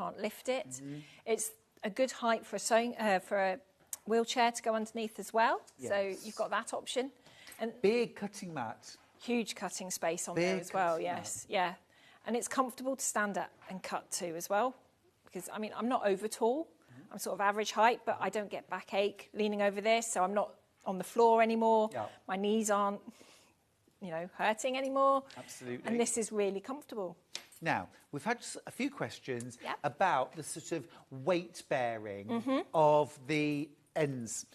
can't lift it. It's a good height for a wheelchair to go underneath as well. Yes. So you've got that option. And big cutting mat. Huge cutting space on there as well, yes. Yeah. And it's comfortable to stand up and cut to as well. Because, I mean, I'm not over tall. I'm sort of average height, but I don't get backache leaning over this. So I'm not on the floor anymore. Yeah. My knees aren't, hurting anymore. Absolutely. And this is really comfortable. Now, we've had a few questions about the sort of weight bearing of the ends.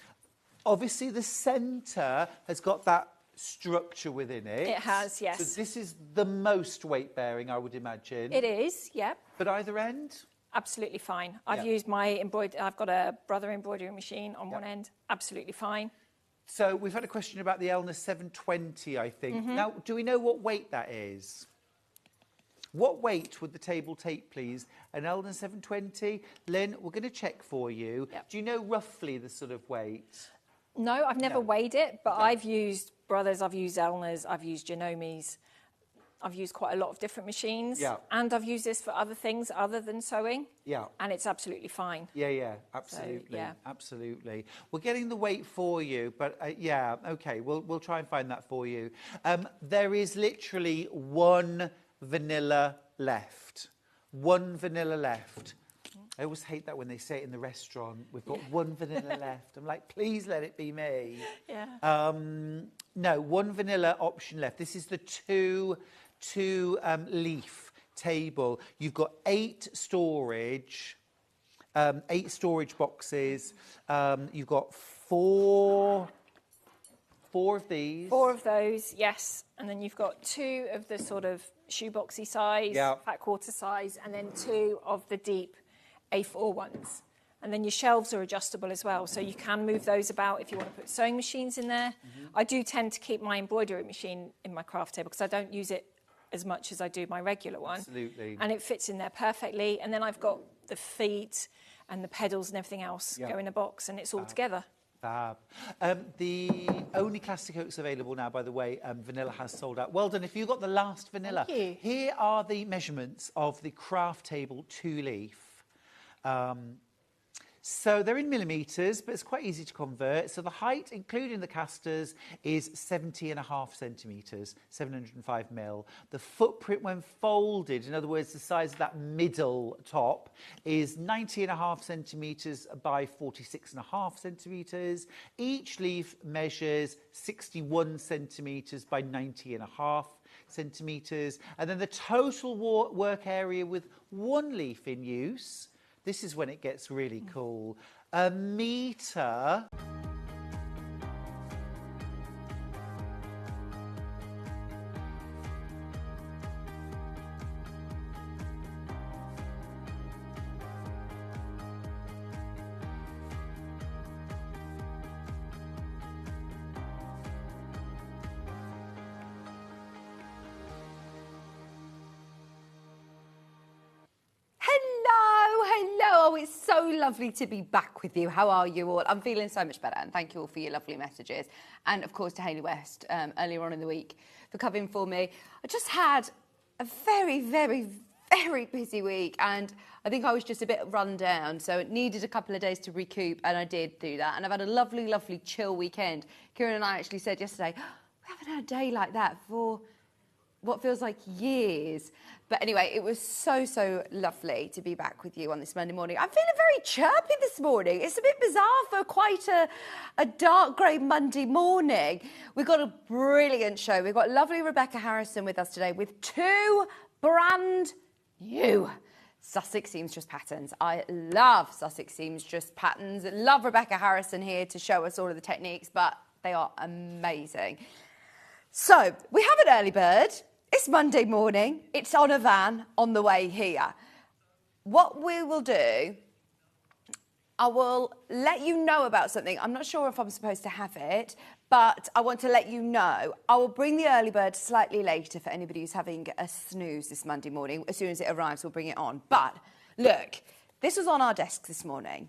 Obviously, the centre has got that structure within it. It has, yes. So this is the most weight bearing, I would imagine. It is, yeah. But either end? Absolutely fine. I've used my I've got a Brother embroidery machine on one end. Absolutely fine. So we've had a question about the Elna 720, I think. Now, do we know what weight that is? What weight would the table take, please? An Elna 720? Lynn, we're going to check for you. Yep. Do you know roughly the sort of weight? No, I've never weighed it, but I've used Brothers, I've used Elnas, I've used Janomis. I've used quite a lot of different machines. Yeah. And I've used this for other things other than sewing. Yeah. And it's absolutely fine. Yeah, absolutely. So, absolutely. We're getting the weight for you, but okay, we'll try and find that for you. There is literally one vanilla left. One vanilla left. I always hate that when they say it in the restaurant. We've got one vanilla left. I'm like, please let it be me. Yeah. No, one vanilla option left. This is the two leaf table. You've got 8 storage boxes. You've got four of these. 4 of those, yes. And then you've got 2 of the sort of shoeboxy size, fat quarter size, and then 2 of the deep A4 ones. And then your shelves are adjustable as well, so you can move those about if you want to put sewing machines in there. I do tend to keep my embroidery machine in my craft table because I don't use it as much as I do my regular one. Absolutely. And it fits in there perfectly. And then I've got the feet and the pedals and everything else go in a box, and it's all together. Fab. The only Classic Oaks available now, by the way, vanilla has sold out. Well done. If you got the last vanilla. Thank you. Here are the measurements of the craft table 2-leaf. So they're in millimetres, but it's quite easy to convert. So the height, including the casters, is 70.5 centimetres, 705 mil. The footprint when folded, in other words, the size of that middle top, is 90.5 centimetres by 46.5 centimetres. Each leaf measures 61 centimetres by 90.5 centimetres. And then the total work area with one leaf in use, this is when it gets really cool. 1 metre. Oh, it's so lovely to be back with you. How are you all? I'm feeling so much better, and thank you all for your lovely messages. And, of course, to Hayley West earlier on in the week for covering for me. I just had a very, very, very busy week, and I think I was just a bit run down, so it needed a couple of days to recoup, and I did do that. And I've had a lovely, lovely chill weekend. Kieran and I actually said yesterday, we haven't had a day like that for what feels like years. But anyway, it was so, so lovely to be back with you on this Monday morning. I'm feeling very chirpy this morning. It's a bit bizarre for quite a dark grey Monday morning. We've got a brilliant show. We've got lovely Rebecca Harrison with us today with 2 brand new Sussex Seamstress patterns. I love Sussex Seamstress patterns. Love Rebecca Harrison here to show us all of the techniques, but they are amazing. So, we have an early bird. It's Monday morning. It's on a van on the way here. What we will do, I will let you know about something. I'm not sure if I'm supposed to have it, but I want to let you know. I will bring the early bird slightly later for anybody who's having a snooze this Monday morning. As soon as it arrives, we'll bring it on. But, look, this was on our desk this morning.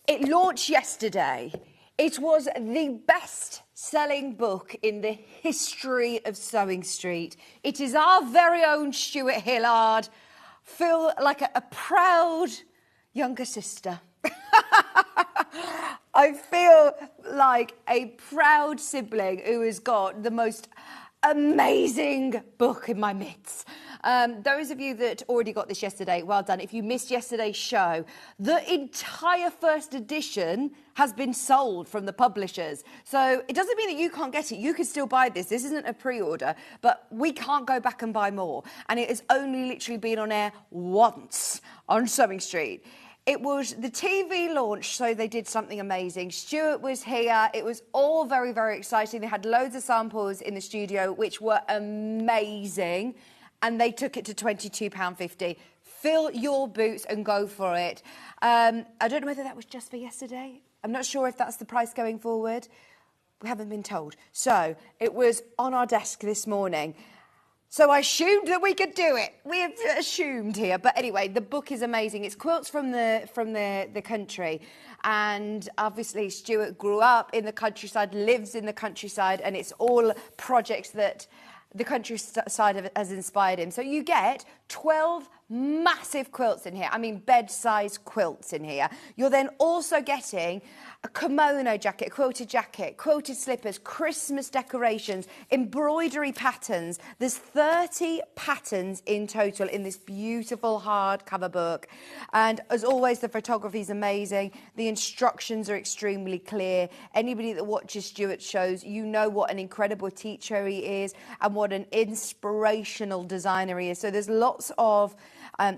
It launched yesterday. It was the best-selling book in the history of Sewing Street. It is our very own Stuart Hillard feel like a proud younger sister. I feel like a proud sibling who has got the most amazing book in my midst. Those of you that already got this yesterday, well done. If you missed yesterday's show, the entire first edition has been sold from the publishers. So it doesn't mean that you can't get it. You can still buy this. This isn't a pre-order, but we can't go back and buy more. And it has only literally been on air once on Sewing Street. It was the TV launch, so they did something amazing. Stuart was here. It was all very, very exciting. They had loads of samples in the studio, which were amazing. And they took it to £22.50. Fill your boots and go for it. I don't know whether that was just for yesterday. I'm not sure if that's the price going forward. We haven't been told. So it was on our desk this morning. So I assumed that we could do it. We have assumed here. But anyway, the book is amazing. It's quilts from the country. And obviously Stuart grew up in the countryside, lives in the countryside, and it's all projects that the countryside has inspired him. So you get 12 massive quilts in here. I mean, bed-sized quilts in here. You're then also getting a kimono jacket, a quilted slippers, Christmas decorations, embroidery patterns. There's 30 patterns in total in this beautiful hardcover book. And as always, the photography is amazing. The instructions are extremely clear. Anybody that watches Stuart's shows, you know what an incredible teacher he is and what an inspirational designer he is. So there's lots of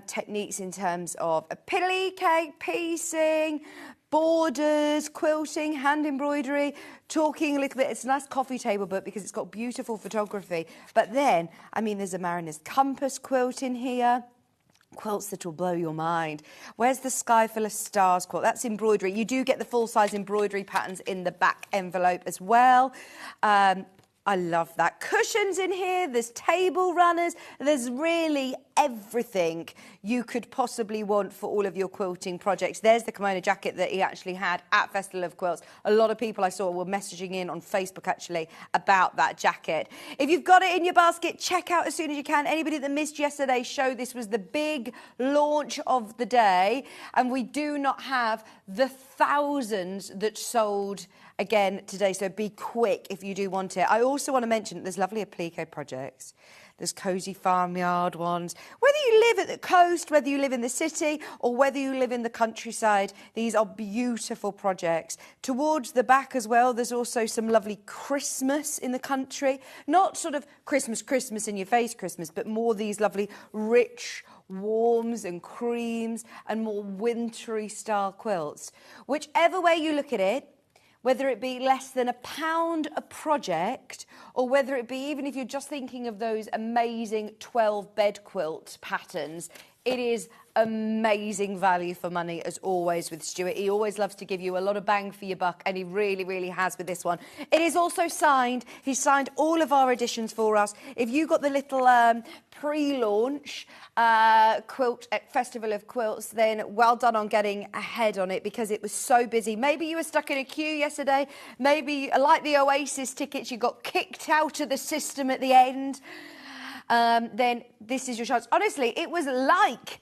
techniques in terms of applique, piecing, borders, quilting, hand embroidery, talking a little bit. It's a nice coffee table book because it's got beautiful photography. But then, I mean, there's a Mariner's Compass quilt in here. Quilts that will blow your mind. Where's the Sky Full of Stars quilt? That's embroidery. You do get the full-size embroidery patterns in the back envelope as well. I love that. Cushions in here, there's table runners, there's really everything you could possibly want for all of your quilting projects. There's the kimono jacket that he actually had at Festival of Quilts. A lot of people I saw were messaging in on Facebook actually about that jacket. If you've got it in your basket, check out as soon as you can. Anybody that missed yesterday's show, this was the big launch of the day, and we do not have the thousands that sold again today, so be quick if you do want it. I also want to mention that there's lovely applique projects. There's cosy farmyard ones. Whether you live at the coast, whether you live in the city, or whether you live in the countryside, these are beautiful projects. Towards the back as well, there's also some lovely Christmas in the country. Not sort of Christmas in your face Christmas, but more these lovely rich warms and creams and more wintry style quilts. Whichever way you look at it, whether it be less than £1 a project, or whether it be even if you're just thinking of those amazing 12 bed quilt patterns, it is amazing value for money, as always with Stuart. He always loves to give you a lot of bang for your buck, and he really, really has with this one. It is also signed. He signed all of our editions for us. If you got the little pre-launch quilt at Festival of Quilts, then well done on getting ahead on it, because it was so busy. Maybe you were stuck in a queue yesterday. Maybe, like the Oasis tickets, you got kicked out of the system at the end. Then this is your chance. Honestly, it was like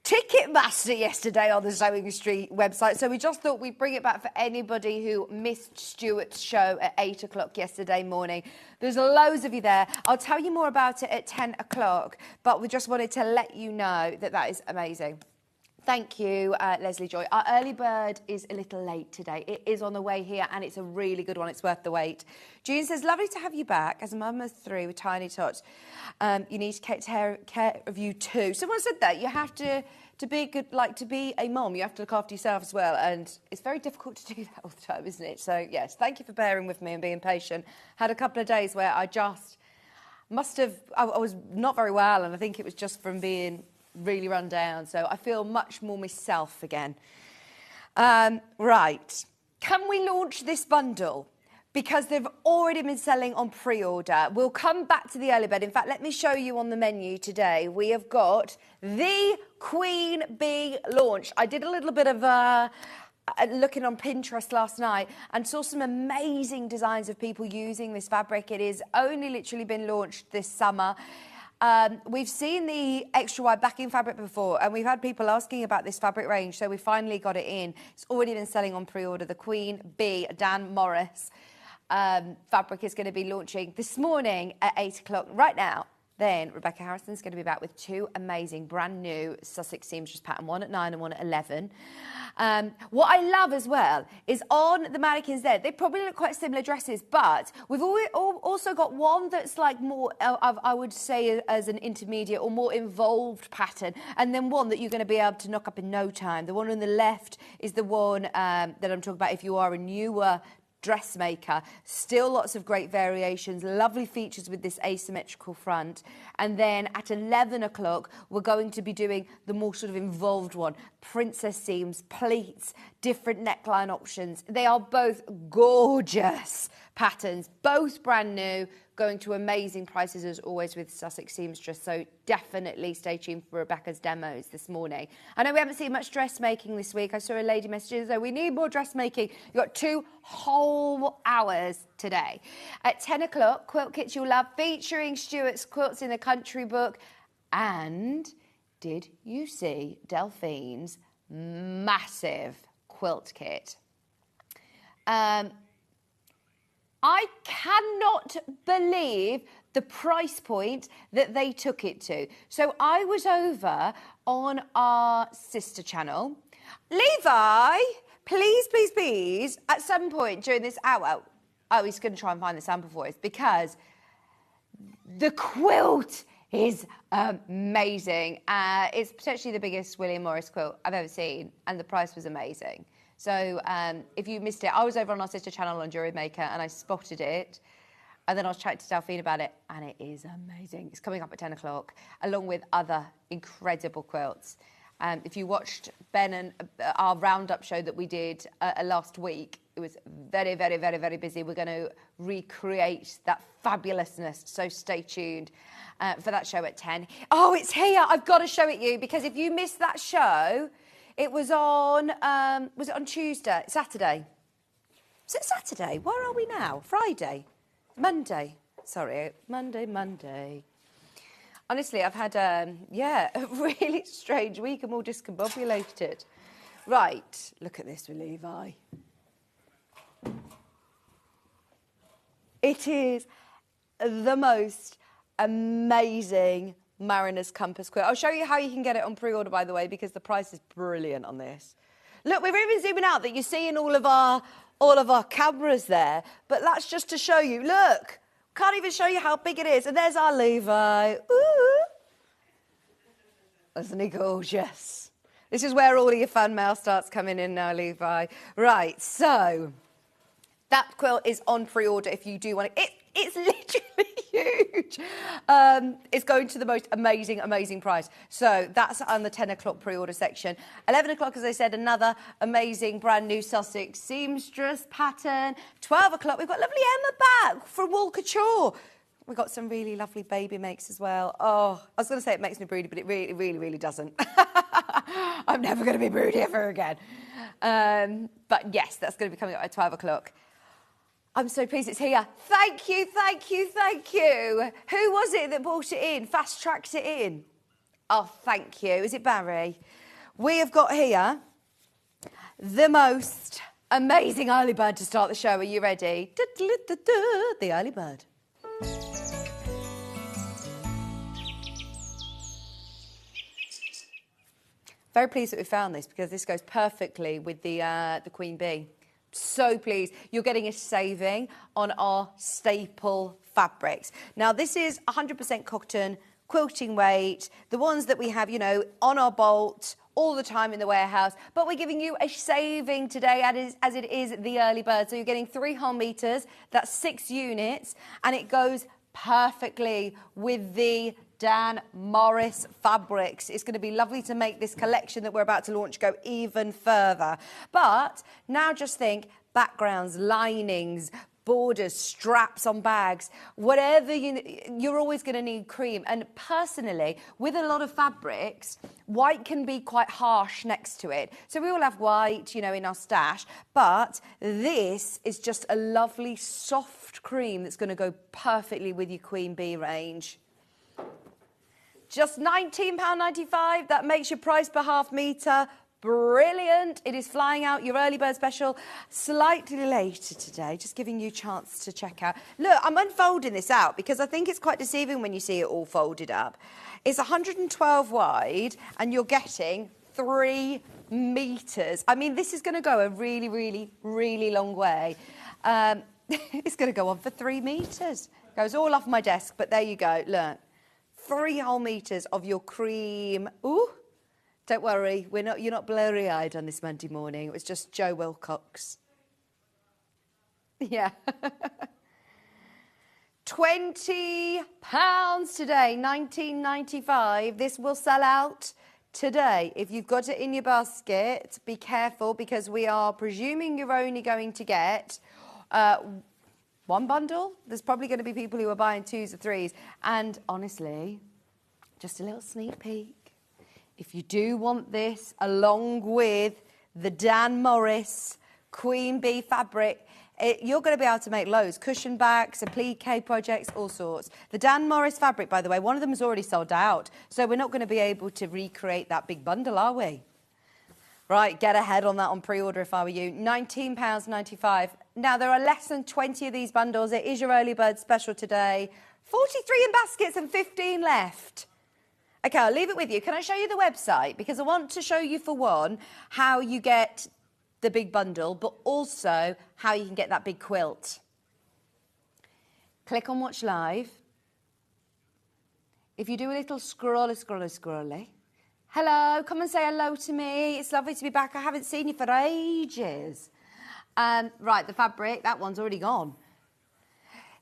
Ticketmaster yesterday on the Sewing Street website. So we just thought we'd bring it back for anybody who missed Stuart's show at 8 o'clock yesterday morning. There's loads of you there. I'll tell you more about it at 10 o'clock, but we just wanted to let you know that that is amazing. Thank you, Leslie Joy. Our early bird is a little late today. It is on the way here, and it's a really good one. It's worth the wait. June says, lovely to have you back. As a mum of 3 with tiny tots, you need to take care of you too. Someone said that. You have to be good, like to be a mum, you have to look after yourself as well. And it's very difficult to do that all the time, isn't it? So, yes, thank you for bearing with me and being patient. Had a couple of days where I just I was not very well, and I think it was just from being really run down, so I feel much more myself again. Right, can we launch this bundle? Because they've already been selling on pre-order. We'll come back to the early bird. In fact, let me show you on the menu today. We have got the Queen Bee launch. I did a little bit of looking on Pinterest last night and saw some amazing designs of people using this fabric. It has only literally been launched this summer. We've seen the extra wide backing fabric before, and we've had people asking about this fabric range, so we finally got it in. It's already been selling on pre-order. The Queen Bee Dan Morris fabric is going to be launching this morning at 8 o'clock. Right now, then Rebecca Harrison's going to be back with 2 amazing brand new Sussex seamstress pattern, one at 9 and one at 11. What I love as well is on the mannequins there, they probably look quite similar dresses, but we've also got one that's like more, I would say, as an intermediate or more involved pattern, and then one that you're going to be able to knock up in no time. The one on the left is the one that I'm talking about if you are a newer dressmaker. Still lots of great variations, lovely features with this asymmetrical front. And then at 11 o'clock, we're going to be doing the more sort of involved one. Princess seams, pleats, different neckline options. They are both gorgeous patterns, both brand new, going to amazing prices as always with Sussex Seamstress. So definitely stay tuned for Rebecca's demos this morning. I know we haven't seen much dressmaking this week. I saw a lady message, so we need more dressmaking. You've got 2 whole hours today. At 10 o'clock, Quilt Kits You'll Love, featuring Stuart's Quilts in the Country book. And did you see Delphine's massive quilt kit? I cannot believe the price point that they took it to. So I was over on our sister channel. Levi, please, at some point during this hour, he's going to try and find the sample for us because the quilt is amazing. It's potentially the biggest William Morris quilt I've ever seen, and the price was amazing. So if you missed it, I was over on our sister channel on Jewelry Maker and I spotted it. And then I was chatting to Delphine about it, and it is amazing. It's coming up at 10 o'clock, along with other incredible quilts. If you watched Ben and our roundup show that we did last week, it was very, very, very, very busy. We're going to recreate that fabulousness, so stay tuned for that show at 10. Oh, it's here. I've got to show it you, because if you missed that show, it was on, was it on Tuesday? Saturday? Is it Saturday? Where are we now? Friday? Monday? Sorry, Monday. Honestly, I've had, a really strange week. I'm all discombobulated. Right, look at this with Levi. It is the most amazing Mariner's Compass quilt. I'll show you how you can get it on pre-order, by the way, because the price is brilliant on this. Look, we're even zooming out that you're seeing all of our cameras there, but that's just to show you. Look, can't even show you how big it is. And there's our Levi. Ooh. Isn't he gorgeous? This is where all of your fan mail starts coming in now, Levi. Right, so that quilt is on pre-order if you do want it. It's literally huge. It's going to the most amazing price. So that's on the 10 o'clock pre-order section. 11 o'clock, as I said, another amazing brand new Sussex seamstress pattern. 12 o'clock, we've got lovely Emma back from Wool Couture. We've got some really lovely baby makes as well. Oh, I was going to say it makes me broody, but it really doesn't. I'm never going to be broody ever again. But yes, that's going to be coming up at 12 o'clock. I'm so pleased it's here. Thank you. Who was it that brought it in? Fast-tracked it in? Oh, thank you. Is it Barry? We have got here the most amazing early bird to start the show. Are you ready? The early bird. Very pleased that we found this, because this goes perfectly with the Queen Bee. So pleased. You're getting a saving on our staple fabrics. Now, this is 100% cotton, quilting weight, the ones that we have, on our bolt all the time in the warehouse, but we're giving you a saving today as it is the early bird. So you're getting 3 whole meters, that's 6 units, and it goes perfectly with the Dan Morris fabrics. It's going to be lovely to make this collection that we're about to launch go even further. But now just think backgrounds, linings, borders, straps on bags, whatever you're always going to need cream. And personally, with a lot of fabrics, white can be quite harsh next to it. So we all have white, in our stash, but this is just a lovely soft cream that's going to go perfectly with your Queen Bee range. just £19.95. That makes your price per half metre brilliant. It is flying out, your early bird special, slightly later today, just giving you a chance to check out. Look, I'm unfolding this out because I think it's quite deceiving when you see it all folded up. It's 112 wide and you're getting 3 metres. I mean, this is going to go a really, really, really long way. It's going to go on for 3 metres. Goes all off my desk, but there you go. Look, 3 whole metres of your cream. Ooh. Don't worry, you're not blurry-eyed on this Monday morning. It was just Joe Wilcox. Yeah. £20 today, £19.95. This will sell out today. If you've got it in your basket, be careful because we are presuming you're only going to get 1 bundle. There's probably going to be people who are buying 2s or 3s. And honestly, just a little sneak peek. If you do want this, along with the Dan Morris Queen Bee fabric, you're going to be able to make loads. Cushion backs, applique projects, all sorts. The Dan Morris fabric, by the way, one of them is already sold out. So we're not going to be able to recreate that big bundle, are we? Right, get ahead on that on pre-order if I were you. £19.95. Now, there are less than 20 of these bundles. It is your early bird special today. 43 in baskets and 15 left. OK, I'll leave it with you. Can I show you the website? Because I want to show you, for one, how you get the big bundle, but also how you can get that big quilt. Click on Watch Live. If you do a little scrolly. Hello, come and say hello to me. It's lovely to be back. I haven't seen you for ages. Right, the fabric, that one's already gone.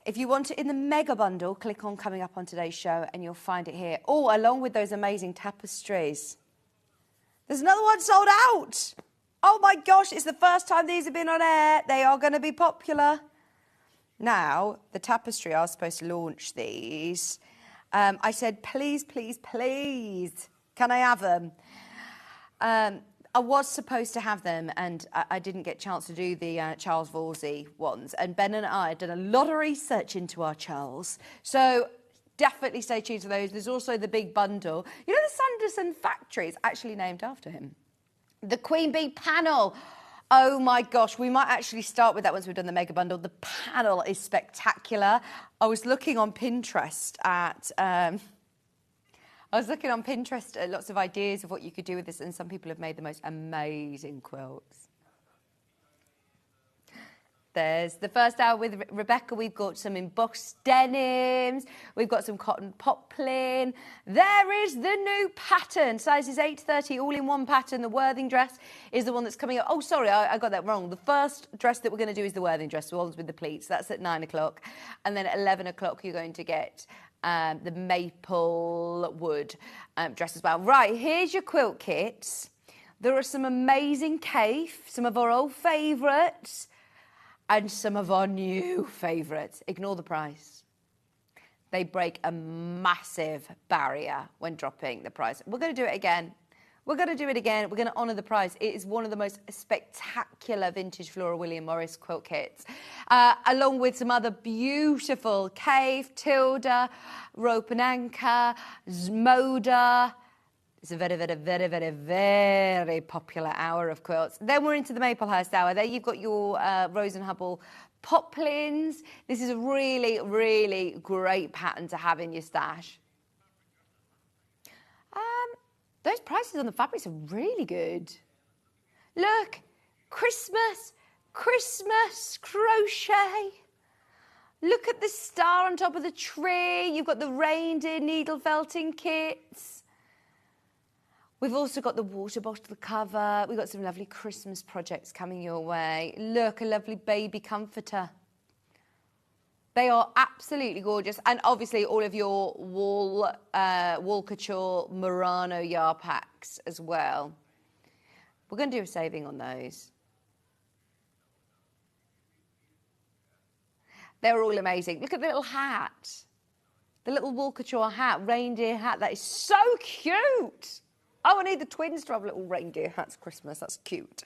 If you want it in the mega bundle, click on Coming Up on Today's Show and you'll find it here. Oh, along with those amazing tapestries. There's another one sold out. Oh my gosh, it's the first time these have been on air. They are going to be popular. Now, the tapestry, I was supposed to launch these. I said, please, please, please, can I have them? I was supposed to have them and I didn't get a chance to do the Charles Wolsey ones. And Ben and I had done a lot of research into our Charles. So definitely stay tuned to those. There's also the big bundle. You know, the Sanderson factory is actually named after him. The Queen Bee panel. Oh my gosh, we might actually start with that once we've done the mega bundle. The panel is spectacular. I was looking on Pinterest at lots of ideas of what you could do with this, and some people have made the most amazing quilts. There's the first hour with Rebecca. We've got some embossed denims. We've got some cotton poplin. There is the new pattern. Sizes 8-30, all in one pattern. The Worthing dress is the one that's coming up. Oh, sorry, I got that wrong. The first dress that we're going to do is the Worthing dress, the ones with the pleats. That's at 9 o'clock. And then at 11 o'clock, you're going to get the maple wood dress as well. Right, here's your quilt kits. There are some amazing Kaffe, some of our old favourites, and some of our new favourites. Ignore the price. They break a massive barrier when dropping the price. We're going to do it again. We're going to do it again. We're going to honour the price. It is one of the most spectacular vintage Flora William Morris quilt kits, along with some other beautiful Kaffe, Tilda, Rope and Anchor, Moda. It's a very, very, very, very, very popular hour of quilts. Then we're into the Maplehurst hour. There you've got your Rose and Hubble poplins. This is a really, really great pattern to have in your stash. Those prices on the fabrics are really good. Look, Christmas crochet. Look at the star on top of the tree. You've got the reindeer needle felting kits. We've also got the water bottle cover. We've got some lovely Christmas projects coming your way. Look, a lovely baby comforter. They are absolutely gorgeous. And obviously all of your wall couture Murano yarn packs as well. We're going to do a saving on those. They're all amazing. Look at the little hat. The little wall couture hat, reindeer hat. That is so cute. Oh, I need the twins to have little reindeer hats Christmas. That's cute.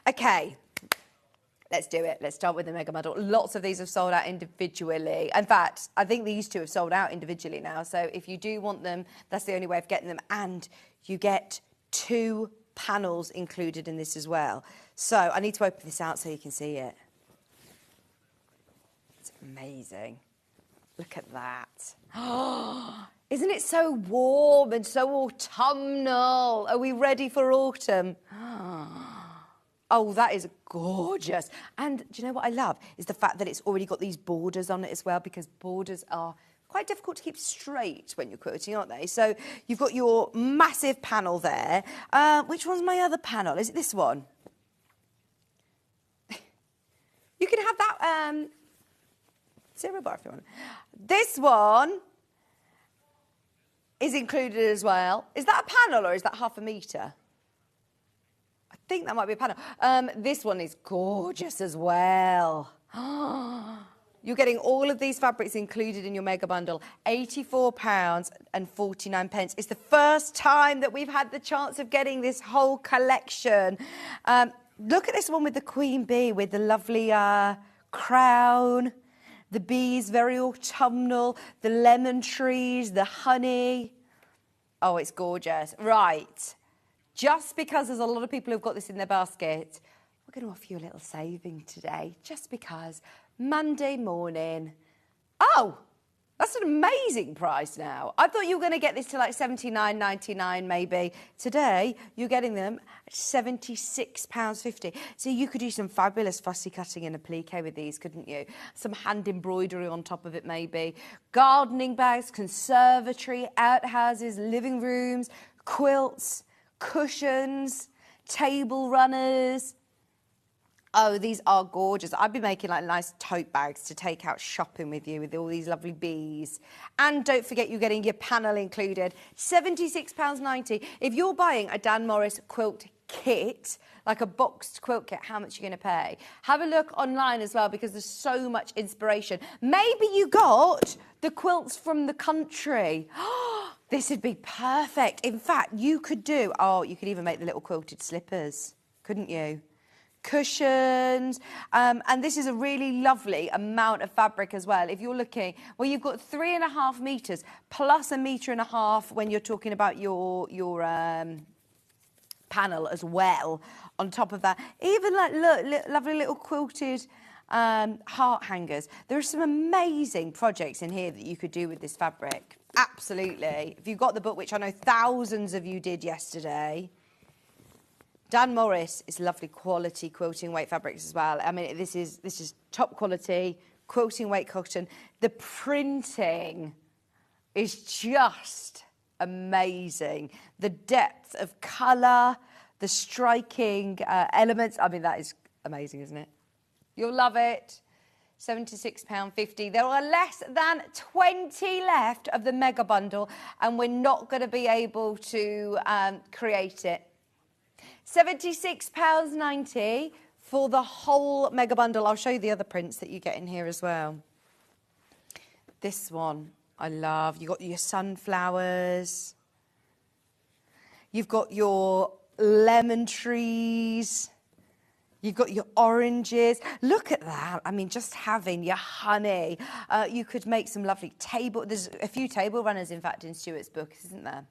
Okay. Let's do it. Let's start with the mega bundle. Lots of these have sold out individually. In fact, I think these two have sold out individually now. So if you do want them, that's the only way of getting them. And you get 2 panels included in this as well. So I need to open this out so you can see it. It's amazing. Look at that. Isn't it so warm and so autumnal? Are we ready for autumn? Oh, that is gorgeous. And do you know what I love? Is the fact that it's already got these borders on it as well, because borders are quite difficult to keep straight when you're quilting, aren't they? So you've got your massive panel there. Which one's my other panel? Is it this one? You can have that 0 bar if you want. This one is included as well. Is that a panel or is that half a metre? I think that might be a panel. This one is gorgeous as well. You're getting all of these fabrics included in your mega bundle. £84.49. It's the first time that we've had the chance of getting this whole collection. Look at this one with the queen bee, with the lovely crown. The bees, very autumnal. The lemon trees, the honey. Oh, it's gorgeous. Right. Just because there's a lot of people who've got this in their basket, we're going to offer you a little saving today. Just because Monday morning. Oh, that's an amazing price now. I thought you were going to get this to like $79.99 maybe. Today, you're getting them at £76.50. So you could do some fabulous fussy cutting and applique with these, couldn't you? Some hand embroidery on top of it maybe. Gardening bags, conservatory, outhouses, living rooms, quilts, cushions, table runners. Oh, these are gorgeous. I'd be making like nice tote bags to take out shopping with you with all these lovely bees. And don't forget you're getting your panel included. £76.90. If you're buying a Dan Morris quilt kit, like a boxed quilt kit, how much are you going to pay? Have a look online as well, because there's so much inspiration. Maybe you got the quilts from the country. This would be perfect. In fact, you could do, you could even make the little quilted slippers, couldn't you? Cushions, and this is a really lovely amount of fabric as well. If you're looking, well, you've got 3.5 metres plus 1.5 metres when you're talking about your panel as well. On top of that, even like look, lovely little quilted heart hangers. There are some amazing projects in here that you could do with this fabric. Absolutely. If you've got the book, which I know thousands of you did yesterday. Dan Morris is lovely quality quilting weight fabrics as well. I mean, this is top quality quilting weight cotton. The printing is just amazing. The depth of colour, the striking elements. I mean, that is amazing, isn't it? You'll love it. £76.50. There are less than 20 left of the mega bundle, and we're not going to be able to create it. £76.90 for the whole mega bundle. I'll show you the other prints that you get in here as well. This one I love. You've got your sunflowers. You've got your lemon trees. You've got your oranges. Look at that. I mean, just having your honey. You could make some lovely table. There's a few table runners, in fact, in Stuart's book, isn't there?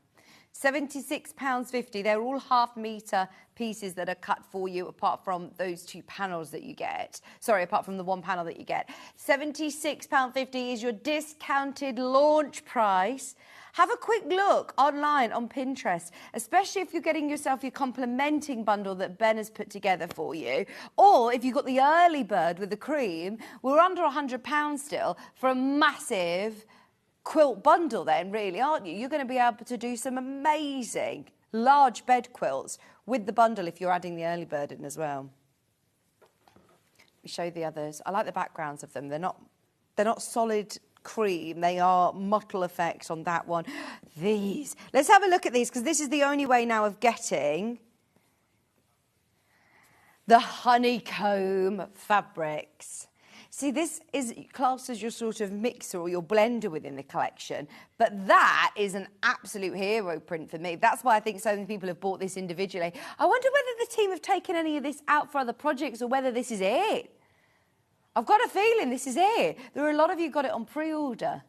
£76.50. They're all half-metre pieces that are cut for you, apart from those 2 panels that you get. Sorry, apart from the 1 panel that you get. £76.50 is your discounted launch price. Have a quick look online on Pinterest, especially if you're getting yourself your complementing bundle that Ben has put together for you. Or if you've got the early bird with the cream, we're under £100 still for a massive quilt bundle then, really, aren't you? You're going to be able to do some amazing large bed quilts with the bundle if you're adding the early bird in as well. Let me show you the others. I like the backgrounds of them. They're not solid cream. They are mottle effect on that one. These. Let's have a look at these, because this is the only way now of getting the honeycomb fabrics. See, this is classed as your sort of mixer or your blender within the collection, but that is an absolute hero print for me. That's why I think so many people have bought this individually. I wonder whether the team have taken any of this out for other projects or whether this is it. I've got a feeling this is it. There are a lot of you got it on pre-order.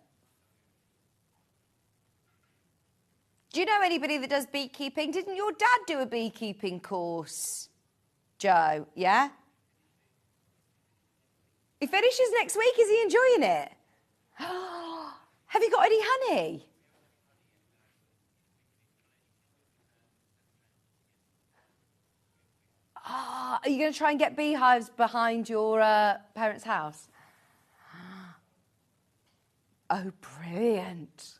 Do you know anybody that does beekeeping? Didn't your dad do a beekeeping course, Joe? Yeah? He finishes next week. Is he enjoying it? Have you got any honey? Are you going to try and get beehives behind your parents' house? Oh, brilliant.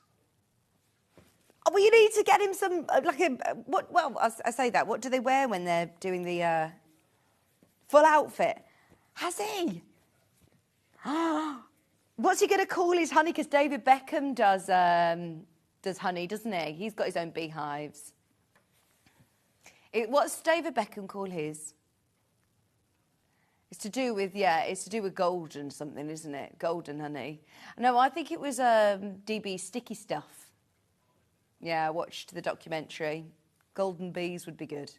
Oh, well, you need to get him some, I say that. What do they wear when they're doing the full outfit? Has he? What's he going to call his honey? Because David Beckham does honey, doesn't he? He's got his own beehives. What's David Beckham call his? It's to do with golden something, isn't it? Golden honey. No, I think it was DB Sticky Stuff. Yeah, I watched the documentary. Golden bees would be good.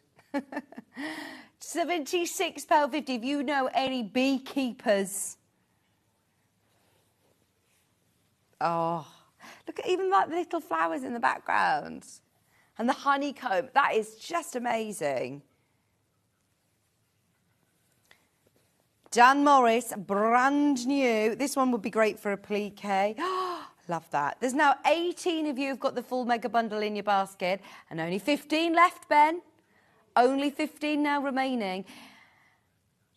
£76.50 if you know any beekeepers. Oh, look at even like the little flowers in the background. And the honeycomb, that is just amazing. Dan Morris, brand new. This one would be great for applique. Love that. There's now 18 of you who've got the full mega bundle in your basket and only 15 left, Ben. Only 15 now remaining.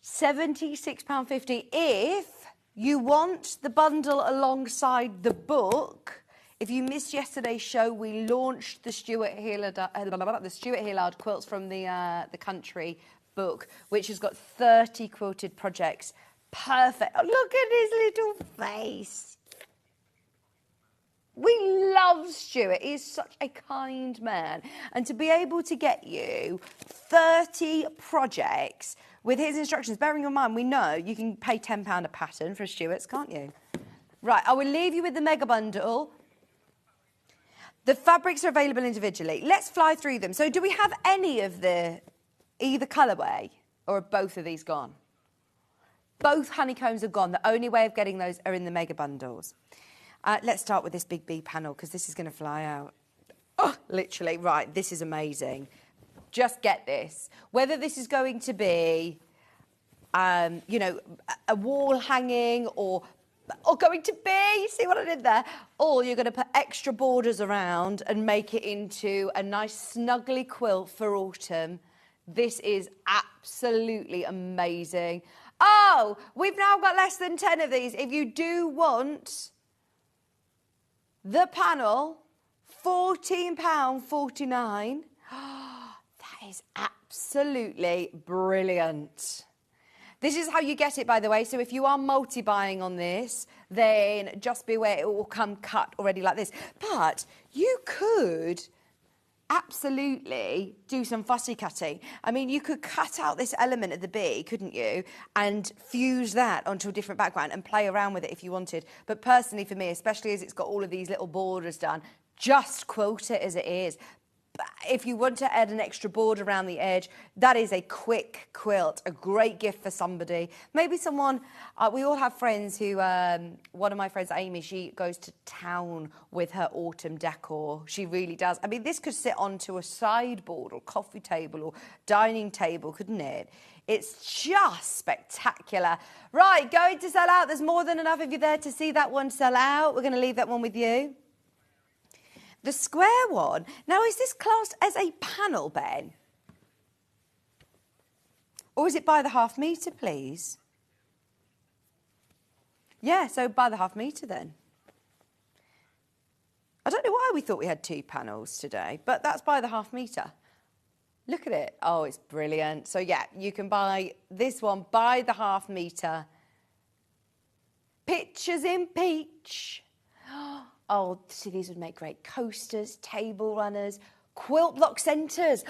£76.50 if you want the bundle alongside the book. If you missed yesterday's show, we launched the Stuart Hillard quilts from the Country book, which has got 30 quilted projects. Perfect. Oh, look at his little face. We love Stuart. He is such a kind man. And to be able to get you 30 projects with his instructions, bearing in mind, we know you can pay £10 a pattern for Stuart's, can't you? Right, I will leave you with the mega bundle. The fabrics are available individually. Let's fly through them. So do we have any of either colourway, or are both of these gone? Both honeycombs are gone. The only way of getting those are in the mega bundles. Let's start with this big bee panel, because this is going to fly out. Oh, literally, right, this is amazing. Just get this. Whether this is going to be, you know, a wall hanging or going to be, see what I did there? Or you're going to put extra borders around and make it into a nice snuggly quilt for autumn. This is absolutely amazing. Oh, we've now got less than 10 of these. If you do want the panel, £14.49. That is absolutely brilliant. This is how you get it, by the way. So if you are multi-buying on this, then just be aware it will come cut already like this. But you could absolutely do some fussy cutting. I mean, you could cut out this element of the bee, couldn't you, and fuse that onto a different background and play around with it if you wanted. But personally for me, especially as it's got all of these little borders done, just quilt it as it is. If you want to add an extra border around the edge, that is a quick quilt, a great gift for somebody. Maybe someone, we all have friends who, one of my friends, Amy, she goes to town with her autumn decor. She really does. I mean, this could sit onto a sideboard or coffee table or dining table, couldn't it? It's just spectacular. Right, going to sell out. There's more than enough of you there to see that one sell out. We're going to leave that one with you. The square one. Now, is this classed as a panel, Ben? Or is it by the half metre, please? Yeah, so by the half metre then. I don't know why we thought we had 2 panels today, but that's by the half metre. Look at it. Oh, it's brilliant. So, yeah, you can buy this one by the half metre. Pictures in peach. Oh, see, these would make great coasters, table runners, Quilt block centres.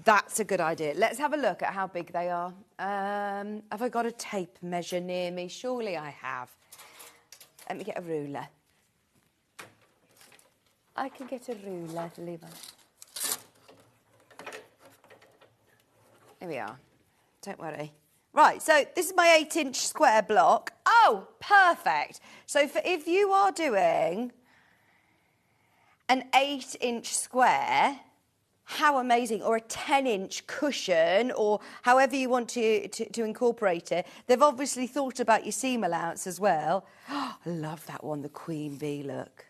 That's a good idea. Let's have a look at how big they are. Have I got a tape measure near me? Surely I have. Let me get a ruler. I can get a ruler, Lima. Here we are. Don't worry. Right, so this is my 8-inch square block. Oh, perfect. So if you are doing an 8-inch square, how amazing, or a 10-inch cushion, or however you want to incorporate it. They've obviously thought about your seam allowance as well. Oh, I love that one, the Queen Bee look.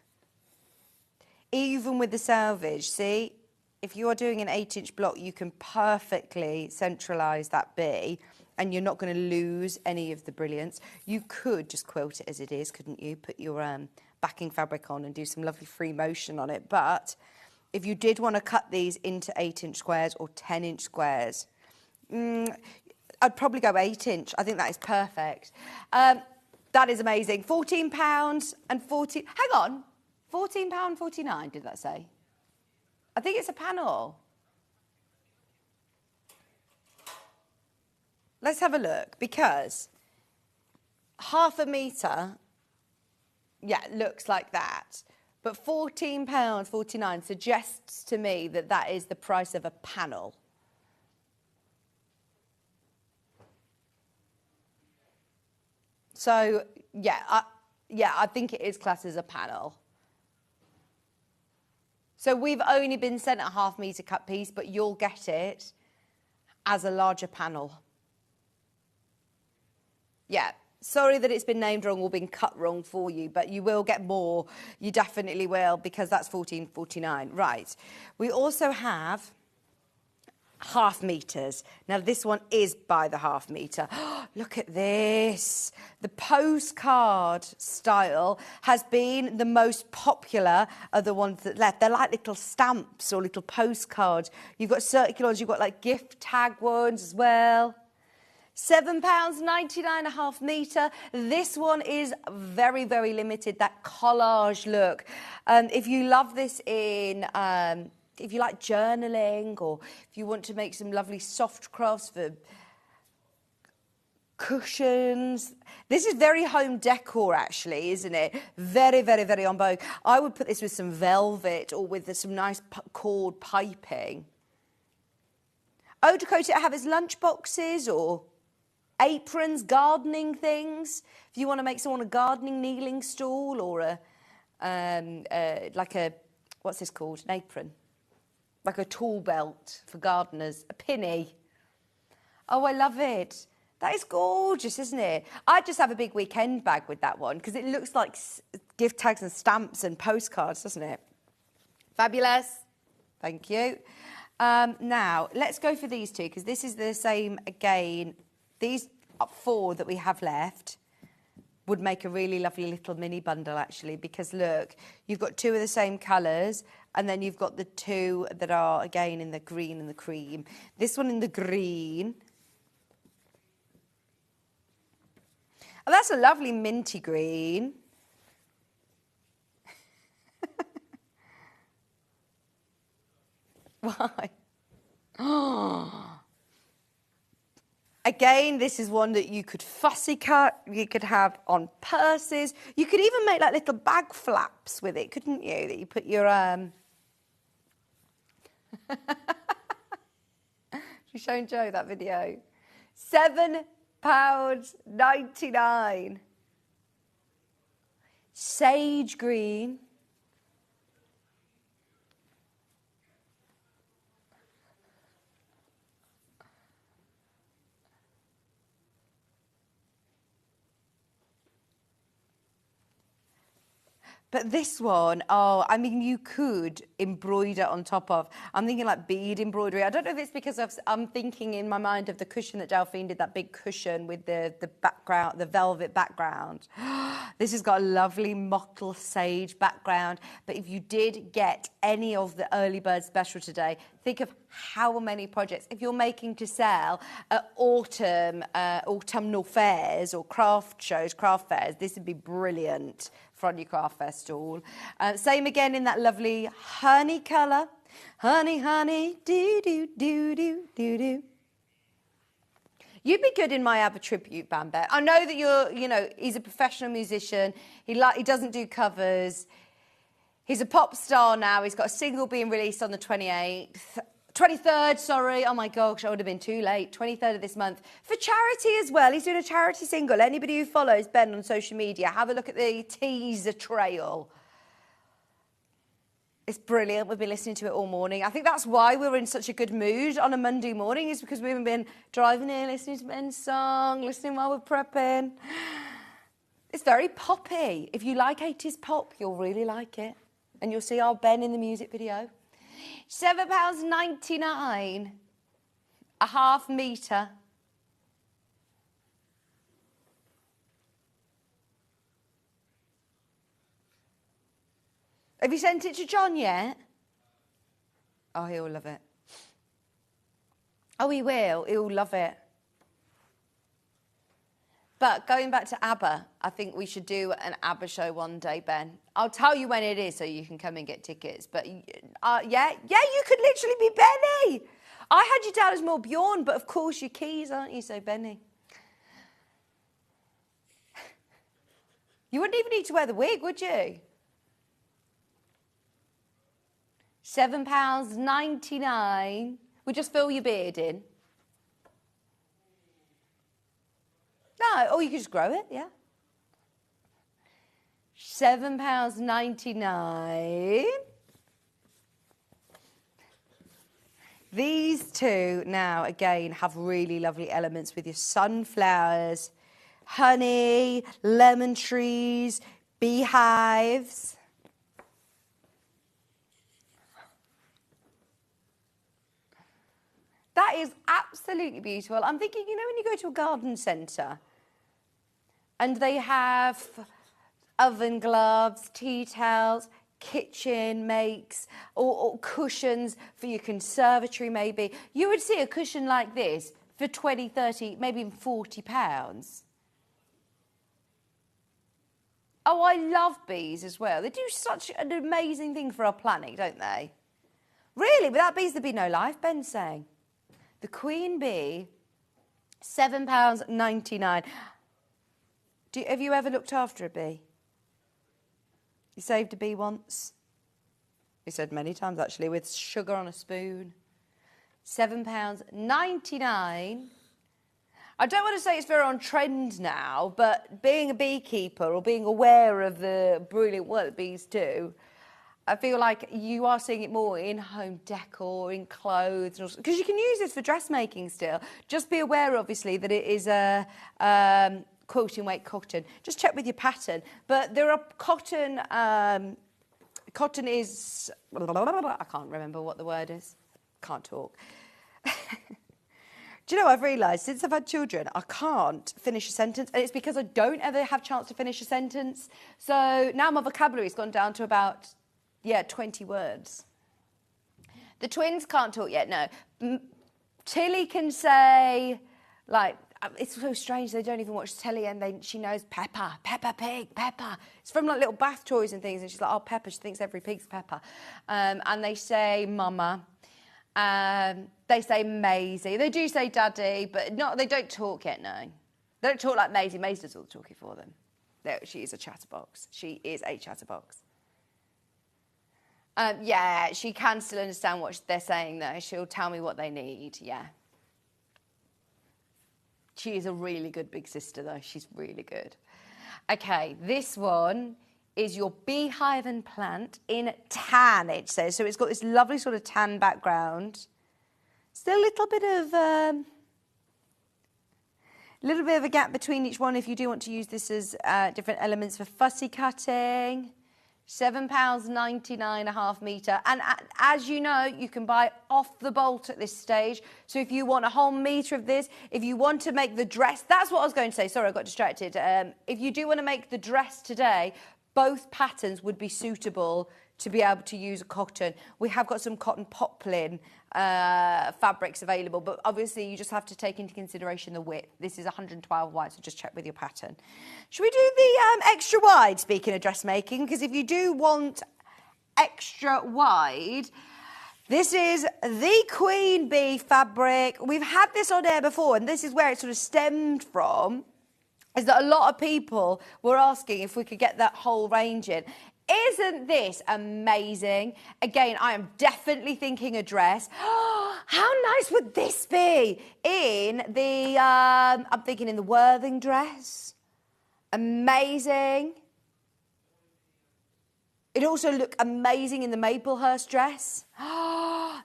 Even with the selvage, see, if you are doing an 8-inch block, you can perfectly centralise that bee, and you're not going to lose any of the brilliance. You could just quilt it as it is, couldn't you? Put your backing fabric on and do some lovely free motion on it, but if you did want to cut these into 8-inch squares or 10-inch squares, I'd probably go 8-inch. I think that is perfect. That is amazing. £14 and 40. Hang on, £14.49. Did that say? I think it's a panel. Let's have a look, because half a metre, yeah, looks like that. But £14.49 suggests to me that that is the price of a panel. So, yeah, I think it is classed as a panel. So we've only been sent a half-metre cut piece, but you'll get it as a larger panel. Yeah. Sorry that it's been named wrong or been cut wrong for you, but you will get more. You definitely will, because that's £14.49. Right. We also have half metres. Now, this one is by the half metre. Look at this. The postcard style has been the most popular of the ones that left. They're like little stamps or little postcards. You've got circular ones. You've got like gift tag ones as well. £7.99 a half metre. This one is very, very limited, that collage look. If you love this in, if you like journaling, or if you want to make some lovely soft crafts for cushions. This is very home decor, actually, isn't it? Very, very, very on vogue. I would put this with some velvet or with some nice cord piping. Eau de Côte have its lunch boxes or aprons, gardening things. If you want to make someone a gardening kneeling stool, or like a, what's this called? An apron. Like a tool belt for gardeners. A pinny. Oh, I love it. That is gorgeous, isn't it? I'd just have a big weekend bag with that one, because it looks like gift tags and stamps and postcards, doesn't it? Fabulous. Thank you. Now, let's go for these two, because this is the same again. These 4 that we have left would make a really lovely little mini bundle, actually, because look, you've got 2 of the same colours, and then you've got the 2 that are, again, in the green and the cream. This one in the green. Oh, that's a lovely minty green. Why? Oh. Again, this is one that you could fussy cut, you could have on purses. You could even make like little bag flaps with it, couldn't you? That you put your... She's showing Joe that video. £7.99. Sage green. But this one, oh, I mean, you could embroider on top of. I'm thinking like bead embroidery. I don't know if it's because I'm thinking in my mind of the cushion that Delphine did, that big cushion with the background, the velvet background. This has got a lovely mottle sage background. But if you did get any of the early bird special today, think of how many projects. If you're making to sell at autumnal fairs or craft shows, craft fairs, this would be brilliant on your craft fair stall. Same again in that lovely honey colour. Honey, honey, do, do, do, do, do, do. You'd be good in my ABBA tribute band, Bet. I know that he's a professional musician. He doesn't do covers. He's a pop star now. He's got a single being released on the 23rd, sorry. Oh my gosh, I would have been too late. 23rd of this month. For charity as well. He's doing a charity single. Anybody who follows Ben on social media, have a look at the teaser trail. It's brilliant. We've been listening to it all morning. I think that's why we're in such a good mood on a Monday morning, is because we've been driving in, listening to Ben's song, listening while we're prepping. It's very poppy. If you like 80s pop, you'll really like it. And you'll see our Ben in the music video. £7.99, a half metre. Have you sent it to John yet? Oh, he'll love it. Oh, he will. He'll love it. But going back to ABBA, I think we should do an ABBA show one day, Ben. I'll tell you when it is so you can come and get tickets. But yeah, you could literally be Benny. I had you down as more Bjorn, but of course you're Keys, aren't you? So Benny. You wouldn't even need to wear the wig, would you? £7.99. We just fill your beard in. No, or you could just grow it, yeah. £7.99. These two now, again, have really lovely elements with your sunflowers, honey, lemon trees, beehives. That is absolutely beautiful. I'm thinking, when you go to a garden centre and they have oven gloves, tea towels, kitchen makes, or cushions for your conservatory maybe, you would see a cushion like this for 20, 30, maybe even £40. Oh, I love bees as well. They do such an amazing thing for our planet, don't they? Really, without bees there'd be no life, Ben's saying. The queen bee, £7.99. Have you ever looked after a bee? You saved a bee once? He said many times, actually, with sugar on a spoon. £7.99. I don't want to say it's very on trend now, but being a beekeeper or being aware of the brilliant work that bees do, I feel like you are seeing it more in home decor, in clothes, because you can use this for dressmaking still. Just be aware, obviously, that it is a quilting weight cotton. Just check with your pattern. But there are cotton. Cotton is. I can't remember what the word is. Can't talk. Do you know, I've realised since I've had children, I can't finish a sentence. And it's because I don't ever have a chance to finish a sentence. So now my vocabulary's gone down to about 20 words. The twins can't talk yet, no. Tilly can say, it's so strange, they don't even watch telly and she knows Peppa, Peppa Pig, Peppa. It's from little bath toys and things, and she's like, oh, Peppa, she thinks every pig's Peppa. And they say Mama, they say Maisie. They do say Daddy, but they don't talk yet, no. They don't talk like Maisie. Maisie does all the talking for them. She is a chatterbox. She is a chatterbox. She can still understand what they're saying, though. She'll tell me what they need, yeah. She is a really good big sister, though. She's really good. Okay, this one is your beehive and plant in tan, it says. So it's got this lovely sort of tan background. Still a little bit of a gap between each one if you do want to use this as different elements for fussy cutting. £7.99 a half metre. And as you know, you can buy off the bolt at this stage. So if you want a whole metre of this, if you want to make the dress, that's what I was going to say. Sorry, I got distracted. If you do want to make the dress today, both patterns would be suitable to be able to use a cotton. We have got some cotton poplin fabrics available, but obviously you just have to take into consideration the width. This is 112 wide, so just check with your pattern. Should we do the extra wide, speaking of dressmaking? Because if you do want extra wide, This is the Queen Bee fabric. We've had this on air before, and this is where it sort of stemmed from, is that a lot of people were asking if we could get that whole range in. Isn't this amazing? Again, I am definitely thinking a dress. How nice would this be in the, I'm thinking in the Worthing dress. Amazing. It'd also look amazing in the Maplehurst dress.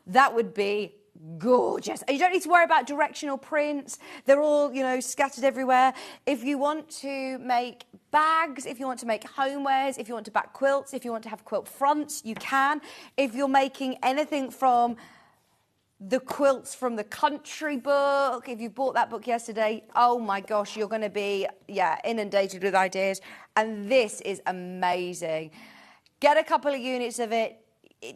That would be gorgeous. And you don't need to worry about directional prints. They're all, you know, scattered everywhere. If you want to make bags, if you want to make homewares, if you want to back quilts, if you want to have quilt fronts, you can. If you're making anything from the quilts from the country book, if you bought that book yesterday, oh my gosh, you're going to be, inundated with ideas. And this is amazing. Get a couple of units of it.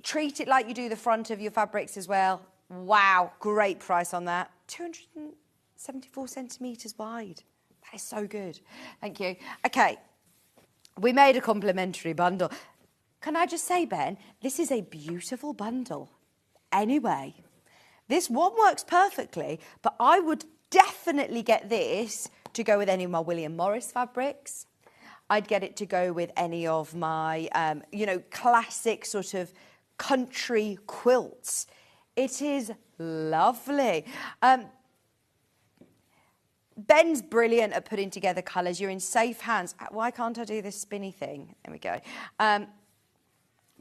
Treat it like you do the front of your fabrics as well. Wow, great price on that. 274 centimetres wide. That is so good. Thank you. Okay, we made a complimentary bundle. Can I just say, Ben, this is a beautiful bundle. Anyway, this one works perfectly, but I would definitely get this to go with any of my William Morris fabrics. I'd get it to go with any of my, classic sort of country quilts. It is lovely. Ben's brilliant at putting together colours. You're in safe hands. Why can't I do this spinny thing? There we go.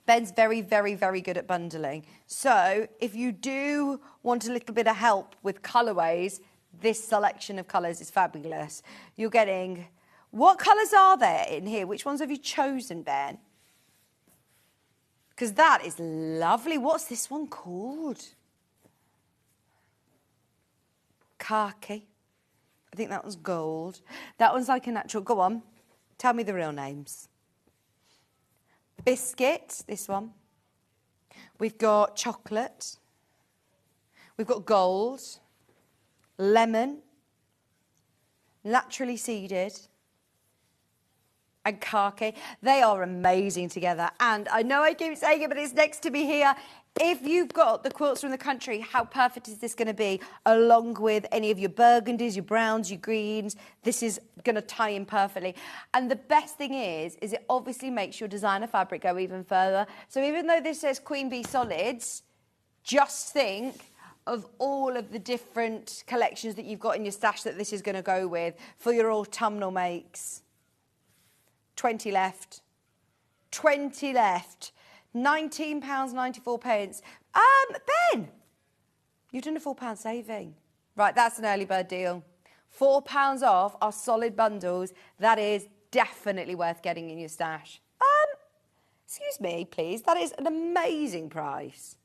Ben's very, very, very good at bundling. So if you do want a little bit of help with colourways, this selection of colours is fabulous. You're getting... What colours are there in here? Which ones have you chosen, Ben? Because that is lovely. What's this one called? Khaki. I think that one's gold. That one's like a natural. Go on. Tell me the real names. Biscuit, this one. We've got chocolate. We've got gold. Lemon. Naturally seeded. And khaki. They are amazing together. And I know I keep saying it, but it's next to me here. If you've got the quilts from the country, how perfect is this going to be? Along with any of your burgundies, your browns, your greens. This is going to tie in perfectly. And the best thing is it obviously makes your designer fabric go even further. So even though this says Queen Bee Solids, just think of all of the different collections that you've got in your stash that this is going to go with for your autumnal makes. 20 left. 20 left. £19.94. Ben, you've done a £4 saving. Right, that's an early bird deal. £4 off our solid bundles. That is definitely worth getting in your stash. Excuse me, please. That is an amazing price.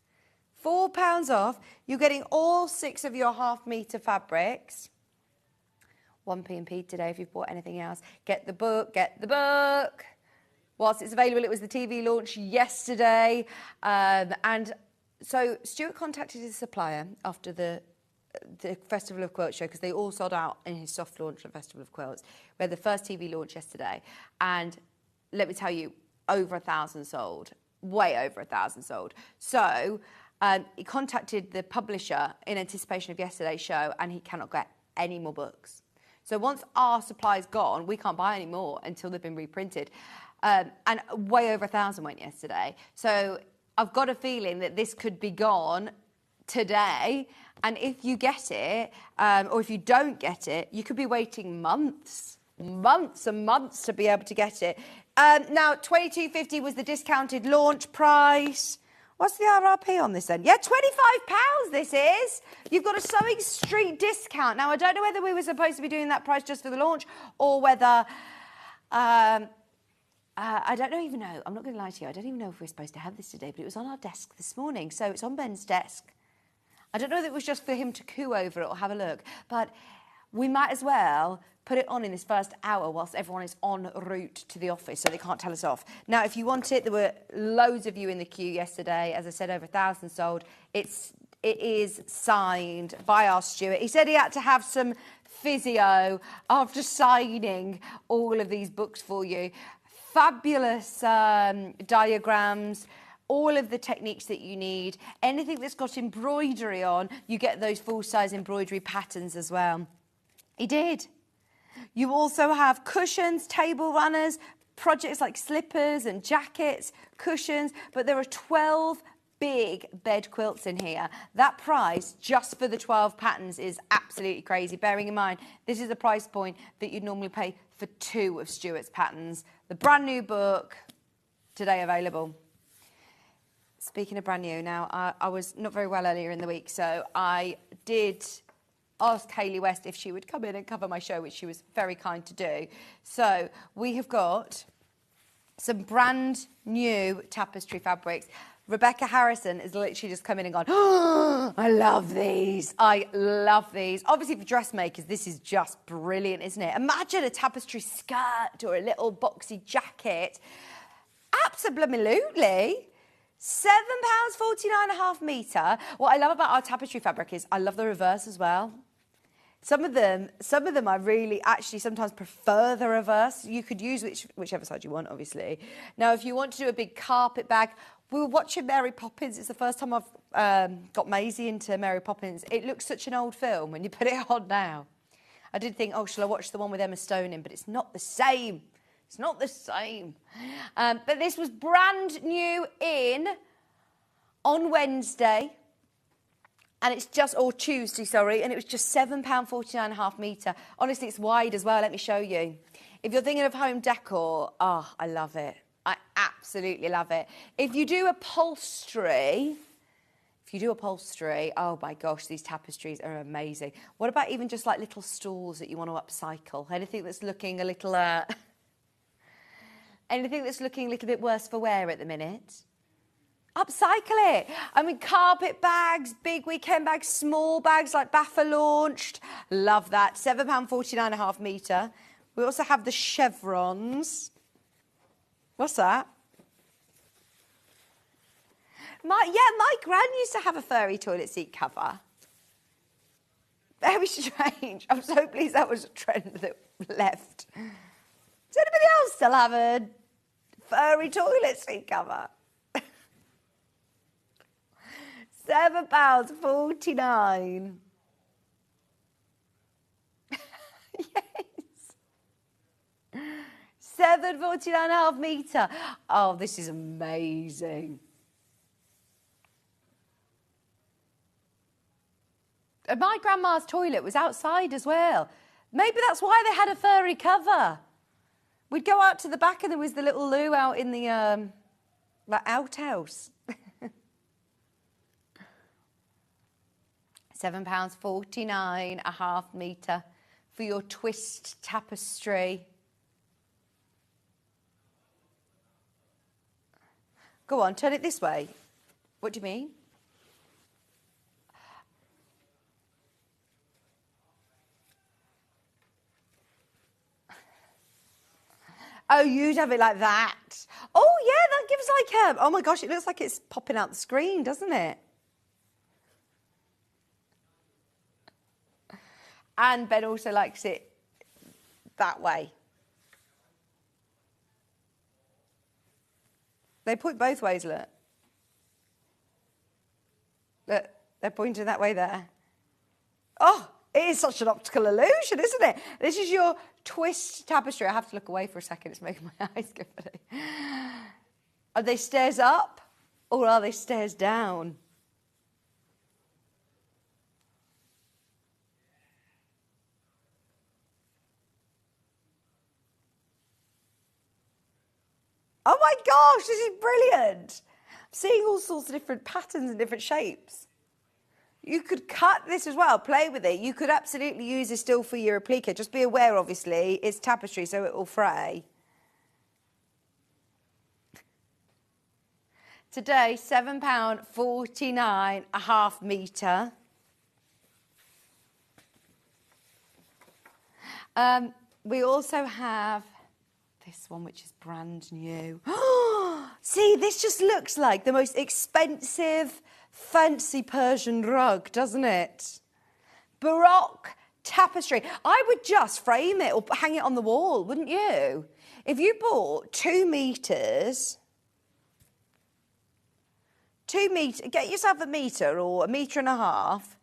£4 off. You're getting all 6 of your half-metre fabrics. 1p today if you've bought anything else. Get the book, get the book. Whilst it's available, it was the TV launch yesterday. And so Stuart contacted his supplier after the Festival of Quilts show because they all sold out in his soft launch at Festival of Quilts. We had the first TV launch yesterday. And let me tell you, over 1,000 sold. Way over 1,000 sold. So he contacted the publisher in anticipation of yesterday's show and he cannot get any more books. So once our supply's gone, we can't buy any more until they've been reprinted. And way over 1,000 went yesterday. So I've got a feeling that this could be gone today. And if you get it, or if you don't get it, you could be waiting months and months to be able to get it. Now, $22.50 was the discounted launch price. What's the RRP on this then? Yeah, £25 this is. You've got a Sewing Street discount. Now, I don't know whether we were supposed to be doing that price just for the launch or whether... I don't even know. I'm not going to lie to you. I don't even know if we're supposed to have this today, but it was on our desk this morning. So it's on Ben's desk. I don't know if it was just for him to coo over it or have a look, but we might as well put it on in this first hour whilst everyone is en route to the office so they can't tell us off. Now, if you want it, there were loads of you in the queue yesterday. As I said, over 1,000 sold. It is signed by our Stuart. He said he had to have some physio after signing all of these books for you. Fabulous diagrams, all of the techniques that you need. Anything that's got embroidery on, you get those full-size embroidery patterns as well. He did. You also have cushions, table runners, projects like slippers and jackets, cushions, but there are 12 big bed quilts in here. That price, just for the 12 patterns, is absolutely crazy. Bearing in mind, this is a price point that you'd normally pay for 2 of Stuart's patterns. The brand new book, today available. Speaking of brand new, now, I was not very well earlier in the week, so I did ask Hayley West if she would come in and cover my show, which she was very kind to do. So we have got some brand new tapestry fabrics. Rebecca Harrison is literally just come in and gone, oh, I love these. I love these. Obviously, for dressmakers, this is just brilliant, isn't it? Imagine a tapestry skirt or a little boxy jacket. Absolutely. £7.49.5 metre. What I love about our tapestry fabric is I love the reverse as well. Some of them I really actually sometimes prefer the reverse. You could use whichever side you want, obviously. Now, if you want to do a big carpet bag, we were watching Mary Poppins. It's the first time I've got Maisie into Mary Poppins. It looks such an old film when you put it on now. I did think, oh, shall I watch the one with Emma Stone in? But it's not the same. It's not the same. But this was brand new on Wednesday. And it's just, or Tuesday, sorry, and it was just £7.49.5 metre. Honestly, it's wide as well, let me show you. If you're thinking of home decor, oh, I love it. I absolutely love it. If you do upholstery, oh my gosh, these tapestries are amazing. What about even just like little stools that you want to upcycle? Anything that's looking a little, anything that's looking a little bit worse for wear at the minute? Upcycle it. I mean, carpet bags, big weekend bags, small bags like Baffa launched. Love that. £7.49.5 metre. We also have the chevrons. What's that? My gran used to have a furry toilet seat cover. Very strange. I'm so pleased that was a trend that left. Does anybody else still have a furry toilet seat cover? £7.49. Yes. £7.49.5 metre. Oh, this is amazing. And my grandma's toilet was outside as well. Maybe that's why they had a furry cover. We'd go out to the back and there was the little loo out in the outhouse. £7.49.5 metre for your twist tapestry. Go on, turn it this way. What do you mean? Oh, you'd have it like that. Oh, yeah, that gives like a... Oh, my gosh, it looks like it's popping out the screen, doesn't it? And Ben also likes it that way. They point both ways, look. Look, they're pointing that way there. Oh, it is such an optical illusion, isn't it? This is your twist tapestry. I have to look away for a second. It's making my eyes go funny. Are they stairs up or are they stairs down? Oh my gosh, this is brilliant. I'm seeing all sorts of different patterns and different shapes. You could cut this as well, play with it. You could absolutely use this still for your replica. Just be aware, obviously, it's tapestry, so it will fray. Today, £7.49.5 metre. We also have this one, which is brand new. See, this just looks like the most expensive, fancy Persian rug, doesn't it? Baroque tapestry. I would just frame it or hang it on the wall, wouldn't you? If you bought 2 metres 2 metre, get yourself a metre or 1.5 metres,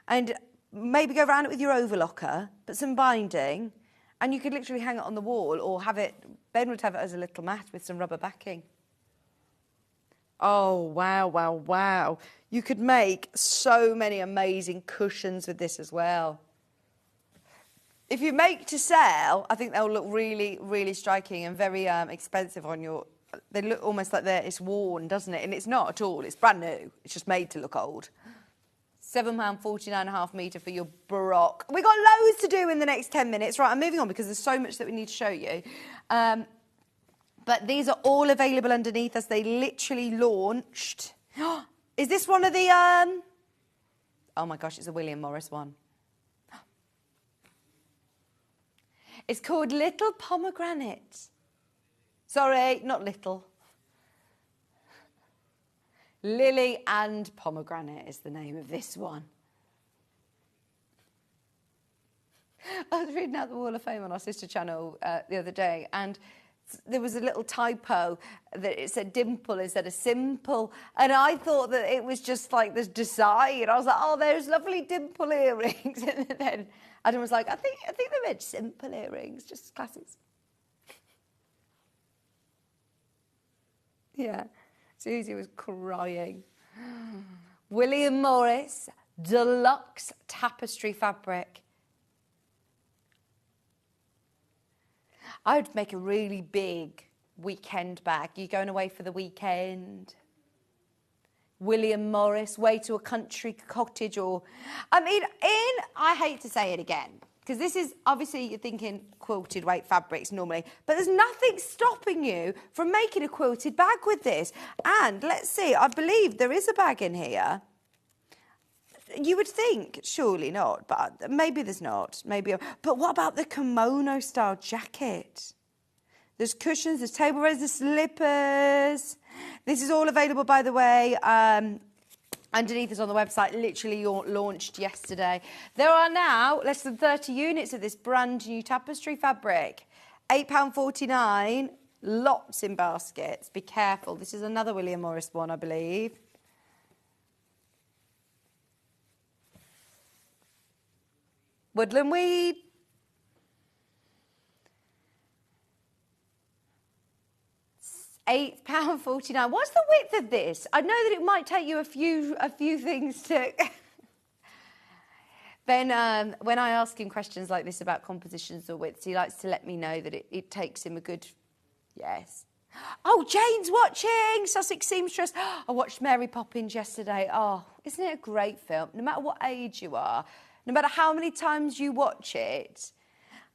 and maybe go around it with your overlocker, put some binding, and you could literally hang it on the wall or have it, Ben would have it as a little mat with some rubber backing. Oh, wow, wow, wow. You could make so many amazing cushions with this as well. If you make to sell, I think they'll look really, really striking and very expensive on your... They look almost like it's worn, doesn't it? And it's not at all. It's brand new. It's just made to look old. £7.49.5 metre for your Baroque. We've got loads to do in the next 10 minutes. Right, I'm moving on because there's so much that we need to show you. But these are all available underneath us. They literally launched. Is this one of the... Oh, my gosh, it's a William Morris one. It's called Little Pomegranate. Sorry, not little. Lily and Pomegranate is the name of this one. I was reading out the Wall of Fame on our sister channel the other day, and there was a little typo that it said dimple instead of simple, and I thought that it was just like this design. I was like, oh, there's lovely dimple earrings, and then Adam was like, I think they meant simple earrings, just classics. Yeah, Susie was crying. William Morris Deluxe Tapestry Fabric. I would make a really big weekend bag. You're going away for the weekend. William Morris, way to a country cottage, or... I hate to say it again, because this is, obviously, you're thinking quilted weight fabrics normally, but there's nothing stopping you from making a quilted bag with this. And let's see, I believe there is a bag in here. You would think, surely not, but maybe there's not. Maybe. But what about the kimono-style jacket? There's cushions, there's table rails, there's slippers. This is all available, by the way, underneath us on the website, literally launched yesterday. There are now less than 30 units of this brand new tapestry fabric. £8.49, lots in baskets. Be careful. This is another William Morris one, I believe. Woodland Weed. £8.49. What's the width of this? I know that it might take you a few things to... Ben, when I ask him questions like this about compositions or widths, he likes to let me know that it takes him a good... Yes. Oh, Jane's watching! Sussex Seamstress. I watched Mary Poppins yesterday. Oh, isn't it a great film? No matter what age you are, no matter how many times you watch it,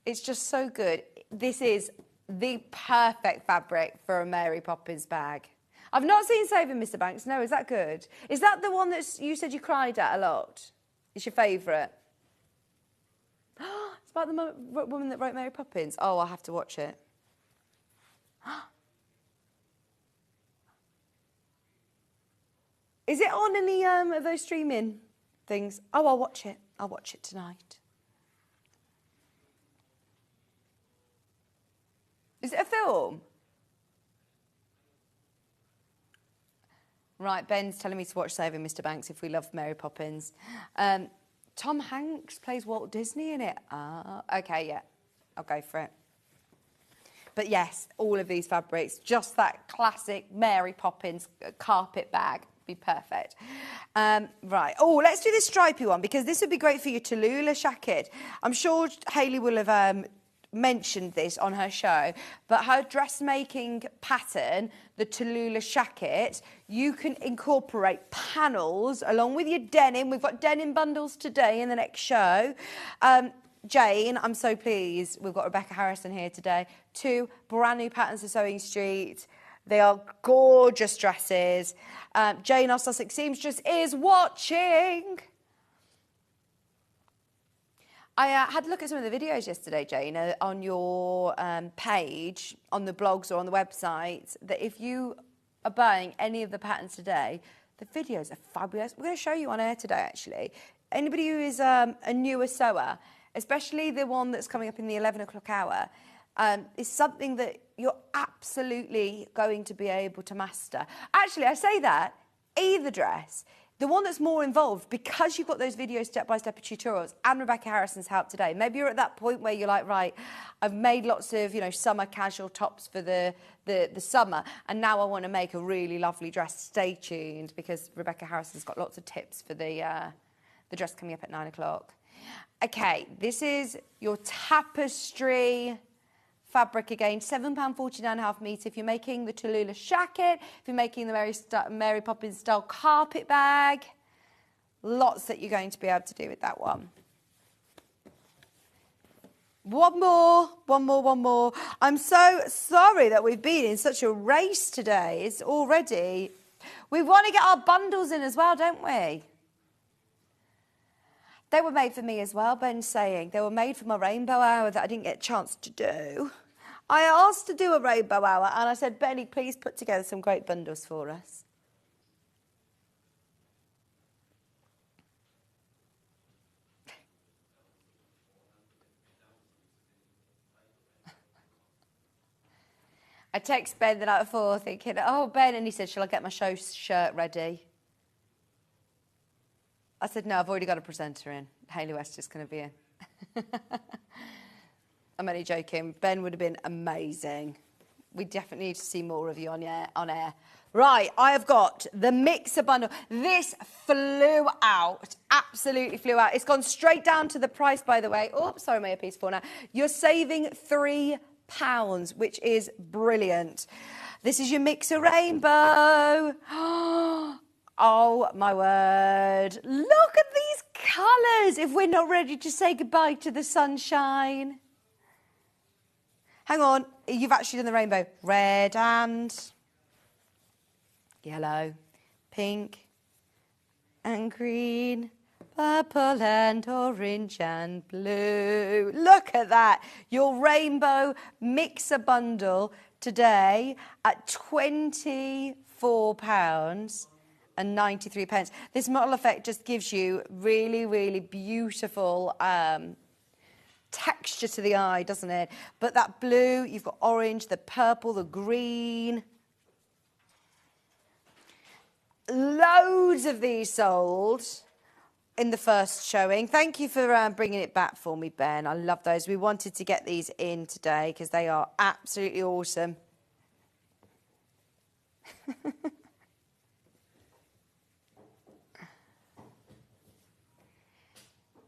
it's just so good. This is the perfect fabric for a Mary Poppins bag. I've not seen Saving Mr. Banks. No, is that good? Is that the one that you said you cried at a lot? It's your favourite? It's about the woman that wrote Mary Poppins. Oh, I'll have to watch it. Is it on any of those streaming things? Oh, I'll watch it. I'll watch it tonight. Is it a film? Right, Ben's telling me to watch Saving Mr. Banks if we love Mary Poppins. Tom Hanks plays Walt Disney in it. Okay, yeah, I'll go for it. But yes, all of these fabrics, just that classic Mary Poppins carpet bag. Be perfect. Right. Oh, let's do this stripy one, because this would be great for your Tallulah jacket. I'm sure Hayley will have mentioned this on her show, but her dressmaking pattern, the Tallulah jacket, you can incorporate panels along with your denim. We've got denim bundles today in the next show. Jane, I'm so pleased we've got Rebecca Harrison here today. 2 brand new patterns of Sewing Street. They are gorgeous dresses. Jane, our Sussex Seamstress, is watching. I had a look at some of the videos yesterday, Jane, on your page, on the blogs or on the website, that if you are buying any of the patterns today, the videos are fabulous. We're going to show you on air today, actually. Anybody who is a newer sewer, especially the one that's coming up in the 11 o'clock hour, is something that you're absolutely going to be able to master. Actually, I say that, either dress. The one that's more involved, because you've got those video step-by-step tutorials and Rebecca Harrison's help today, maybe you're at that point where you're like, right, I've made lots of, summer casual tops for the summer, and now I want to make a really lovely dress. Stay tuned, because Rebecca Harrison's got lots of tips for the dress coming up at 9 o'clock. Okay, this is your tapestry fabric again, £7.49.5 metre. If you're making the Tallulah jacket, if you're making the Mary Poppins style carpet bag, lots that you're going to be able to do with that one. One more. I'm so sorry that we've been in such a race today. It's already... We want to get our bundles in as well, don't we? They were made for me as well, Ben's saying. They were made for my rainbow hour that I didn't get a chance to do. I asked to do a rainbow hour and I said, Benny, please put together some great bundles for us. I text Ben the night before thinking, oh, Ben, and he said, shall I get my show shirt ready? I said, no, I've already got a presenter in. Hayley West is going to be in. I'm only joking. Ben would have been amazing. We definitely need to see more of you on air. Right, I have got the mixer bundle. This flew out, absolutely flew out. It's gone straight down to the price, by the way. Oh, sorry, my earpiece for now. You're saving £3, which is brilliant. This is your mixer rainbow. Oh, my word. Look at these colours if we're not ready to say goodbye to the sunshine. Hang on, you've actually done the rainbow. Red and yellow, pink and green, purple and orange and blue. Look at that. Your rainbow mixer bundle today at £24.93. This model effect just gives you really, really beautiful texture to the eye, doesn't it? But that blue, you've got orange, the purple, the green. Loads of these sold in the first showing. Thank you for bringing it back for me, Ben. I love those. We wanted to get these in today because they are absolutely awesome.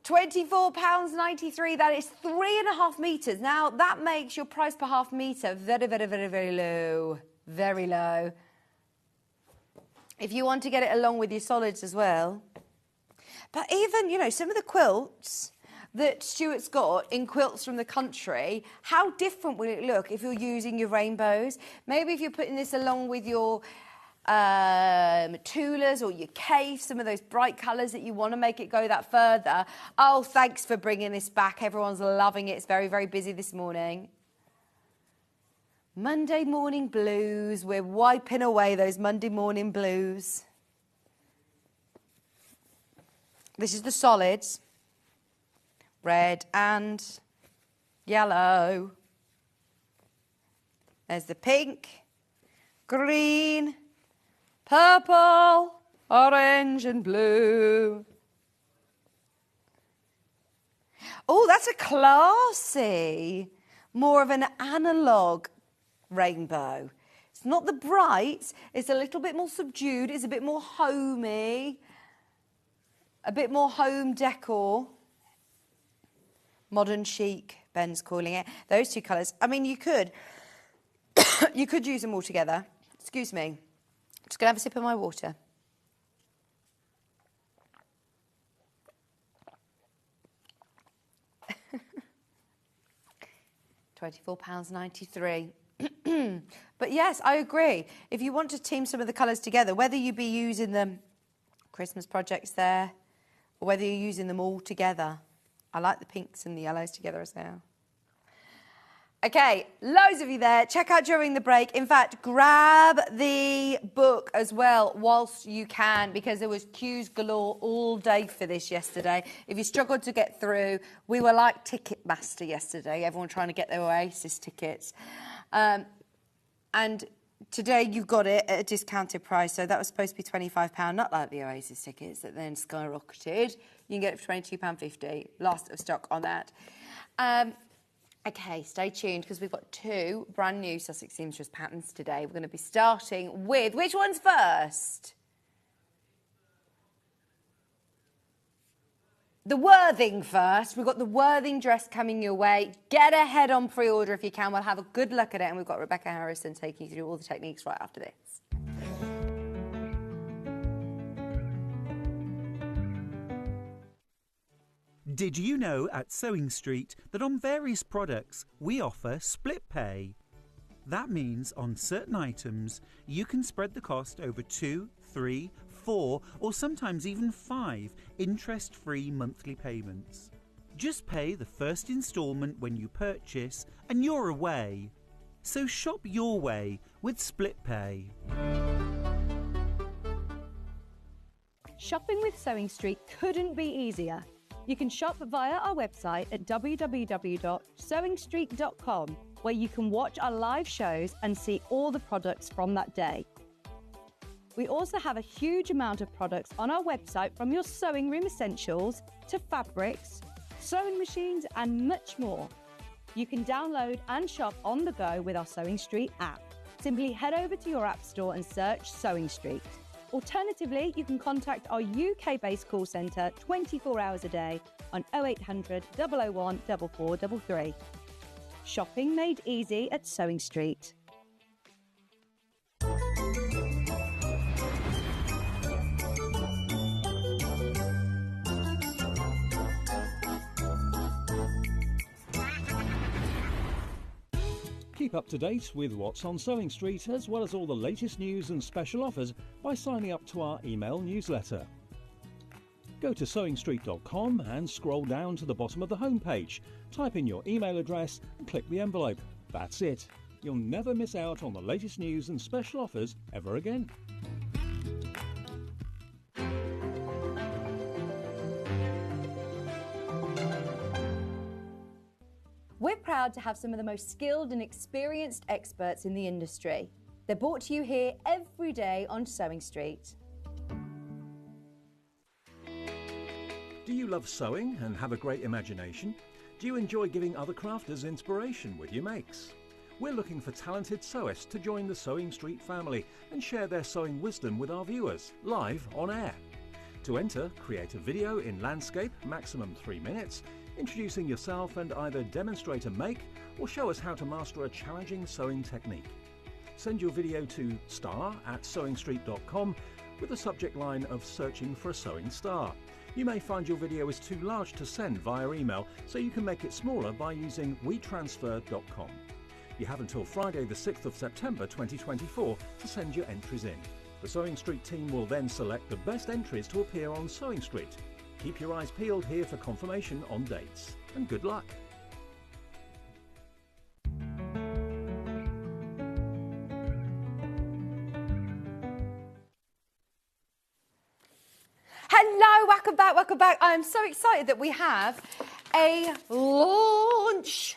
£24.93, that is 3.5 metres. Now, that makes your price per half metre very, very, very, very low. Very low. If you want to get it along with your solids as well. But even, some of the quilts that Stuart's got in quilts from the country, how different will it look if you're using your rainbows? Maybe if you're putting this along with your Tulas or your Kaffe, some of those bright colours that you want to make it go that further. Oh, thanks for bringing this back. Everyone's loving it. It's very, very busy this morning. Monday morning blues. We're wiping away those Monday morning blues. This is the solids. Red and yellow. There's the pink, green, purple, orange and blue. Oh, that's a classy, more of an analogue rainbow. It's not the bright, it's a little bit more subdued, it's a bit more homey, a bit more home decor. Modern chic, Ben's calling it. Those two colours. I mean, you could use them all together. Excuse me. Just going to have a sip of my water. £24.93. But yes, I agree. If you want to team some of the colours together, whether you be using them Christmas projects there, or whether you're using them all together. I like the pinks and the yellows together as well. Okay, loads of you there. Check out during the break. In fact, grab the book as well whilst you can, because there was queues galore all day for this yesterday. If you struggled to get through, we were like Ticketmaster yesterday, everyone trying to get their Oasis tickets. And today you got it at a discounted price, so that was supposed to be £25, not like the Oasis tickets that then skyrocketed. You can get it for £22.50, last of stock on that. OK, stay tuned, because we've got 2 brand new Sussex Seamstress patterns today. We're going to be starting with... Which one's first? The Worthing first. We've got the Worthing dress coming your way. Get ahead on pre-order if you can. We'll have a good look at it, and we've got Rebecca Harrison taking you through all the techniques right after this. Did you know at Sewing Street that on various products we offer split pay? That means on certain items you can spread the cost over 2, 3, 4 or sometimes even 5 interest-free monthly payments. Just pay the first instalment when you purchase and you're away. So shop your way with split pay. Shopping with Sewing Street couldn't be easier. You can shop via our website at www.sewingstreet.com, where you can watch our live shows and see all the products from that day. We also have a huge amount of products on our website, from your sewing room essentials to fabrics, sewing machines and much more. You can download and shop on the go with our Sewing Street app. Simply head over to your app store and search Sewing Street. Alternatively, you can contact our UK-based call centre 24 hours a day on 0800 001 4433. Shopping made easy at Sewing Street. Keep up to date with what's on Sewing Street, as well as all the latest news and special offers, by signing up to our email newsletter. Go to sewingstreet.com and scroll down to the bottom of the homepage. Type in your email address and click the envelope. That's it. You'll never miss out on the latest news and special offers ever again. We're proud to have some of the most skilled and experienced experts in the industry. They're brought to you here every day on Sewing Street. Do you love sewing and have a great imagination? Do you enjoy giving other crafters inspiration with your makes? We're looking for talented sewists to join the Sewing Street family and share their sewing wisdom with our viewers, live on air. To enter, create a video in landscape, maximum 3 minutes, introducing yourself and either demonstrate a make or show us how to master a challenging sewing technique. Send your video to star@sewingstreet.com with the subject line of searching for a sewing star. You may find your video is too large to send via email, so you can make it smaller by using wetransfer.com. You have until Friday the 6th of September 2024 to send your entries in. The Sewing Street team will then select the best entries to appear on Sewing Street. Keep your eyes peeled here for confirmation on dates, and good luck. Hello, welcome back. I'm so excited that we have a launch.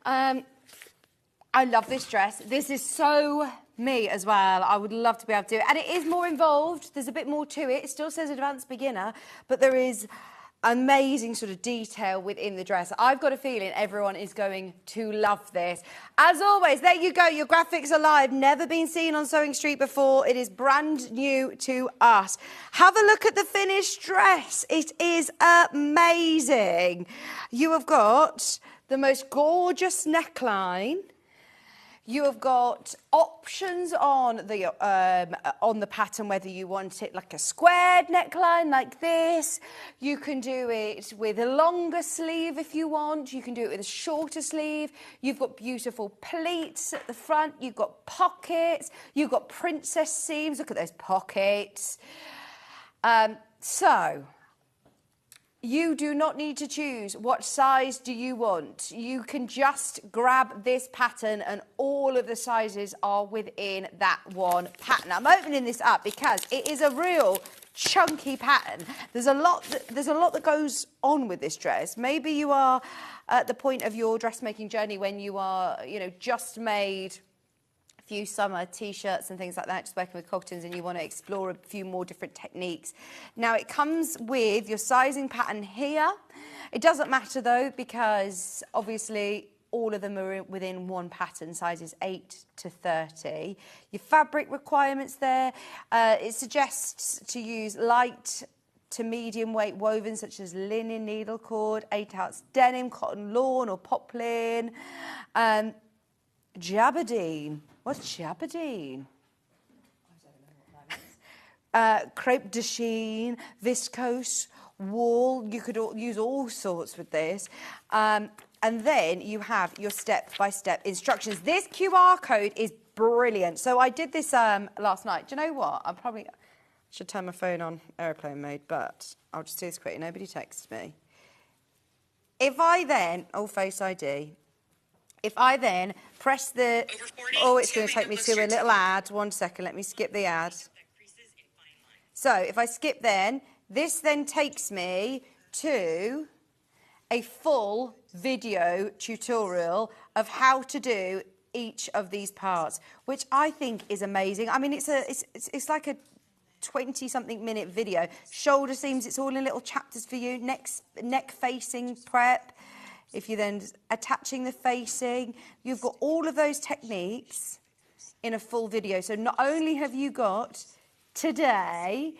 I love this dress. This is so me as well. I would love to be able to do it. And it is more involved. There's a bit more to it. It still says advanced beginner, but there is amazing sort of detail within the dress. I've got a feeling everyone is going to love this. As always, there you go. Your graphics are live. Never been seen on Sewing Street before. It is brand new to us. Have a look at the finished dress. It is amazing. You have got the most gorgeous neckline. You have got options on the pattern, whether you want it like a squared neckline like this. You can do it with a longer sleeve if you want. You can do it with a shorter sleeve. You've got beautiful pleats at the front. You've got pockets. You've got princess seams. Look at those pockets. So you do not need to choose what size do you want. You can just grab this pattern and all of the sizes are within that one pattern. I'm opening this up because it is a real chunky pattern. There's a lot that goes on with this dress. Maybe you are at the point of your dressmaking journey when you are, just made a few summer t-shirts and things like that, just working with cottons, and you want to explore a few more different techniques. Now it comes with your sizing pattern here. It doesn't matter though, because obviously all of them are within one pattern, sizes 8 to 30. Your fabric requirements there, it suggests to use light to medium weight woven such as linen, needle cord, 8-ounce denim, cotton lawn or poplin. Jabardine. What's jabardine? I don't know what that is. Crepe de chine, viscose, wool. You could use all sorts with this. And then you have your step-by-step instructions. This QR code is brilliant. So I did this last night. Do you know what? I probably should turn my phone on airplane mode, but I'll just do this quickly. Nobody texted me. If I then, Face ID, if I then press the, it's going to take me to a little ad. 1 second, let me skip the ad. So if I skip then, this then takes me to a full video tutorial of how to do each of these parts, which I think is amazing. I mean, it's like a 20-something minute video. Shoulder seams, it's all in little chapters for you. Neck facing prep. If you're then attaching the facing, you've got all of those techniques in a full video. So not only have you got today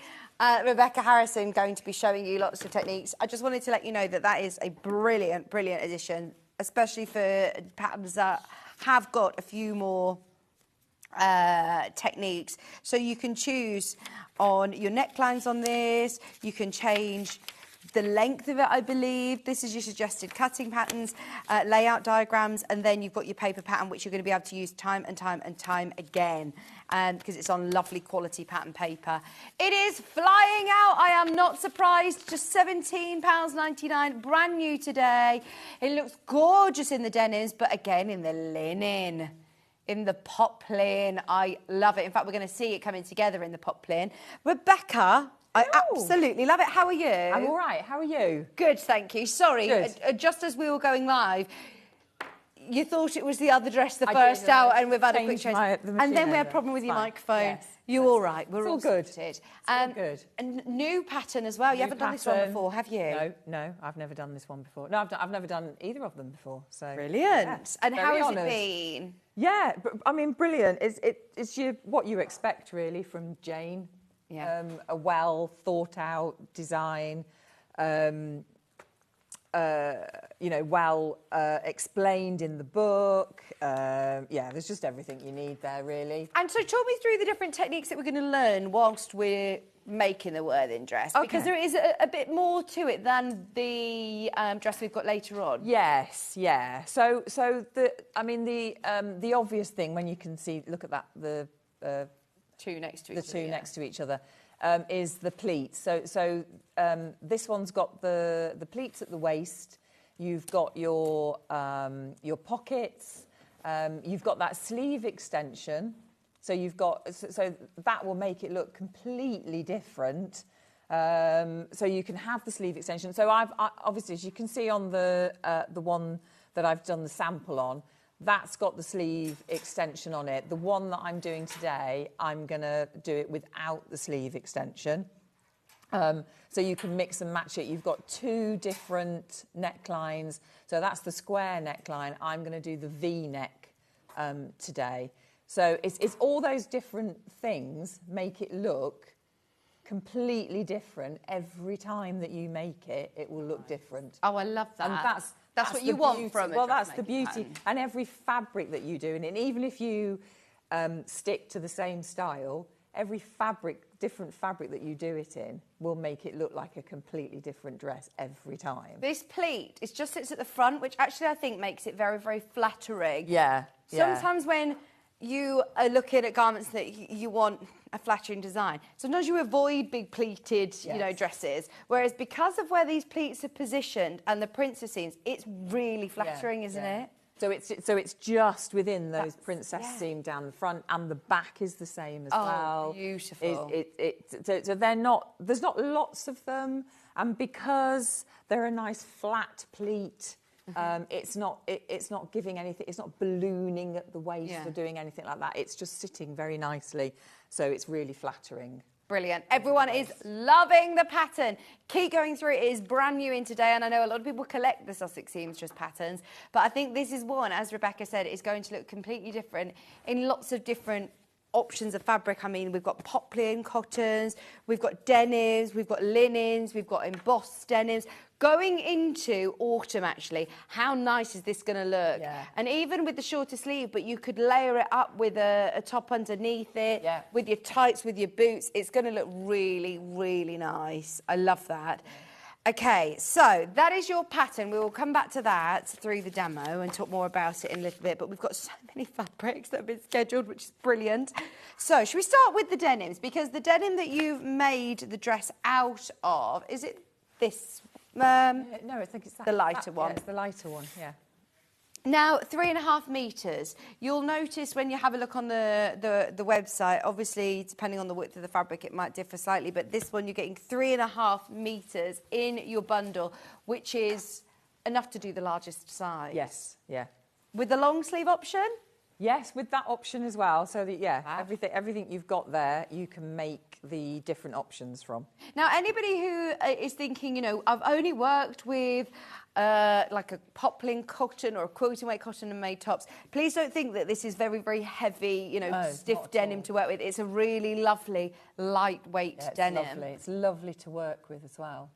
Rebecca Harrison going to be showing you lots of techniques, I just wanted to let you know that that is a brilliant, brilliant addition, especially for patterns that have got a few more techniques. So you can choose on your necklines on this, you can change the length of it, I believe. This is your suggested cutting patterns, layout diagrams, and then you've got your paper pattern, which you're going to be able to use time and time and time again, because it's on lovely quality pattern paper. It is flying out. I am not surprised. Just £17.99, brand new today. It looks gorgeous in the denims, but again, in the linen. In the poplin. I love it. In fact, we're going to see it coming together in the poplin. Rebecca, I absolutely love it. How are you? I'm all right. How are you? Good, thank you. Sorry, just as we were going live, you thought it was the other dress, the first out, and we've had a quick change. And then we had a problem with your microphone. Yes, you're all right. We're all good. Sorted. Good. And new pattern as well. You haven't done this one before, have you? No, I've never done this one before. No, I've never done either of them before. So brilliant. Yeah, and how has it been? Yeah, I mean, brilliant. It's what you expect really from Jane. Yeah. A well thought out design. Well explained in the book. There's just everything you need there, really. And so talk me through the different techniques that we're going to learn whilst we're making the Worthing dress, because there is a bit more to it than the dress we've got later on. Yes, yeah. So the obvious thing when you can see, look at that, the two next to each other. Is the pleats. So this one's got the pleats at the waist. You've got your pockets. You've got that sleeve extension. So that will make it look completely different. So you can have the sleeve extension. So I obviously, as you can see on the one that I've done the sample on, that's got the sleeve extension on it. The one that I'm doing today, I'm going to do it without the sleeve extension. So you can mix and match it. You've got two different necklines. So that's the square neckline. I'm going to do the V-neck today. So it's all those different things make it look completely different. Every time that you make it, it will look different. Oh, I love that. And that's what you want from it. Well, that's the beauty. And every fabric that you do, and even if you stick to the same style, every different fabric that you do it in will make it look like a completely different dress every time. This pleat, it just sits at the front, which actually I think makes it very, very flattering. Yeah. Sometimes when you are looking at garments that you want a flattering design, sometimes you avoid big pleated, dresses. Whereas because of where these pleats are positioned and the princess seams, it's really flattering, isn't it? So it's just within those princess seam down the front, and the back is the same as well. Oh, beautiful. So they're not. There's not lots of them, and because they're a nice flat pleat, It's not giving anything. It's not ballooning at the waist or doing anything like that. It's just sitting very nicely, so it's really flattering. Brilliant. Everyone is loving the pattern. Keep going through. It is brand new in today, and I know a lot of people collect the Sussex seamstress patterns, but I think this is one, as Rebecca said, is going to look completely different in lots of different options of fabric. I mean, we've got poplin cottons, we've got denims, we've got linens, we've got embossed denims. Going into autumn, actually, how nice is this going to look? Yeah. And even with the shorter sleeve, but you could layer it up with a top underneath it, with your tights, with your boots. It's going to look really, really nice. I love that. Okay, so that is your pattern. We will come back to that through the demo and talk more about it in a little bit, but we've got so many fabrics that have been scheduled, which is brilliant. So should we start with the denims? Because the denim that you've made the dress out of, is it this? No, I think it's that. The lighter one. Yeah, it's the lighter one, yeah. Now, 3.5 metres. You'll notice when you have a look on the website, obviously, depending on the width of the fabric, it might differ slightly, but this one, you're getting 3.5 metres in your bundle, which is enough to do the largest size. Yes, yeah. With the long sleeve option? Yes, with that option as well. So that, everything you've got there, you can make the different options from. Now, anybody who is thinking, you know, I've only worked with like a poplin cotton or a quilting weight cotton and made tops, please don't think that this is very, very heavy, you know, stiff denim to work with. It's a really lovely, lightweight denim. Lovely. It's lovely to work with as well.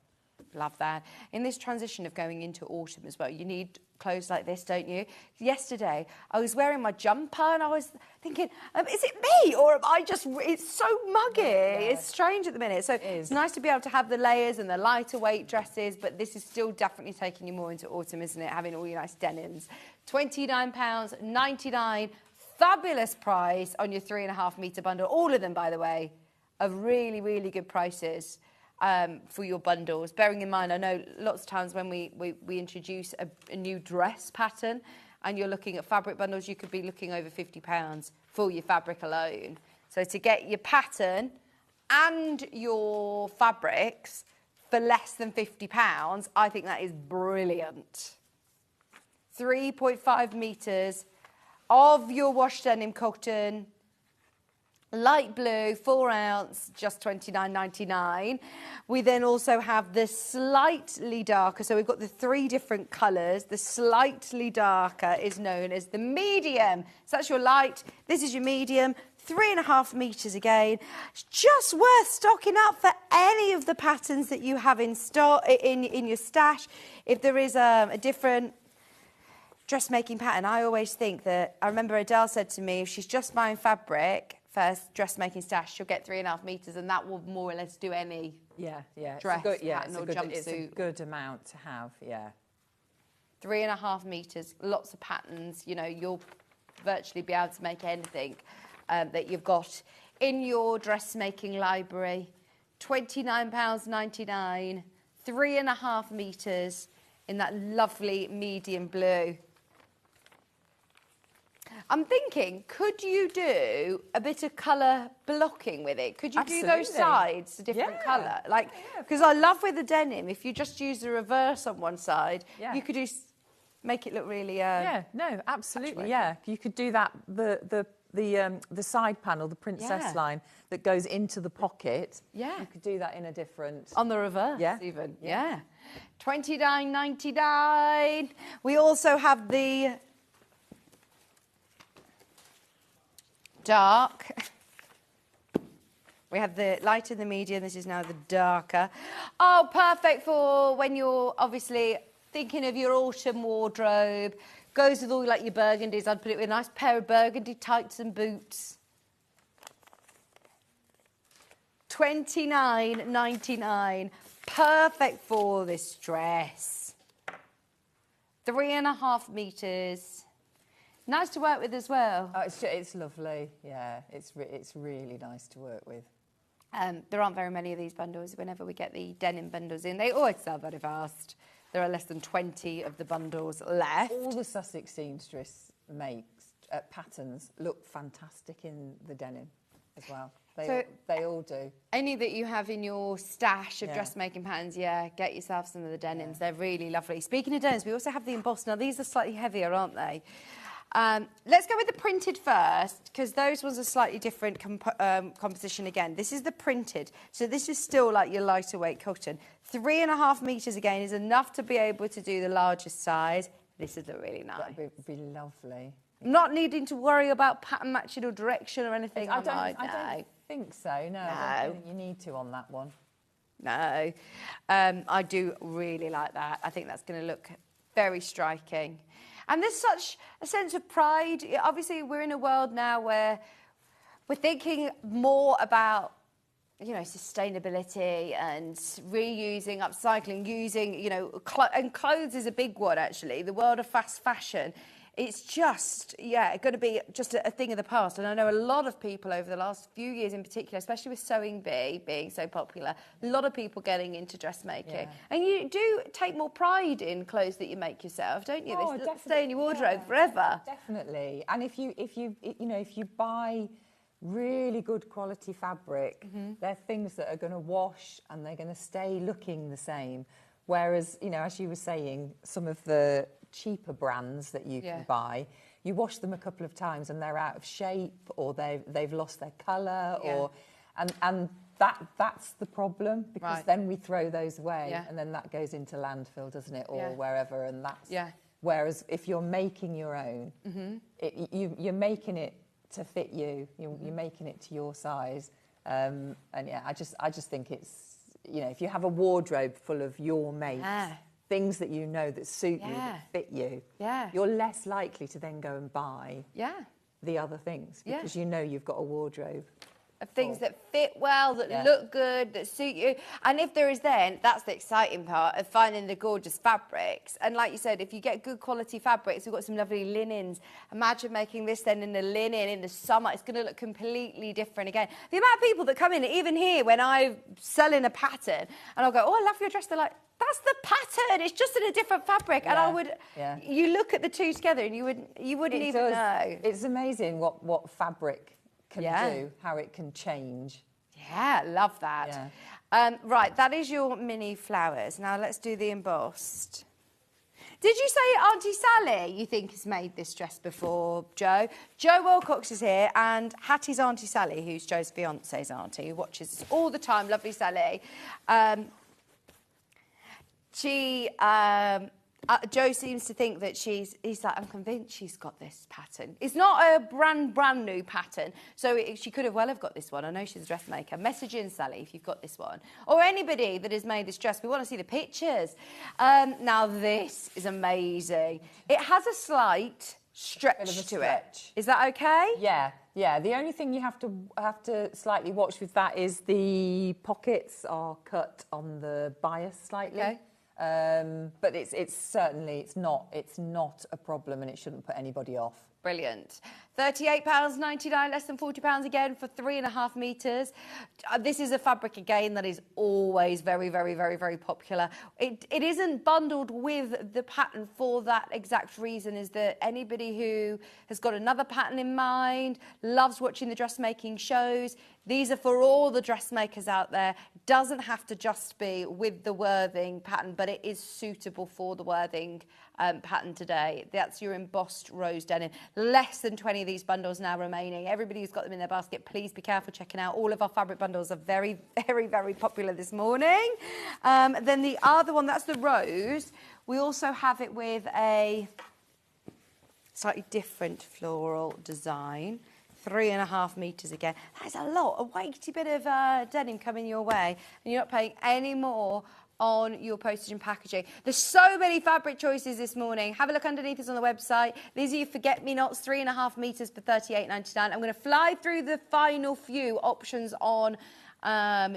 Love that. In this transition of going into autumn as well, you need clothes like this, don't you? Yesterday, I was wearing my jumper and I was thinking, is it me or am I just... It's so muggy. Yeah. It's strange at the minute. So it's nice to be able to have the layers and the lighter weight dresses, but this is still definitely taking you more into autumn, isn't it? Having all your nice denims. £29.99. Fabulous price on your 3.5 metre bundle. All of them, by the way, are really, really good prices. For your bundles. Bearing in mind, I know lots of times when we introduce a new dress pattern and you're looking at fabric bundles, you could be looking over £50 for your fabric alone. So to get your pattern and your fabrics for less than £50, I think that is brilliant. 3.5 metres of your wash denim cotton, light blue, 4 ounce, just £29.99. We then also have the slightly darker, so we've got the 3 different colours. The slightly darker is known as the medium. So that's your light, this is your medium, 3.5 metres again. It's just worth stocking up for any of the patterns that you have in stock in your stash. If there is a different dressmaking pattern, I always think that, I remember Adele said to me, if she's just buying fabric, first dressmaking stash, she'll get 3.5 metres, and that will more or less do any dress pattern or jumpsuit. It's a good amount to have, 3.5 metres, lots of patterns. You know, you'll virtually be able to make anything that you've got in your dressmaking library. £29.99, 3.5 metres in that lovely medium blue. I'm thinking, could you do a bit of colour blocking with it? Could you do those sides a different colour? Like, because I love with the denim, if you just use the reverse on one side, you could make it look really... no, absolutely, You could do that, the side panel, the princess line that goes into the pocket. Yeah. You could do that in a different... On the reverse, even. Yeah. £29.99. We also have the... dark. We have the light and the medium. This is now the darker. Oh, perfect for when you're obviously thinking of your autumn wardrobe. Goes with all like your burgundies. I'd put it with a nice pair of burgundy tights and boots. £29.99. Perfect for this dress. 3.5 metres. Nice to work with as well. Oh, it's lovely. Yeah, it's really nice to work with. There aren't very many of these bundles. Whenever we get the denim bundles in, they always sell very fast. There are less than 20 of the bundles left. All the Sussex seamstress makes patterns look fantastic in the denim. as well. They all do. Any that you have in your stash of dressmaking patterns, get yourself some of the denims. They're really lovely. Speaking of denims, we also have the embossed. Now, these are slightly heavier, aren't they? Let's go with the printed first, because those ones are slightly different composition again. This is the printed, so this is still like your lighter weight cotton. 3.5 metres again is enough to be able to do the largest size. This is really nice. That would be lovely. Not needing to worry about pattern matching or direction or anything. I don't think so, no. I don't think you need to on that one. No. I do really like that. I think that's going to look very striking. And there's such a sense of pride. Obviously, we're in a world now where we're thinking more about, you know, sustainability and reusing, upcycling, using, you know, and clothes is a big one, actually. The world of fast fashion. It's just, going to be just a thing of the past. And I know a lot of people over the last few years in particular, especially with Sewing Bee being so popular, a lot of people getting into dressmaking. Yeah. And you do take more pride in clothes that you make yourself, don't you? Oh, they stay in your wardrobe forever. Definitely. And if you buy really good quality fabric, they're things that are going to wash and they're going to stay looking the same. Whereas, you know, as you were saying, some of the cheaper brands that you can buy, you wash them a couple of times and they're out of shape, or they've lost their colour, or and that's the problem, because then we throw those away and then that goes into landfill, doesn't it, or wherever, and that's whereas if you're making your own, you're making it to fit you, you're making it to your size, and I just think it's, you know, if you have a wardrobe full of your mates, things that you know that suit you, that fit you, you're less likely to then go and buy the other things, because you know you've got a wardrobe of things that fit well, that look good, that suit you. And if there is, then that's the exciting part of finding the gorgeous fabrics. And like you said, if you get good quality fabrics, we've got some lovely linens. Imagine making this then in the linen in the summer. It's going to look completely different again. The amount of people that come in, even here, when I'm selling a pattern, and I'll go, oh, I love your dress. They're like, that's the pattern. It's just in a different fabric. And I would, you look at the two together and you wouldn't even know. It's amazing what fabric can do, how it can change. Yeah, love that. Yeah. Right, that is your mini flowers. Now let's do the embossed. Did you say Auntie Sally, you think, has made this dress before, Jo? Jo Wilcox is here, and Hattie's Auntie Sally, who's Jo's fiance's auntie, who watches us all the time. Lovely Sally. Jo seems to think that he's like, I'm convinced she's got this pattern. It's not a brand new pattern, so she could well have got this one. I know she's a dressmaker. Message in, Sally, if you've got this one. Or anybody that has made this dress. We want to see the pictures. Now, this is amazing. It has a slight stretch to it. Is that okay? Yeah. The only thing you have to slightly watch with that is the pockets are cut on the bias slightly. Okay. But it's certainly not a problem, and it shouldn't put anybody off. Brilliant. £38.99, less than £40 again for 3.5 metres. This is a fabric, again, that is always very, very, very, very popular. It isn't bundled with the pattern for that exact reason, is that anybody who has got another pattern in mind, loves watching the dressmaking shows, these are for all the dressmakers out there. It doesn't have to just be with the Worthing pattern, but it is suitable for the Worthing pattern today. That's your embossed rose denim. Less than 20 of these bundles now remaining. Everybody who's got them in their basket, please be careful checking out. All of our fabric bundles are very, very, very popular this morning. Then the other one, that's the rose. We also have it with a slightly different floral design. 3.5 metres again. That is a lot, a weighty bit of denim coming your way, and you're not paying any more on your postage and packaging. There's so many fabric choices this morning. Have a look underneath us on the website. These are your forget-me-nots, 3.5 metres for £38.99. I'm going to fly through the final few options on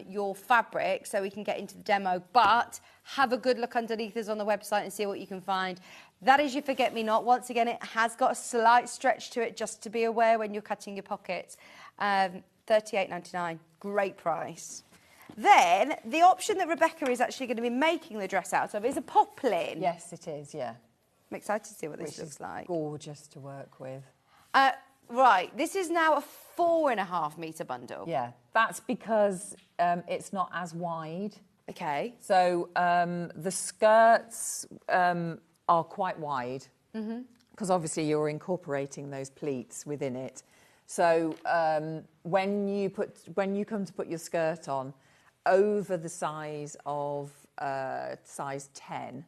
your fabric so we can get into the demo, but have a good look underneath us on the website and see what you can find. That is your forget-me-not. Once again, it has got a slight stretch to it, just to be aware when you're cutting your pockets. £38.99, great price. Then, the option that Rebecca is actually going to be making the dress out of is a poplin. Yes, it is, yeah. I'm excited to see what this looks like. Gorgeous to work with. Right, this is now a 4.5 metre bundle. Yeah, that's because it's not as wide. Okay. So the skirts are quite wide because obviously you're incorporating those pleats within it. So when you come to put your skirt on over the size of size 10,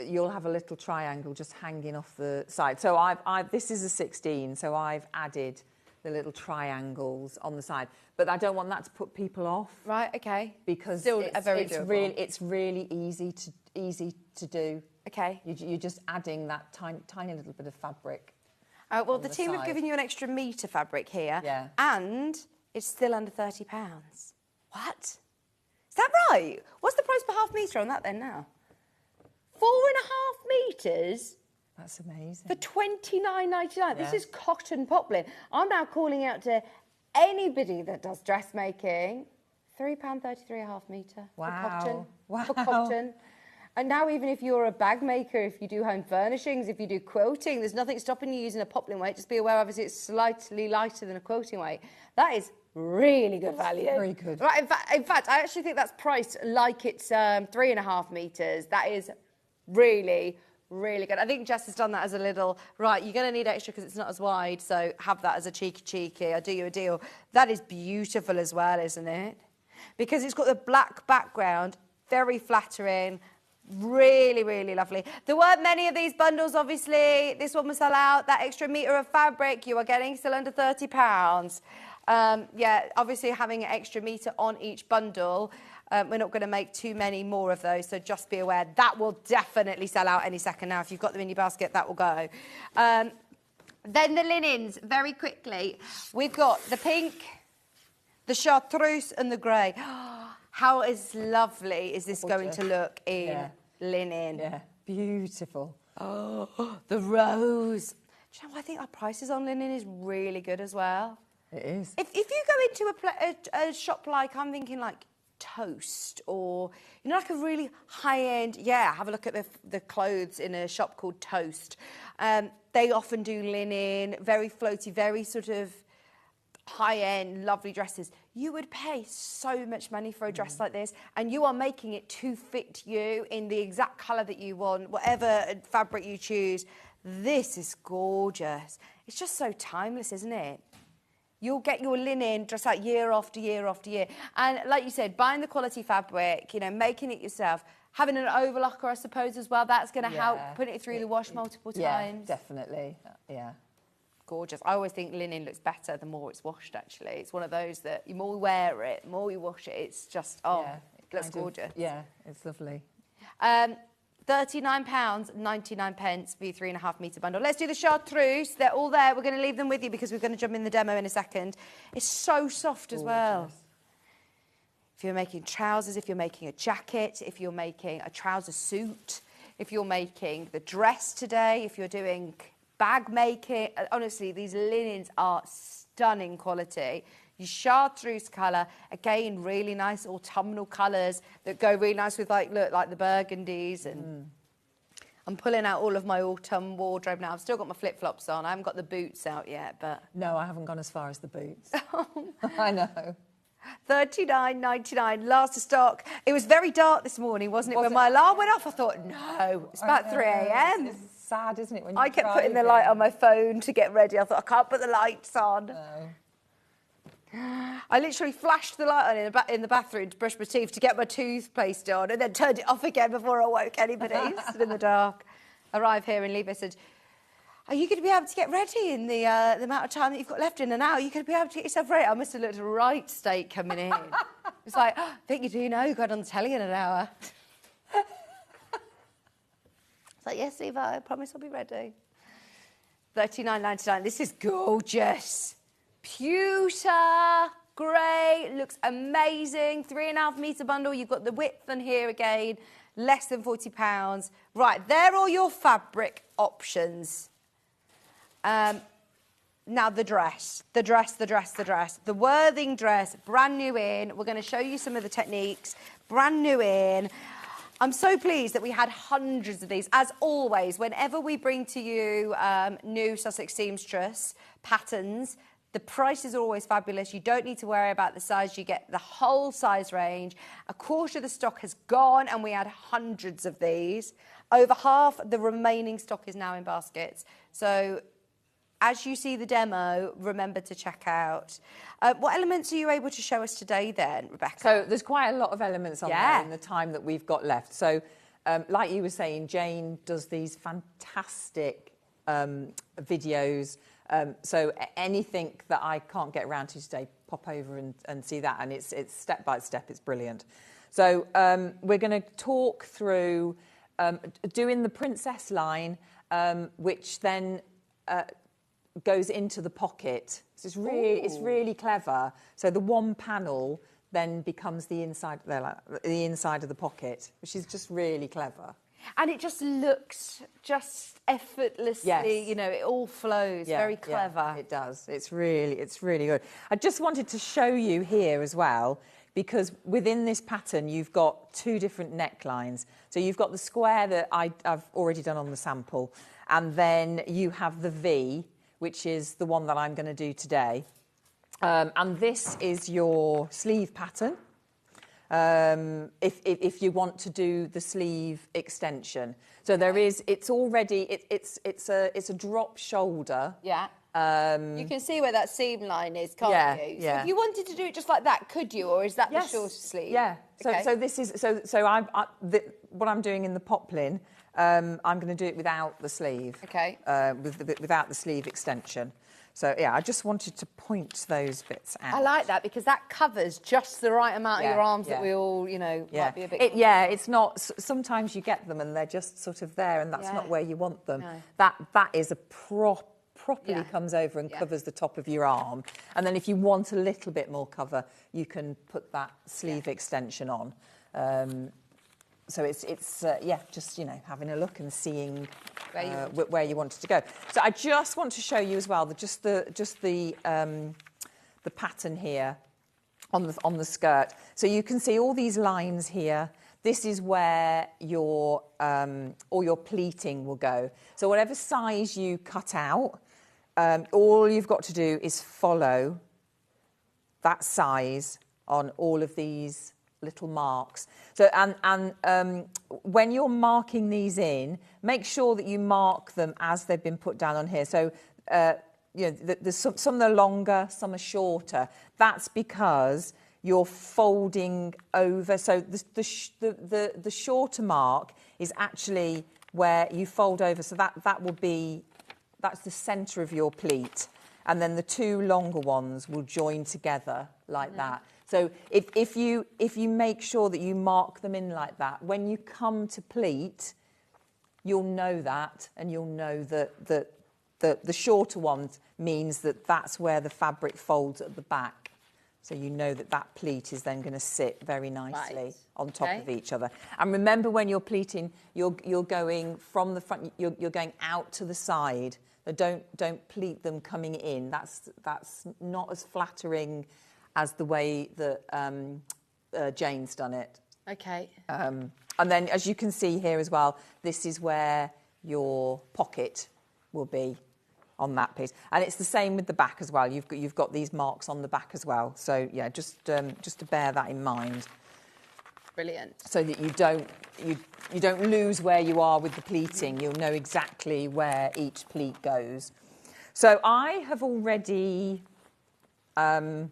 you'll have a little triangle just hanging off the side. So this is a 16, so I've added the little triangles on the side, but I don't want that to put people off. Right. Okay. Because Still it's really easy to do. Okay. You're just adding that tiny little bit of fabric. Well, the team have given you an extra metre fabric here. Yeah. And it's still under £30. What? Is that right? What's the price per half metre on that then now? 4.5 metres? That's amazing. For $29.99. Yeah. This is cotton poplin. I'm now calling out to anybody that does dressmaking. £3.33 a half metre. Wow. For cotton. Wow. For cotton. And now even if you're a bag maker, if you do home furnishings, if you do quilting, there's nothing stopping you using a poplin weight. Just be aware, obviously, it's slightly lighter than a quilting weight. That is really good value. Very good. Right, in fact, I actually think that's priced like it's 3.5 metres. That is really, really good. I think Jess has done that as a little, right, you're going to need extra because it's not as wide, so have that as a cheeky, I'll do you a deal. That is beautiful as well, isn't it? Because it's got the black background, very flattering, really, really lovely. There weren't many of these bundles, obviously. This one will sell out. That extra metre of fabric you are getting still under £30. Yeah, obviously having an extra metre on each bundle, we're not going to make too many more of those, so just be aware. That will definitely sell out any second now. If you've got them in your basket, that will go. Then the linens, very quickly. We've got the pink, the chartreuse and the grey. How lovely is this going to look in linen? Yeah, beautiful. Oh, the rose. Do you know, I think our prices on linen is really good as well. It is. If you go into a shop like, I'm thinking like Toast or, you know, like a really high-end, have a look at the clothes in a shop called Toast. They often do linen, very floaty, very sort of high-end, lovely dresses. You would pay so much money for a dress like this, and you are making it to fit you in the exact colour that you want, whatever fabric you choose. This is gorgeous. It's just so timeless, isn't it? You'll get your linen dressed out year after year after year. And like you said, buying the quality fabric, you know, making it yourself, having an overlocker, I suppose, as well, that's going to help put it through the wash multiple times. Yeah, definitely. Yeah. Gorgeous. I always think linen looks better the more it's washed, actually. It's one of those that the more you wear it, the more you wash it, it's just, it looks gorgeous. Yeah, it's lovely. £39.99 for your 3.5 metre bundle. Let's do the chartreuse. They're all there. We're going to leave them with you because we're going to jump in the demo in a second. It's so soft as well. If you're making trousers, if you're making a jacket, if you're making a trouser suit, if you're making the dress today, if you're doing bag making, honestly, these linens are stunning quality. Your chartreuse colour, again, really nice autumnal colours that go really nice with, like, look, like the burgundies. And I'm pulling out all of my autumn wardrobe now. I've still got my flip-flops on. I haven't got the boots out yet, but... No, I haven't gone as far as the boots. I know. $39.99, last of stock. It was very dark this morning, wasn't it? When my alarm went off, I thought, no, it's about 3 a.m. It's sad, isn't it? When I kept putting the light on my phone to get ready. I thought, I can't put the lights on. No. I literally flashed the light on in the bathroom to brush my teeth to get my toothpaste on and then turned it off again before I woke anybody. Stood in the dark. Arrived here and Levi said, are you going to be able to get ready in the amount of time that you've got left in an hour? Are you going to be able to get yourself ready? I must have looked right state coming in. It's like, I think you do know you've got on the telly in an hour. It's like, yes, Levi, I promise I'll be ready. $39.99. This is gorgeous. Pewter grey, looks amazing. 3.5 metre bundle. You've got the width on here again, less than £40. Right, they're all your fabric options. Now the dress. The Worthing dress, brand new in. We're going to show you some of the techniques. Brand new in. I'm so pleased that we had hundreds of these. As always, whenever we bring to you new Sussex seamstress patterns, the prices are always fabulous. You don't need to worry about the size. You get the whole size range. A quarter of the stock has gone, and we had hundreds of these. Over half the remaining stock is now in baskets. So as you see the demo, remember to check out. What elements are you able to show us today then, Rebecca? So there's quite a lot of elements on there in the time that we've got left. So like you were saying, Jane does these fantastic videos. So anything that I can't get around to today, pop over and see that. And it's step by step, it's brilliant. So we're going to talk through doing the princess line, which then goes into the pocket. So it's really clever. So the one panel then becomes the inside of the pocket, which is just really clever. And it just looks just effortlessly, you know, it all flows. Very clever. Yeah, it does. It's really good. I just wanted to show you here as well, because within this pattern you've got two different necklines. So you've got the square that I've already done on the sample, and then you have the V, which is the one that I'm going to do today. And this is your sleeve pattern. If you want to do the sleeve extension, so there is. It's already. It's a drop shoulder. Yeah. You can see where that seam line is, can't you? So if you wanted to do it just like that, could you, or is that the shorter sleeve? Yeah. So this is what I'm doing in the poplin. I'm going to do it without the sleeve. Okay. Without the sleeve extension. So, yeah, I just wanted to point those bits out. I like that, because that covers just the right amount of your arms that we all, you know, might be a bit... it's not... Sometimes you get them and they're just sort of there, and that's not where you want them. No. That is a properly comes over and covers the top of your arm. And then if you want a little bit more cover, you can put that sleeve extension on. So it's just, you know, having a look and seeing where you want it to go. So I just want to show you as well the pattern here on the skirt. So you can see all these lines here. This is where your all your pleating will go. So whatever size you cut out, all you've got to do is follow that size on all of these little marks. So and when you're marking these in, make sure that you mark them as they've been put down on here. So you know, there's some that are longer, some are shorter. That's because you're folding over. So the shorter mark is actually where you fold over. So that's the centre of your pleat, and then the two longer ones will join together like that. So if you make sure that you mark them in like that, when you come to pleat, you'll know that, and you'll know that the shorter one means that that's where the fabric folds at the back. So you know that pleat is then going to sit very nicely on top of each other. And remember, when you're pleating, you're going from the front, you're going out to the side. Don't pleat them coming in. That's not as flattering as the way that Jane's done it. Okay. And then, as you can see here as well, this is where your pocket will be on that piece, and it's the same with the back as well. You've got these marks on the back as well. So yeah, just to bear that in mind. Brilliant. So that you don't lose where you are with the pleating. You'll know exactly where each pleat goes. So I have already done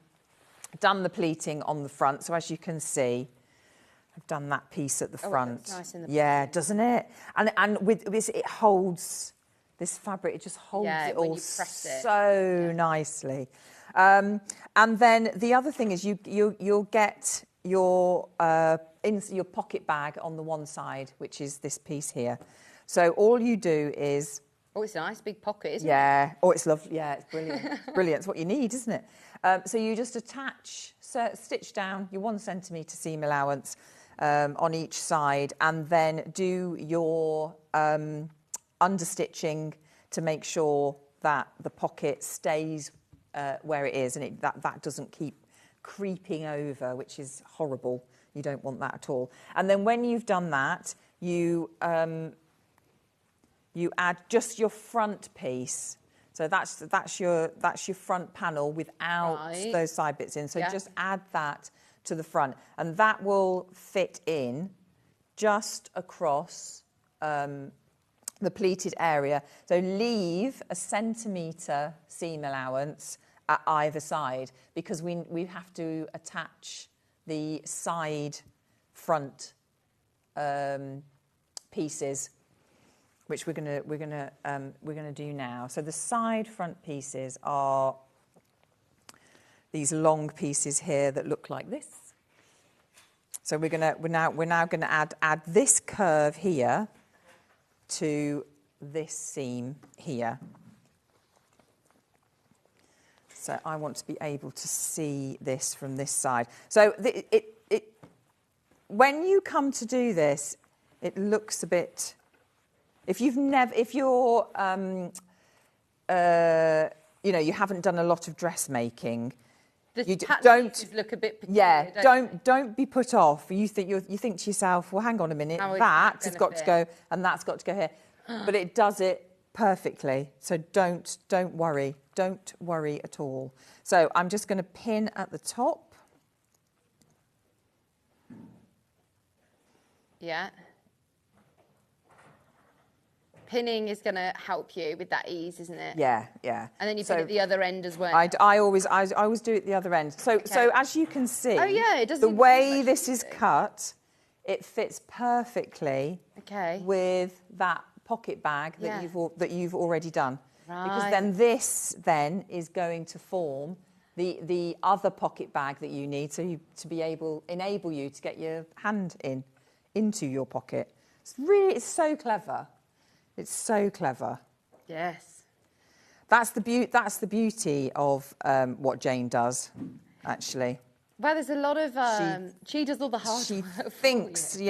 the pleating on the front. So as you can see, I've done that piece at the front. It looks nice in the yeah, doesn't it? And with this, it holds this fabric. It just holds it all so nicely. And then the other thing is you'll get your pocket bag on the one side, which is this piece here. So all you do is... Oh, it's a nice big pocket, isn't it? Yeah. Oh, it's lovely. Yeah, it's brilliant. It's brilliant. It's what you need, isn't it? So you just stitch down your 1 centimetre seam allowance on each side, and then do your understitching to make sure that the pocket stays where it is, and that doesn't keep creeping over, which is horrible You don't want that at all. And then when you've done that, you add just your front piece. So that's your front panel without those side bits in. So just add that to the front, and that will fit in just across the pleated area. So leave a centimetre seam allowance at either side, because we have to attach the side front pieces, which we're gonna do now. So the side front pieces are these long pieces here that look like this. So we're now gonna add this curve here to this seam here. So I want to be able to see this from this side. So when you come to do this, it looks a bit. If you're you haven't done a lot of dressmaking, you don't look a bit peculiar, don't be put off. You think to yourself, well, hang on a minute, that has got to go and that's got to go here, but it does it perfectly. So don't worry at all. So I'm just going to pin at the top. Yeah. Pinning is going to help you with that ease, isn't it? Yeah, yeah. And then you pin at the other end as well. I always do it at the other end. So as you can see, it doesn't the way this is cut, it fits perfectly with that pocket bag that you've already done. Right. Because then this is going to form the other pocket bag that you need, to enable you to get your hand into your pocket. It's so clever. It's so clever. Yes. That's the beauty of what Jane does, actually. Well, there's a lot of she does all the hard work. She thinks, she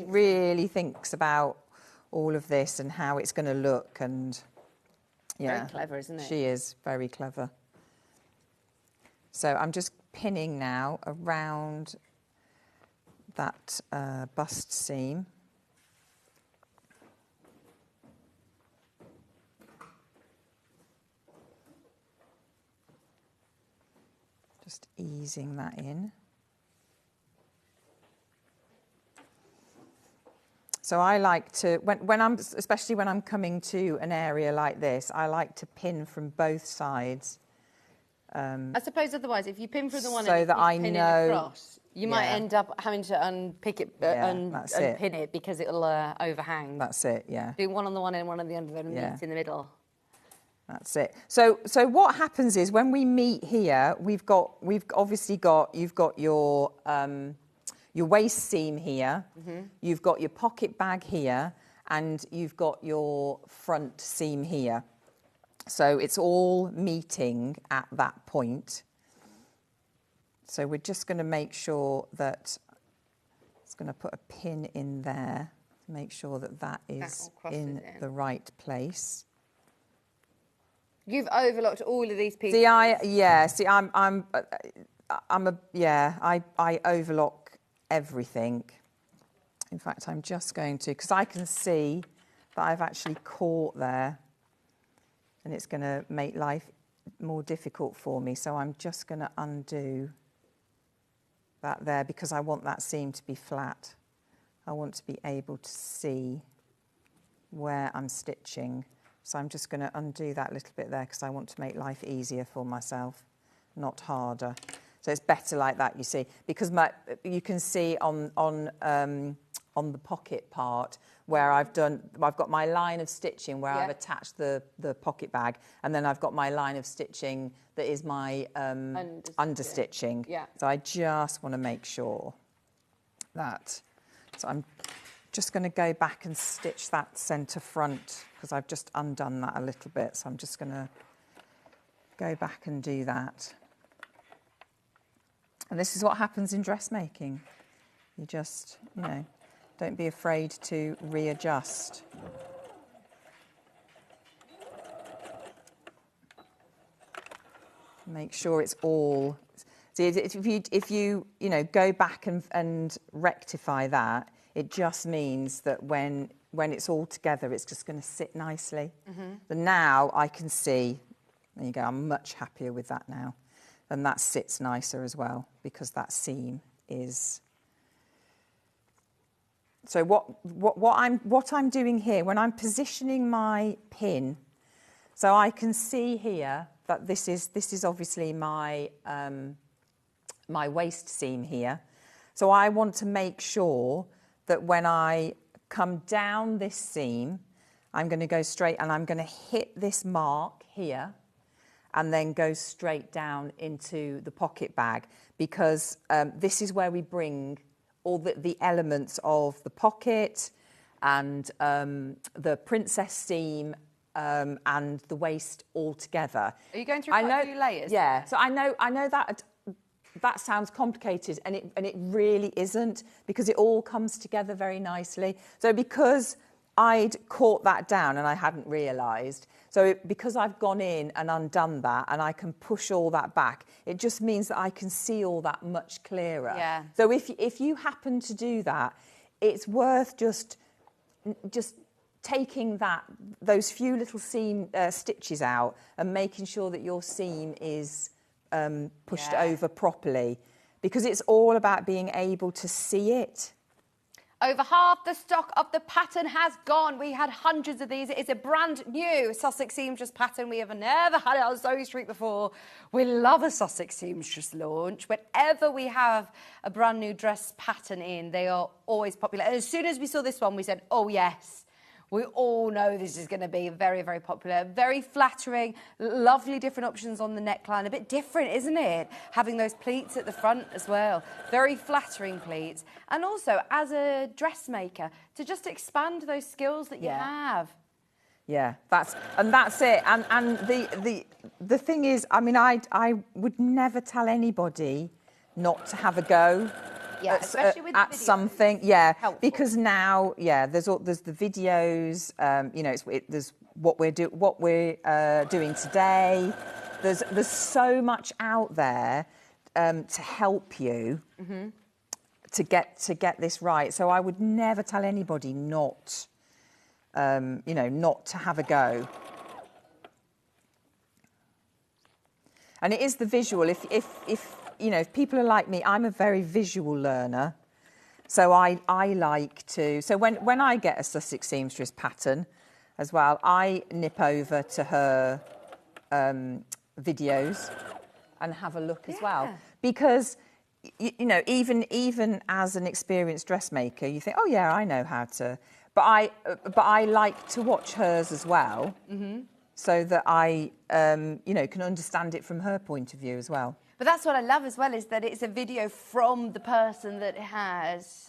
really thinks about all of this and how it's going to look, and very clever, isn't it? She is very clever. So I'm just pinning now around that bust seam. Just easing that in. So I like to, especially when I'm coming to an area like this, I like to pin from both sides. I suppose otherwise, if you pin from the one so end that I pin know, across, you might end up having to unpick it and pin it because it'll overhang. That's it, yeah. Do one on the one end, one on the other, and meet in the middle. That's it. So what happens is when we meet here, you've got your waist seam here, you've got your pocket bag here, and you've got your front seam here. So it's all meeting at that point. So we're just going to make sure that it's going to put a pin in there to make sure that is in the right place. You've overlocked all of these pieces. I overlock everything. In fact, I'm just going to, because I can see that I've actually caught there, and it's going to make life more difficult for me. So I'm just going to undo that there, because I want that seam to be flat. I want to be able to see where I'm stitching. So I'm just going to undo that little bit there, because I want to make life easier for myself, not harder. So it's better like that, you see, because you can see on the pocket part where I've got my line of stitching where I've attached the pocket bag, and then I've got my line of stitching that is my understitching. Yeah. So I just want to make sure that. So I'm just going to go back and stitch that centre front, because I've just undone that a little bit. So I'm just going to go back and do that. And this is what happens in dressmaking. You just, don't be afraid to readjust. Make sure it's all See, if you go back and rectify that, it just means that when it's all together, it's just going to sit nicely. But now I can see, there you go, I'm much happier with that now. And that sits nicer as well, because that seam is... So what I'm doing here, when I'm positioning my pin, so I can see here that this is obviously my my waist seam here. So I want to make sure that when I come down this seam, I'm going to go straight and I'm going to hit this mark here and then go straight down into the pocket bag, because this is where we bring all the elements of the pocket and the princess seam and the waist all together. Are you going through quite a few layers? Yeah. So I know that sounds complicated, and it really isn't, because it all comes together very nicely. So because I'd caught that down and I hadn't realised, because I've gone in and undone that and I can push all that back, it just means that I can see all that much clearer. Yeah. So if you happen to do that, it's worth just taking those few little seam stitches out and making sure that your seam is pushed over properly, because it's all about being able to see it. Over half the stock of the pattern has gone. We had hundreds of these. It is a brand new Sussex seamstress pattern. We have never had it on Sewing Street before. We love a Sussex seamstress launch. Whenever we have a brand new dress pattern in, they are always popular. And as soon as we saw this one, we said, oh yes, we all know this is going to be very, very popular. Very flattering, lovely different options on the neckline. A bit different, isn't it? Having those pleats at the front as well. Very flattering pleats. And also, as a dressmaker, to just expand those skills that you have. Yeah, that's it. And the thing is, I mean, I would never tell anybody not to have a go. Yeah, especially with at the videos. Something, yeah, Helpful. because now, there's the videos, there's what we're doing today. There's so much out there to help you to get this right. So I would never tell anybody not to have a go. And it is the visual. If people are like me, I'm a very visual learner. So I like to... So when I get a Sussex seamstress pattern as well, I nip over to her videos and have a look as well. Because, even as an experienced dressmaker, you think, oh, yeah, I know how to... But I like to watch hers as well, so that I, can understand it from her point of view as well. But that's what I love as well, is that it's a video from the person that has,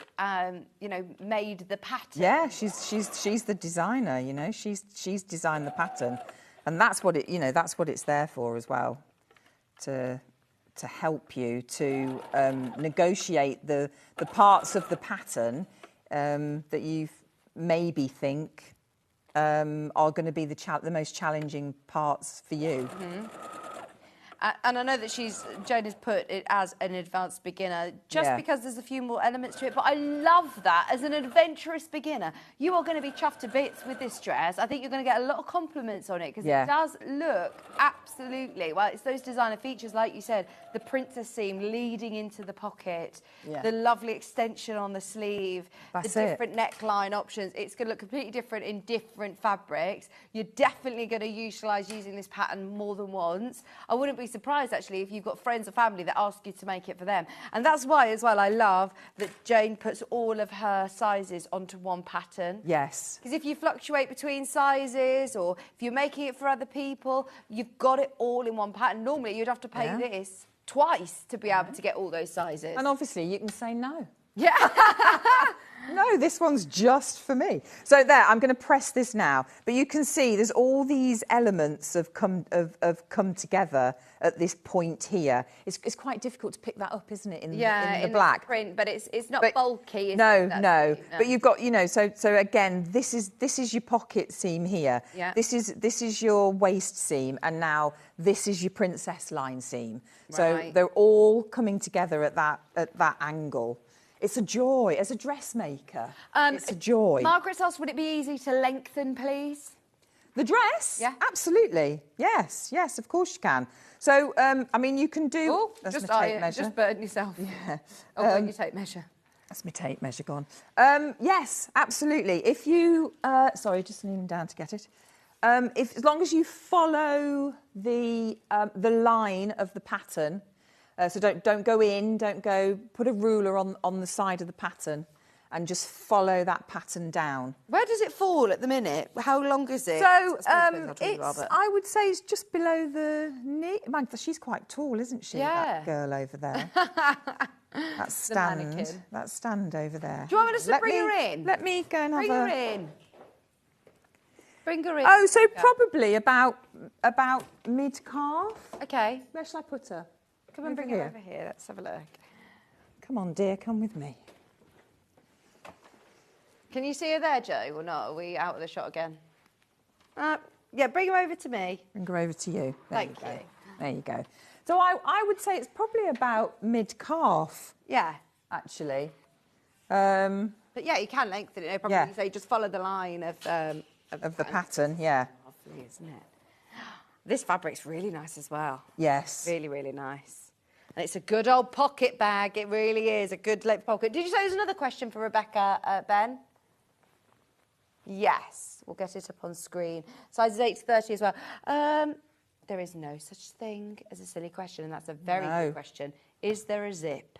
made the pattern. Yeah, she's the designer. She's designed the pattern, and that's what it's there for as well, to help you to negotiate the parts of the pattern that you maybe think are going to be the most challenging parts for you. And I know that Jane has put it as an advanced beginner, just because there's a few more elements to it. But I love that. As an adventurous beginner, you are going to be chuffed to bits with this dress. I think you're going to get a lot of compliments on it, because it does look absolutely... Well, it's those designer features, like you said, the princess seam leading into the pocket, the lovely extension on the sleeve, the different neckline options. It's going to look completely different in different fabrics. You're definitely going to utilise using this pattern more than once. I wouldn't be surprised, actually, if you've got friends or family that ask you to make it for them. And that's why, as well, I love that Jane puts all of her sizes onto one pattern. Yes. Because if you fluctuate between sizes, or if you're making it for other people, you've got it all in one pattern. Normally, you'd have to pay this twice to be able to get all those sizes. And obviously, you can say no. Yeah. No, this one's just for me. So there, I'm going to press this now. But you can see there's all these elements have come together at this point here. It's quite difficult to pick that up, isn't it, in the black? The print, but it's not bulky. No. But you've got, you know, so again, this is your pocket seam here. Yeah. This is your waist seam, and now this is your princess line seam. So Right. they're all coming together at that angle. It's a joy as a dressmaker. It's a joy. Margaret's asked, would it be easy to lengthen, please? The dress? Yeah. Absolutely. Yes, of course you can. So, I mean, you can do... Oh, that's my tape measure. just burn yourself. Yeah. Oh, you tape measure. That's my tape measure gone. Yes, absolutely. If you... sorry, just leaning down to get it. As long as you follow the line of the pattern... so don't go in, don't go... Put a ruler on the side of the pattern and just follow that pattern down. Where does it fall at the minute? How long is it? So I would say it's just below the knee. Man, she's quite tall, isn't she? Yeah. That girl over there. That stand. mannequin. That stand over there. Do you want me to bring her in? Let me go and have Bring her in. Bring her in. Oh, so probably about mid-calf. Okay. Where shall I put her? Come and bring her over here. Let's have a look. Come on, dear, come with me. Can you see her there, Joe, or not? Are we out of the shot again? Yeah, bring her over to me. Bring her over to you. Thank you. There you go. So I would say it's probably about mid-calf, Yeah. actually. But yeah, you can lengthen it, no problem. Yeah. So you just follow the line of Of the pattern, yeah. Lovely, isn't it? This fabric's really nice as well. Yes. Really, really nice. And it's a good old pocket bag. It really is a good length pocket. Did you say there's another question for Rebecca, Ben? Yes, we'll get it up on screen. Sizes 8 to 30 as well. There is no such thing as a silly question, and that's a very good question. Is there a zip?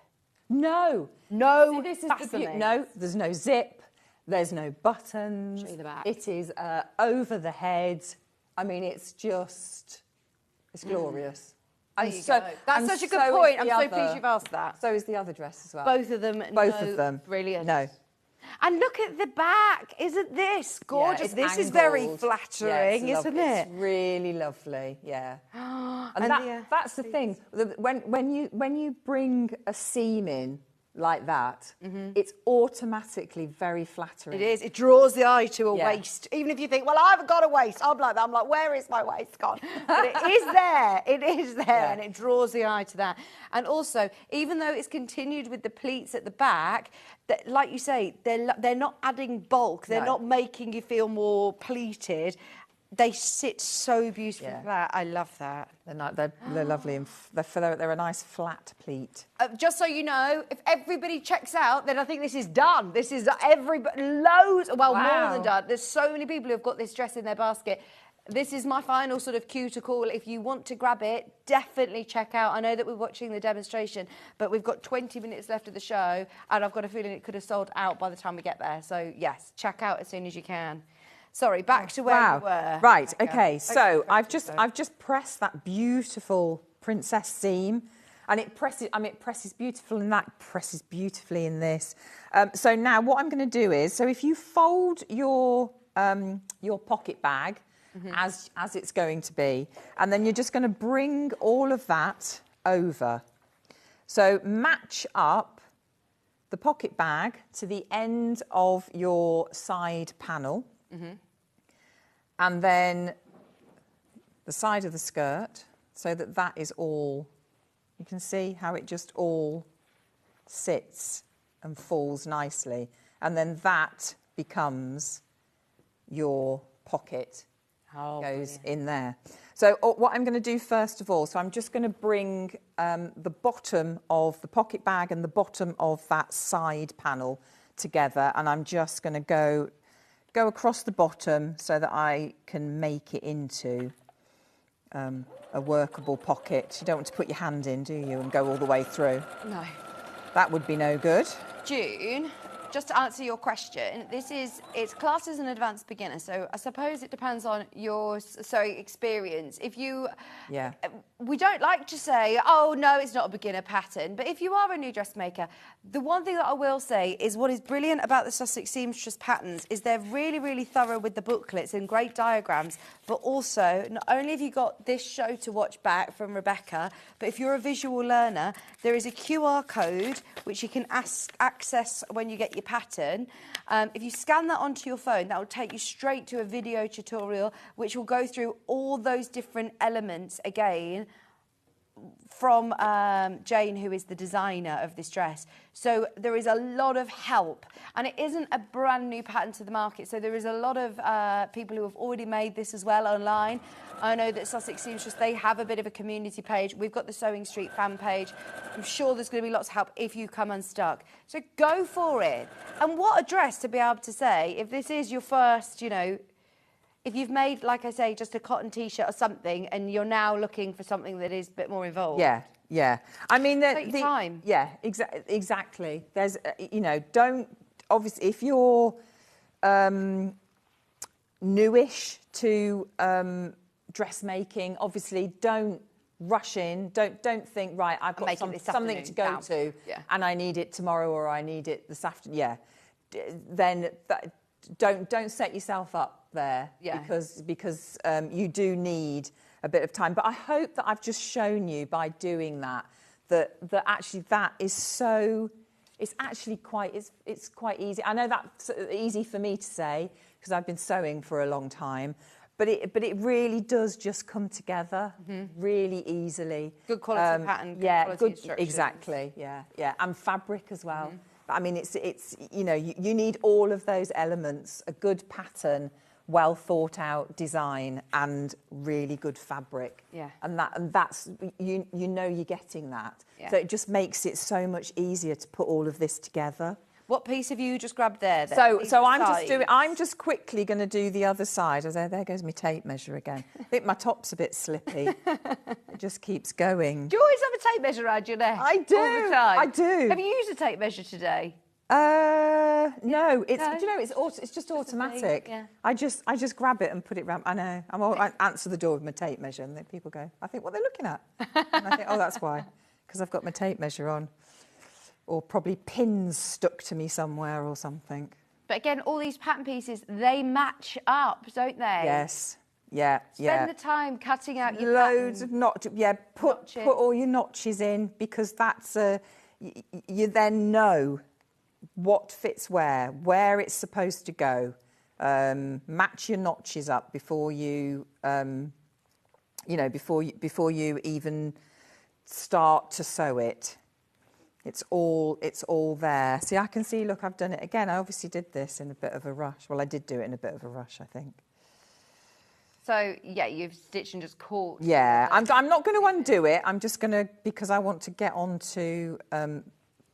No. No. See, this is fastening. no, there's no zip. There's no buttons. Show you the back. It is over the head. I mean, it's glorious. There you go. That's such a good point. I'm so pleased you've asked that. So is the other dress as well. Both of them. Both of them. Brilliant. No. And look at the back. Isn't this gorgeous? Yeah, this is very angled. flattering, Yeah, isn't lovely. it? It's really lovely, yeah. And that's the thing. When you bring a seam in like that, it's automatically very flattering. It is. It draws the eye to a Yeah. waist. Even if you think, well, I haven't got a waist. I'm like that. I'm like, where is my waist gone? But it is there. It is there. Yeah. And it draws the eye to that. And also, even though it's continued with the pleats at the back, that, like you say, they're not adding bulk. They're not making you feel more pleated. They sit so beautifully flat. I love that. They're lovely and they're a nice flat pleat. Just so you know, if everybody checks out, then I think this is done. This is everybody, loads, well, more than done. There's so many people who've got this dress in their basket. This is my final sort of cue to call. If you want to grab it, definitely check out. I know that we're watching the demonstration, but we've got 20 minutes left of the show, and I've got a feeling it could have sold out by the time we get there. So, yes, check out as soon as you can. Sorry, back to where you were. Right, okay. So I've just pressed that beautiful princess seam, and it presses beautiful in that, presses beautifully in this. So now what I'm going to do is, so if you fold your pocket bag as it's going to be, and then you're just going to bring all of that over. So match up the pocket bag to the end of your side panel. And then the side of the skirt, so that is all, you can see how it just all sits and falls nicely. And then that becomes your pocket, goes in there. So what I'm going to do first of all, so I'm just going to bring the bottom of the pocket bag and the bottom of that side panel together, and I'm just going to go across the bottom so that I can make it into a workable pocket. You don't want to put your hand in, do you, and go all the way through? No. That would be no good. June, just to answer your question, it's classed as an advanced beginner, so I suppose it depends on your sewing experience. If you, we don't like to say, oh no, it's not a beginner pattern, but if you are a new dressmaker, the one thing that I will say is what is brilliant about the Sussex Seamstress patterns is they're really, really thorough with the booklets and great diagrams, but also not only have you got this show to watch back from Rebecca, but if you're a visual learner, there is a QR code which you can access when you get your pattern. If you scan that onto your phone, that will take you straight to a video tutorial which will go through all those different elements again from Jane, who is the designer of this dress. So there is a lot of help, and it isn't a brand new pattern to the market, so there is a lot of people who have already made this as well online. I know that Sussex Seamstress, they have a bit of a community page. We've got the Sewing Street fan page. I'm sure there's going to be lots of help if you come unstuck. So go for it. And what a dress to be able to say, if this is your first, you know, if you've made, like I say, just a cotton T-shirt or something, and you're now looking for something that is a bit more involved. Yeah. I mean, take your time. Yeah, exactly. There's, you know, don't, obviously, if you're newish to dressmaking, obviously, don't rush in. Don't think, right, I've got something to go to, and I need it tomorrow or I need it this afternoon. Yeah. Then don't set yourself up there, because you do need a bit of time. But I hope that I've just shown you by doing that actually that is so, it's actually quite easy. I know that's easy for me to say because I've been sewing for a long time, but it really does just come together really easily. Good quality pattern, good quality instructions. Exactly, yeah, and fabric as well. But I mean, it's you know, you need all of those elements: a good pattern, well thought out design, and really good fabric. Yeah. And that's you know you're getting that. Yeah. So it just makes it so much easier to put all of this together. What piece have you just grabbed there then? So I'm just quickly going to do the other side. There goes my tape measure again. I think my top's a bit slippy. It just keeps going. Do you always have a tape measure around your neck? I do. All the time? I do. Have you used a tape measure today? No. Do you know it's just automatic. Yeah. I just grab it and put it round. I know. I answer the door with my tape measure, and then people go, I think what they're looking at. And I think, oh, that's why, because I've got my tape measure on. Or probably pins stuck to me somewhere or something. But again, all these pattern pieces, they match up, don't they? Yes. Yeah. Spend the time cutting out your loads of notches. Yeah, put all your notches in, because that's you then know what fits where it's supposed to go. Match your notches up before you before you even start to sew it. It's all there. See, I can see, look, I've done it again. I obviously did this in a bit of a rush. Well, I did do it in a bit of a rush, I think. So, yeah, you've stitched and just caught. Yeah, I'm not going to undo it. I'm just going to, because I want to get on to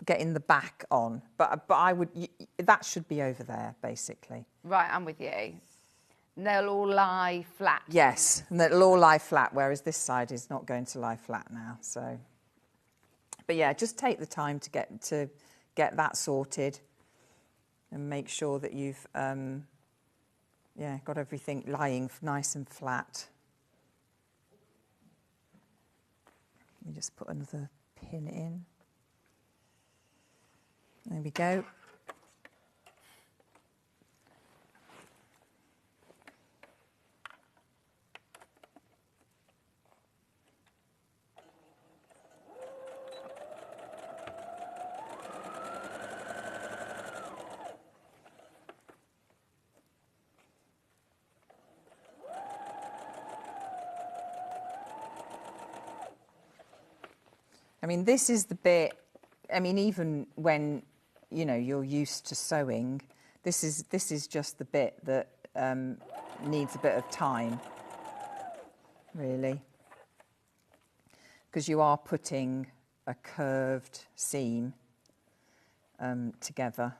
getting the back on. But I would, that should be over there, basically. Right, I'm with you. And they'll all lie flat. Yes, and they'll all lie flat, whereas this side is not going to lie flat now, so... But yeah, just take the time to get that sorted, and make sure that you've got everything lying nice and flat. Let me just put another pin in. There we go. I mean, this is the bit, I mean, even when, you know, you're used to sewing, this is just the bit that needs a bit of time, really. Because you are putting a curved seam together.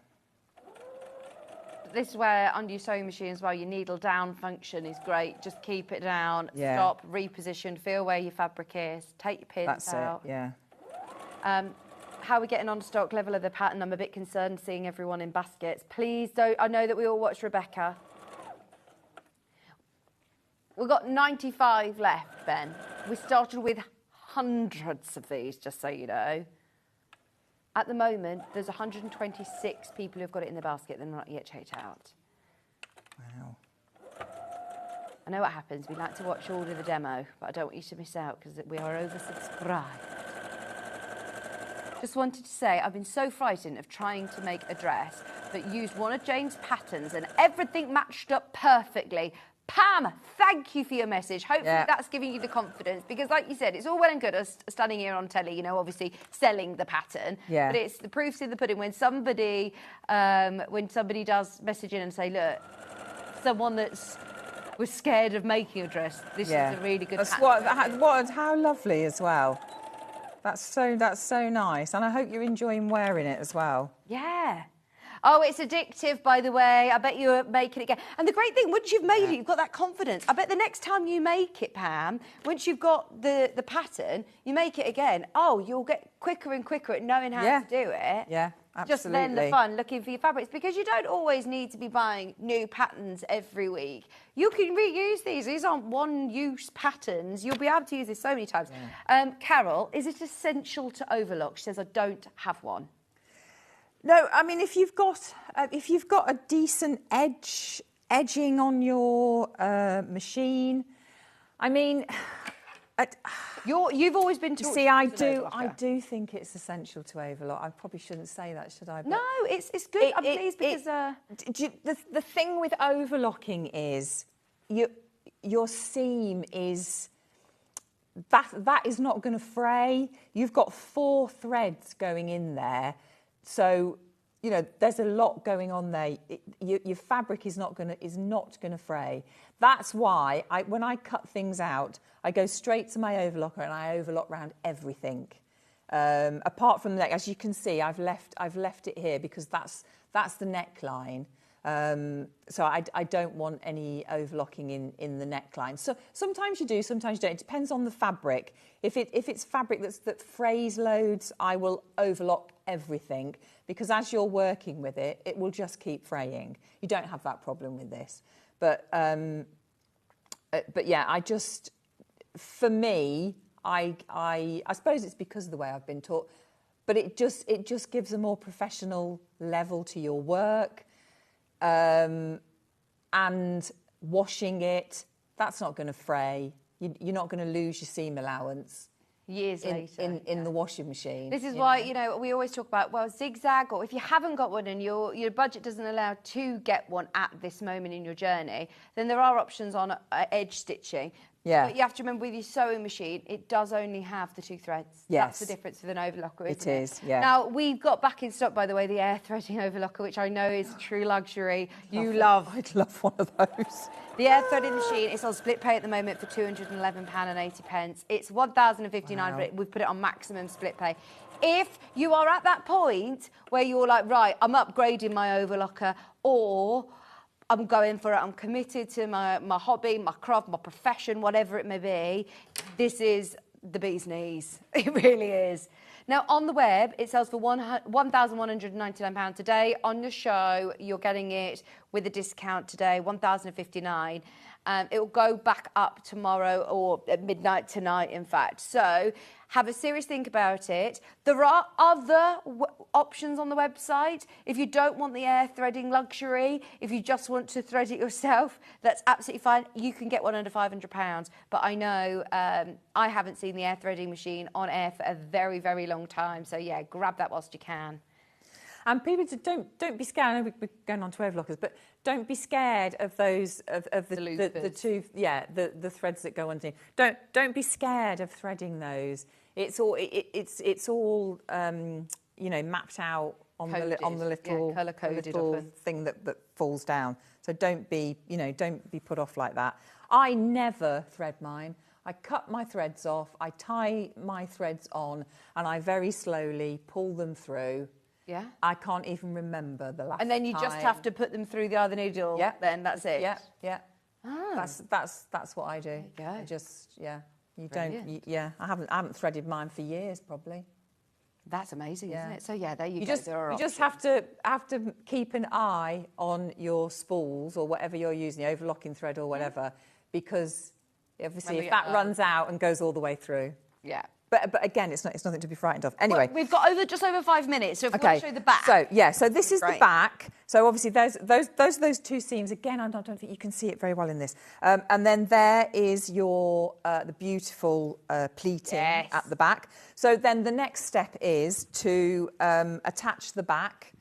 This is where, under your sewing machine as well, your needle down function is great. Just keep it down, stop, reposition, feel where your fabric is, take your pins out. That's it, yeah. how are we getting on stock level of the pattern? I'm a bit concerned seeing everyone in baskets. Please don't. I know that we all watched Rebecca. We've got 95 left, Ben. We started with hundreds of these, just so you know. At the moment, there's 126 people who've got it in the basket that are not yet checked out. Wow. I know what happens. We like to watch all of the demo, but I don't want you to miss out because we are oversubscribed. Just wanted to say, I've been so frightened of trying to make a dress, but used one of Jane's patterns and everything matched up perfectly. Pam, thank you for your message. Hopefully that's giving you the confidence because, like you said, it's all well and good us standing here on telly, you know, obviously selling the pattern. Yeah. But it's the proof's in the pudding. When somebody does message in and say, look, someone was scared of making a dress, this is a really good pattern. How lovely as well. That's so nice, and I hope you're enjoying wearing it as well. Yeah. Oh, it's addictive, by the way. I bet you're making it again. And the great thing, once you've made it, you've got that confidence. I bet the next time you make it, Pam, once you've got the pattern, you make it again. Oh, you'll get quicker and quicker at knowing how to do it. Yeah, absolutely. Just then the fun, looking for your fabrics, because you don't always need to be buying new patterns every week. You can reuse these. These aren't one-use patterns. You'll be able to use this so many times. Yeah. Carol, is it essential to overlock? She says, I don't have one. No, I mean, if you've got a decent edging on your machine, I mean, you've always been taught. See, I do think it's essential to overlock. I probably shouldn't say that, should I? But no, it's good. I'm pleased because the thing with overlocking is your seam is. That is not going to fray. You've got 4 threads going in there. So, you know, there's a lot going on there. Your fabric is not going to fray. That's why when I cut things out, I go straight to my overlocker and I overlock round everything. Apart from the neck, as you can see, I've left it here because that's the neckline. So I don't want any overlocking in the neckline. So sometimes you do, sometimes you don't. It depends on the fabric. If it's fabric that frays loads, I will overlock everything because as you're working with it, it will just keep fraying. You don't have that problem with this. But yeah, for me, I suppose it's because of the way I've been taught, but it just gives a more professional level to your work. And washing it, that's not going to fray. You're not going to lose your seam allowance years later in the washing machine. This is why, you know, we always talk about, well, zigzag, or if you haven't got one and your budget doesn't allow to get one at this moment in your journey, then there are options on edge stitching. Yeah. But you have to remember with your sewing machine, it does only have the 2 threads. Yes. That's the difference with an overlocker, isn't it? It is, yeah. Now, we've got back in stock, by the way, the air threading overlocker, which I know is a true luxury. I'd love one of those. The air threading machine is on split pay at the moment for £211.80. It's £1,059, but we've put it on maximum split pay. If you are at that point where you're like, right, I'm upgrading my overlocker, or I'm going for it, I'm committed to my hobby, my craft, my profession, whatever it may be, this is the bee's knees. It really is. Now, on the web, it sells for £1,199 today. On the show, you're getting it with a discount today, £1,059. It will go back up tomorrow or at midnight tonight, in fact. So have a serious think about it. There are other options on the website. If you don't want the air threading luxury, if you just want to thread it yourself, that's absolutely fine. You can get one under £500. But I know I haven't seen the air threading machine on air for a very, very long time. So, yeah, grab that whilst you can. And people don't be scared. I know we're going on to overlockers, but don't be scared of those of the two the threads that go underneath. Don't be scared of threading those. It's all you know, mapped out on the little colour-coded thing that falls down. So don't be put off like that. I never thread mine. I cut my threads off. I tie my threads on, and I very slowly pull them through. Yeah. I can't even remember the last time. And then you just have to put them through the other needle. Yeah. Then that's it. Yeah. Yeah. Ah. That's what I do. There you go. I just You Brilliant. don't. I haven't threaded mine for years, probably. That's amazing, isn't it? So yeah, there you go. Just, you just have to keep an eye on your spools or whatever you're using, the overlocking thread or whatever, because obviously if that runs out and goes all the way through. Yeah. But again, it's nothing to be frightened of. Anyway, well, we've got just over 5 minutes, so if we want to show the back. So so this is the back. So obviously those two seams. Again, I don't think you can see it very well in this. And then there is your the beautiful pleating at the back. So then the next step is to attach the back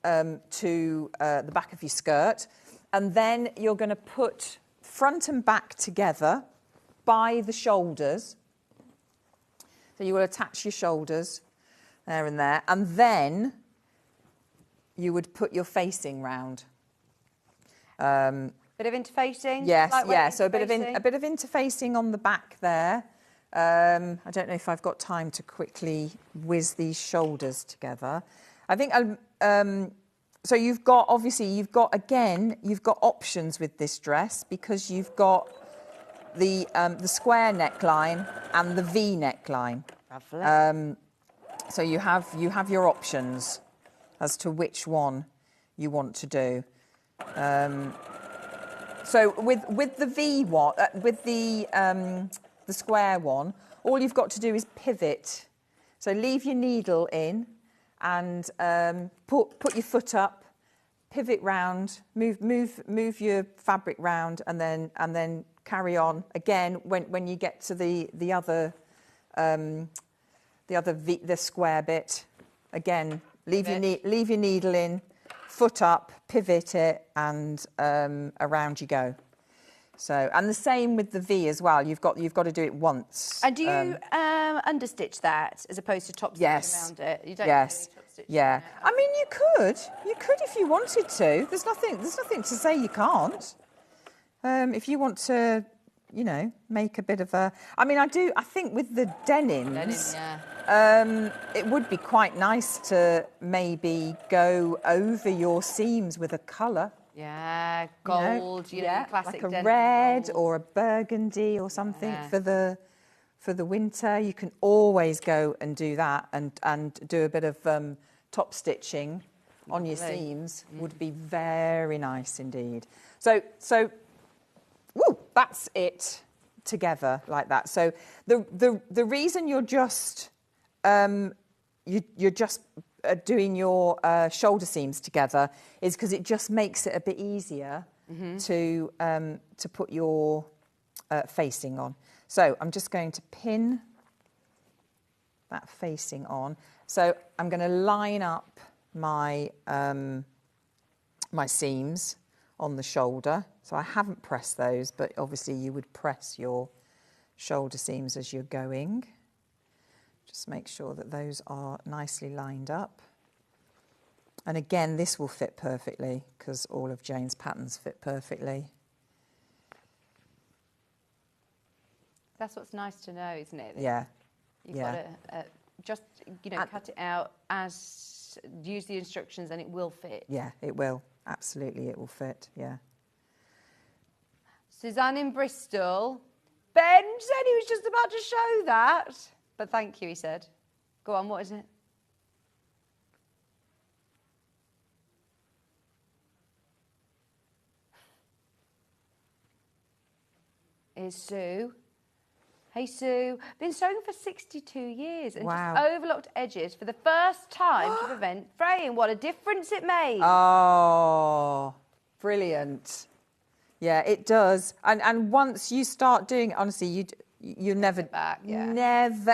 to the back of your skirt, and then you're going to put front and back together by the shoulders. So you will attach your shoulders there and there, and then you would put your facing round. Bit of interfacing? Yes, so a bit of interfacing on the back there. I don't know if I've got time to quickly whiz these shoulders together. I think so you've got options with this dress, because you've got the square neckline and the V neckline. Lovely. So you have your options as to which one you want to do. So with the V one, with the square one, all you've got to do is pivot. So leave your needle in and put your foot up, pivot round, move your fabric round, and then carry on again when you get to the other the square bit. Again, leave your needle in, foot up, pivot it, and around you go. So, and the same with the V as well. You've got to do it once. And do you understitch that as opposed to top stitch around it? You don't do any top stitch. Yeah. I mean, you could if you wanted to. There's nothing to say you can't. If you want to, make a bit of a. I mean, I think with the denims, it would be quite nice to maybe go over your seams with a colour. Yeah, gold, classic like a denim red gold. or a burgundy or something for the winter. You can always go and do that and do a bit of top stitching on your seams. Would be very nice indeed. So that's it together like that. So the reason you're just doing your shoulder seams together is because it just makes it a bit easier to put your facing on. So I'm just going to pin that facing on. So I'm going to line up my my seams on the shoulder. So I haven't pressed those, but obviously you would press your shoulder seams as you're going. Just make sure that those are nicely lined up. And again, this will fit perfectly because all of Jane's patterns fit perfectly. That's what's nice to know, isn't it? Yeah. You've got to just, cut it out use the instructions and it will fit. Yeah, it will. Absolutely, it will fit, yeah. Suzanne in Bristol. Ben said he was just about to show that. But thank you, he said. Go on, what is it? Here's Sue. Hey, Sue. Been sewing for 62 years and just overlocked edges for the first time to prevent fraying. What a difference it made. Oh, brilliant. Yeah, it does. And once you start doing it, honestly, you'll never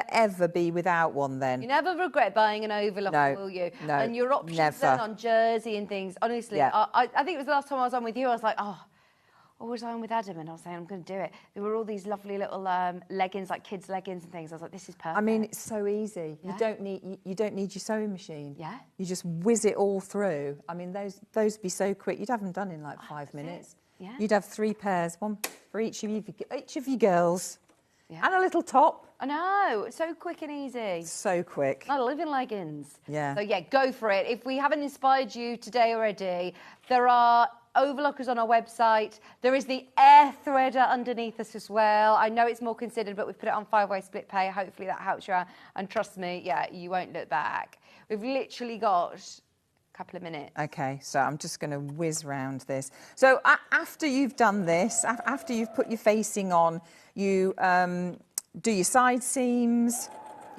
ever be without one then. You never regret buying an overlock, will you? No, and your options then on jersey and things. Honestly, I think it was the last time I was on with you, I was like, or was I on with Adam? And I was saying, I'm going to do it. There were all these lovely little leggings, like kids' leggings and things. I was like, this is perfect. I mean, it's so easy. Yeah. You don't need your sewing machine. Yeah. You just whiz it all through. I mean, those would be so quick. You'd have them done in like 5 minutes. Yeah. You'd have 3 pairs, one for each of you girls. Yeah. And a little top. I know, so quick and easy. So quick. I live in leggings. Yeah. So yeah, go for it. If we haven't inspired you today already, there are overlockers on our website. There is the air threader underneath us as well. I know it's more considered, but we've put it on 5-way split pay. Hopefully that helps you out. And trust me, yeah, you won't look back. We've literally got a couple of minutes. Okay, so I'm just going to whiz round this. So after you've done this, after you've put your facing on, you do your side seams.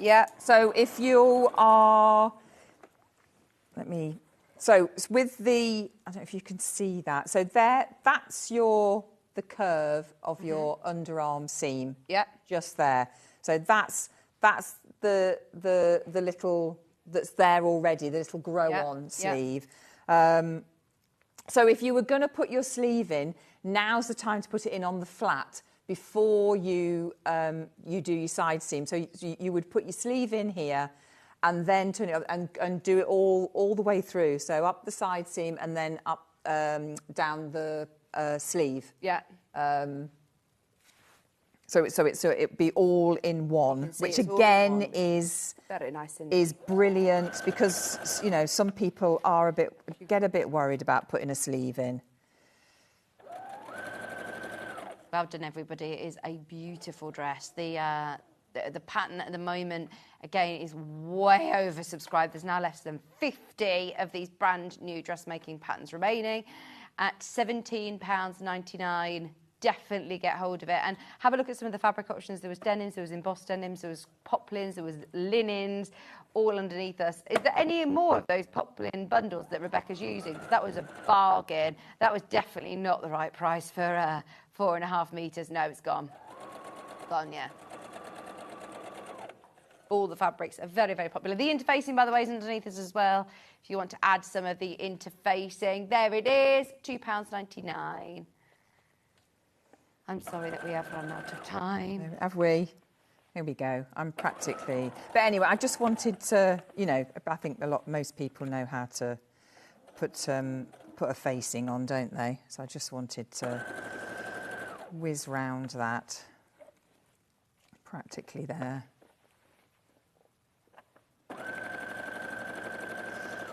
Yeah, so if you are, so with the, I don't know if you can see that. So that's the curve of your underarm seam. Yeah. Just there. So that's the little, that's there already, the little grow-on sleeve. So if you were going to put your sleeve in, now's the time to put it in on the flat before you do your side seam. So you would put your sleeve in here and then turn it up and do it all the way through. So up the side seam and then up down the sleeve. Yeah. So it'd be all in one, which again is very nice is brilliant because you know some people get a bit worried about putting a sleeve in. Well done, everybody. It is a beautiful dress. The pattern at the moment, again, is way oversubscribed. There's now less than 50 of these brand new dressmaking patterns remaining at £17.99. Definitely get hold of it and have a look at some of the fabric options. There was denims, there was embossed denims, there was poplins, there was linens, all underneath us. Is there any more of those poplin bundles that Rebecca's using? Because that was a bargain. That was definitely not the right price for 4.5 metres. No, it's gone. Gone, yeah. All the fabrics are very, very popular. The interfacing, by the way, is underneath us as well. If you want to add some of the interfacing, there it is, £2.99. I'm sorry that we have run out of time. Have we? Here we go. I'm practically... But anyway, I just wanted to, you know, I think most people know how to put a facing on, don't they? So I just wanted to whiz round that. Practically there.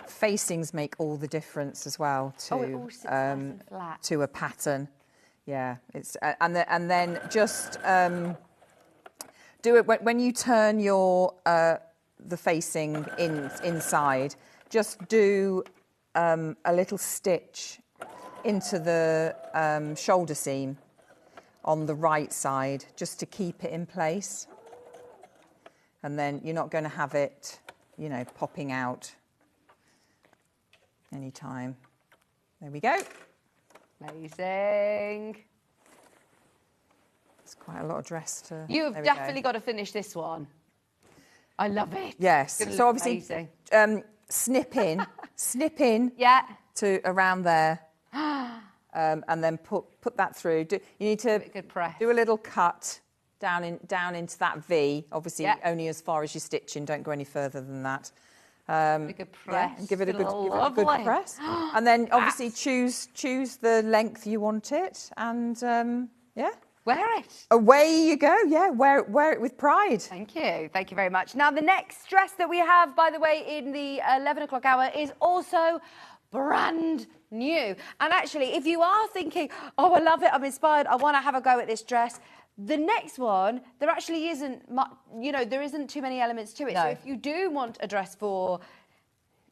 Facings make all the difference as well to a pattern. Yeah, it's and then just do it when you turn your the facing inside. Just do a little stitch into the shoulder seam on the right side, just to keep it in place. And then you're not going to have it, you know, popping out anytime. There we go. Amazing. It's quite a lot of dress to... You've definitely got to finish this one. I love it. Yes. So obviously, snip in, yeah, to around there, and then put that through. You need to do a little cut down into that V. Obviously, only as far as you're stitching. Don't go any further than that. A good press. Yeah, and give it a good press. And then obviously choose the length you want it, and wear it. Away you go. Yeah, wear it with pride. Thank you very much. Now the next dress that we have, by the way, in the 11 o'clock hour is also brand new. And actually, if you are thinking, oh, I love it, I'm inspired, I want to have a go at this dress, the next one, there actually isn't much, you know, there isn't too many elements to it. No. So if you do want a dress for,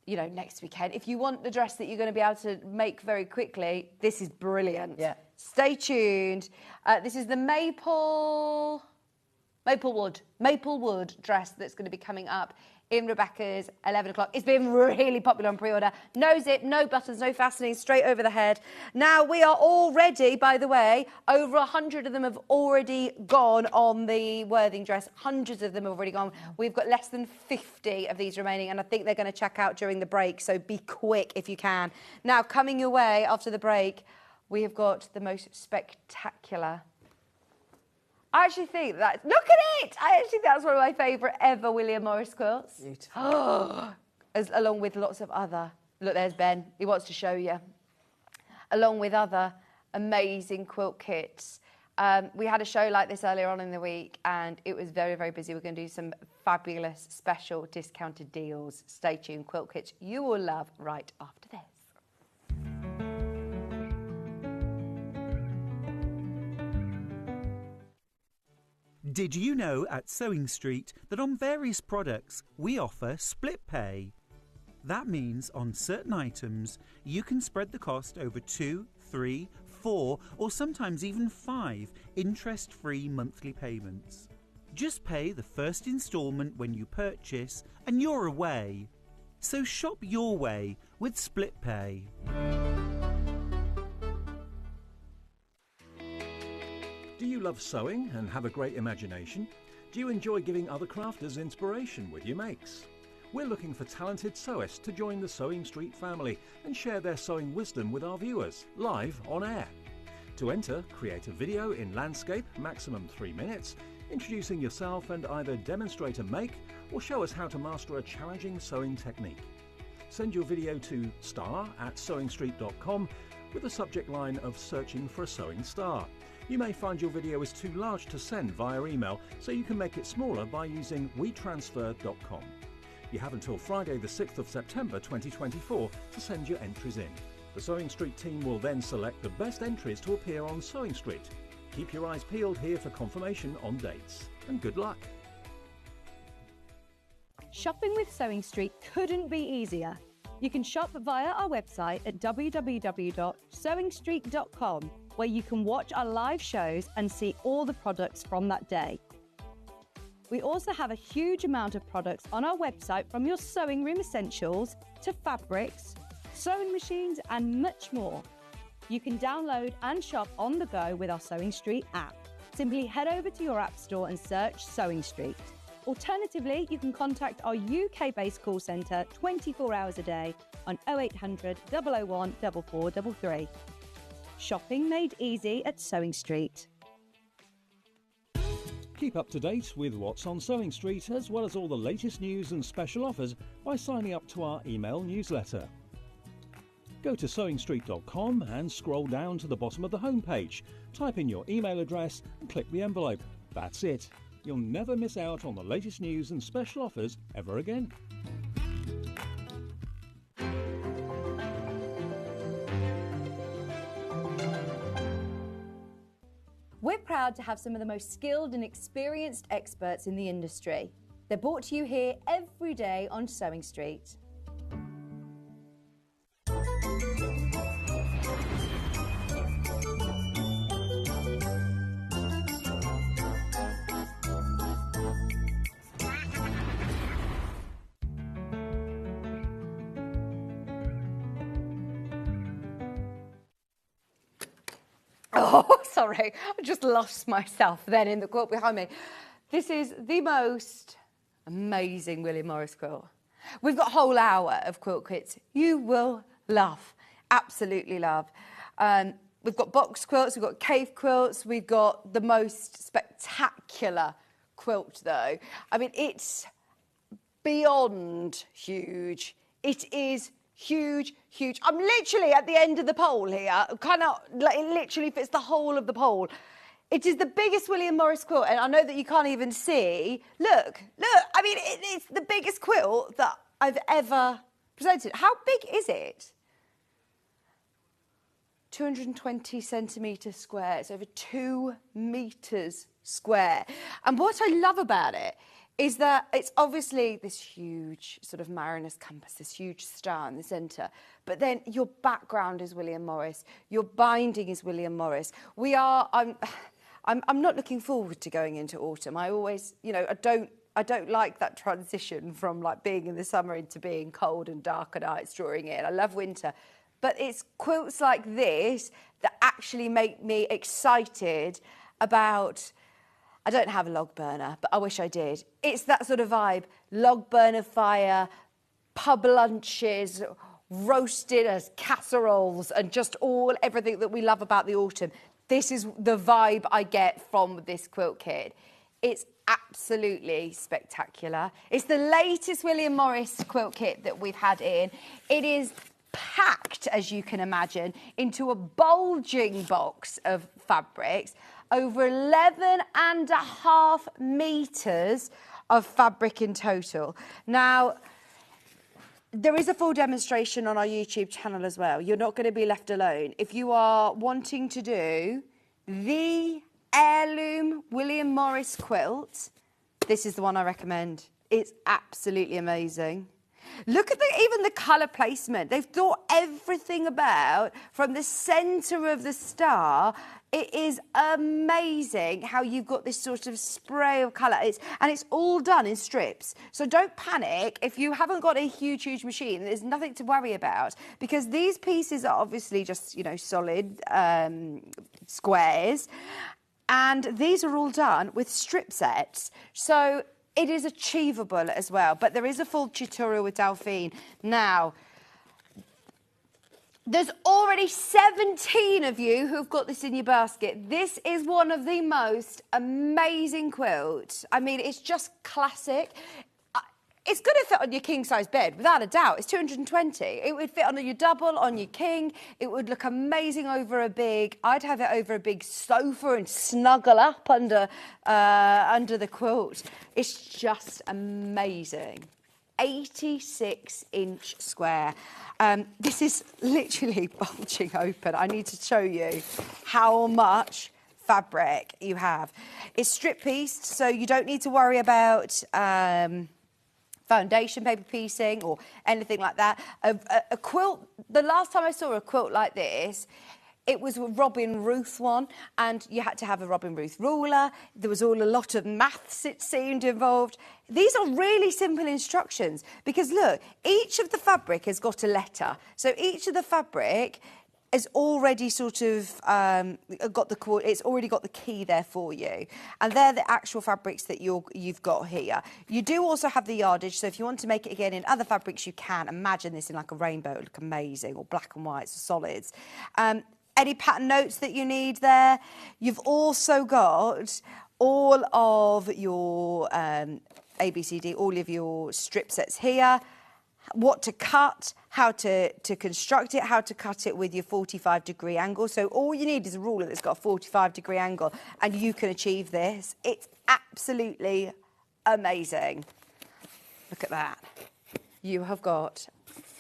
you know, next weekend, if you want the dress that you're going to be able to make very quickly, this is brilliant. Yeah. Stay tuned. This is the Maplewood dress that's going to be coming up in Rebecca's 11 o'clock. It's been really popular on pre-order. No zip, no buttons, no fastening, straight over the head. Now, we are already, by the way, over 100 of them have already gone on the Worthing dress. Hundreds of them have already gone. We've got less than 50 of these remaining, and I think they're going to check out during the break, so be quick if you can. Now, coming your way after the break, we have got the most spectacular... I actually think that, look at it! I actually think that's one of my favourite ever William Morris quilts. Beautiful. Along with lots of other, look, there's Ben, he wants to show you. Along with other amazing quilt kits. We had a show like this earlier on in the week and it was very, very busy. We're going to do some fabulous special discounted deals. Stay tuned, quilt kits you will love right after this. Did you know at Sewing Street that on various products we offer split pay? That means on certain items you can spread the cost over 2, 3, 4 or sometimes even 5 interest-free monthly payments. Just pay the first instalment when you purchase and you're away. So shop your way with split pay. Do you love sewing and have a great imagination? Do you enjoy giving other crafters inspiration with your makes? We're looking for talented sewists to join the Sewing Street family and share their sewing wisdom with our viewers, live on air. To enter, create a video in landscape, maximum 3 minutes, introducing yourself and either demonstrate a make or show us how to master a challenging sewing technique. Send your video to star@sewingstreet.com with the subject line of searching for a sewing star. You may find your video is too large to send via email, so you can make it smaller by using wetransfer.com. You have until Friday the 6th of September 2024 to send your entries in. The Sewing Street team will then select the best entries to appear on Sewing Street. Keep your eyes peeled here for confirmation on dates. And good luck! Shopping with Sewing Street couldn't be easier. You can shop via our website at www.sewingstreet.com, where you can watch our live shows and see all the products from that day. We also have a huge amount of products on our website, from your sewing room essentials to fabrics, sewing machines and much more. You can download and shop on the go with our Sewing Street app. Simply head over to your app store and search Sewing Street. Alternatively, you can contact our UK-based call centre 24 hours a day on 0800 001 4433. Shopping made easy at Sewing Street. Keep up to date with what's on Sewing Street, as well as all the latest news and special offers by signing up to our email newsletter. Go to sewingstreet.com and scroll down to the bottom of the homepage. Type in your email address and click the envelope. That's it. You'll never miss out on the latest news and special offers ever again. We're proud to have some of the most skilled and experienced experts in the industry. They're brought to you here every day on Sewing Street. Oh, sorry, I just lost myself then in the quilt behind me. This is the most amazing William Morris quilt. We've got a whole hour of quilt kits you will love, absolutely love. We've got box quilts, we've got cave quilts, we've got the most spectacular quilt though. I mean, it's beyond huge. It is huge, huge. I'm literally at the end of the pole here. Kind of, like, it literally fits the whole of the pole. It is the biggest William Morris quilt, and I know that you can't even see. Look. I mean, it's the biggest quilt that I've ever presented. How big is it? 220 centimetres square. It's over 2 metres square. And what I love about it is that it's obviously this huge sort of mariner's compass, this huge star in the centre, but then your background is William Morris, your binding is William Morris. I'm not looking forward to going into autumn. I always, I don't like that transition from like being in the summer into being cold and darker nights drawing in. I love winter, but it's quilts like this that actually make me excited about. I don't have a log burner, but I wish I did. It's that sort of vibe. Log burner fire, pub lunches, roasted as casseroles, and just everything that we love about the autumn. This is the vibe I get from this quilt kit. It's absolutely spectacular. It's the latest William Morris quilt kit that we've had in. It is packed, as you can imagine, into a bulging box of fabrics. Over 11.5 metres of fabric in total. Now, there is a full demonstration on our YouTube channel as well. You're not going to be left alone. If you are wanting to do the heirloom William Morris quilt. This is the one I recommend. It's absolutely amazing. Look at even the colour placement. They've thought everything about from the centre of the star. It is amazing how you've got this sort of spray of colour. And it's all done in strips. So don't panic if you haven't got a huge machine. There's nothing to worry about because these pieces are obviously just, you know, solid squares. And these are all done with strip sets. So it is achievable as well, but there is a full tutorial with Delphine. Now, there's already 17 of you who've got this in your basket. This is one of the most amazing quilts. I mean, it's just classic. It's going to fit on your king-size bed, without a doubt. It's 220. It would fit on your double, on your king. It would look amazing over I'd have it over a big sofa and snuggle up under the quilt. It's just amazing. 86-inch square. This is literally bulging open. I need to show you how much fabric you have. It's strip-pieced, so you don't need to worry about foundation paper piecing or anything like that. A quilt, the last time I saw a quilt like this, it was a Robin Ruth one, and you had to have a Robin Ruth ruler. There was a lot of maths, it seemed, involved. These are really simple instructions because, look, each of the fabric has got a letter. So each of the fabric has already sort of it's already got the key there for you. And they're the actual fabrics that you've got here. You do also have the yardage, so if you want to make it again in other fabrics, you can. Imagine this in like a rainbow, it would look amazing, or black and white, so solids. Any pattern notes that you need there. You've also got all of your ABCD, all of your strip sets here. What to cut, how to construct it, how to cut it with your 45-degree angle. So all you need is a ruler that's got a 45-degree angle and you can achieve this. It's absolutely amazing. Look at that. You have got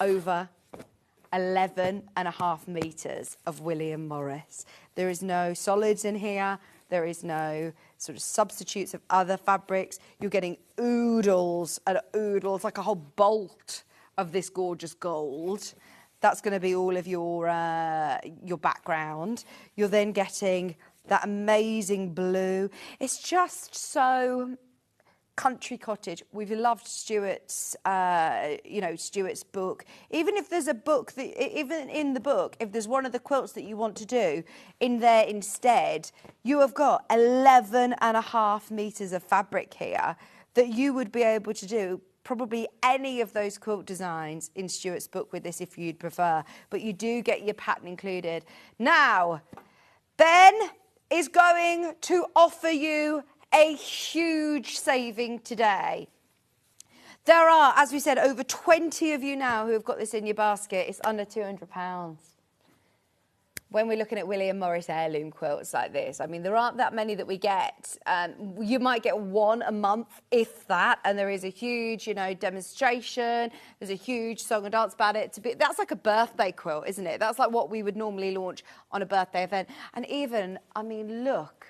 over 11.5 metres of William Morris. There is no solids in here. There is no sort of substitutes of other fabrics. You're getting oodles and oodles, like a whole bolt of this gorgeous gold. That's going to be all of your background. You're then getting that amazing blue. It's just so country cottage. We've loved Stuart's, Stuart's book. Even if there's a book, even in the book, if there's one of the quilts that you want to do in there instead, you have got 11.5 metres of fabric here that you would be able to do probably any of those quilt designs in Stuart's book with this if you'd prefer. But you do get your pattern included. Now, Ben is going to offer you a huge saving today. There are, as we said, over 20 of you now who have got this in your basket. It's under £200. When we're looking at William Morris heirloom quilts like this, I mean, there aren't that many that we get. You might get one a month, if that, and there is a huge, demonstration. There's a huge song and dance about it. That's like a birthday quilt, isn't it? That's like what we would normally launch on a birthday event. And even, I mean, look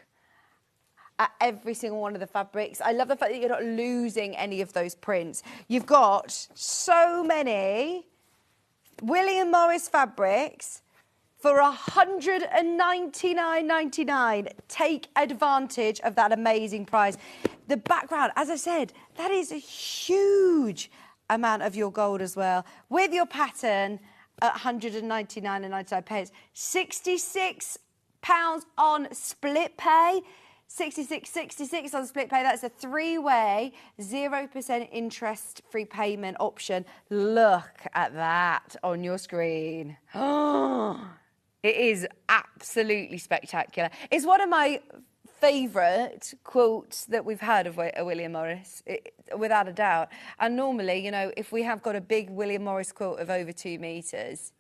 at every single one of the fabrics. I love the fact that you're not losing any of those prints. You've got so many William Morris fabrics for $199.99. Take advantage of that amazing price. The background, as I said, that is a huge amount of your gold as well. With your pattern at £199.99. £66 on split pay. 66 on split pay. That's a 3-way, 0% interest-free payment option. Look at that on your screen. Oh, it is absolutely spectacular. It's one of my favourite quilts that we've had of William Morris, without a doubt. And normally, if we have got a big William Morris quilt of over 2 metres,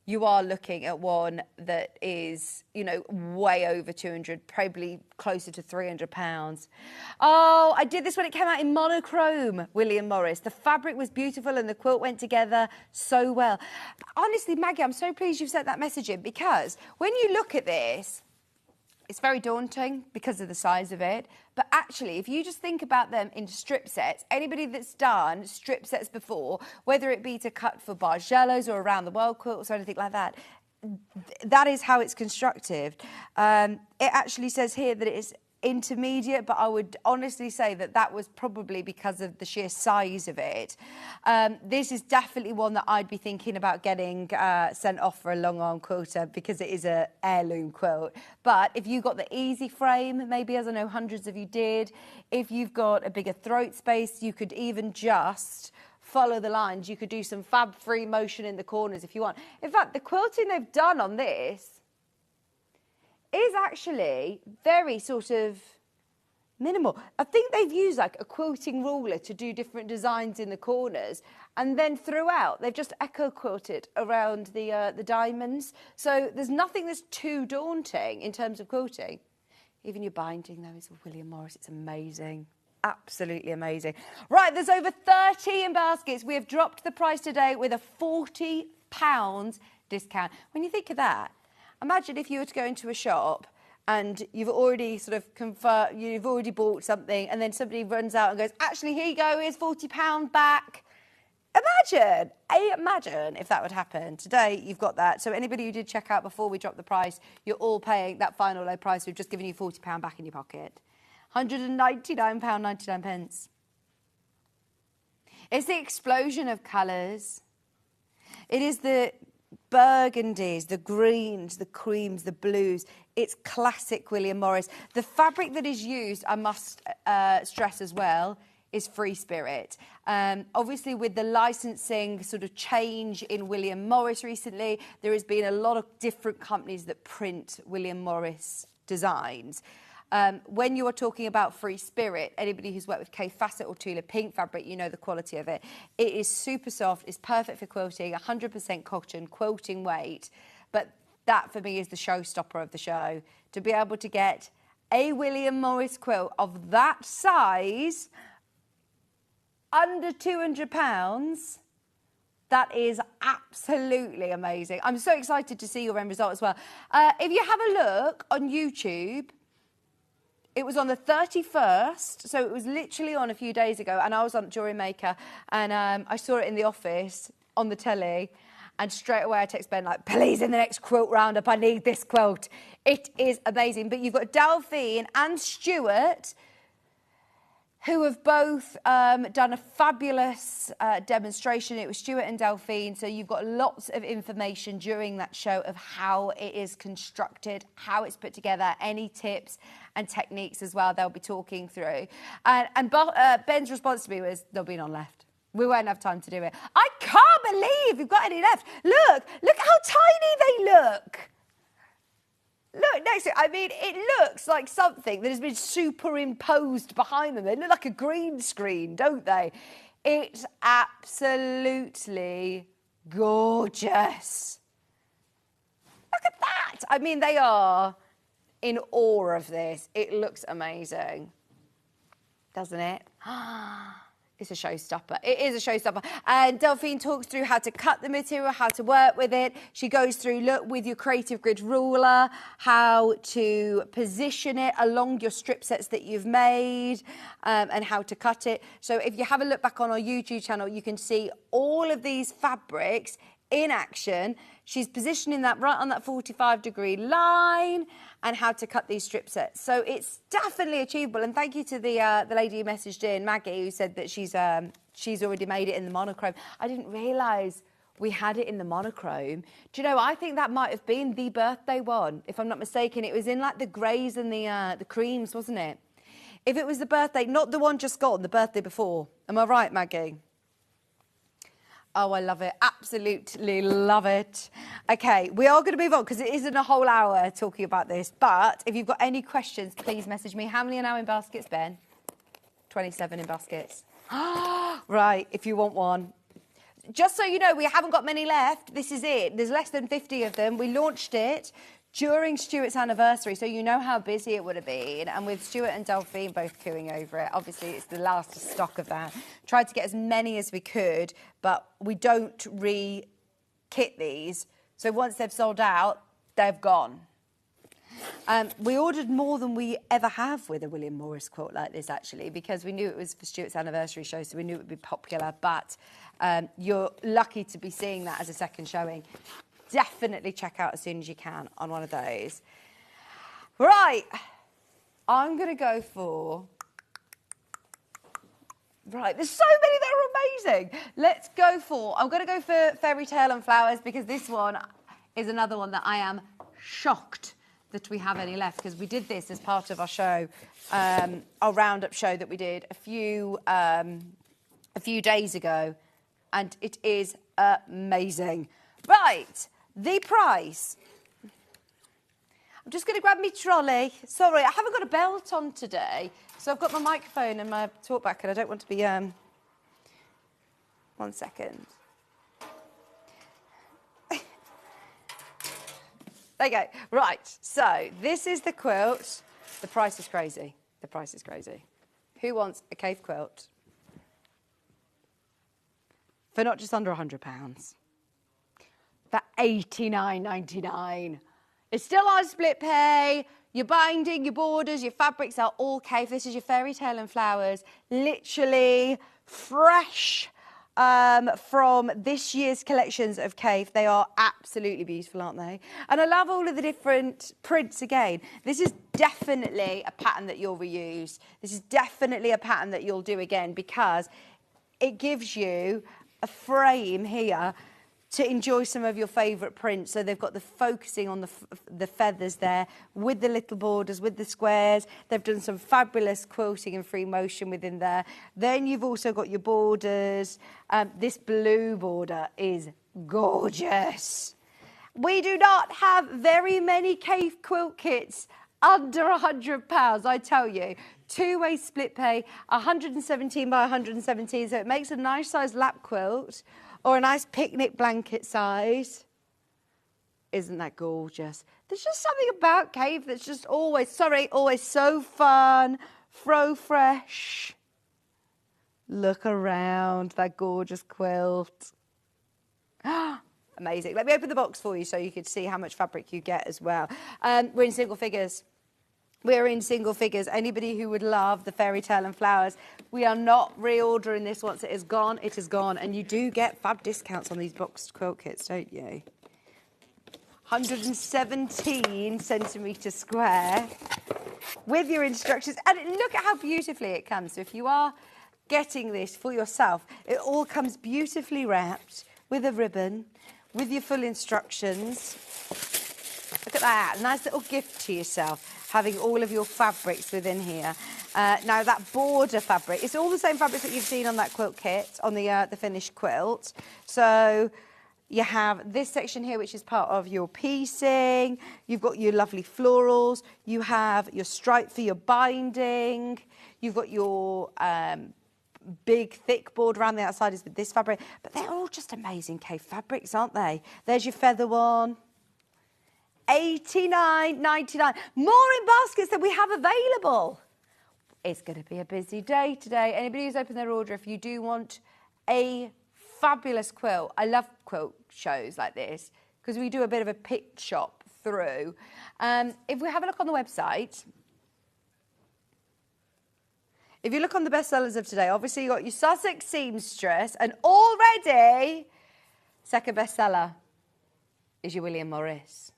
you are looking at one that is, way over 200, probably closer to £300. Oh, I did this when it came out in monochrome, William Morris. The fabric was beautiful and the quilt went together so well. Honestly, Maggie, I'm so pleased you've sent that message in because when you look at this, It's very daunting because of the size of it. But actually, if you just think about them in strip sets, anybody that's done strip sets before, whether it be to cut for Bargellos or around the world quilts or anything like that, that is how it's constructed. It actually says here that it is intermediate, but I would honestly say that that was probably because of the sheer size of it. This is definitely one that I'd be thinking about getting sent off for a long arm quilter because it is an heirloom quilt. But if you got the easy frame, maybe, as I know hundreds of you did, if you've got a bigger throat space, you could even just follow the lines. You could do some fab-free motion in the corners if you want. In fact, the quilting they've done on this is actually very sort of minimal. I think they've used like a quilting ruler to do different designs in the corners, and then throughout they've just echo quilted around the diamonds. So there's nothing that's too daunting in terms of quilting. Even your binding though is William Morris. It's amazing. Absolutely amazing. Right, there's over 30 in baskets. We have dropped the price today with a £40 discount. When you think of that, imagine if you were to go into a shop and you've already sort of you've already bought something, and then somebody runs out and goes, actually, here you go, here's £40 back. Imagine if that would happen. Today, you've got that. So anybody who did check out before we dropped the price, you're all paying that final low price. We've just given you £40 back in your pocket. £199.99. It's the explosion of colours. It is the burgundies, the greens, the creams, the blues. It's classic William Morris. The fabric that is used, I must stress as well, is Free Spirit. Obviously, with the licensing sort of change in William Morris recently, there has been a lot of different companies that print William Morris designs. When you are talking about Free Spirit, anybody who's worked with Kay Fassett or Tula Pink fabric, you know the quality of it. It is super soft, it's perfect for quilting, 100% cotton, quilting weight. But that, for me, is the showstopper of the show. To be able to get a William Morris quilt of that size, under £200, that is absolutely amazing. I'm so excited to see your end result as well. If you have a look on YouTube, it was on the 31st, so it was literally on a few days ago, and I was on Jewellery Maker, and I saw it in the office on the telly, and straight away I text Ben, like, please, in the next quilt roundup, I need this quilt. It is amazing. But you've got Delphine and Stuart, who have both done a fabulous demonstration. It was Stuart and Delphine, so you've got lots of information during that show of how it is constructed, how it's put together, any tips and techniques as well they'll be talking through. And Ben's response to me was, there'll be none left. We won't have time to do it. I can't believe you've got any left. Look how tiny they look. Look next to it. I mean, it looks like something that has been superimposed behind them. They look like a green screen, don't they? It's absolutely gorgeous. Look at that. I mean, they are in awe of this. It looks amazing, doesn't it? It's a showstopper. It is a showstopper. And Delphine talks through how to cut the material, how to work with it. She goes through, look, with your Creative Grid ruler, how to position it along your strip sets that you've made, and how to cut it. So if you have a look back on our YouTube channel, you can see all of these fabrics in action. She's positioning that right on that 45-degree line, and how to cut these strip sets. So it's definitely achievable. And thank you to the lady who messaged in, Maggie, who said that she's already made it in the monochrome. I didn't realise we had it in the monochrome. Do you know, I think that might have been the birthday one, if I'm not mistaken. It was in like the greys and the creams, wasn't it? If it was the birthday, not the one just gone, the birthday before. Am I right, Maggie? Oh, I love it. Absolutely love it. Okay, we are going to move on because it isn't a whole hour talking about this. But if you've got any questions, please message me. How many are now in baskets, Ben? 27 in baskets. Right, if you want one. Just so you know, we haven't got many left. This is it. There's less than 50 of them. We launched it during Stuart's anniversary, so you know how busy it would have been. And with Stuart and Delphine both queuing over it, obviously it's the last stock of that. Tried to get as many as we could, but we don't re-kit these. So once they've sold out, they've gone. We ordered more than we ever have with a William Morris quilt like this, actually, because we knew it was for Stuart's anniversary show, so we knew it would be popular. But you're lucky to be seeing that as a second showing. Definitely check out as soon as you can on one of those. Right, I'm going to go for... Right, there's so many that are amazing. Let's go for... I'm going to go for Fairy Tale and Flowers, because this one is another one that I am shocked that we have any left, because we did this as part of our show, our roundup show that we did a few days ago, and it is amazing. Right, the price. I'm just going to grab my trolley. Sorry, I haven't got a belt on today, so I've got my microphone and my talkback, and I don't want to be... 1 second. There you go. Right, so this is the quilt. The price is crazy. The price is crazy. Who wants a cave quilt for not just under £100? For $89.99. It's still on split pay. Your binding, your borders, your fabrics are all cave. This is your Fairy Tale and Flowers. Literally fresh from this year's collections of cave. They are absolutely beautiful, aren't they? And I love all of the different prints again. This is definitely a pattern that you'll reuse. This is definitely a pattern that you'll do again, because it gives you a frame here to enjoy some of your favourite prints. So they've got the focusing on the feathers there, with the little borders, with the squares. They've done some fabulous quilting and free motion within there. Then you've also got your borders. This blue border is gorgeous. We do not have very many cave quilt kits under £100, I tell you. Two-way split pay, 117 by 117, so it makes a nice size lap quilt, or a nice picnic blanket size. Isn't that gorgeous? There's just something about cave that's just always so fun, fresh. Look around that gorgeous quilt. Amazing. Let me open the box for you so you can see how much fabric you get as well. We're in single figures. We're in single figures. Anybody who would love the Fairy Tale and Flowers, we are not reordering this once it is gone. It is gone. And you do get fab discounts on these boxed quilt kits, don't you? 117 centimetre square with your instructions. And look at how beautifully it comes. So if you are getting this for yourself, it all comes beautifully wrapped with a ribbon, with your full instructions. Look at that. Nice little gift to yourself, having all of your fabrics within here. Now, that border fabric, it's all the same fabrics that you've seen on that quilt kit, on the finished quilt. So you have this section here, which is part of your piecing. You've got your lovely florals. You have your stripe for your binding. You've got your big, thick border around the outside is with this fabric. But they're all just amazing cave fabrics, aren't they? There's your feather one. $89.99. More in baskets than we have available. It's going to be a busy day today. Anybody who's opened their order, if you do want a fabulous quilt, I love quilt shows like this because we do a bit of a pick shop through. If we have a look on the website, if you look on the bestsellers of today, obviously you've got your Sussex Seamstress, and already second bestseller is your William Morris.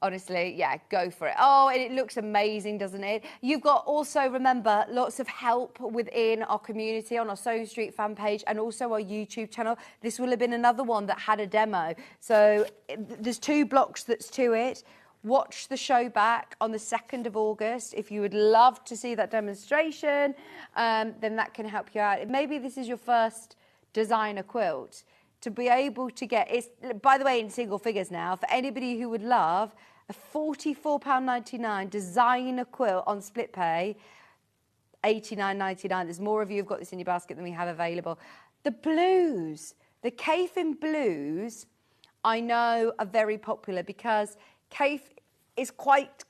Honestly, yeah, go for it. Oh, and it looks amazing, doesn't it? You've got also, remember, lots of help within our community on our Sewing Street fan page and also our YouTube channel. This will have been another one that had a demo. So there's 2 blocks that's to it. Watch the show back on the 2nd of August. If you would love to see that demonstration, then that can help you out. Maybe this is your first designer quilt. To be able to get, it's, by the way, in single figures now, for anybody who would love a £44.99 designer quilt on split pay, $89.99. There's more of you who've got this in your basket than we have available. The blues, the Kaffe in blues, I know are very popular because Kaffe is quite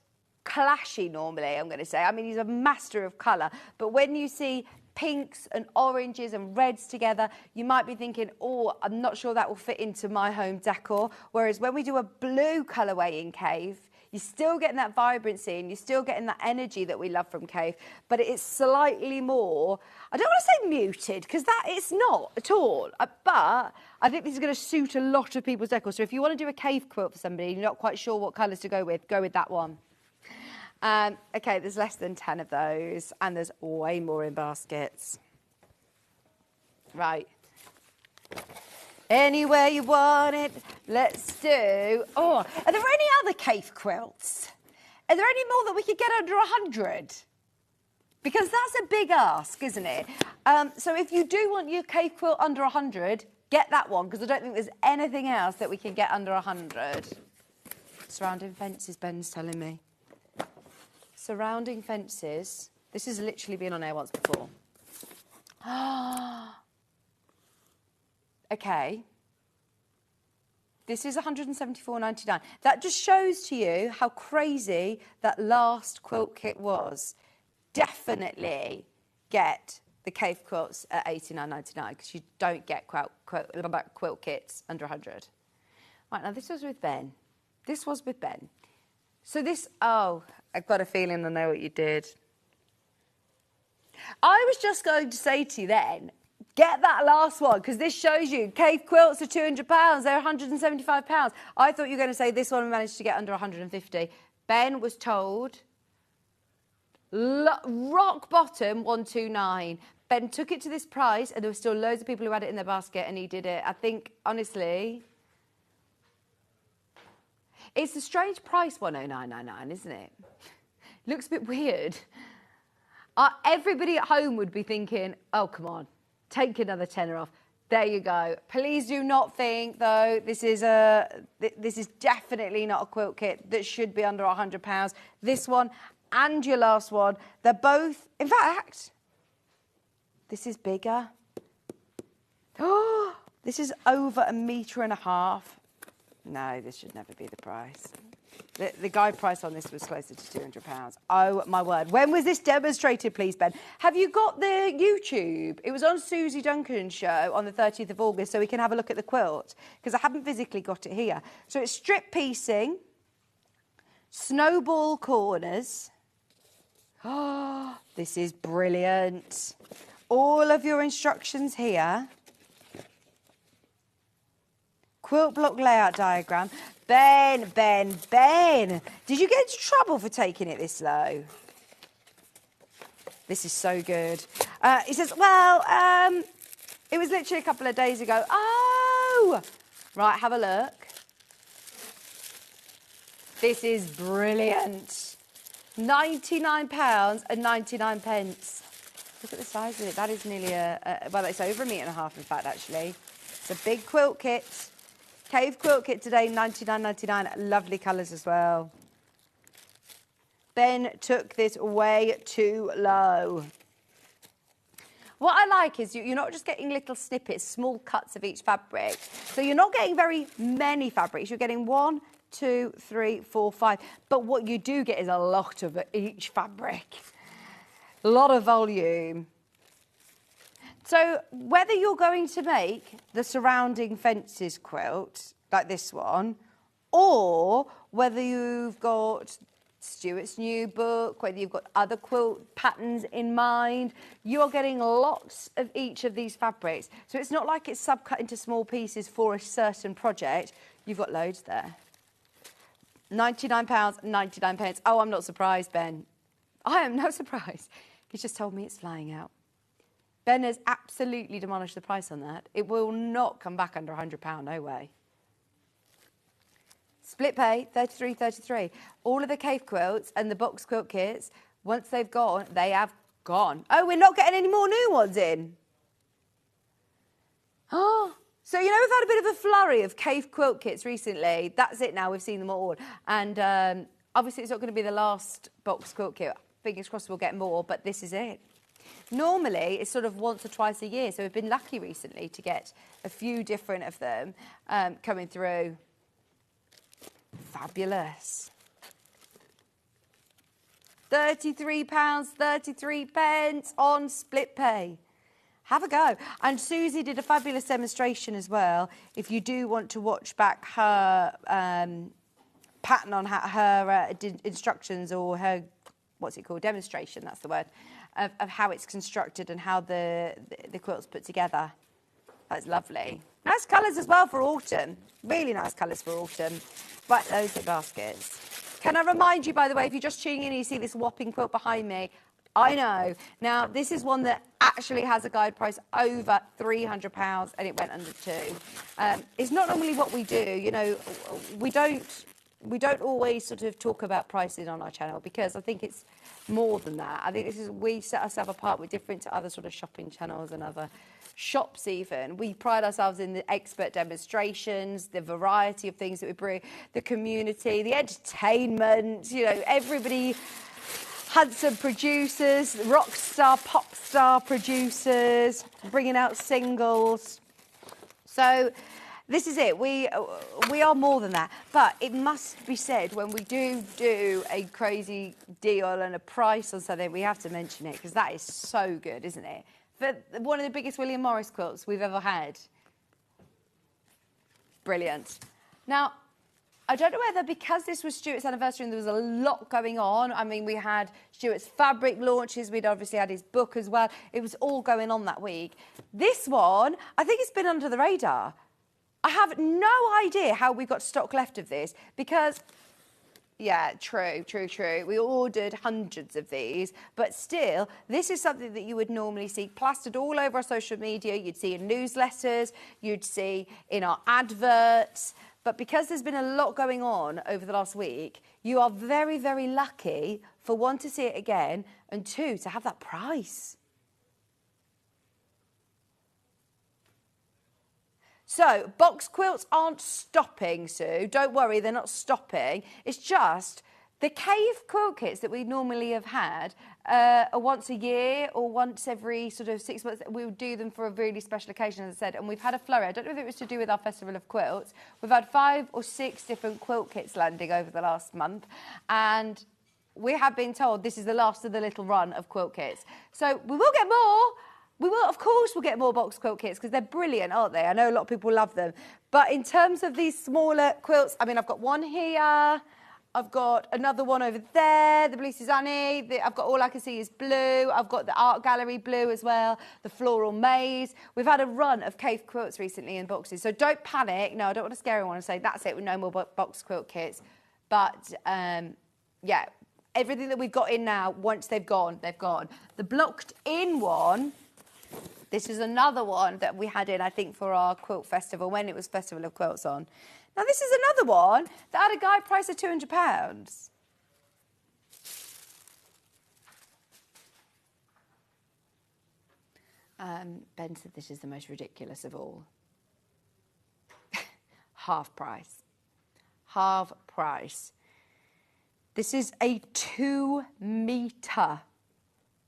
clashy normally, I'm going to say. I mean, he's a master of colour. But when you see pinks and oranges and reds together, you might be thinking, oh, I'm not sure that will fit into my home decor. Whereas when we do a blue colourway in Kaffe, You're still getting that vibrancy and you're still getting that energy that we love from Cave, but it's slightly more, I don't want to say muted, because that it's not at all, but I think this is going to suit a lot of people's decor. So if you want to do a cave quilt for somebody and you're not quite sure what colours to go with that one. Okay, there's less than 10 of those, and there's way more in baskets. Right. Anywhere you want it, let's do... Oh, are there any other cave quilts? Are there any more that we could get under 100? Because that's a big ask, isn't it? So if you do want your cave quilt under 100, get that one, because I don't think there's anything else that we can get under 100. Surrounding fences, Ben's telling me. Surrounding fences. This has literally been on air once before. Okay. This is £174.99. That just shows to you how crazy that last quilt kit was. Definitely get the cave quilts at £89.99 because you don't get quilt kits under 100. Right, now this was with Ben. This was with Ben. So this, oh, I've got a feeling I know what you did. I was just going to say to you then, get that last one, because this shows you cave quilts are £200, they're £175. I thought you were going to say this one managed to get under 150. Ben was told rock bottom 129. Ben took it to this price, and there were still loads of people who had it in their basket, and he did it. I think, honestly, it's a strange price, 109.99, isn't it? Looks a bit weird. Everybody at home would be thinking, oh, come on, take another tenner off. There you go. Please do not think, though, this is definitely not a quilt kit that should be under £100. This one and your last one, they're both, in fact, this is bigger. Oh, this is over 1.5 meters. No, this should never be the price. The guide price on this was closer to £200. Oh, my word. When was this demonstrated, please, Ben? Have you got the YouTube? It was on Susie Duncan's show on the 30th of August, so we can have a look at the quilt, because I haven't physically got it here. So it's strip piecing, snowball corners. Oh, this is brilliant. All of your instructions here. Quilt block layout diagram. Ben. Did you get into trouble for taking it this low? This is so good. He says, well, it was literally a couple of days ago. Oh! Right, have a look. This is brilliant. £99.99. Look at the size of it. That is nearly well, it's over 1.5 meters, in fact, actually. It's a big quilt kit. Cave quilt kit today, £99.99. Lovely colours as well. Ben took this way too low. What I like is you're not just getting little snippets, small cuts of each fabric. So you're not getting very many fabrics. You're getting 1, 2, 3, 4, 5. But what you do get is a lot of each fabric. A lot of volume. So whether you're going to make the surrounding fences quilt, like this one, or whether you've got Stuart's new book, whether you've got other quilt patterns in mind, you are getting lots of each of these fabrics. So it's not like it's subcut into small pieces for a certain project. You've got loads there. £99.99. Oh, I'm not surprised, Ben. I am not surprised. He's just told me it's flying out. Ben has absolutely demolished the price on that. It will not come back under £100, no way. Split pay, $33.33. All of the cave quilts and the box quilt kits, once they've gone, they have gone. Oh, we're not getting any more new ones in. Oh, so, you know, we've had a bit of a flurry of cave quilt kits recently. That's it now, we've seen them all. And obviously it's not going to be the last box quilt kit. Fingers crossed we'll get more, but this is it. Normally, it's sort of once or twice a year, so we've been lucky recently to get a few different of them coming through. Fabulous. £33.33 on split pay. Have a go. And Susie did a fabulous demonstration as well. If you do want to watch back her pattern on her instructions, or her, what's it called, demonstration, that's the word, of how it's constructed and how the quilt's put together. That's lovely. Nice colours as well for autumn. Really nice colours for autumn. Right, those are baskets. Can I remind you, by the way, if you're just tuning in and you see this whopping quilt behind me, I know. Now, this is one that actually has a guide price over £300 and it went under £200. It's not normally what we do. You know, we don't always sort of talk about pricing on our channel, because I think it's more than that. I think we set ourselves apart. We're different to other sort of shopping channels and other shops even. We pride ourselves in the expert demonstrations, the variety of things that we bring, the community, the entertainment, you know, everybody, handsome producers, rock star, pop star producers, bringing out singles. So this is it. We are more than that. But it must be said, when we do a crazy deal and a price on something, we have to mention it, because that is so good, isn't it? For one of the biggest William Morris quilts we've ever had. Brilliant. Now, I don't know whether, because this was Stuart's anniversary and there was a lot going on, I mean, we had Stuart's fabric launches, we'd obviously had his book as well. It was all going on that week. This one, I think it's been under the radar. I have no idea how we got stock left of this, because, yeah, true. We ordered hundreds of these, but still, this is something that you would normally see plastered all over our social media. You'd see in newsletters, you'd see in our adverts. But because there's been a lot going on over the last week, you are very, very lucky, for one, to see it again, and two, to have that price. So, box quilts aren't stopping, Sue. Don't worry, they're not stopping. It's just the cave quilt kits that we normally have had once a year or once every sort of 6 months. We would do them for a really special occasion, as I said, and we've had a flurry. I don't know if it was to do with our Festival of Quilts. We've had 5 or 6 different quilt kits landing over the last month, and we have been told this is the last of the little run of quilt kits. So we will get more. We will, of course, we'll get more box quilt kits, because they're brilliant, aren't they? I know a lot of people love them. But in terms of these smaller quilts, I mean, I've got one here. I've got another one over there, the Blue Susanne. I've got All I Can See Is Blue. I've got the Art Gallery Blue as well, the Floral Maze. We've had a run of cave quilts recently in boxes. So don't panic. No, I don't want to scare anyone and say, that's it, with no more box quilt kits. But, yeah, everything that we've got in now, once they've gone, they've gone. The blocked in one... This is another one that we had in, I think, for our quilt festival, when it was Festival of Quilts on. Now, this is another one that had a guide price of £200. Ben said this is the most ridiculous of all. Half price. Half price. This is a 2 metre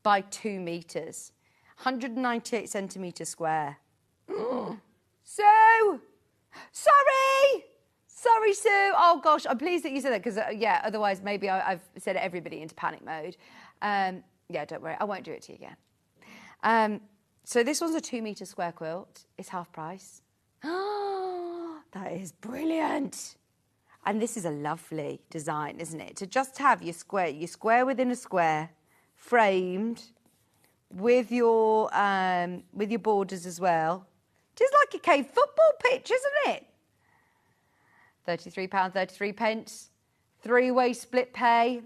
by 2 metres. 198 centimetres square. Sue! Sorry, Sue. Oh, gosh, I'm pleased that you said that, because, yeah, otherwise maybe I've set everybody into panic mode. Yeah, don't worry, I won't do it to you again. So this one's a 2 metre square quilt. It's half price. That is brilliant. And this is a lovely design, isn't it? To just have your square within a square, framed, with your borders as well. Just like a cave football pitch, isn't it? £33, 33 pence. 3-way split pay.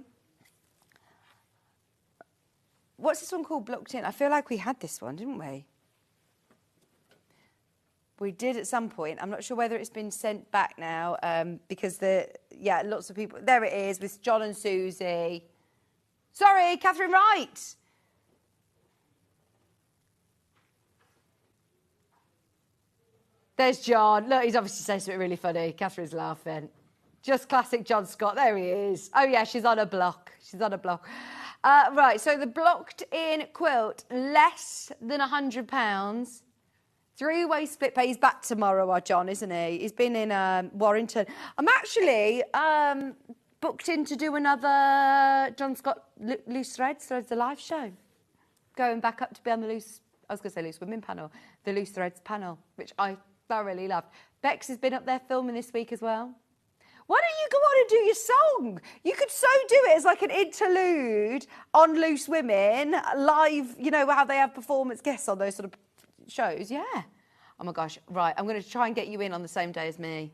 What's this one called, blocked in? I feel like we had this one, didn't we? We did at some point. I'm not sure whether it's been sent back now, because lots of people. There it is, with John and Susie. Sorry, Catherine Wright. There's John. Look, he's obviously saying something really funny. Catherine's laughing. Just classic John Scott. There he is. Oh, yeah, she's on a block. Right, so the blocked-in quilt, less than £100. 3-way split pay. He's back tomorrow, our John, isn't he? He's been in Warrington. I'm actually booked in to do another John Scott Loose Threads. So it's a live show. Going back up to be on the Loose Women panel, the Loose Threads panel, which I thoroughly loved. Bex has been up there filming this week as well. Why don't you go on and do your song. You could so do it as like an interlude on Loose Women, live, you know, how they have performance guests on those sort of shows. Yeah. Oh my gosh. Right. I'm going to try and get you in on the same day as me.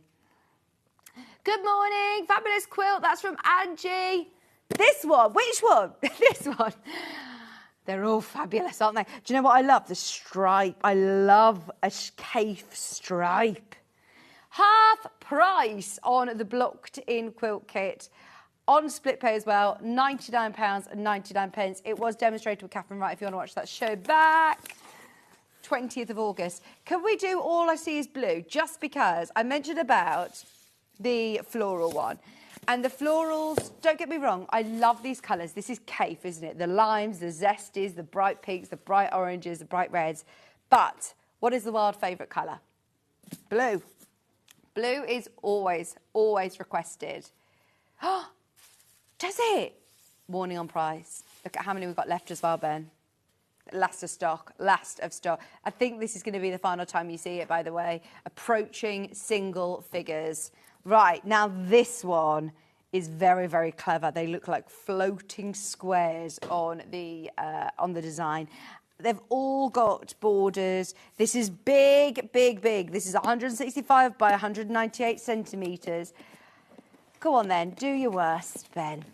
Good morning. Fabulous quilt. That's from Angie. This one. Which one? This one. They're all fabulous, aren't they? Do you know what I love? The stripe. I love a Kaffe stripe. Half price on the blocked in quilt kit. On split pay as well, £99.99. It was demonstrated with Catherine Wright if you want to watch that show back. 20th of August. Can we do All I See Is Blue? Just because I mentioned about the floral one. And the florals, don't get me wrong, I love these colours. This is Kaffe, isn't it? The limes, the zesties, the bright pinks, the bright oranges, the bright reds. But what is the wild favourite colour? Blue. Blue is always, always requested. Oh, does it? Warning on price. Look at how many we've got left as well, Ben. Last of stock, last of stock. I think this is going to be the final time you see it, by the way. Approaching single figures. Right, now this one is very, very clever. They look like floating squares on the design. They've all got borders. This is big, big, big. This is 165 by 198 centimetres. Go on then, do your worst, Ben.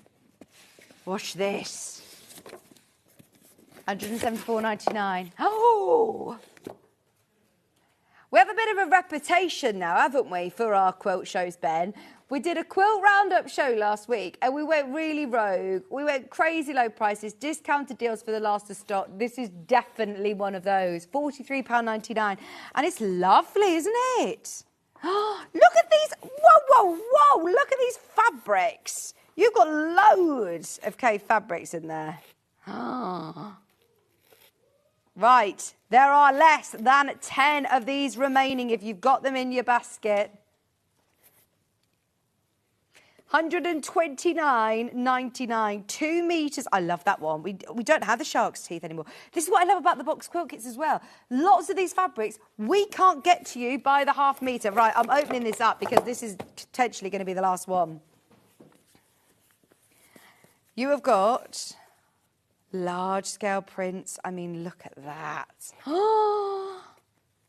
Watch this. 174.99. Oh! We have a bit of a reputation now, haven't we, for our quilt shows, Ben? We did a quilt roundup show last week and we went really rogue. We went crazy low prices, discounted deals for the last of stock. This is definitely one of those. £43.99. And it's lovely, isn't it? Look at these. Whoa, whoa, whoa. Look at these fabrics. You've got loads of Kaffe fabrics in there. Right, there are less than 10 of these remaining if you've got them in your basket. £129.99, 2 metres. I love that one. We don't have the shark's teeth anymore. This is what I love about the box quilt kits as well. Lots of these fabrics we can't get to you by the half metre. Right, I'm opening this up because this is potentially going to be the last one. You have got large scale prints. I mean, look at that. Oh,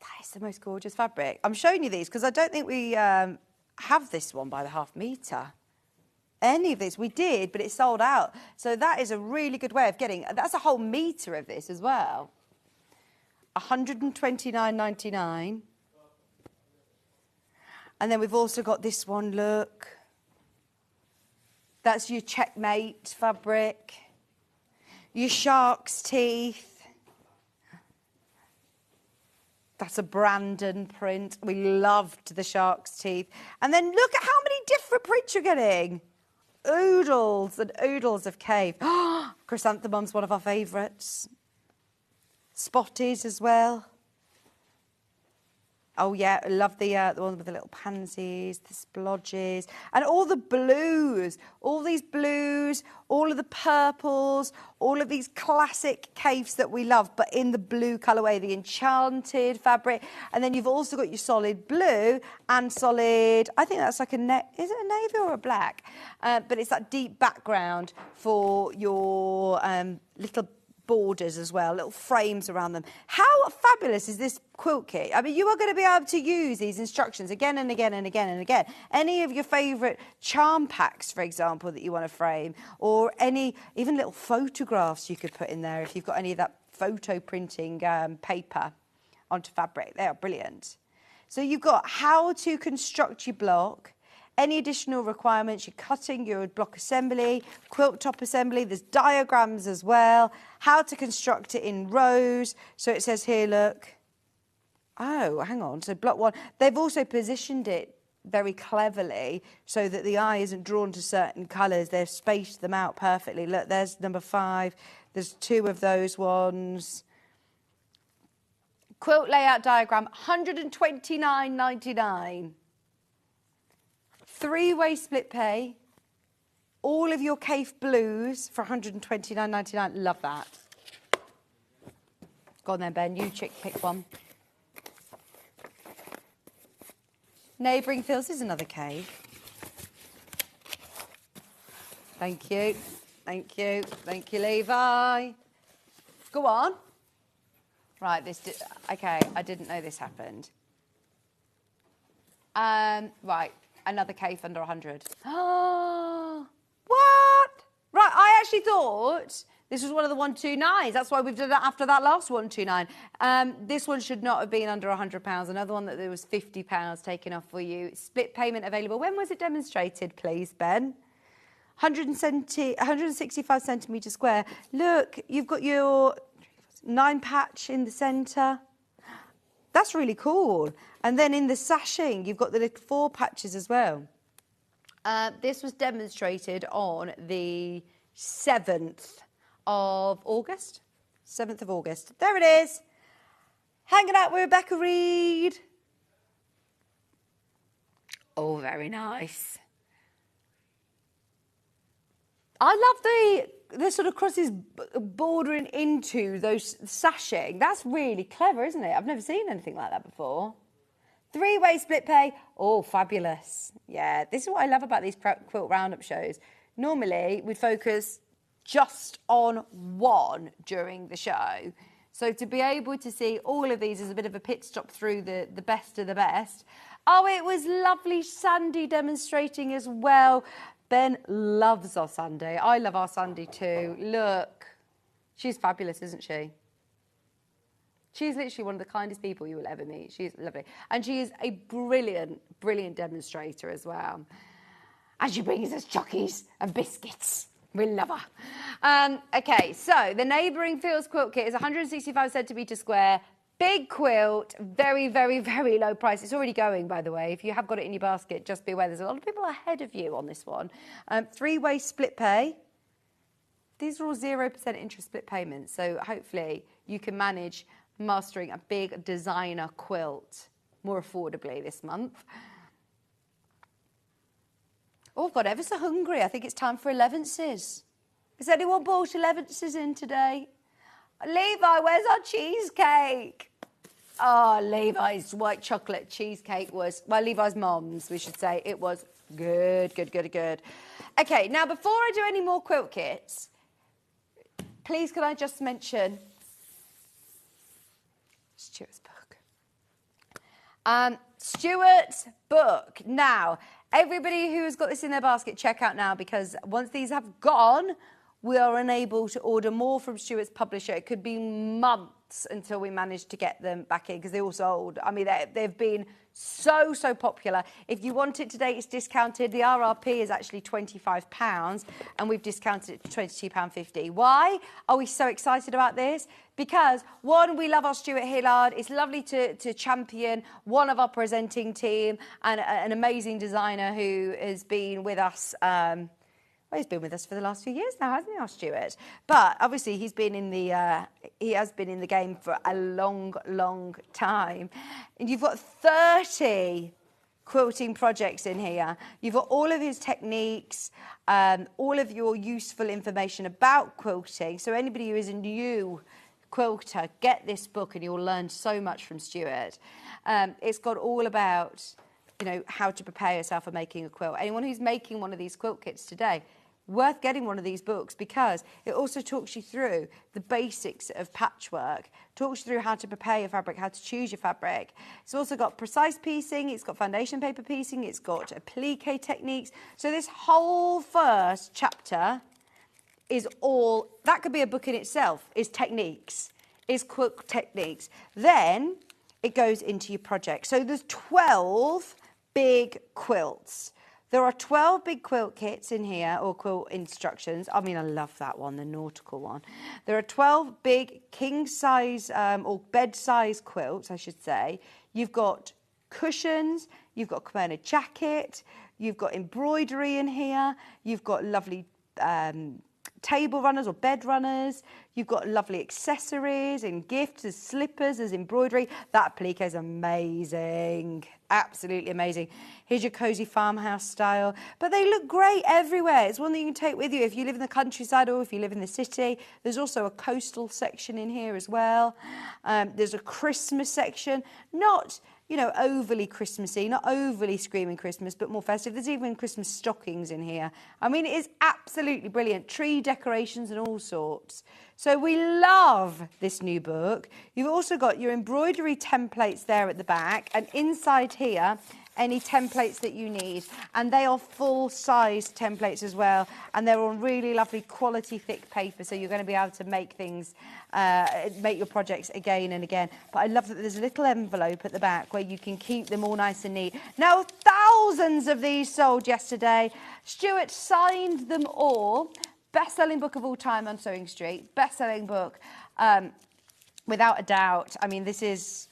that is the most gorgeous fabric. I'm showing you these because I don't think we have this one by the half metre. Any of this, we did, but it sold out. So that is a really good way of getting, that's a whole metre of this as well. £129.99. And then we've also got this one, look. That's your Checkmate fabric. Your shark's teeth. That's a Brandon print. We loved the shark's teeth. And then look at how many different prints you're getting. Oodles and oodles of Kaffe. Chrysanthemum's one of our favourites. Spotted as well. Oh, yeah, I love the one with the little pansies, the splodges, and all the blues, all these blues, all of the purples, all of these classic Kaffes that we love, but in the blue colourway, the enchanted fabric. And then you've also got your solid blue and solid, I think that's like is it a navy or a black? But it's that deep background for your little borders as well, little frames around them. How fabulous is this quilt kit? I mean, you are going to be able to use these instructions again and again and again and again. Any of your favourite charm packs, for example, that you want to frame, or any, even little photographs you could put in there if you've got any of that photo printing paper onto fabric. They are brilliant. So you've got how to construct your block, any additional requirements, your cutting, your block assembly, quilt top assembly, there's diagrams as well, how to construct it in rows. So it says here, look, oh, hang on, so block one. They've also positioned it very cleverly so that the eye isn't drawn to certain colours. They've spaced them out perfectly. Look, there's number 5. There's 2 of those ones. Quilt layout diagram, £129.99. 3-way split pay, all of your Kaffe blues for £129.99. Love that. Go on then, Ben, you pick one. Neighbouring Fields is another Kaffe. Thank you. Thank you. Thank you, Levi. Go on. Right, okay, I didn't know this happened. Right, another cave under 100. Oh, what? Right, I actually thought this was one of the 129s. That's why we've done that after that last 129. This one should not have been under £100. Another one that there was £50 taken off for you. Split payment available. When was it demonstrated, please, Ben? 165 centimetre square. Look, you've got your 9 patch in the centre. That's really cool. And then in the sashing, you've got the little 4 patches as well. This was demonstrated on the 7th of August. 7th of August. There it is. Hanging out with Rebecca Reed. Oh, very nice. I love the sort of crosses bordering into those sashing. That's really clever, isn't it? I've never seen anything like that before. 3-way split pay. Oh, fabulous. Yeah, this is what I love about these quilt roundup shows. Normally, we'd focus just on one during the show. So to be able to see all of these is a bit of a pit stop through the best of the best. Oh, it was lovely Sandy demonstrating as well. Ben loves our Sandy. I love our Sandy too. Look, she's fabulous, isn't she? She's literally one of the kindest people you will ever meet. She's lovely. And she is a brilliant, brilliant demonstrator as well. And she brings us chockies and biscuits. We love her. Okay, so the Neighbouring Fields quilt kit is 165 centimetres square. Big quilt, very, very, very low price. It's already going, by the way. If you have got it in your basket, just be aware there's a lot of people ahead of you on this one. 3-way split pay. These are all 0% interest split payments. So hopefully you can manage mastering a big designer quilt more affordably this month. Oh, I've got ever so hungry. I think it's time for 11ses. Has anyone bought 11ses in today? Levi, where's our cheesecake? Oh, Levi's white chocolate cheesecake was, well, Levi's mom's, we should say. It was good, good, good, good. Okay, now before I do any more quilt kits, please can I just mention Stuart's book. Stuart's book. Now, everybody who has got this in their basket, check out now, because once these have gone, we are unable to order more from Stuart's publisher. It could be months until we manage to get them back in because they all sold. I mean, they've been so, so popular. If you want it today, it's discounted. The RRP is actually £25 and we've discounted it to £22.50. Why are we so excited about this? Because, one, we love our Stuart Hillard. It's lovely to champion one of our presenting team and an amazing designer who has been with us well, he's been with us for the last few years now, hasn't he, our Stuart? But obviously he has been in the game for a long, long time. And you've got 30 quilting projects in here. You've got all of his techniques, all of your useful information about quilting. So anybody who is a new quilter, get this book and you'll learn so much from Stuart. It's got all about, you know, how to prepare yourself for making a quilt. Anyone who's making one of these quilt kits today, worth getting one of these books because it also talks you through the basics of patchwork, talks you through how to prepare your fabric, how to choose your fabric. It's also got precise piecing, it's got foundation paper piecing, it's got applique techniques. So this whole first chapter is all, that could be a book in itself, is techniques, is quilt techniques. Then it goes into your project. So there's 12 big quilts. There are 12 big quilt kits in here, or quilt instructions. I mean, I love that one, the nautical one. There are 12 big king size, or bed size quilts, I should say. You've got cushions, you've got a Kimono jacket, you've got embroidery in here, you've got lovely table runners or bed runners, you've got lovely accessories and gifts, there's slippers, there's embroidery. That applique is amazing, absolutely amazing. Here's your cosy farmhouse style, but they look great everywhere. It's one that you can take with you if you live in the countryside or if you live in the city. There's also a coastal section in here as well. There's a Christmas section, not you know, overly Christmassy, not overly screaming Christmas, but more festive. There's even Christmas stockings in here. I mean, it is absolutely brilliant. Tree decorations and all sorts. So we love this new book. You've also got your embroidery templates there at the back, and inside here, any templates that you need, and they are full-size templates as well, and they're on really lovely quality thick paper, so you're going to be able to make things, make your projects again and again. But I love that there's a little envelope at the back where you can keep them all nice and neat. Now, thousands of these sold yesterday. Stuart signed them all. Best-selling book of all time on Sewing Street. Best-selling book, without a doubt. I mean, this is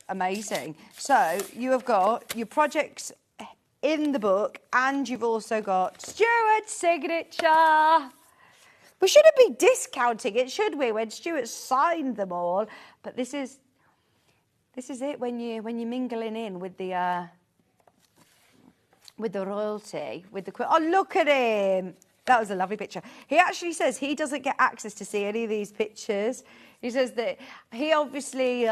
amazing. So you have got your projects in the book, and you've also got Stuart's signature. We shouldn't be discounting it, should we, when Stuart signed them all? But this is it when you're mingling in with the royalty, with the queen. Oh, look at him. That was a lovely picture. He actually says he doesn't get access to see any of these pictures. He says that he obviously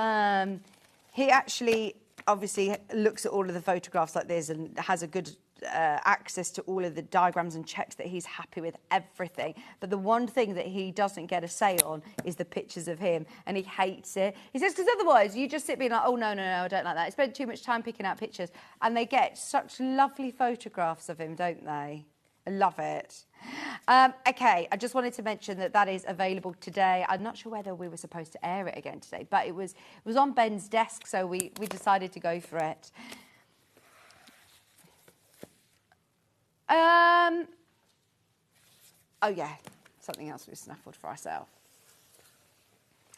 looks at all of the photographs like this and has a good access to all of the diagrams and checks that he's happy with everything. But the one thing that he doesn't get a say on is the pictures of him, and he hates it. He says, because otherwise you just sit being like, oh, no, I don't like that. I spend too much time picking out pictures. And they get such lovely photographs of him, don't they? I love it. Okay, I just wanted to mention that is available today. I'm not sure whether we were supposed to air it again today, but it was on Ben's desk, so we decided to go for it. Oh yeah, something else we snaffled for ourselves.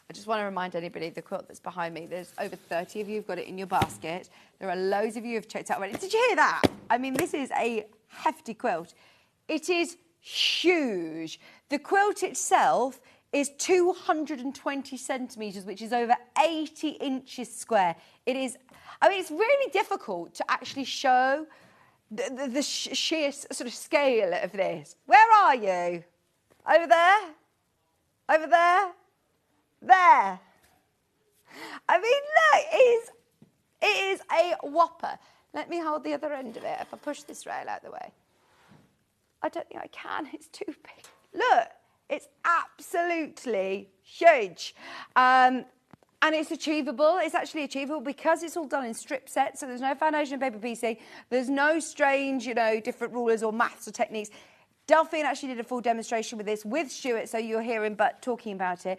I just want to remind anybody, the quilt that's behind me, there's over 30 of you who've got it in your basket. There are loads of you who've checked out already. Did you hear that? I mean, this is a hefty quilt. It is huge. The quilt itself is 220 centimetres, which is over 80 inches square. It is, I mean, it's really difficult to actually show the sheer sort of scale of this. Where are you? Over there? Over there? There. I mean, look, it is a whopper. Let me hold the other end of it if I push this rail out the way. I don't think I can, it's too big. Look, it's absolutely huge. And it's achievable. It's actually achievable because it's all done in strip sets, so there's no foundation and paper piecing. There's no strange, different rulers or maths or techniques. Delphine actually did a full demonstration with this with Stuart, so you'll hear him talking about it.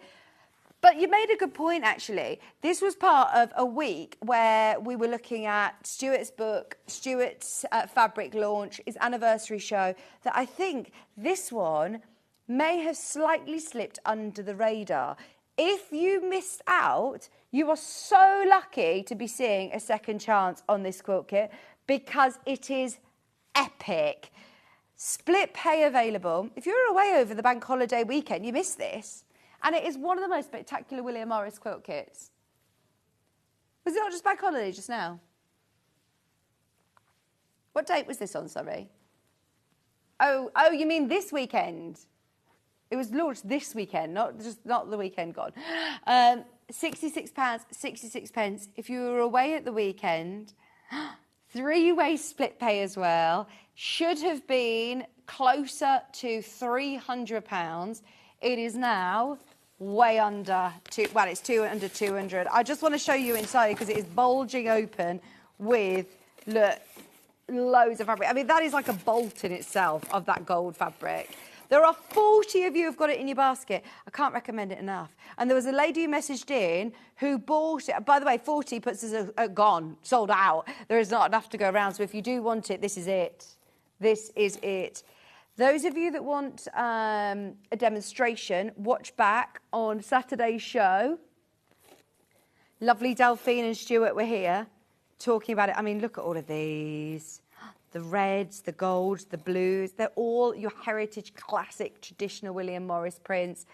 But you made a good point, actually. This was part of a week where we were looking at Stuart's book, Stuart's fabric launch, his anniversary show, that I think this one may have slightly slipped under the radar. If you missed out, you are so lucky to be seeing a second chance on this quilt kit because it is epic. Split pay available. If you're away over the bank holiday weekend, you missed this. And it is one of the most spectacular William Morris quilt kits. Was it not just bank holiday just now? What date was this on, sorry? Oh, you mean this weekend? It was launched this weekend, not the weekend gone. £66, 66 pence. If you were away at the weekend, 3-way split pay as well. Should have been closer to £300. It is now way under it's under 200. I just want to show you inside because it is bulging open with, look, loads of fabric. I mean, that is like a bolt in itself of that gold fabric. There are 40 of you who've got it in your basket. I can't recommend it enough. And there was a lady who messaged in who bought it. By the way, 40 puts us gone, sold out. There is not enough to go around. So if you do want it, this is it. This is it. Those of you that want a demonstration, watch back on Saturday's show. Lovely Delphine and Stuart were here talking about it. I mean, look at all of these. The reds, the golds, the blues. They're all your heritage, classic, traditional William Morris prints.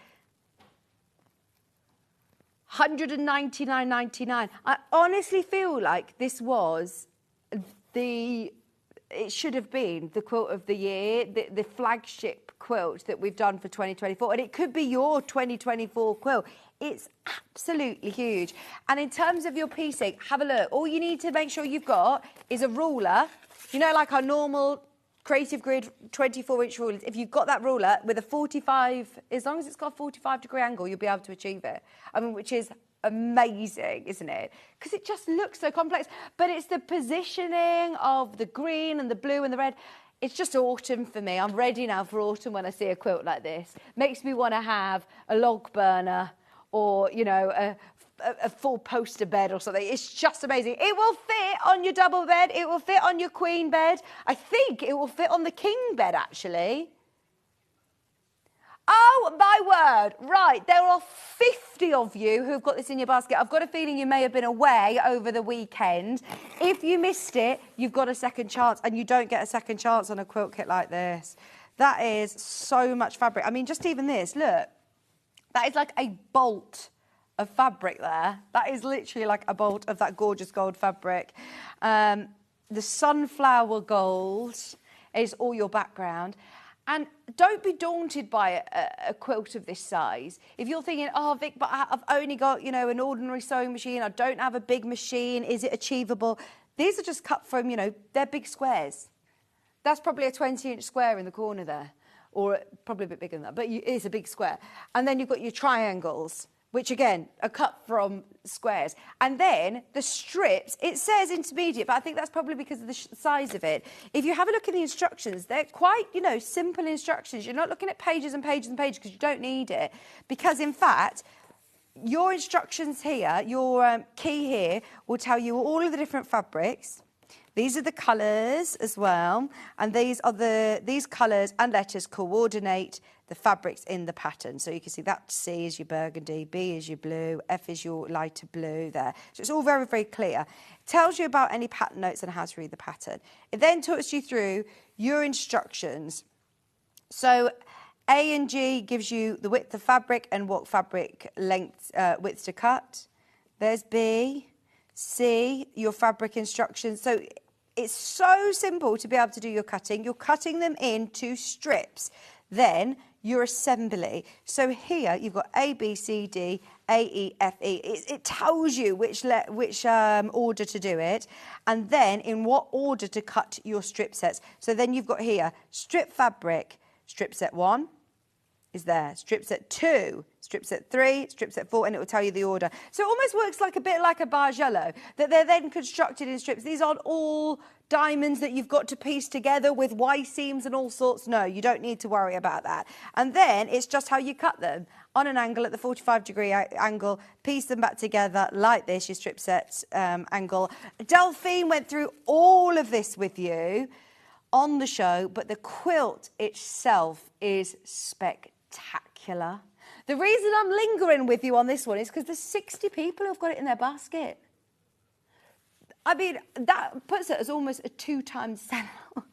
£199.99. I honestly feel like this was it should have been the quilt of the year, the flagship quilt that we've done for 2024. And it could be your 2024 quilt. It's absolutely huge. And in terms of your piecing, have a look. All you need to make sure you've got is a ruler. You know, like our normal Creative Grid 24-inch rulers. If you've got that ruler with a 45, as long as it's got a 45-degree angle, you'll be able to achieve it. I mean, which is amazing, isn't it? Because it just looks so complex. But it's the positioning of the green and the blue and the red. It's just autumn for me. I'm ready now for autumn when I see a quilt like this. Makes me want to have a log burner or, you know, a full poster bed or something. It's just amazing. It will fit on your double bed. It will fit on your queen bed. I think it will fit on the king bed, actually. Oh, my word. Right, there are 50 of you who've got this in your basket. I've got a feeling you may have been away over the weekend. If you missed it, you've got a second chance, and you don't get a second chance on a quilt kit like this. That is so much fabric. I mean, just even this, look. That is like a bolt of fabric there. That is literally like a bolt of that gorgeous gold fabric. The sunflower gold is all your background. And don't be daunted by a quilt of this size. If you're thinking, oh, Vic, but I've only got, you know, an ordinary sewing machine. I don't have a big machine. Is it achievable? These are just cut from, you know, they're big squares. That's probably a 20-inch square in the corner there. Or probably a bit bigger than that, but it is a big square. And then you've got your triangles, which again are cut from squares. And then the strips, it says intermediate, but I think that's probably because of the size of it. If you have a look at the instructions, they're quite, you know, simple instructions. You're not looking at pages and pages and pages because you don't need it. Because in fact, your instructions here, your key here, will tell you all of the different fabrics. These are the colours as well, and these colours and letters coordinate the fabrics in the pattern. So you can see that C is your burgundy, B is your blue, F is your lighter blue there. So it's all very, very clear. It tells you about any pattern notes and how to read the pattern. It then talks you through your instructions. So A and G gives you the width of fabric and what fabric length, width to cut. There's B, C, your fabric instructions. So it's so simple to be able to do your cutting. You're cutting them into strips. Then your assembly. So here you've got A, B, C, D, A, E, F, E. It tells you which order to do it, and then in what order to cut your strip sets. So then you've got here strip fabric, strip set 1 is there, strip set 2, strip set 3, strip set 4, and it will tell you the order. So it almost works like a bit like a Bargello, that they're then constructed in strips. These aren't all diamonds that you've got to piece together with Y seams and all sorts. No, you don't need to worry about that. And then it's just how you cut them on an angle at the 45-degree angle, piece them back together like this, your strip set angle. Delphine went through all of this with you on the show, but the quilt itself is spectacular. The reason I'm lingering with you on this one is because there's 60 people who've got it in their basket. I mean, that puts it as almost a 2-time sellout.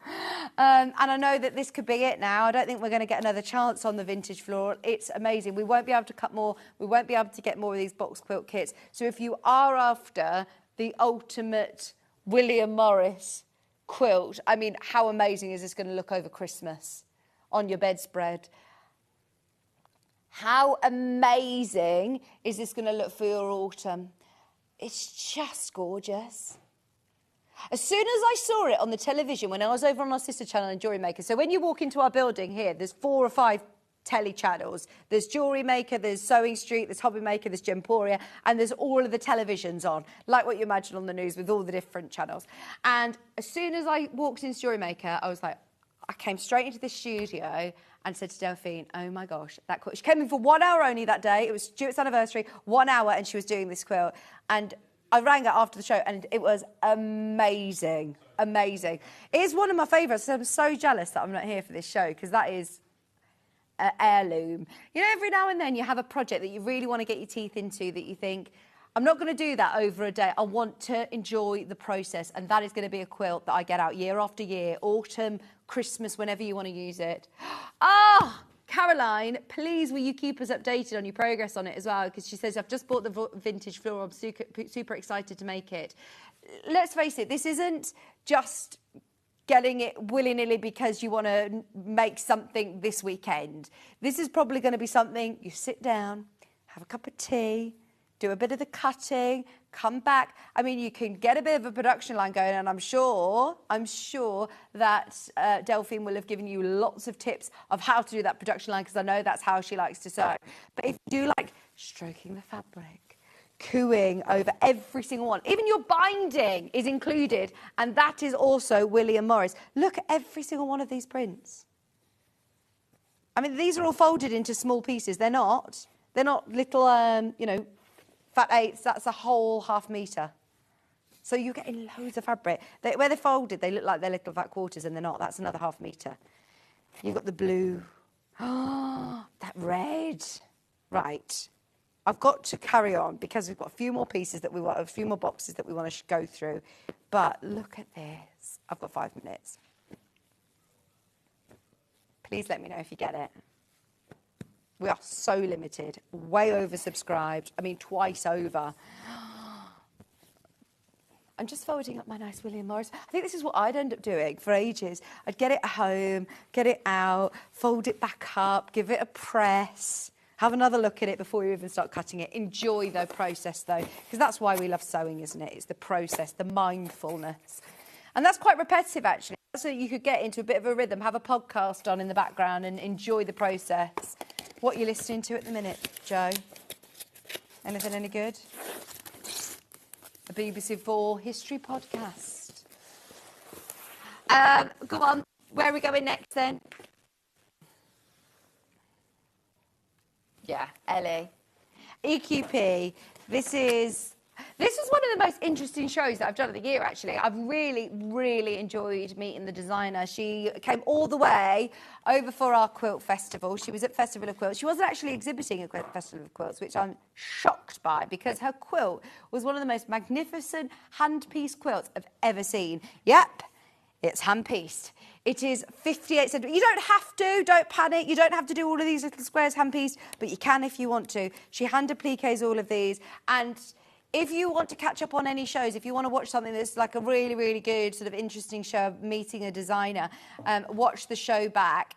And I know that this could be it now. I don't think we're going to get another chance on the vintage floral. It's amazing. We won't be able to cut more. We won't be able to get more of these box quilt kits. So if you are after the ultimate William Morris quilt, I mean, how amazing is this going to look over Christmas on your bedspread? How amazing is this going to look for your autumn? It's just gorgeous. As soon as I saw it on the television when I was over on our sister channel in Jewellery Maker, so when you walk into our building here, there's 4 or 5 telly channels. There's Jewellery Maker, there's Sewing Street, there's Hobby Maker, there's Gemporia, and there's all of the televisions on, like what you imagine on the news with all the different channels. And as soon as I walked into Jewellery Maker, I was like, I came straight into the studio and said to Delphine, oh my gosh, that quilt. She came in for 1 hour only that day. It was Stuart's anniversary, 1 hour, and she was doing this quilt. And I rang her after the show, and it was amazing, amazing. It is one of my favourites. So I'm so jealous that I'm not here for this show, because that is an heirloom. You know, every now and then you have a project that you really want to get your teeth into that you think, I'm not going to do that over a day. I want to enjoy the process, and that is going to be a quilt that I get out year after year, autumn, Christmas, whenever you want to use it. Ah, Caroline, please will you keep us updated on your progress on it as well, because she says, I've just bought the vintage floral. I'm super excited to make it. Let's face it, this isn't just getting it willy-nilly because you want to make something this weekend. This is probably going to be something you sit down, have a cup of tea, do a bit of the cutting, come back. I mean, you can get a bit of a production line going, and I'm sure that Delphine will have given you lots of tips of how to do that production line, because I know that's how she likes to sew. But if you do like stroking the fabric, cooing over every single one, even your binding is included, and that is also William Morris. Look at every single one of these prints. I mean, these are all folded into small pieces. They're not little, fat eighths. That's a whole half metre. So you're getting loads of fabric. Where they're folded, they look like they're little fat quarters, and they're not. That's another half metre. You've got the blue. Oh, that red. Right. I've got to carry on because we've got a few more pieces a few more boxes that we want to go through. But look at this. I've got 5 minutes. Please let me know if you get it. We are so limited, way oversubscribed. I mean, twice over. I'm just folding up my nice William Morris. I think this is what I'd end up doing for ages. I'd get it home, get it out, fold it back up, give it a press, have another look at it before you even start cutting it. Enjoy the process, though, because that's why we love sewing, isn't it? It's the process, the mindfulness. And that's quite repetitive, actually. So you could get into a bit of a rhythm, have a podcast on in the background and enjoy the process. What are you listening to at the minute, Joe? Anything any good? A BBC4 history podcast. Go on. Where are we going next, then? Yeah, Ellie. EQP. This was one of the most interesting shows that I've done of the year, actually. I've really, really enjoyed meeting the designer. She came all the way over for our quilt festival. She was at Festival of Quilts. She wasn't actually exhibiting at Festival of Quilts, which I'm shocked by, because her quilt was one of the most magnificent hand-pieced quilts I've ever seen. Yep, it's hand-pieced. It is 58 centimetres. You don't panic. You don't have to do all of these little squares hand-pieced, but you can if you want to. She hand-appliques all of these, and if you want to catch up on any shows, if you want to watch something that's like a really, really good sort of interesting show of meeting a designer, watch the show back.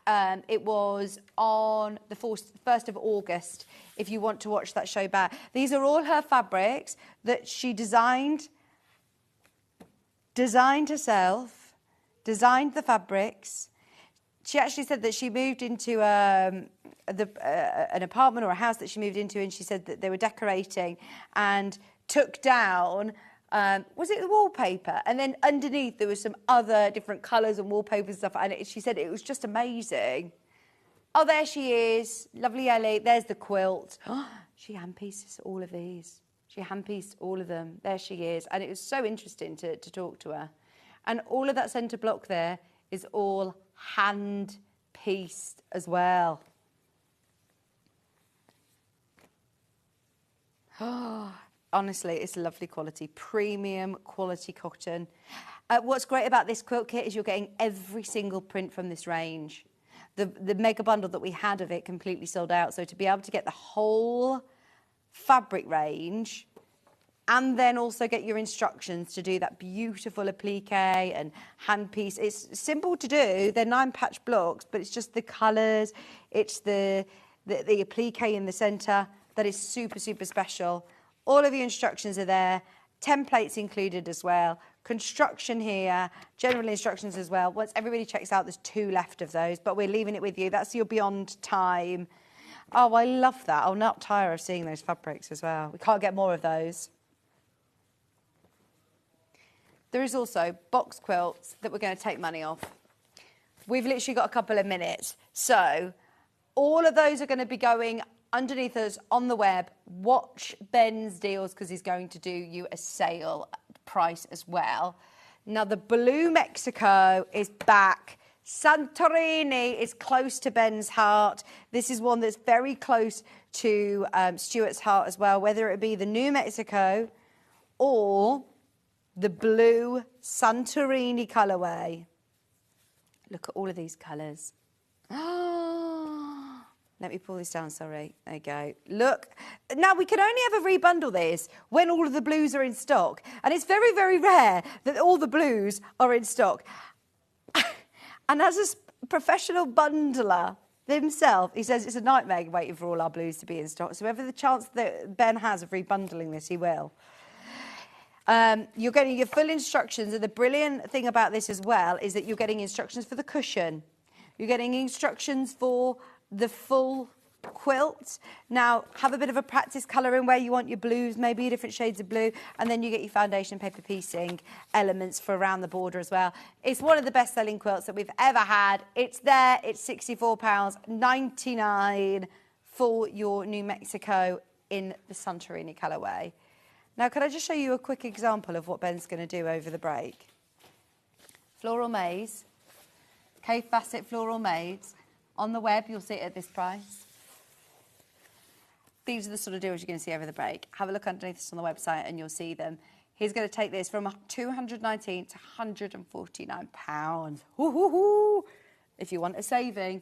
It was on the 1st of August, if you want to watch that show back. These are all her fabrics that she designed herself, designed the fabrics. She actually said that she moved into an apartment or a house that she moved into, and she said that they were decorating and took down, was it the wallpaper? And then underneath there was some other different colours and wallpaper and stuff. And she said it was just amazing. Oh, there she is. Lovely Ellie. There's the quilt. She hand-pieces all of these. She hand-pieced all of them. There she is. And it was so interesting to talk to her. And all of that centre block there is all hand-pieced as well. Oh, honestly, it's lovely quality, premium quality cotton. What's great about this quilt kit is you're getting every single print from this range. The mega bundle that we had of it completely sold out. So to be able to get the whole fabric range and then also get your instructions to do that beautiful applique and hand piece. It's simple to do. They're 9-patch blocks, but it's just the colours. It's the applique in the centre that is super, super special. All of your instructions are there. Templates included as well. Construction here. General instructions as well. Once everybody checks out, there's 2 left of those, but we're leaving it with you. That's your Beyond Time. Oh, I love that. I'll not tire of seeing those fabrics as well. We can't get more of those. There is also box quilts that we're going to take money off. We've literally got a couple of minutes. So all of those are going to be going underneath us on the web. Watch Ben's deals because he's going to do you a sale price as well. Now, the Blue Mexico is back. Santorini is close to Ben's heart. This is one that's very close to Stuart's heart as well, whether it be the New Mexico or the blue Santorini colourway. Look at all of these colours. Let me pull this down, sorry. There you go. Look. Now, we can only ever rebundle this when all of the blues are in stock. And it's very, very rare that all the blues are in stock. And as a professional bundler, himself, he says it's a nightmare waiting for all our blues to be in stock. So whatever the chance that Ben has of rebundling this, he will. You're getting your full instructions, and the brilliant thing about this as well is that you're getting instructions for the cushion. You're getting instructions for the full quilt. Now, have a bit of a practice colouring where you want your blues, maybe different shades of blue, and then you get your foundation paper piecing elements for around the border as well. It's one of the best-selling quilts that we've ever had. It's there. It's £64.99 for your New Mexico in the Santorini colourway. Now, could I just show you a quick example of what Ben's going to do over the break? Floral Maze, Kaffe Fassett Floral Maze. On the web, you'll see it at this price. These are the sort of deals you're going to see over the break. Have a look underneath this on the website and you'll see them. He's going to take this from £219 to £149. If you want a saving,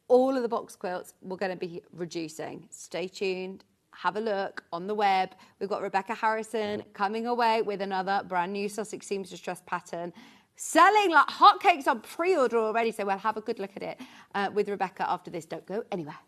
all of the box quilts we're going to be reducing. Stay tuned. Have a look on the web. We've got Rebecca Harrison coming away with another brand new Sussex seamstress dress pattern, selling like hotcakes on pre-order already. So we'll have a good look at it with Rebecca after this. Don't go anywhere.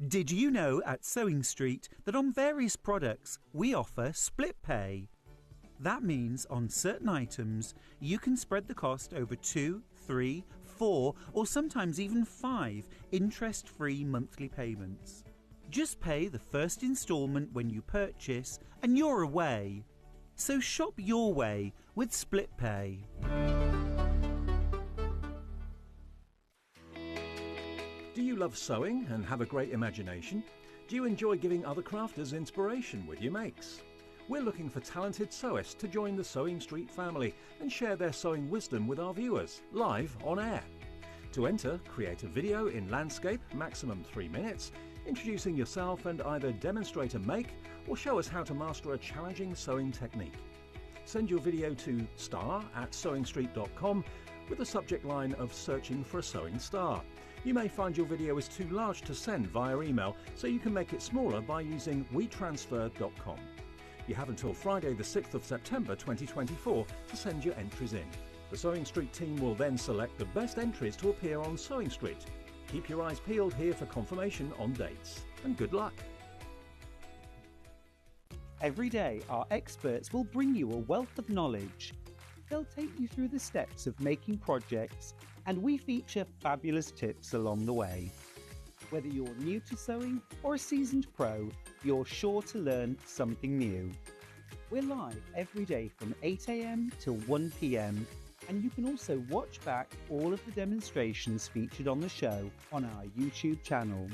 Did you know at Sewing Street that on various products we offer split pay? That means on certain items you can spread the cost over 2, 3, 4 or sometimes even 5 interest-free monthly payments. Just pay the first instalment when you purchase and you're away. So shop your way with split pay. Do you love sewing and have a great imagination? Do you enjoy giving other crafters inspiration with your makes? We're looking for talented sewists to join the Sewing Street family and share their sewing wisdom with our viewers, live on air. To enter, create a video in landscape, maximum 3 minutes, introducing yourself and either demonstrate a make or show us how to master a challenging sewing technique. Send your video to star@sewingstreet.com with the subject line of searching for a sewing star. You may find your video is too large to send via email, so you can make it smaller by using wetransfer.com. You have until Friday the 6th of September 2024 to send your entries in. The Sewing Street team will then select the best entries to appear on Sewing Street. Keep your eyes peeled here for confirmation on dates, and good luck. Every day, our experts will bring you a wealth of knowledge. They'll take you through the steps of making projects, and we feature fabulous tips along the way. Whether you're new to sewing or a seasoned pro, you're sure to learn something new. We're live every day from 8 AM till 1 PM, and you can also watch back all of the demonstrations featured on the show on our YouTube channel.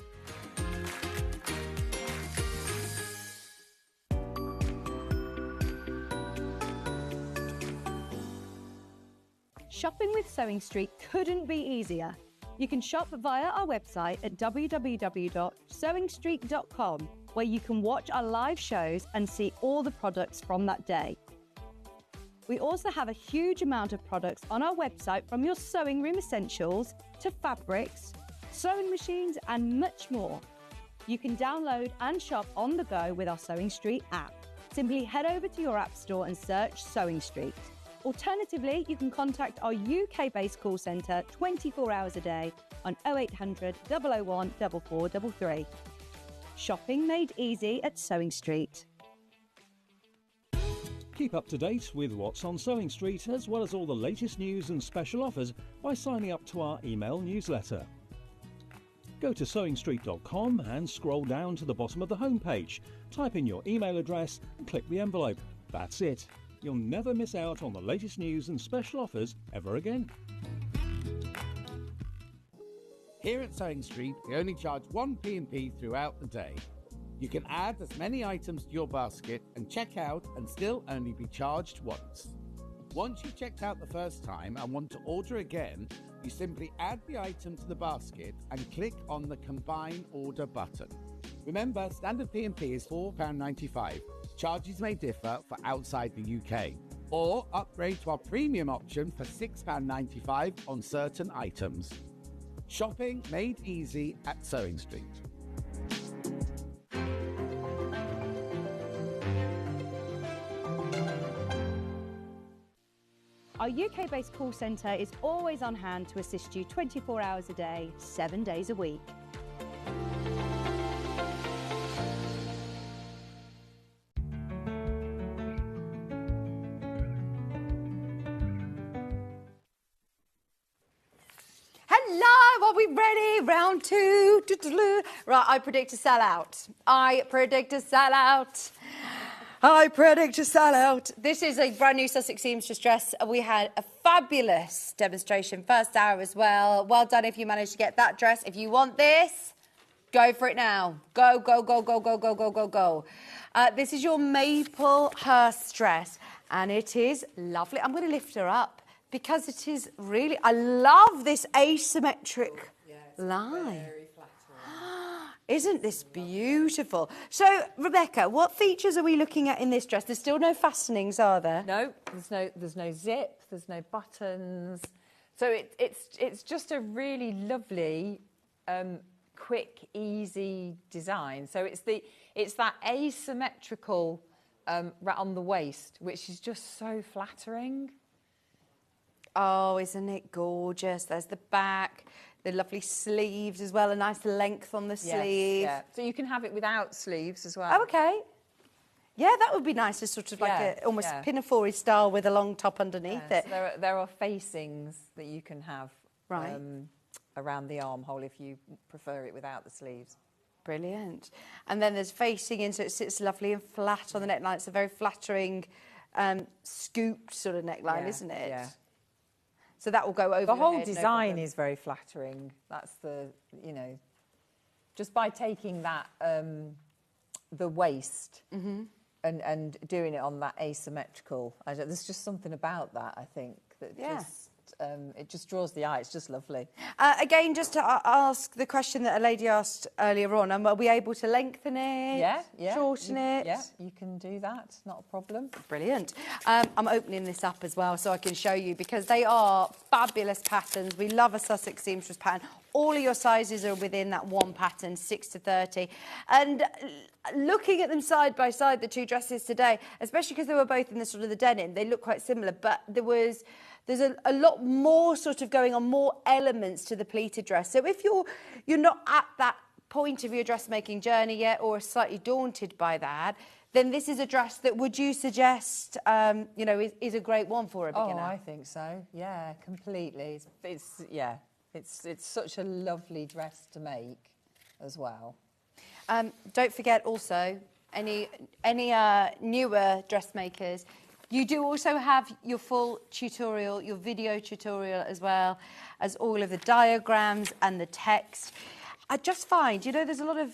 Shopping with Sewing Street couldn't be easier. You can shop via our website at www.sewingstreet.com, where you can watch our live shows and see all the products from that day. We also have a huge amount of products on our website, from your sewing room essentials to fabrics, sewing machines and much more. You can download and shop on the go with our Sewing Street app. Simply head over to your app store and search Sewing Street. Alternatively, you can contact our UK-based call centre 24 hours a day on 0800 001 4433. Shopping made easy at Sewing Street. Keep up to date with what's on Sewing Street, as well as all the latest news and special offers by signing up to our email newsletter. Go to sewingstreet.com and scroll down to the bottom of the homepage. Type in your email address and click the envelope. That's it. You'll never miss out on the latest news and special offers ever again. Here at Sewing Street, we only charge one P&P throughout the day. You can add as many items to your basket and check out and still only be charged once. Once you've checked out the first time and want to order again, you simply add the item to the basket and click on the Combine Order button. Remember, standard P&P is £4.95. Charges may differ for outside the UK. Or upgrade to our premium option for £6.95 on certain items. Shopping made easy at Sewing Street. Our UK-based call centre is always on hand to assist you 24 hours a day, 7 days a week. Hello, are we ready? Round two. Right, I predict a sellout. I predict a sellout. I predict a sellout. This is a brand new Sussex seamstress dress. We had a fabulous demonstration first hour as well. Well done if you managed to get that dress. If you want this, go for it now. Go, go, go, go, go, go, go, go, go. This is your Maplehurst dress, and it is lovely. I'm going to lift her up because it is really... I love this asymmetric line. Isn't this beautiful? So, Rebecca, what features are we looking at in this dress? There's still no fastenings, are there? No, there's no zip, there's no buttons. So it's just a really lovely, quick, easy design. So it's that asymmetrical on the waist, which is just so flattering. Oh, isn't it gorgeous? There's the back. The lovely sleeves as well, a nice length on the sleeve. Yeah. So you can have it without sleeves as well. Oh, okay. Yeah, that would be nice, just sort of like a almost pinafore style with a long top underneath it. So there are facings that you can have around the armhole if you prefer it without the sleeves. Brilliant. And then there's facing in, so it sits lovely and flat on the neckline. It's a very flattering, scooped sort of neckline, isn't it? Yeah. So that will go over the whole head, design is very flattering. That's just by taking that, the waist and doing it on that asymmetrical, there's just something about that, I think, that it just draws the eye. It's just lovely. Again, just to ask the question that a lady asked earlier on, are we able to lengthen it, shorten it? Yeah, you can do that. Not a problem. Brilliant. I'm opening this up as well so I can show you because they are fabulous patterns. We love a Sussex seamstress pattern. All of your sizes are within that one pattern, 6 to 30. And looking at them side by side, the two dresses today, especially because they were both in the sort of the denim, they look quite similar, but there's a lot more sort of going on, more elements to the pleated dress. So if you're not at that point of your dressmaking journey yet or slightly daunted by that, then this is a dress that would you suggest, is a great one for a beginner? Oh, I think so. Yeah, completely. It's such a lovely dress to make as well. Don't forget also, any newer dressmakers, you do also have your full tutorial, your video tutorial, as well as all of the diagrams and the text. I just find, there's a lot of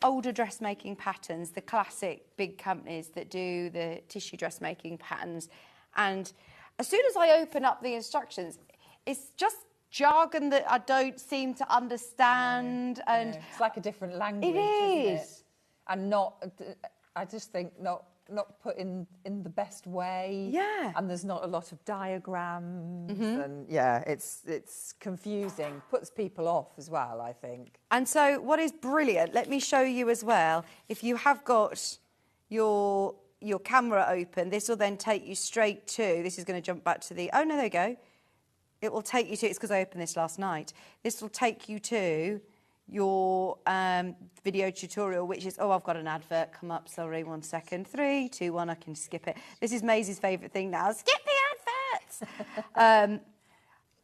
older dressmaking patterns, the classic big companies that do the tissue dressmaking patterns. And as soon as I open up the instructions, it's just jargon that I don't seem to understand. And it's like a different language, it is. Isn't it? And I just think not put in the best way. Yeah. And there's not a lot of diagrams. And it's confusing, puts people off as well, I think. And so what is brilliant, let me show you as well, if you have got your camera open, this will then take you straight to, this is going to jump back to the, oh no, there you go. It will take you to, it's because I opened this last night. This will take you to your video tutorial, which is, I've got an advert come up, sorry, 1 second. 3, 2, 1, I can skip it. This is Maisie's favourite thing now, skip the adverts!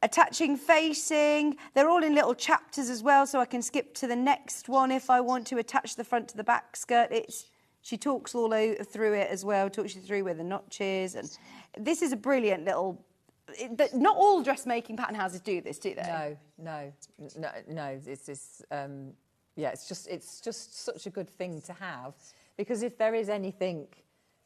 Attaching facing, they're all in little chapters as well, so I can skip to the next one if I want to attach the front to the back skirt. She talks all through it as well, talks you through where the notches, and this is a brilliant little... Not all dressmaking pattern houses do this, do they? No. It's just such a good thing to have, because if there is anything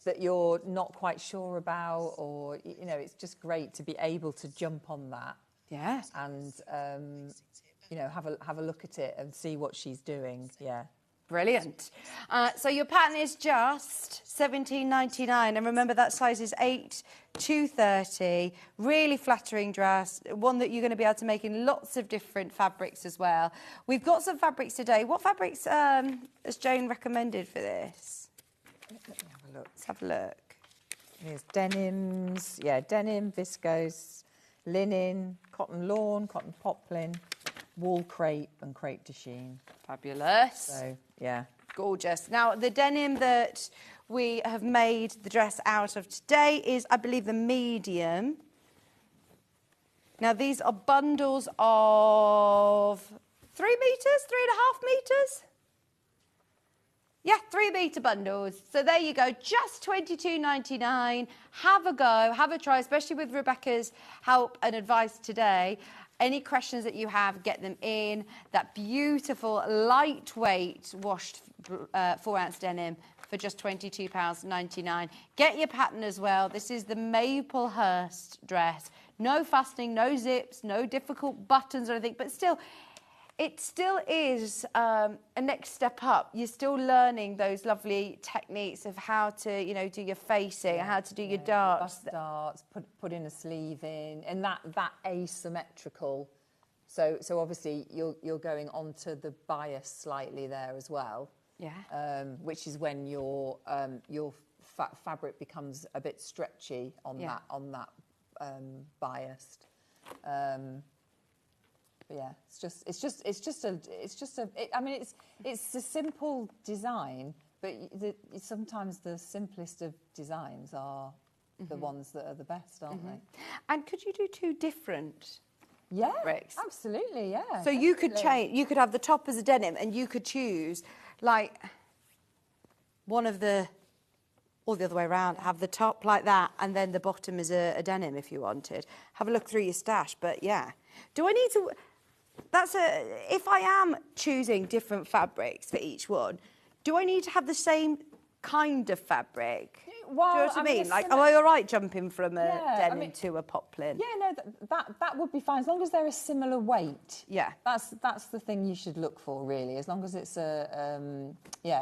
that you're not quite sure about, or it's just great to be able to jump on that. Yeah. And have a look at it and see what she's doing. Yeah. Brilliant. So your pattern is just 17.99, and remember that size is 8 to 30. Really flattering dress, one that you're going to be able to make in lots of different fabrics as well. We've got some fabrics today. What fabrics has Jane recommended for this? Let me have a look. Let's have a look. Here's denims, denim, viscose, linen, cotton lawn, cotton poplin, wool crepe and crepe de chine. Fabulous. So, yeah. Gorgeous. Now, the denim that we have made the dress out of today is, I believe, the medium. Now, these are bundles of 3 metres, 3.5 metres? Yeah, 3 metre bundles. So there you go, just £22.99. Have a go, have a try, especially with Rebecca's help and advice today. Any questions that you have, get them in. That beautiful, lightweight washed 4-ounce denim for just £22.99. Get your pattern as well. This is the Maplehurst dress. No fastening, no zips, no difficult buttons or anything, but still, it still is a next step up. You're still learning those lovely techniques of how to, do your facing, how to do your darts. Bust darts, put in a sleeve in, and that asymmetrical. So obviously you're going onto the bias slightly there as well. Yeah. Which is when your fabric becomes a bit stretchy on that biased. But yeah, it's a simple design, but sometimes the simplest of designs are the ones that are the best, aren't they? And could you do 2 different fabrics? Absolutely, yeah. So definitely. You could change. You could have the top as a denim, and you could choose like one of the, or the other way around. Have the top like that, and then the bottom is a denim if you wanted. Have a look through your stash, but yeah. Do I need to? If I am choosing different fabrics for each one, do I need to have the same kind of fabric? Well, do you know what I mean? Like, am I all right jumping from a denim to a poplin? Yeah, no, that would be fine as long as they're a similar weight. Yeah, that's the thing you should look for, really. As long as it's a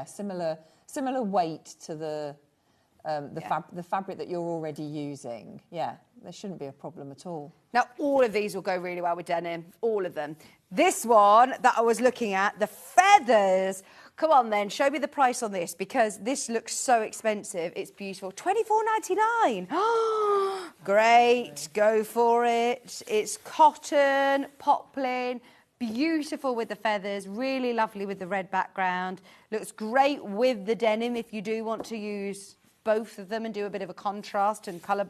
similar weight to the fabric that you're already using. Yeah, there shouldn't be a problem at all. Now, all of these will go really well with denim, all of them. This one that I was looking at, the feathers. Come on then, show me the price on this, because this looks so expensive. It's beautiful. £24.99. Great, go for it. It's cotton, poplin, beautiful with the feathers, really lovely with the red background. Looks great with the denim if you do want to use both of them and do a bit of a contrast and colour,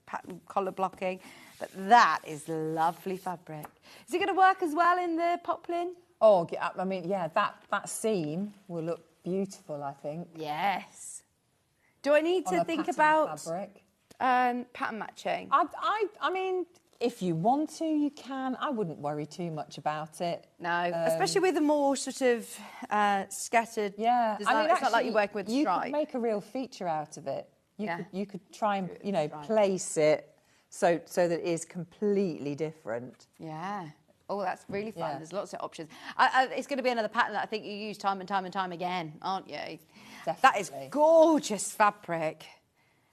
pattern colour blocking. But that is lovely fabric. Is it going to work as well in the poplin? Oh, I mean, yeah, that seam will look beautiful, I think. Yes. Do I need to think about fabric? Pattern matching? I mean, if you want to, you can. I wouldn't worry too much about it. No, especially with a more sort of scattered design. I mean, it's not like you're working with stripe. You could make a real feature out of it. You could try and, place it so that it is completely different. Yeah. Oh, that's really fun. Yeah. There's lots of options. It's going to be another pattern that I think you use time and time and time again, aren't you? Definitely. That is gorgeous fabric.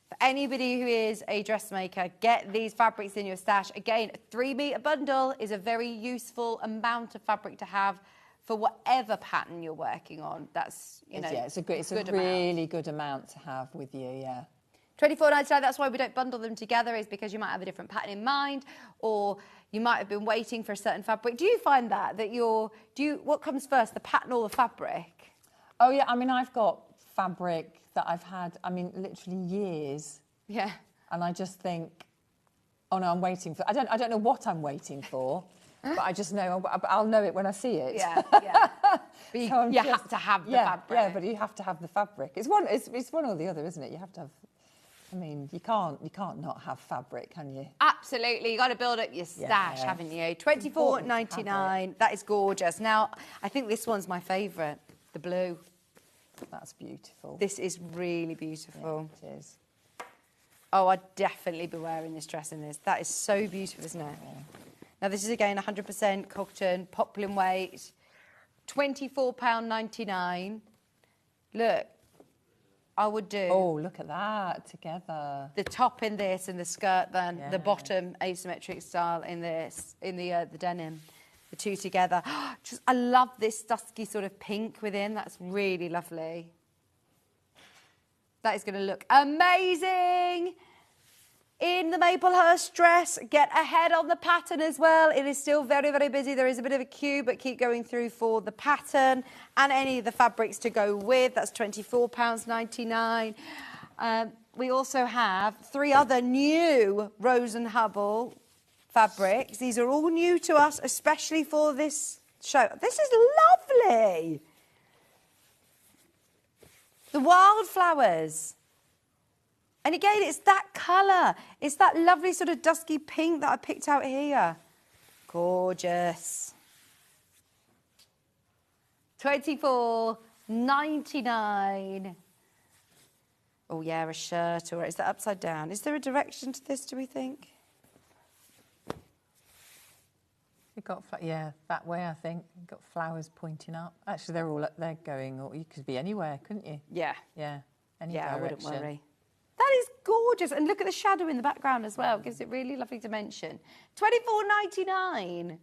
For anybody who is a dressmaker, get these fabrics in your stash. Again, a 3 metre bundle is a very useful amount of fabric to have for whatever pattern you're working on. That's, it's a really good amount to have with you, yeah. £24.99, that's why we don't bundle them together, is because you might have a different pattern in mind, or you might have been waiting for a certain fabric. Do you find that what comes first, the pattern or the fabric? Oh yeah, I mean, I've got fabric that I've had, literally years. Yeah. And I just think, oh no, I'm waiting for, I don't know what I'm waiting for, but I just know, I'll know it when I see it. Yeah, yeah. But you have to have the fabric. Yeah, but you have to have the fabric. It's one or the other, isn't it? You have to have, you can't not have fabric, can you? Absolutely. You've got to build up your stash, haven't you? £24.99. That is gorgeous. Now, I think this one's my favourite, the blue. That's beautiful. This is really beautiful. Yeah, it is. Oh, I'd definitely be wearing this dress in this. That is so beautiful, isn't it? Yeah. Now, this is, again, 100% cotton, poplin weight, £24.99. Look. I would do. Oh, look at that together. The top in this and the skirt, then the bottom asymmetric style in this, in the denim. The two together. I love this dusky sort of pink within. That's really lovely. That is going to look amazing. In the Maplehurst dress, get ahead on the pattern as well. It is still very, very busy. There is a bit of a queue, but keep going through for the pattern and any of the fabrics to go with. That's £24.99. We also have 3 other new Rose and Hubble fabrics. These are all new to us, especially for this show. This is lovely. The wildflowers. And again, it's that colour. It's that lovely sort of dusky pink that I picked out here. Gorgeous. £24.99. Oh, yeah, a shirt, or is that upside down? Is there a direction to this, do we think? You've got, that way, I think. You've got flowers pointing up. Actually, they're going, or you could be anywhere, couldn't you? Yeah. Yeah, any Yeah, direction. I wouldn't worry. That is gorgeous. And look at the shadow in the background as well. It gives it really lovely dimension. £24.99.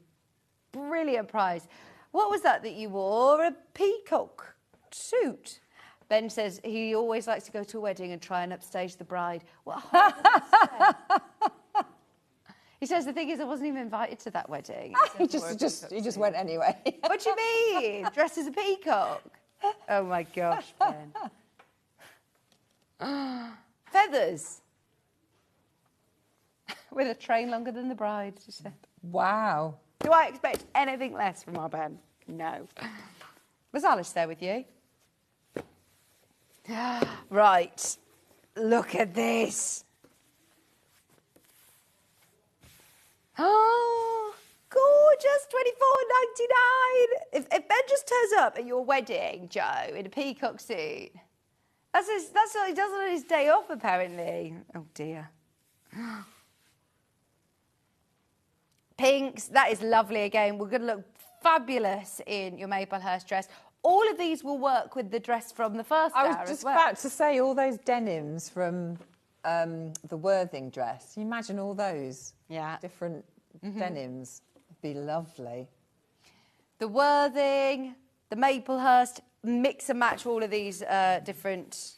Brilliant price. What was that you wore? A peacock suit. Ben says he always likes to go to a wedding and try and upstage the bride. What He says the thing is I wasn't even invited to that wedding. He just went anyway. What do you mean? Dressed as a peacock? Oh my gosh, Ben. Feathers. With a train longer than the bride, she said. Wow. Do I expect anything less from our Ben? No. Was Alice there with you? Right. Look at this. Oh, gorgeous. £24.99. If Ben just turns up at your wedding, Joe, in a peacock suit, that's what he does on his day off, apparently. Oh, dear. Pinks, that is lovely again. We're going to look fabulous in your Maplehurst dress. All of these will work with the dress from the first hour as well. I was just about to say, all those denims from the Worthing dress. Can you imagine all those different denims? It'd be lovely. The Worthing, the Maplehurst, mix and match all of these different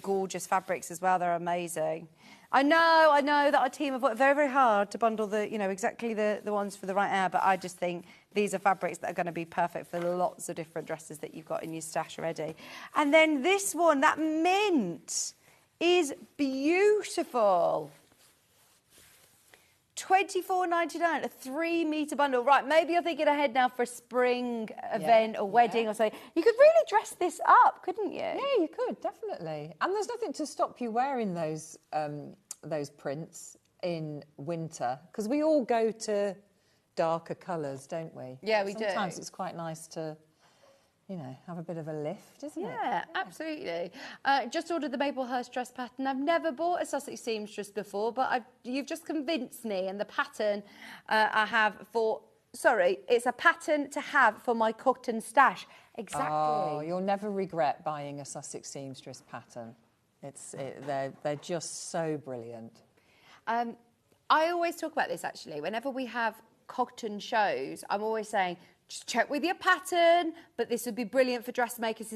gorgeous fabrics as well. They're amazing. I know that our team have worked very, very hard to bundle exactly the ones for the right hour, but I just think these are fabrics that are going to be perfect for lots of different dresses that you've got in your stash already. And then this one, that mint, is beautiful. £24.99, a 3-metre bundle. Right, maybe you're thinking ahead now for a spring event or wedding or something. You could really dress this up, couldn't you? Yeah, you could, definitely. And there's nothing to stop you wearing those prints in winter, because we all go to darker colours, don't we? Yeah, we do. Sometimes it's quite nice to, have a bit of a lift, isn't it? Yeah, absolutely. Just ordered the Maplehurst dress pattern. I've never bought a Sussex seamstress before, but you've just convinced me. And the pattern it's a pattern to have for my cotton stash. Exactly. Oh, you'll never regret buying a Sussex seamstress pattern. They're just so brilliant. I always talk about this, actually. Whenever we have cotton shows, I'm always saying, just check with your pattern, but this would be brilliant for dressmakers.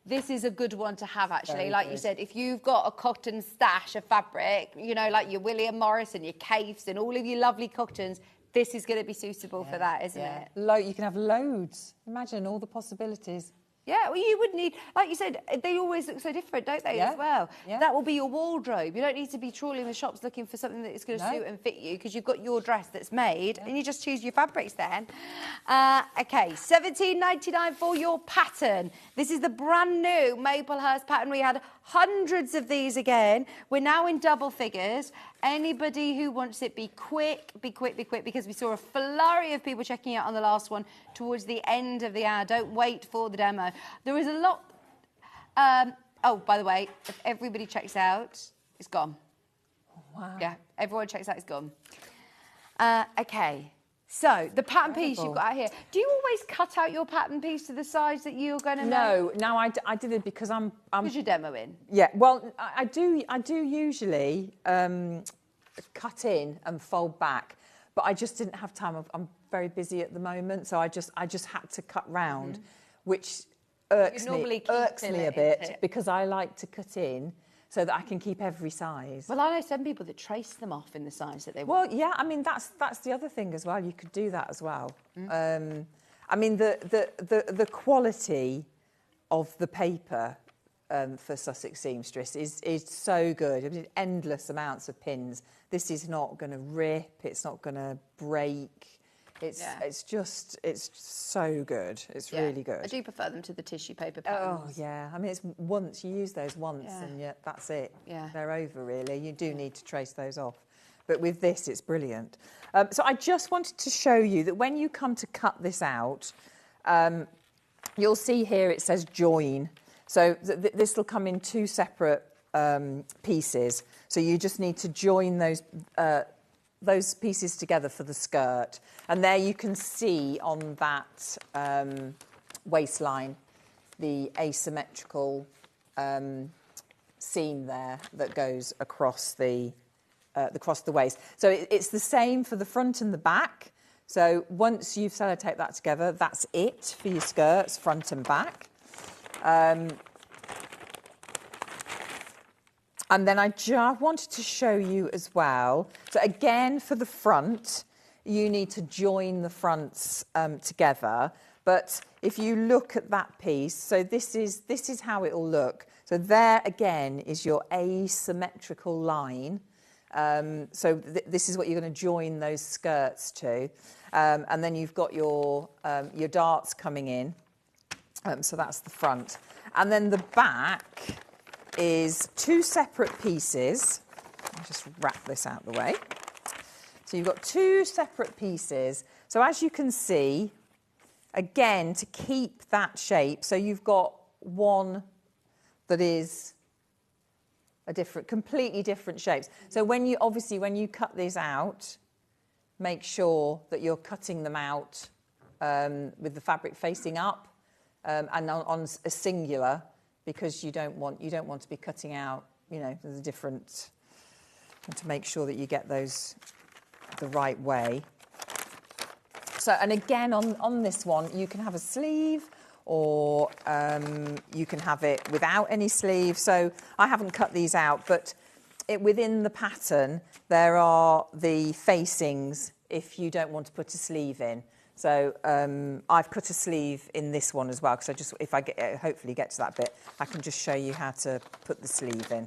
This is a good one to have, actually. Very like good. You said, if you've got a cotton stash of fabric, like your William Morris and your Kaifs and all of your lovely cottons, this is going to be suitable for that, isn't it? You can have loads. Imagine all the possibilities. Yeah, well, you would need, like you said, they always look so different, don't they, as well? Yeah. That will be your wardrobe. You don't need to be trawling the shops looking for something that is going to suit and fit you, because you've got your dress that's made, and you just choose your fabrics then. OK, £17.99 for your pattern. This is the brand new Maplehurst pattern. We had hundreds of these again. We're now in double figures. Anybody who wants it, be quick, because we saw a flurry of people checking out on the last one towards the end of the hour. Don't wait for the demo. There is a lot... oh, by the way, if everybody checks out, it's gone. Wow. Yeah, everyone checks out, it's gone. OK, So, the pattern piece you've got out here, do you always cut out your pattern piece to the size that you're going to make? No, I did it because I'm... Because you're demoing? Yeah, well, I do usually cut in and fold back, but I just didn't have time. I'm very busy at the moment, so I just had to cut round, which irks me a bit because I like to cut in so that I can keep every size. Well, I know some people that trace them off in the size that they want. Well, yeah, I mean, that's the other thing as well. You could do that as well. I mean, the quality of the paper for Sussex Seamstress is so good. I mean, endless amounts of pins. This is not going to rip. It's not going to break. It's so good. It's really good. I do prefer them to the tissue paper patterns. Oh, yeah. I mean, it's once, you use those once and that's it. Yeah. They're over, really. You do need to trace those off. But with this, it's brilliant. So I just wanted to show you that when you come to cut this out, you'll see here it says join. So this will come in 2 separate pieces. So you just need to join those pieces together for the skirt. And there you can see on that waistline the asymmetrical seam there that goes across the waist. So it's the same for the front and the back. So once you've sellotaped that together, that's it for your skirts, front and back. And then I just wanted to show you as well. So again, for the front, you need to join the fronts together. But if you look at that piece, so this is how it will look. So there again is your asymmetrical line. So this is what you're going to join those skirts to. And then you've got your darts coming in. So that's the front. And then the back is 2 separate pieces. I'll just wrap this out of the way. So you've got 2 separate pieces. So as you can see, again, to keep that shape, so you've got one that is completely different shapes. So when you cut these out, make sure that you're cutting them out with the fabric facing up and on a singular, because you don't want to be cutting out, there's a different, and to make sure that you get those the right way. So, and again, on this one, you can have a sleeve or you can have it without any sleeve. So I haven't cut these out, but within the pattern, there are the facings if you don't want to put a sleeve in. So I've cut a sleeve in this one as well, because if I hopefully get to that bit, I can just show you how to put the sleeve in.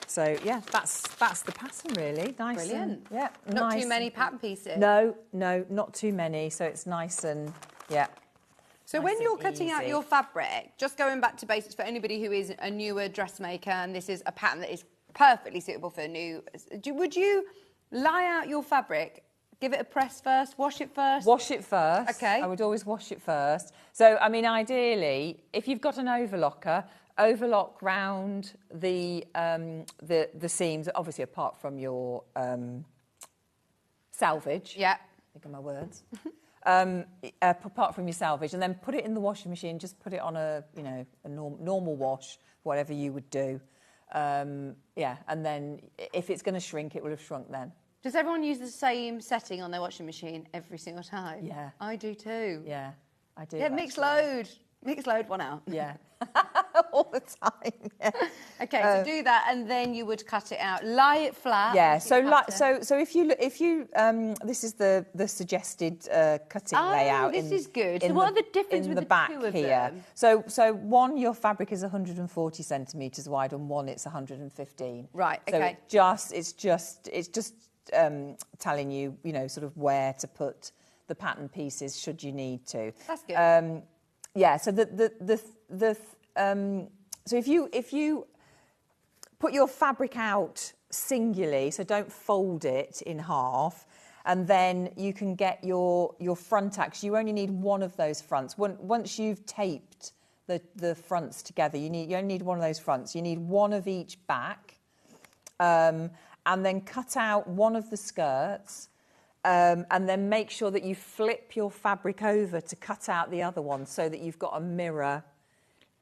So yeah, that's the pattern really. Nice. Brilliant. And, not nice too many pattern pieces. No, not too many. So it's nice and So nice when you're cutting easy. out your fabric, just going back to basics for anybody who is a newer dressmaker, and this is a pattern that is perfectly suitable for new, would you lie out your fabric? Give it a press first, wash it first? Wash it first. Okay. I would always wash it first. So, I mean, ideally, if you've got an overlocker, overlock round the seams, obviously apart from your selvage. Yeah. Think of my words. Apart from your selvage, and then put it in the washing machine. Just put it on a normal wash, whatever you would do. And then if it's going to shrink, it will have shrunk then. Does everyone use the same setting on their washing machine every single time? Yeah. I do too. Yeah, I do. Yeah, mix load, one out. Yeah. All the time. Yeah. Okay, so do that, and then you would cut it out. Lie it flat. Yeah. So if you this is the suggested cutting layout. This is good. So what are the difference in with the back two of here? them? So one, your fabric is 140 centimetres wide, and one it's 115. Right. So Okay. it's just telling you, sort of where to put the pattern pieces should you need to. That's good. So so if you put your fabric out singularly, so don't fold it in half, and then you can get your front axe. You only need one of those fronts. Once you've taped the fronts together, you only need one of those fronts. You need one of each back, and then cut out one of the skirts. And then make sure that you flip your fabric over to cut out the other one so that you've got a mirror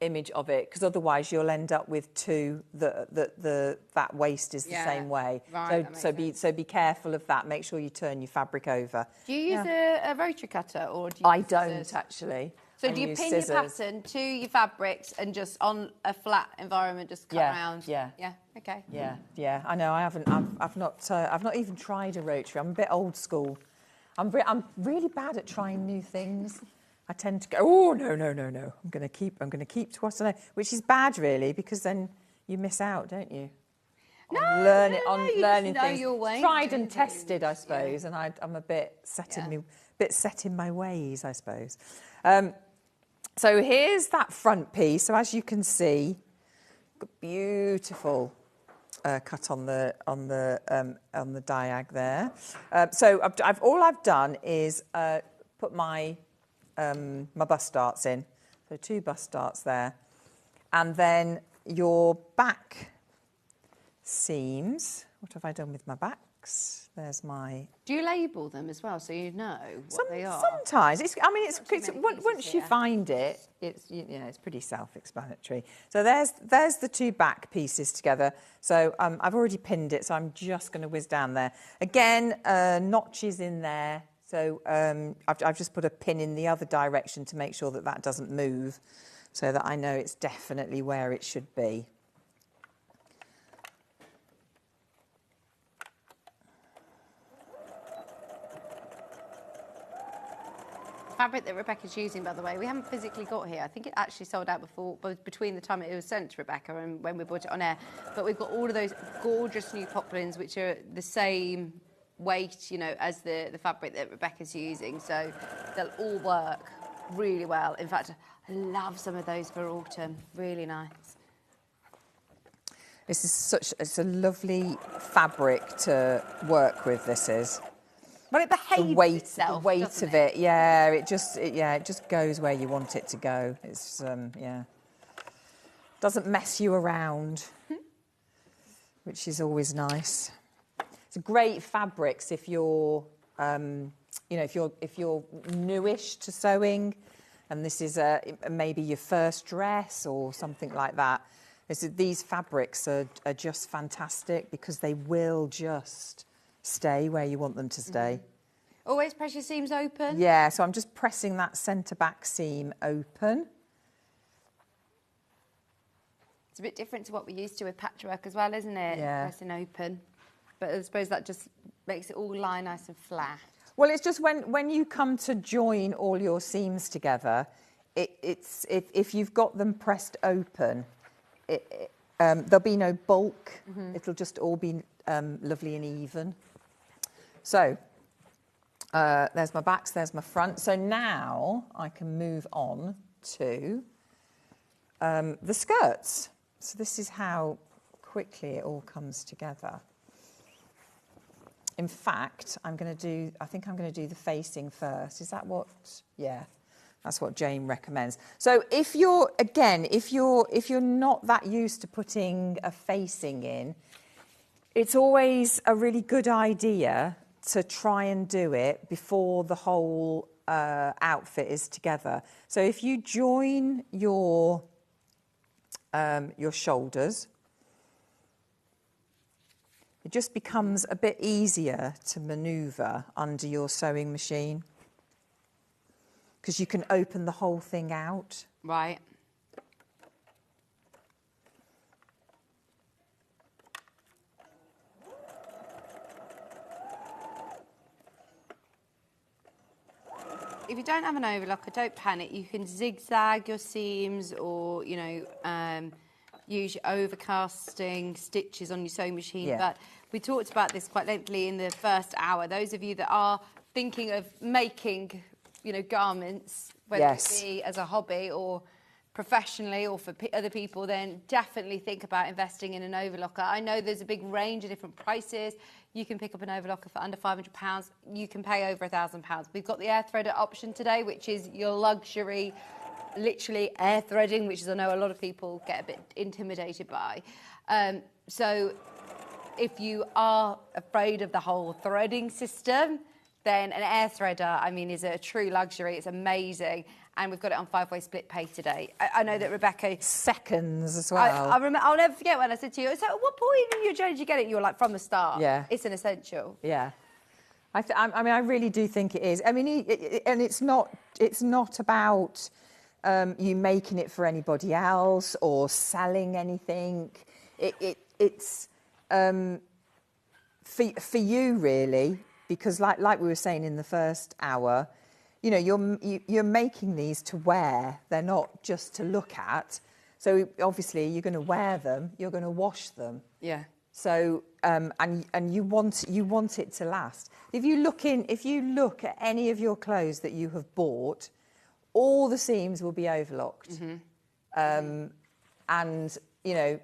image of it, because otherwise you'll end up with two that waist is the same way. Right, so be careful of that. Make sure you turn your fabric over. Do you use a rotary cutter or do you I use don't scissors? actually. So I do you use pin scissors. your pattern to your fabrics and just on a flat environment just cut around? Yeah. Okay. Yeah. I know. I haven't. I've not even tried a rotary. I'm a bit old school. I'm really bad at trying new things. I tend to go, oh no. I'm going to keep to what I know, which is bad really, because then you miss out, don't you? No, learning know things. your way, Tried don't and tested, I suppose, Yeah. and I'm a bit set in my ways, I suppose. So here's that front piece. So as you can see, beautiful cut on the diag there. So all I've done is put my bust darts in. So 2 bust darts there, and then your back seams. What have I done with my backs? There's my. Do you label them as well so you know what they are? Sometimes it's once you find it, it's pretty self-explanatory. So there's the 2 back pieces together. So I've already pinned it, so I'm just going to whiz down there again. Notches in there. So I've just put a pin in the other direction to make sure that doesn't move, so that I know it's definitely where it should be. Fabric that Rebecca's using, by the way, we haven't physically got here. I think it actually sold out between the time it was sent to Rebecca and when we bought it on air. But we've got all of those gorgeous new poplins, which are the same weight, as the fabric that Rebecca's using. So they'll all work really well. In fact, I love some of those for autumn. Really nice. This is it's a lovely fabric to work with. This is. Well, it behaves itself, the weight of it, it just goes where you want it to go. It's doesn't mess you around, which is always nice. It's a great fabrics if you're, if you're newish to sewing, and this is maybe your first dress or something like that. These fabrics are just fantastic because they will just stay where you want them to stay. Always press your seams open? Yeah, so I'm just pressing that centre back seam open. It's a bit different to what we're used to with patchwork as well, isn't it? Yeah. Pressing open. But I suppose that just makes it all lie nice and flat. Well, it's just when you come to join all your seams together, if you've got them pressed open, there'll be no bulk. It'll just all be lovely and even. So there's my backs, there's my front. So now I can move on to the skirts. So this is how quickly it all comes together. In fact, I think I'm going to do the facing first. Is that what? Yeah, that's what Jane recommends. So if you're not that used to putting a facing in, it's always a really good idea to try and do it before the whole outfit is together. So if you join your shoulders, it just becomes a bit easier to manoeuvre under your sewing machine because you can open the whole thing out. Right. If you don't have an overlocker, don't panic. You can zigzag your seams or, use your overcasting stitches on your sewing machine. Yeah. But we talked about this quite lengthily in the first hour. Those of you that are thinking of making, garments, whether it be as a hobby or professionally or for other people, then definitely think about investing in an overlocker. I know there's a big range of different prices. You can pick up an overlocker for under £500. You can pay over £1,000. We've got the air threader option today, which is your luxury, literally air threading, which is I know a lot of people get a bit intimidated by. So if you are afraid of the whole threading system, then an air threader, I mean, is a true luxury. It's amazing. And we've got it on 5-way split pay today. I know that Rebecca... Seconds as well. I remember, I'll never forget when I said to you, so at what point in your journey did you get it? You were like, from the start. Yeah. It's an essential. Yeah. I mean, I really do think it is. I mean, and it's not about you making it for anybody else or selling anything. It's for you, really, because like we were saying in the first hour, you know, you're making these to wear. They're not just to look at. So obviously you're going to wear them. You're going to wash them. Yeah. So and you want it to last. If you look at any of your clothes that you have bought, all the seams will be overlocked. And you know,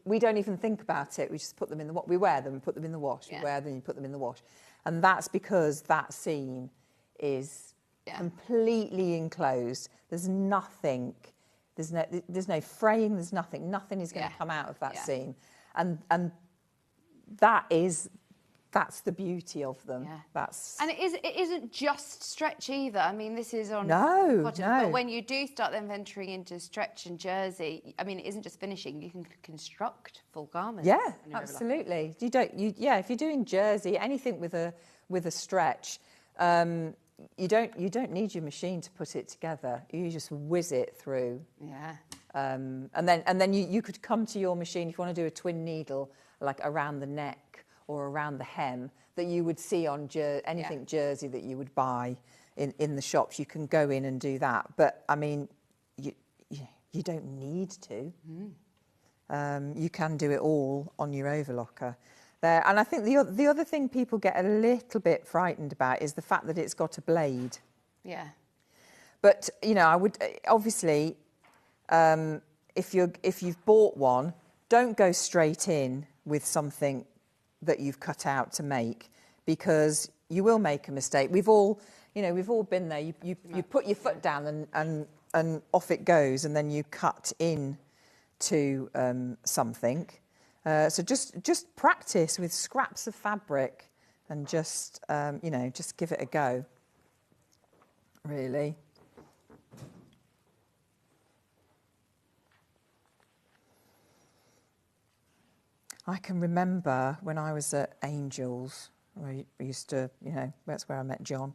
we don't even think about it. We just put them in we wear them and put them in the wash. We wear them and put them in the wash. And that's because that seam is completely enclosed. There's nothing. There's no fraying. There's nothing. Nothing is going to come out of that seam. And that's the beauty of them. Yeah. And it isn't just stretch either. I mean, this is on cotton, but when you do start then venturing into stretch and jersey, I mean, it isn't just finishing. You can construct full garments. Yeah, absolutely. If you're doing jersey, anything with a stretch, you don't need your machine to put it together. You just whiz it through. Yeah. And then you could come to your machine if you want to do a twin needle, like around the neck or around the hem, that you would see on anything jersey that you would buy in the shops. You can go in and do that. But I mean, you don't need to. You can do it all on your overlocker there. And I think the other thing people get a little bit frightened about is the fact that it's got a blade. Yeah. But you know, I would obviously, if you've bought one, don't go straight in with something that you've cut out to make, because you will make a mistake. We've all been there. You put your foot down and off it goes, and then you cut in to something. So just practice with scraps of fabric and just give it a go. Really. I can remember when I was at Angels, where we used to, that's where I met John.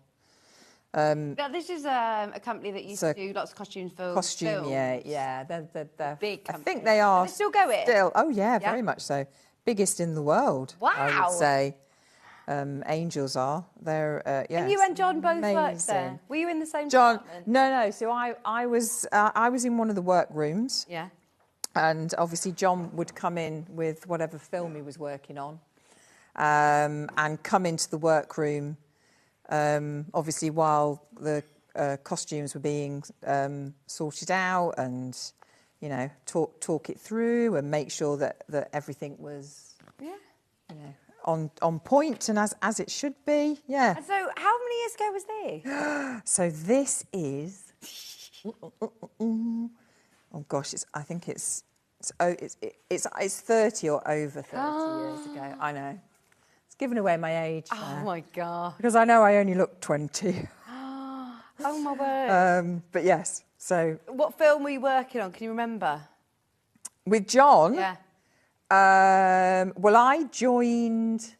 Now, this is a company that used to do lots of costumes for films. Yeah. They're big company. I think they are. They still going? Oh, yeah, very much so. Biggest in the world, wow. I would say. Angels are. They're, And you and John both worked there? Were you in the same department? No. So I was in one of the workrooms. Yeah. And obviously John would come in with whatever film he was working on, and come into the workroom, obviously while the costumes were being sorted out, and talk it through and make sure that everything was on point and as it should be. Yeah. And so how many years ago was this? So this is oh gosh, I think it's 30 or over 30 years ago. I know. It's giving away my age. Oh my God. Because I know I only look 20. Oh my word. But yes, so. What film were you working on? Can you remember? With John? Yeah. Well, I joined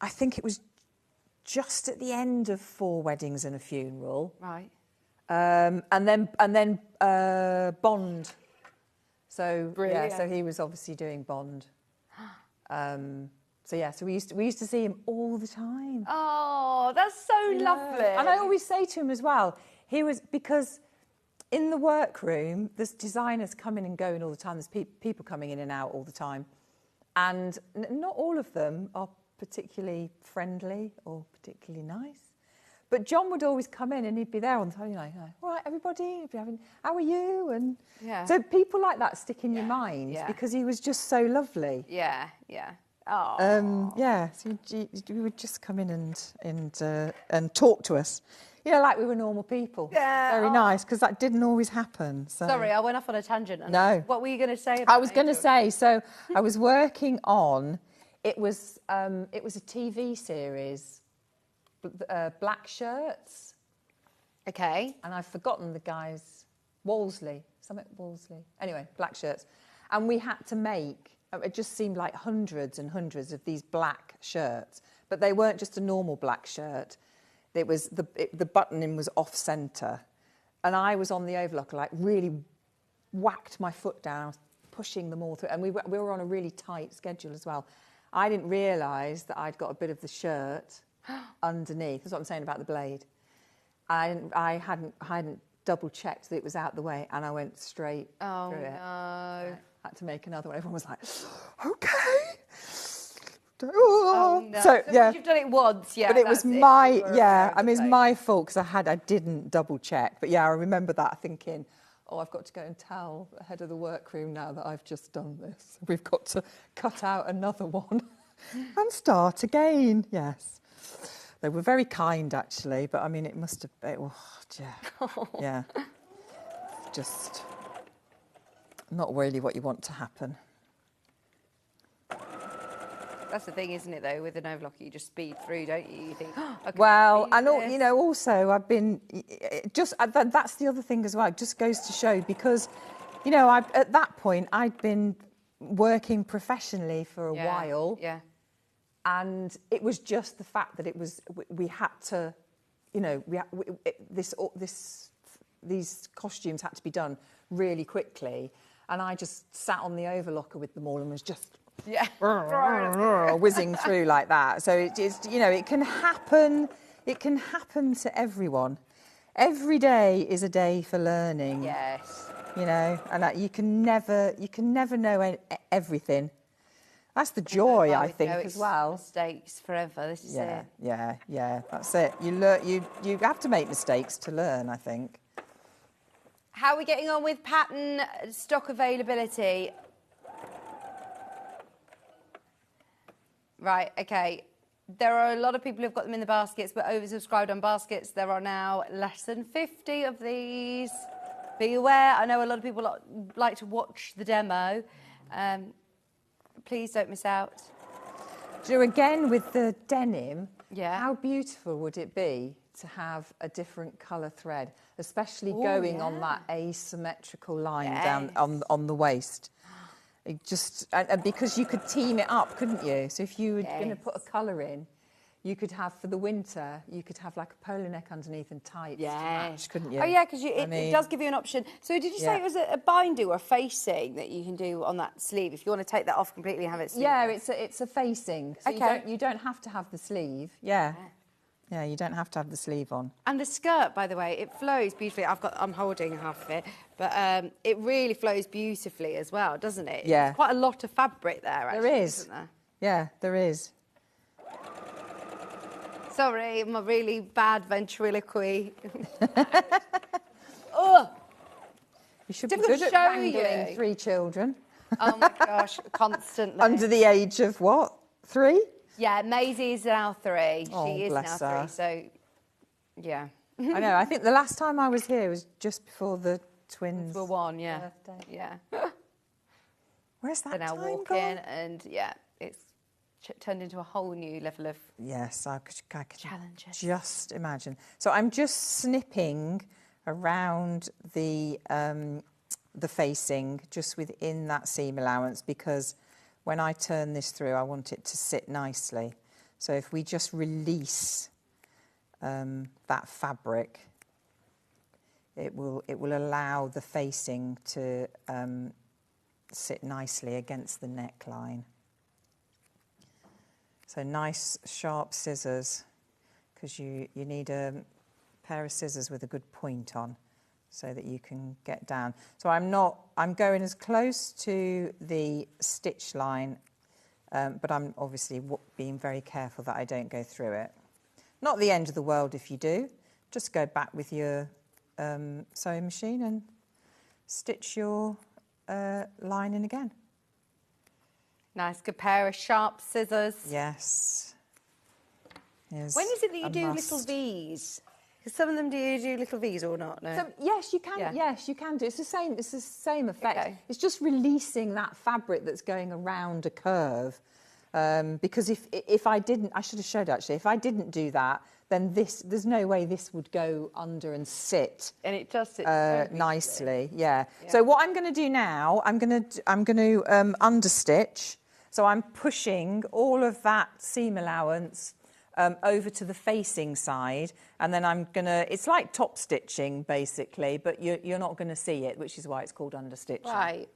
I think it was just at the end of 4 Weddings and a Funeral. Right. And then Bond. So brilliant. So he was obviously doing Bond. So we used to see him all the time. Oh, that's so lovely. And I always say to him as well, because in the workroom there's designers coming and going all the time. There's people coming in and out all the time, and not all of them are particularly friendly or particularly nice. But John would always come in and he'd be there on time, all right, everybody, how are you? And so people like that stick in your mind because he was just so lovely. Yeah. Oh. So he would just come in and talk to us, like we were normal people. Yeah. Very nice, because that didn't always happen. So. Sorry, I went off on a tangent. No. What were you going to say about I was going to say, so I was working on, it was a TV series black shirts. Okay. And I've forgotten the guy's, Wolseley. Anyway, black shirts. And we had to make, it just seemed like hundreds and hundreds of these black shirts. But they weren't just a normal black shirt. It was the buttoning was off centre. And I was on the overlocker, like really whacked my foot down. I was pushing them all through. And we were on a really tight schedule as well. I didn't realise that I'd got a bit of the shirt underneath. That's what I'm saying about the blade. I hadn't double checked that it was out the way, and I went straight through it. I had to make another one. Everyone was like, "Okay." Oh, no. So yeah, you've done it once, yeah. But it was my it's my fault because I didn't double check. But yeah, I remember that thinking, "Oh, I've got to go and tell the head of the workroom now that I've just done this. We've got to cut out another one and start again." Yes. They were very kind, actually, but I mean, it must have been, yeah. Just not really what you want to happen. That's the thing, isn't it, though? With an overlocker, you just speed through, don't you? You think, well, and also I've been that's the other thing as well. It just goes to show because, at that point I'd been working professionally for a while. Yeah. And it was just the fact that we had to, these costumes had to be done really quickly. And I just sat on the overlocker with them all and was just whizzing through like that. So it can happen. It can happen to everyone. Every day is a day for learning. Yes. And you can never know everything. That's the joy, I think, as well. Mistakes forever. This is it. Yeah. That's it. You learn. You have to make mistakes to learn, I think. How are we getting on with pattern stock availability? Right. Okay. There are a lot of people who've got them in the baskets, but oversubscribed on baskets. There are now less than 50 of these. Be aware. I know a lot of people like to watch the demo. Please don't miss out. Again, with the denim, how beautiful would it be to have a different colour thread, especially going on that asymmetrical line down on the waist? It just and because you could team it up, couldn't you? So if you were going to put a colour in, you could have for the winter, you could have like a polo neck underneath and tights to match, couldn't you? Oh yeah, because it does give you an option. So did you say it was a binding or a facing that you can do on that sleeve? If you want to take that off completely and have it sleeve. Yeah, it's a facing. So you don't have to have the sleeve. Yeah, you don't have to have the sleeve on. And the skirt, by the way, it flows beautifully. I'm holding half of it, but it really flows beautifully as well, doesn't it? Yeah. There's quite a lot of fabric there, actually. There is. Isn't there? Yeah, there is. Sorry, my really bad ventriloquy. You should be good at wrangling 3 children. Oh my gosh, constantly. Under the age of what? 3? Yeah, Maisie's now 3. Oh, she is bless now 3, her. so yeah. I know. I think the last time I was here was just before the twins' were 1, yeah. birthday. Yeah. Where's that They're now time walking, gone? and it's turned into a whole new level of I could challenges. just imagine. So I'm just snipping around the facing, just within that seam allowance, because when I turn this through, I want it to sit nicely. So if we just release that fabric, it will allow the facing to sit nicely against the neckline. So nice sharp scissors, because you need a pair of scissors with a good point on so that you can get down. So I'm going as close to the stitch line, but I'm obviously being very careful that I don't go through it. Not the end of the world if you do. Just go back with your sewing machine and stitch your line in again. Nice, good pair of sharp scissors. Yes. When is it that you do little V's? Because some of them do you do little V's or not? No. So, yes, you can. Yeah. Yes, you can do. It's the same. It's the same effect. Okay. It's just releasing that fabric that's going around a curve, Because if I didn't, I should have showed actually, if I didn't do that, then there's no way this would go under and sit. And it does sit nicely. Yeah. So what I'm going to do now, I'm going to understitch. So I'm pushing all of that seam allowance over to the facing side, and then I'm going to, it's like top stitching basically, but you're not going to see it, which is why it's called understitching. Right.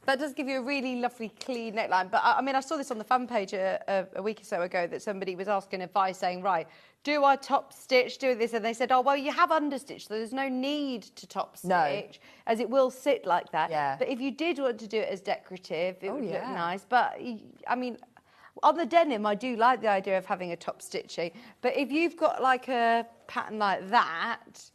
That does give you a really lovely, clean neckline. But, I mean, I saw this on the fan page a week or so ago that somebody was asking advice saying, right, do I top stitch, do this? And they said, oh, well, you have understitched, so there's no need to top stitch, as it will sit like that. Yeah. But if you did want to do it as decorative, it would look nice. But, I mean, on the denim, I do like the idea of having a top stitching. But if you've got, like, a pattern like that,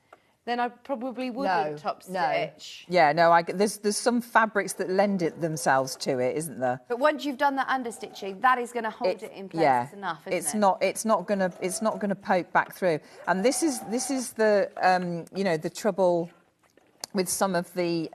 then I probably wouldn't top stitch. Yeah, no, there's some fabrics that lend it themselves to it, isn't there? But once you've done that understitching, that is going to hold it in place enough, isn't it? It's not gonna poke back through. And this is the the trouble with some of the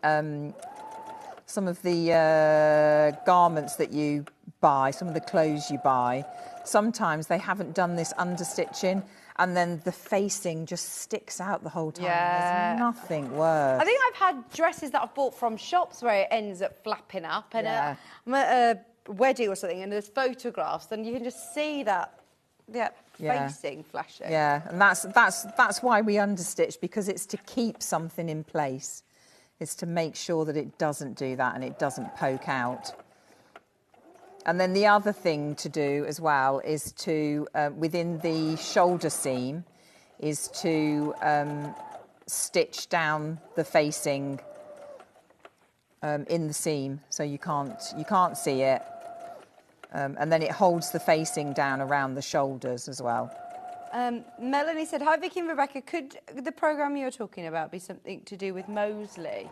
garments that you buy, some of the clothes you buy. Sometimes they haven't done this understitching, and then the facing just sticks out the whole time. Yeah. There's nothing worse. I think I've had dresses that I've bought from shops where it ends up flapping up, and I'm at a wedding or something, and there's photographs, and you can just see that facing flashing. Yeah, and that's why we understitch, because it's to keep something in place. It's to make sure that it doesn't do that and it doesn't poke out. And then the other thing to do as well is to, within the shoulder seam, is to stitch down the facing in the seam, so you can't see it. And then it holds the facing down around the shoulders as well. Melanie said, hi Vicky and Rebecca, could the programme you're talking about be something to do with Mosley?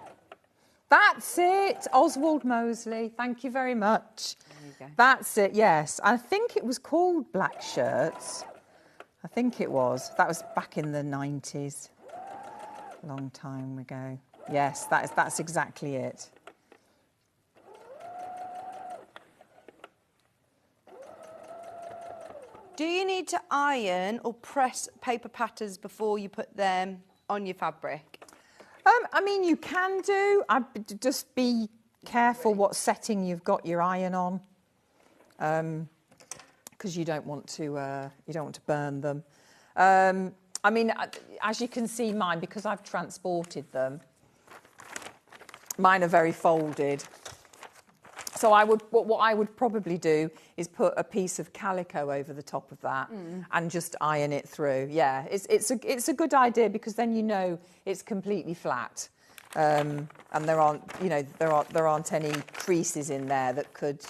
That's it, Oswald Mosley, thank you very much. There you go. That's it, yes. I think it was called Black Shirts. I think it was. That was back in the 90s. Long time ago. Yes, that's exactly it. Do you need to iron or press paper patterns before you put them on your fabric? I mean, you can do. Just be careful what setting you've got your iron on, because you don't want to burn them. I mean, as you can see, mine, because I've transported them, mine are very folded. So what I would probably do is put a piece of calico over the top of that and just iron it through. Yeah, it's a good idea, because then you know it's completely flat, and there aren't any creases in there that could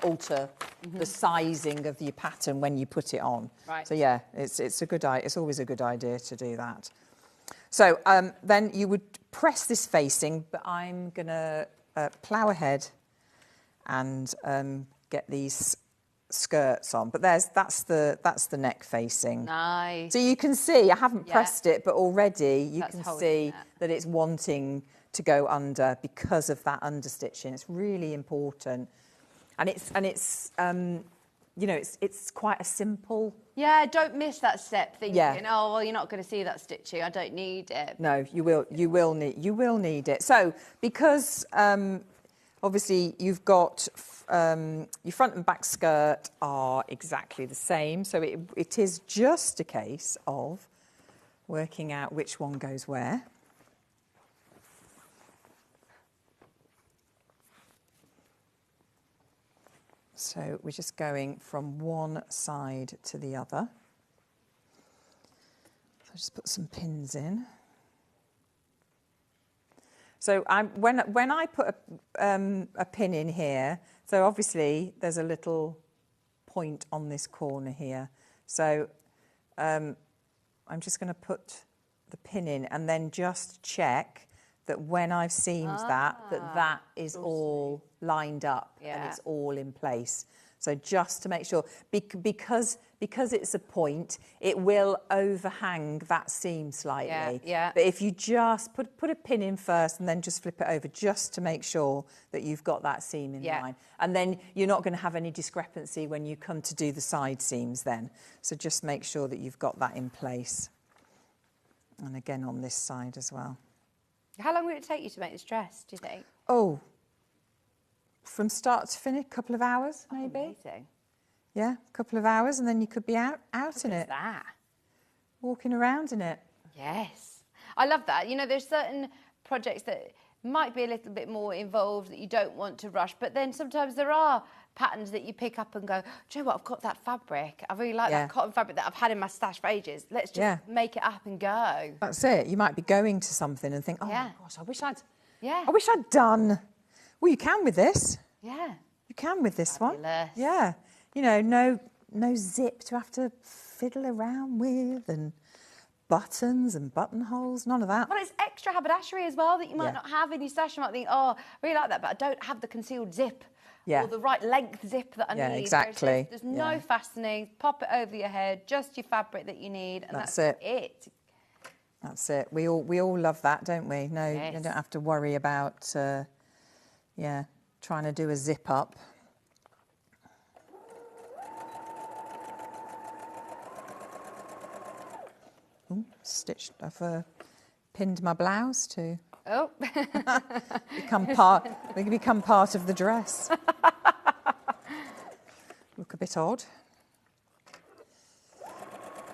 alter the sizing of your pattern when you put it on. Right. So yeah, it's a good idea. It's always a good idea to do that. So then you would press this facing, but I'm gonna plough ahead and get these skirts on. But that's the neck facing. Nice. So you can see, I haven't pressed it, but already you can see it. that it's wanting to go under because of that understitching. It's really important, and it's quite a simple. Yeah, don't miss that step thinking, Yeah. oh, well, you're not going to see that stitching, I don't need it. No, you will need it. So because obviously you've got your front and back skirt are exactly the same, so it is just a case of working out which one goes where. So we're just going from one side to the other. So just put some pins in. So when I put a pin in here, so obviously there's a little point on this corner here. So I'm just going to put the pin in and then just check that when I've seamed that is all lined up and it's all in place. So just to make sure, because it's a point, it will overhang that seam slightly. Yeah. But if you just put a pin in first and then just flip it over, just to make sure that you've got that seam in line. And then you're not going to have any discrepancy when you come to do the side seams then. So just make sure that you've got that in place. And again on this side as well. How long would it take you to make this dress, do you think? Oh, from start to finish, a couple of hours, maybe. Amazing. Yeah, a couple of hours, and then you could be out in it. That? Walking around in it. Yes. I love that. You know, there's certain projects that might be a little bit more involved that you don't want to rush, but then sometimes there are patterns that you pick up and go, do you know what, I've got that fabric. I really like that cotton fabric that I've had in my stash for ages. Let's just make it up and go. That's it. You might be going to something and think, oh my gosh, I wish I'd done. Well, you can with this. Yeah. You can with this Fabulous. one. Yeah. You know, no zip to have to fiddle around with, and buttons and buttonholes, none of that. Well, it's extra haberdashery as well that you might not have in your stash. You might think, oh, I really like that, but I don't have the concealed zip or the right length zip that I need. Yeah, exactly. There's no fastening. Pop it over your head, just your fabric that you need, and that's it. That's it. We all love that, don't we? No, you don't have to worry about, trying to do a zip up. Ooh, stitched. I've pinned my blouse to become part of the dress. Look a bit odd.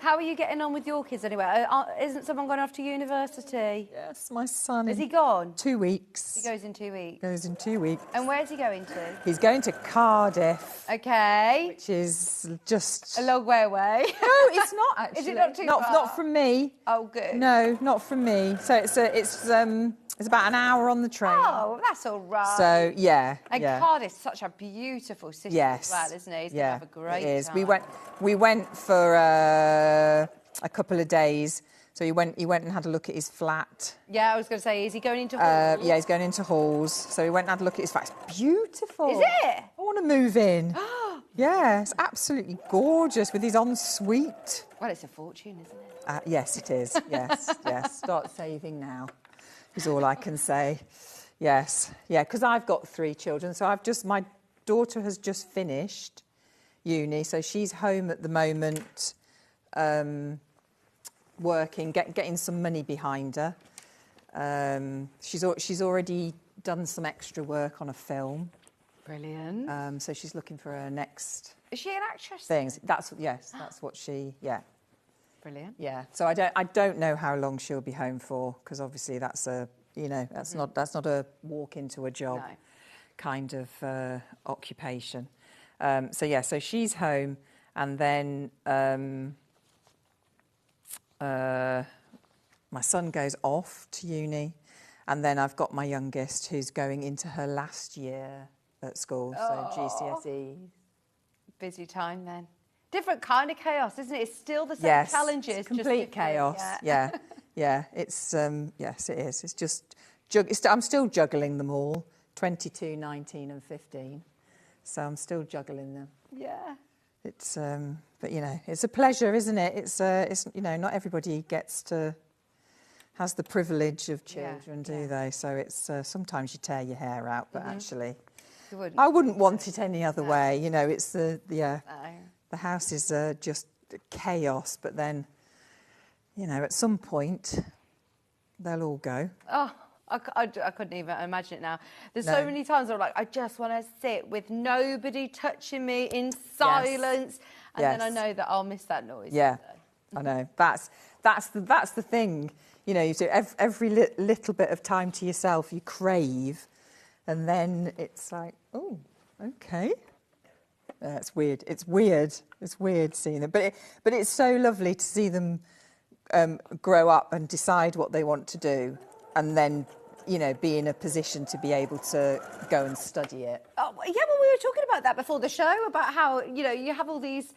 How are you getting on with your kids anyway? Isn't someone gone off to university? Yes, my son. Is he gone? 2 weeks. He goes in 2 weeks. Goes in 2 weeks. And where's he going to? He's going to Cardiff. Okay. Which is just a long way away. No, it's not actually. Is it not too far? Not from me. Oh, good. No, not from me. So it's about an hour on the train. Oh, that's all right. So yeah. And Cardiff's such a beautiful city as well, isn't it? He's going to have a great time. It is. We went for a couple of days. So he went and had a look at his flat. Yeah, I was going to say, is he going into halls? Yeah, he's going into halls. So he went and had a look at his flat. It's beautiful. Is it? I want to move in. Yeah, it's absolutely gorgeous with his ensuite. Well, it's a fortune, isn't it? Yes, it is. Yes, yes. Start saving now is all I can say. Yes, yeah, because I've got 3 children. So my daughter has just finished uni, so she's home at the moment, working, getting some money behind her. She's already done some extra work on a film. Brilliant. So she's looking for her next. Is she an actress? Things. That's what she. Yeah. Brilliant. Yeah. So I don't know how long she'll be home for, because obviously that's not a walk into a job kind of occupation. So she's home, and then my son goes off to uni, and then I've got my youngest who's going into her last year at school, so GCSE. Busy time then. Different kind of chaos, isn't it? It's still the same challenges. It's complete chaos. Yeah. It's yes, it is. It's just I'm still juggling them all. 22, 19, and 15. So I'm still juggling them. Yeah. It's but it's a pleasure, isn't it? It's not everybody has the privilege of children, do they? So it's sometimes you tear your hair out, but actually, I wouldn't want it any other way. It's the house is just chaos, but then, at some point, they'll all go. Oh, I couldn't even imagine it now. There's so many times I'm like, I just want to sit with nobody touching me in silence, and then I know that I'll miss that noise. Yeah, I know. That's the thing. You do every little bit of time to yourself you crave, and then it's like, oh, okay. It's weird. It's weird seeing it, but it's so lovely to see them grow up and decide what they want to do, and then be in a position to be able to go and study it. Oh, yeah, well, we were talking about that before the show, about how you have all these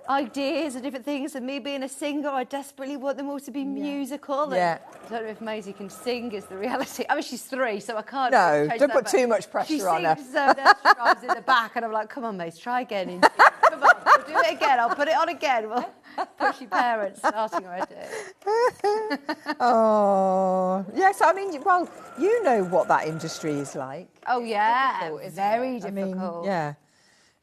ideas and different things. And me being a singer, I desperately want them all to be musical. Yeah. I don't know if Maisie can sing is the reality. I mean, she's 3, so I can't. No, change don't that, put too much pressure on her. She sings so then she drives in the back, and I'm like, come on, Maisie, try again. Come on, we'll do it again. I'll put it on again. We'll push your parents starting already. Oh, yes. I mean, well, you know what that industry is like. Oh yeah, It's very difficult, difficult. I mean, yeah,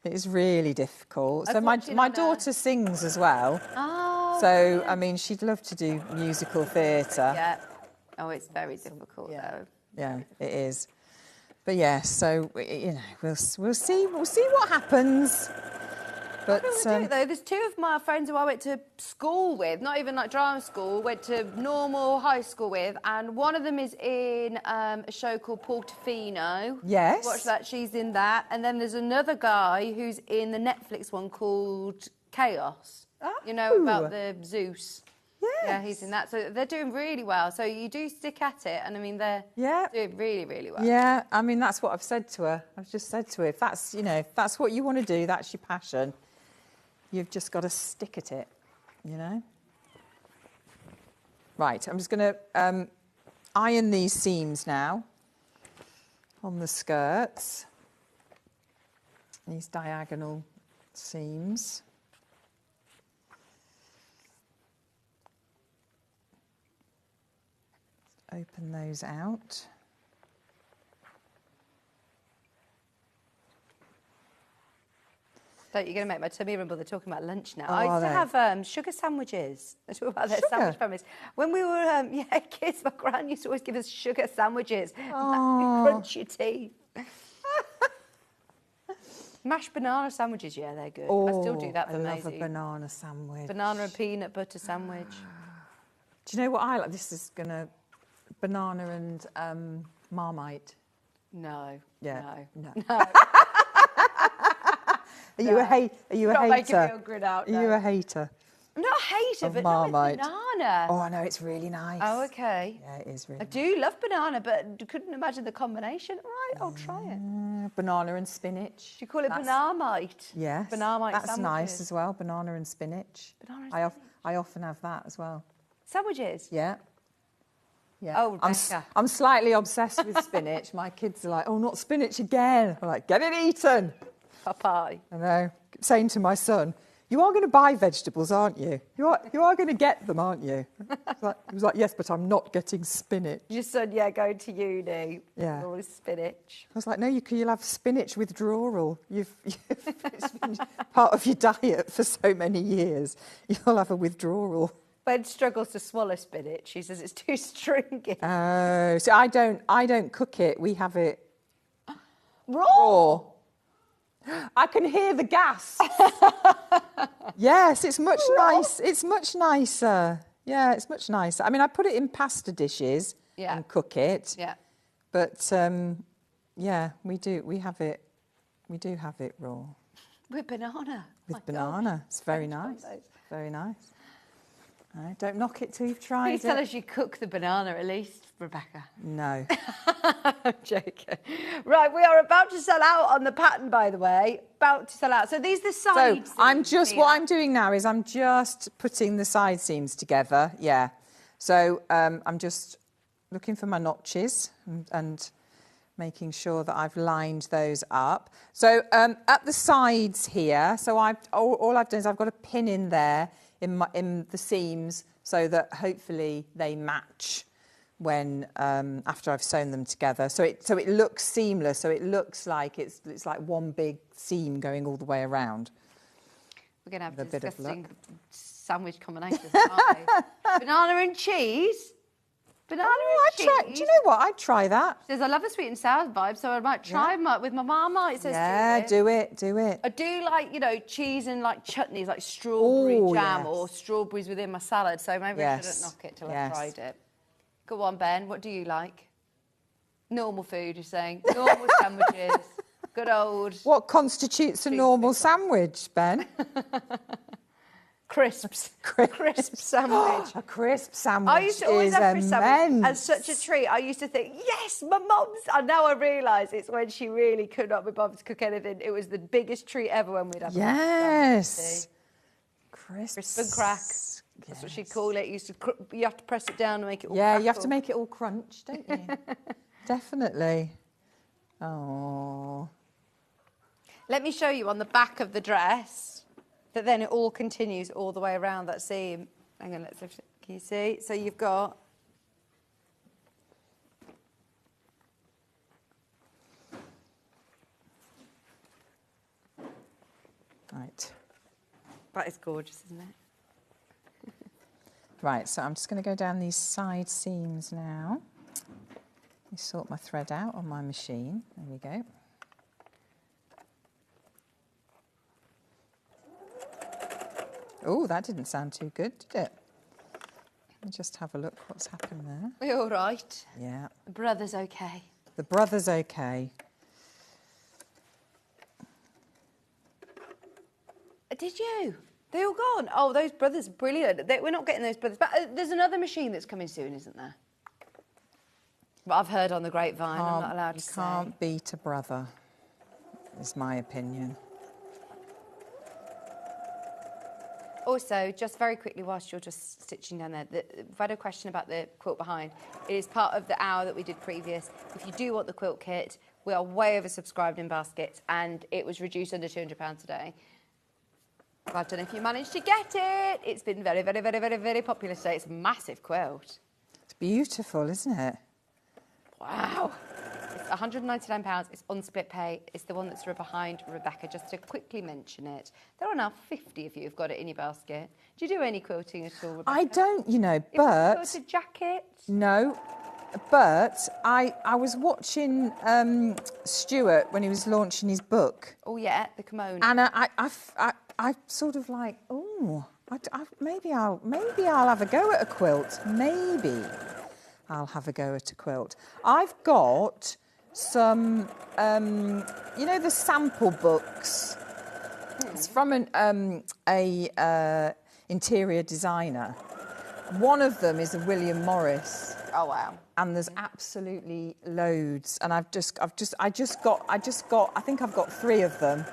it is really difficult. So I've my watched it my on, daughter sings as well. Oh. So I mean, she'd love to do musical theatre. Yeah. Oh, it's very difficult though. Yeah, it is. But yeah, so you know, we'll see what happens. But Though there's 2 of my friends who I went to school with, not even like drama school, went to normal high school with, and one of them is in a show called Portofino. Yes. Watch that, she's in that. And then there's another guy who's in the Netflix one called Chaos. You know, about the Zeus. Yes. Yeah, he's in that. So they're doing really well. So you do stick at it, and I mean, they're doing really, really well. Yeah, I mean, that's what I've said to her. I've just said to her, if that's, you know, if that's what you want to do, that's your passion, you've just got to stick at it, you know? Right, I'm just going to iron these seams now on the skirts. These diagonal seams. Open those out. So you're going to make my tummy rumble. They're talking about lunch now. Oh, I used are to they? have sugar sandwiches. They talk about their Sugar? sandwich families. When we were kids, my gran used to always give us sugar sandwiches. Oh. Crunch your teeth. Mashed banana sandwiches, yeah, they're good. I still do that for I love Maisie. a banana sandwich. Banana and peanut butter sandwich. Do you know what I like? This is gonna banana and Marmite. No. Yeah. No. Are you a hater? Not making me hungry now, Are you a hater? I'm not a hater, Of but Marmite. no, it's banana. Oh, I know, it's really nice. Oh, okay. Yeah, it is really I do love banana, but couldn't imagine the combination. Right, I'll try it. nice. Banana and spinach. Do you call it Banamite? Yes. Banamite That's sandwiches. nice as well, banana and spinach. Banana and I often have that as well. Sandwiches? Yeah. Yeah. Oh, I'm, Rebecca. I'm slightly obsessed with spinach. My kids are like, oh, not spinach again. I'm like, get it eaten. Popeye. I know. Saying to my son, you are going to buy vegetables, aren't you? You are going to get them, aren't you? He was like, yes, but I'm not getting spinach. Your son, going to uni. Yeah. All his spinach. I was like, no, you'll have spinach withdrawal. It's been part of your diet for so many years. You'll have a withdrawal. Ben struggles to swallow spinach. He says it's too stringy. Oh, so I don't cook it. We have it Raw. I can hear the gas. Yes, it's much nice. It's much nicer. Yeah, it's much nicer. I mean, I put it in pasta dishes and cook it. Yeah. But yeah, we do have it raw. With banana. With banana. It's very nice. Very nice. No, don't knock it till you've tried Please it. tell us you cook the banana at least, Rebecca. No. I'm joking. Right, we are about to sell out on the pattern, by the way. About to sell out. So these are the side seams. What I'm doing now is I'm just putting the side seams together. Yeah. So I'm just looking for my notches and making sure that I've lined those up. So at the sides here, so all I've done is I've got a pin in there in the seams so that hopefully they match when after I've sewn them together. So it looks seamless. So it looks like it's like one big seam going all the way around. We're going to have With a bit of disgusting luck. sandwich combinations, aren't we? Banana and cheese. Banana and cheese. Do you know what? I'd try that. She says, I love the sweet and sour vibe, so I might try them with my mama. It says do it. I do like, cheese and like chutneys, like strawberry jam or strawberries within my salad. So maybe I shouldn't knock it till I've tried it. Go on, Ben. What do you like? Normal food, you're saying. Normal sandwiches. Good old. What constitutes a normal sandwich, Ben? Crisps. Crisp sandwich. A crisp sandwich. I used to always have crisp sandwich immense. as such a treat. I used to think, yes, my mum's. And now I realise it's when she really could not be bothered to cook anything. It was the biggest treat ever when we'd have Yes. Crisp and crack. That's what she'd call it. You have to press it down and make it all Yeah, crackle. you have to make it all crunch, don't you? Definitely. Oh. Let me show you on the back of the dress that then it all continues all the way around that seam. Hang on, let's lift it. Can you see? So you've got... Right. That is gorgeous, isn't it? Right, so I'm just going to go down these side seams now. Let me sort my thread out on my machine. There we go. Oh, that didn't sound too good, did it? Let me just have a look what's happened there. Are you all right? Yeah. The brother's okay. The brother's okay. Did you? They all gone? Oh, those brothers, brilliant. We're not getting those brothers. But there's another machine that's coming soon, isn't there? But I've heard on the grapevine. I'm not allowed to say. You can't beat a brother, is my opinion. Also, just very quickly, whilst you're just stitching down there, we've had a question about the quilt behind. It is part of the hour that we did previous. If you do want the quilt kit, we are way oversubscribed in baskets, and it was reduced under £200 today. I don't know if you managed to get it. It's been very, very, very, very, very popular today. It's a massive quilt. It's beautiful, isn't it? Wow. It's £199. It's on split pay. It's the one that's behind Rebecca, just to quickly mention it. There are now 50 of you who've got it in your basket. Do you do any quilting at all, Rebecca? I don't, you know, but... Quilted jacket? No, but I was watching Stuart when he was launching his book. Oh, yeah, the kimono. And I sort of like, oh, maybe I'll have a go at a quilt. Maybe I'll have a go at a quilt. I've got some, you know, the sample books. It's from an interior designer. One of them is a William Morris. Oh wow! And there's absolutely loads. And I think I've got 3 of them.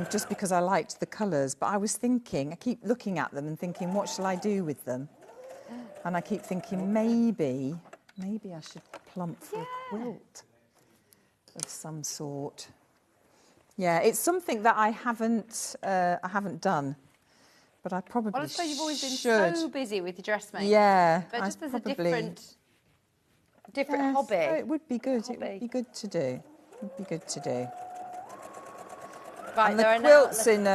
Just because I liked the colours. But I was thinking, I keep looking at them and thinking, what shall I do with them? And I keep thinking, maybe I should plump for a quilt of some sort. Yeah, it's something that I haven't done, but I probably should. Well, I suppose you've always been so busy with your dressmaking. Yeah, but just as a different hobby. So it would be good. It would be good to do. It would be good to do. Right, and the quilts in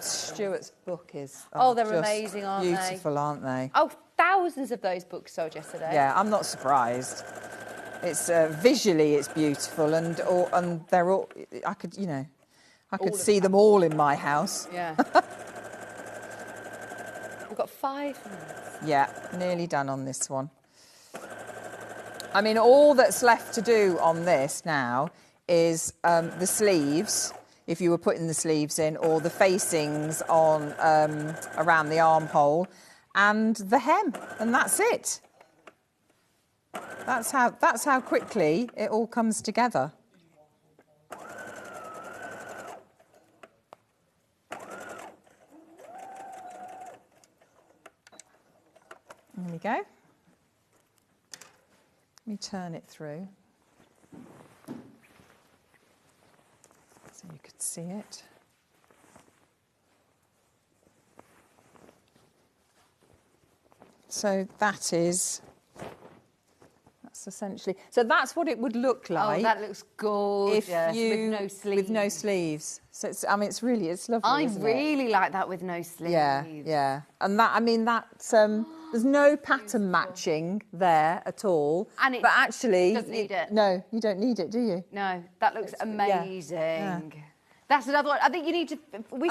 Stuart's book they're amazing, aren't they? Beautiful, aren't they? Oh, thousands of those books sold yesterday. Yeah, I'm not surprised. It's visually, it's beautiful, and they're all. I could see them all in my house. Yeah. We've got 5 minutes. Yeah, nearly done on this one. I mean, all that's left to do on this now is the sleeves. If you were putting the sleeves in, or the facings on around the armhole, and the hem, and that's it. That's how quickly it all comes together. There we go. Let me turn it through. So you could see it. So that's essentially, so that's what it would look like. Oh, that looks gorgeous. With no sleeves. With no sleeves. So it's lovely. I really like that with no sleeves. Yeah. And that's there's no pattern matching there at all. And but actually, doesn't need it. No, you don't need it, do you? No, that looks amazing. Yeah. That's another one. I think you need to.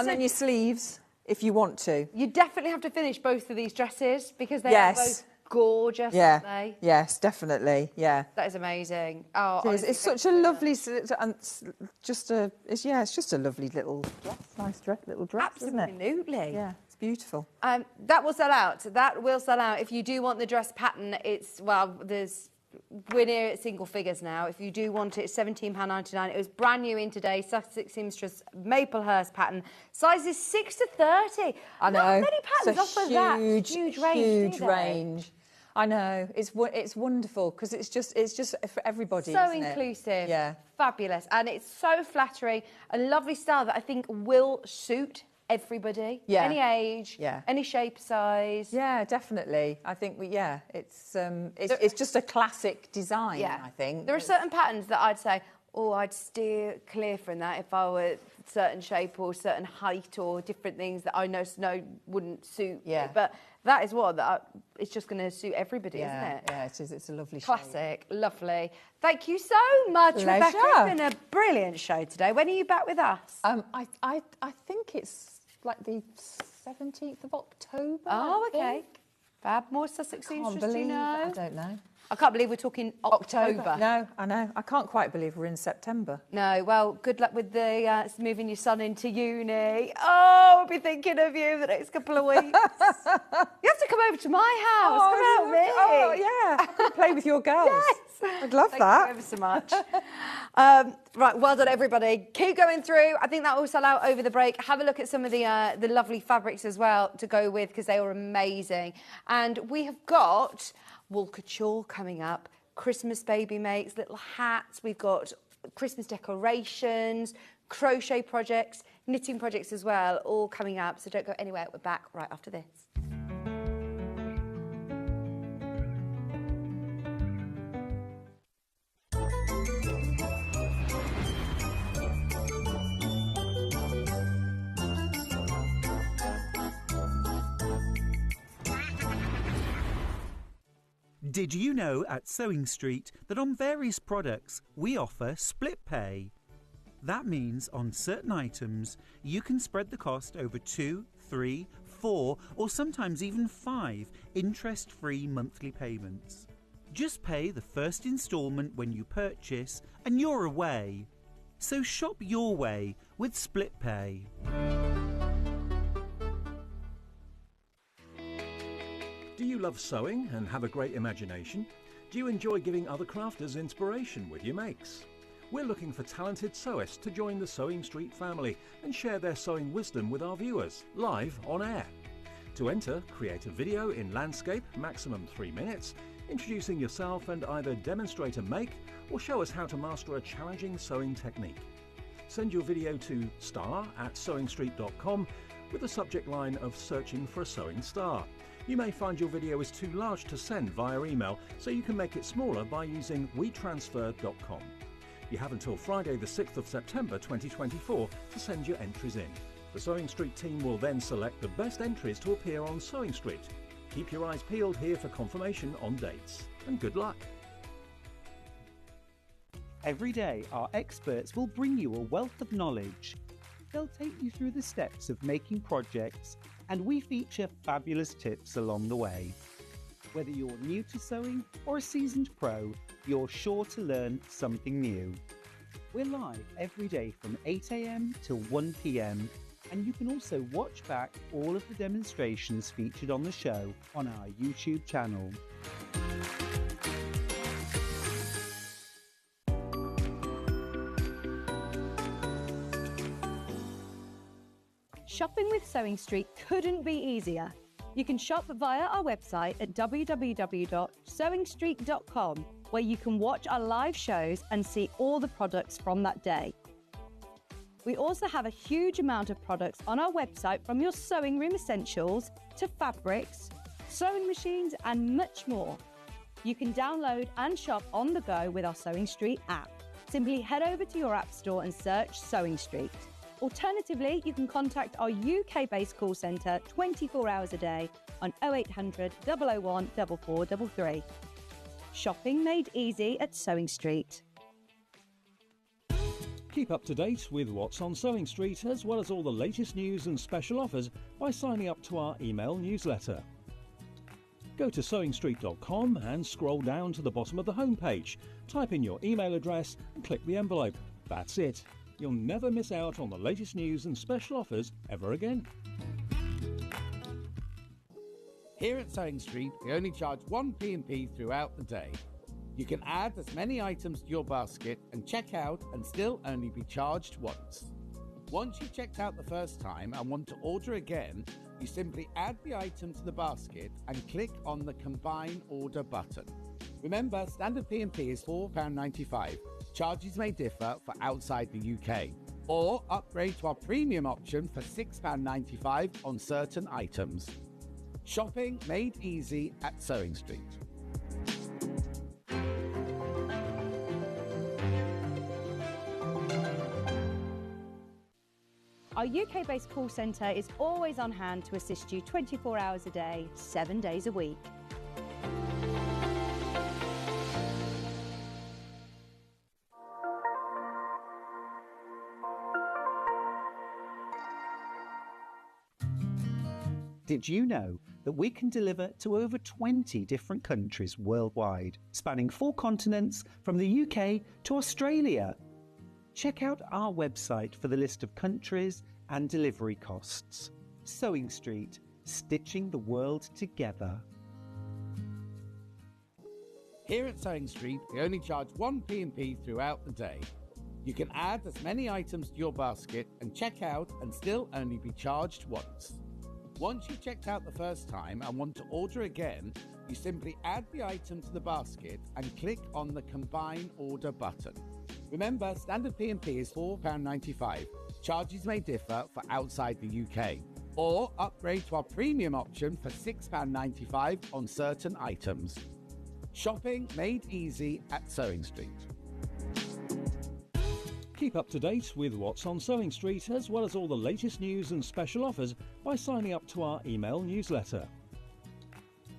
Then your sleeves, if you want to. You definitely have to finish both of these dresses because they are both gorgeous, aren't they? Yes, definitely. Yeah. That is amazing. Oh, it's such a lovely, and it's just a lovely little dress, little dress, isn't it? Absolutely. Yeah, it's beautiful. That will sell out. That will sell out. If you do want the dress pattern, there's we're near at single figures now. If you do want it, it's £17.99. It was brand new in today. Sussex Seamstress Maplehurst pattern. Sizes 6 to 30. I know. Not many patterns offer that huge range. Huge range. I know. It's wonderful because it's just for everybody. So isn't inclusive. Yeah. Fabulous. And it's so flattering. A lovely style that I think will suit everybody. Yeah. Any age. Yeah. Any shape, size. Yeah, definitely. I think it's just a classic design. Yeah. I think there are certain patterns that I'd say, oh, I'd steer clear from that if I were certain shape or certain height or different things that I know wouldn't suit. Yeah. But that is it's just going to suit everybody, isn't it? Yeah, it is. It's a lovely shape. Classic, lovely. Thank you so much, Pleasure. Rebecca. It's been a brilliant show today. When are you back with us? I think it's like the 17th of October. Oh, I okay. think. Fab. More Sussex Seamstress, do you know? I don't know. I can't believe we're talking October. No, I know. I can't quite believe we're in September. No, well, good luck with the moving your son into uni. Oh, we'll be thinking of you the next couple of weeks. You have to come over to my house. Come help me. Oh, yeah. I could play with your girls. Yes. I'd love Thank that. you ever so much. Right, well done, everybody. Keep going through. I think that will sell out over the break. Have a look at some of the lovely fabrics as well to go with because they were amazing. And we have got wool couture coming up, Christmas baby makes, little hats. We've got Christmas decorations, crochet projects, knitting projects as well, all coming up. So don't go anywhere. We're back right after this. Did you know at Sewing Street that on various products we offer split pay? That means on certain items you can spread the cost over 2, 3, 4 or sometimes even 5 interest-free monthly payments. Just pay the first instalment when you purchase and you're away. So shop your way with split pay. Do you love sewing and have a great imagination? Do you enjoy giving other crafters inspiration with your makes? We're looking for talented sewists to join the Sewing Street family and share their sewing wisdom with our viewers, live on air. To enter, create a video in landscape, maximum 3 minutes, introducing yourself and either demonstrate a make or show us how to master a challenging sewing technique. Send your video to star@sewingstreet.com with the subject line of searching for a sewing star. You may find your video is too large to send via email, so you can make it smaller by using wetransfer.com. You have until Friday the 6th of September 2024 to send your entries in. The Sewing Street team will then select the best entries to appear on Sewing Street. Keep your eyes peeled here for confirmation on dates. And good luck. Every day, our experts will bring you a wealth of knowledge. They'll take you through the steps of making projects, and we feature fabulous tips along the way. Whether you're new to sewing or a seasoned pro, you're sure to learn something new. We're live every day from 8 AM till 1 PM, and you can also watch back all of the demonstrations featured on the show on our YouTube channel. Shopping with Sewing Street couldn't be easier. You can shop via our website at www.sewingstreet.com, where you can watch our live shows and see all the products from that day. We also have a huge amount of products on our website, from your sewing room essentials to fabrics, sewing machines and much more. You can download and shop on the go with our Sewing Street app. Simply head over to your app store and search Sewing Street. Alternatively, you can contact our UK-based call centre 24 hours a day on 0800 001 4433. Shopping made easy at Sewing Street. Keep up to date with what's on Sewing Street, as well as all the latest news and special offers by signing up to our email newsletter. Go to sewingstreet.com and scroll down to the bottom of the homepage. Type in your email address and click the envelope. That's it. You'll never miss out on the latest news and special offers ever again. Here at Sewing Street, we only charge one P&P throughout the day. You can add as many items to your basket and check out and still only be charged once. Once you've checked out the first time and want to order again, you simply add the item to the basket and click on the Combine Order button. Remember, standard P&P is £4.95. Charges may differ for outside the UK. Or upgrade to our premium option for £6.95 on certain items. Shopping made easy at Sewing Street. Our UK-based call centre is always on hand to assist you 24 hours a day, 7 days a week. Did you know that we can deliver to over 20 different countries worldwide, spanning 4 continents from the UK to Australia? Check out our website for the list of countries and delivery costs. Sewing Street, stitching the world together. Here at Sewing Street, we only charge one P&P throughout the day. You can add as many items to your basket and check out and still only be charged once. Once you've checked out the first time and want to order again, you simply add the item to the basket and click on the Combine Order button. Remember, standard P&P is £4.95. Charges may differ for outside the UK. Or upgrade to our premium option for £6.95 on certain items. Shopping made easy at Sewing Street. Keep up to date with what's on Sewing Street, as well as all the latest news and special offers by signing up to our email newsletter.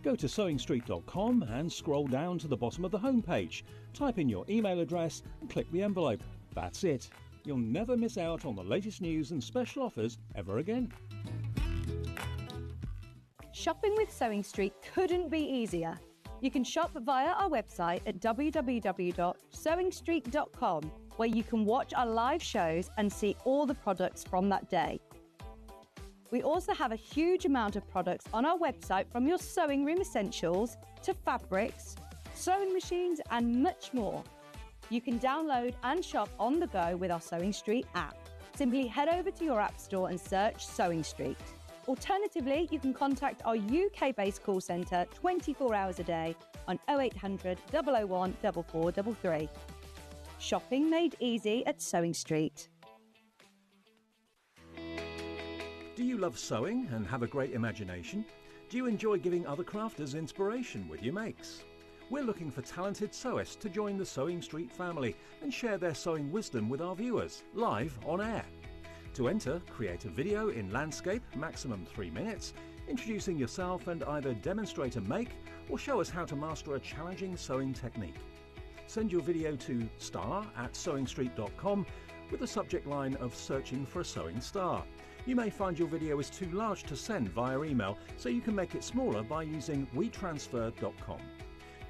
Go to sewingstreet.com and scroll down to the bottom of the homepage. Type in your email address and click the envelope. That's it. You'll never miss out on the latest news and special offers ever again. Shopping with Sewing Street couldn't be easier. You can shop via our website at www.sewingstreet.com, where you can watch our live shows and see all the products from that day. We also have a huge amount of products on our website, from your sewing room essentials to fabrics, sewing machines and much more. You can download and shop on the go with our Sewing Street app. Simply head over to your app store and search Sewing Street. Alternatively, you can contact our UK-based call centre 24 hours a day on 0800 001 4433. Shopping made easy at Sewing Street. Do you love sewing and have a great imagination? Do you enjoy giving other crafters inspiration with your makes? We're looking for talented sewists to join the Sewing Street family and share their sewing wisdom with our viewers, live on air. To enter, create a video in landscape, maximum 3 minutes, introducing yourself and either demonstrate a make or show us how to master a challenging sewing technique. Send your video to star@sewingstreet.com with the subject line of searching for a sewing star. You may find your video is too large to send via email, so you can make it smaller by using wetransfer.com.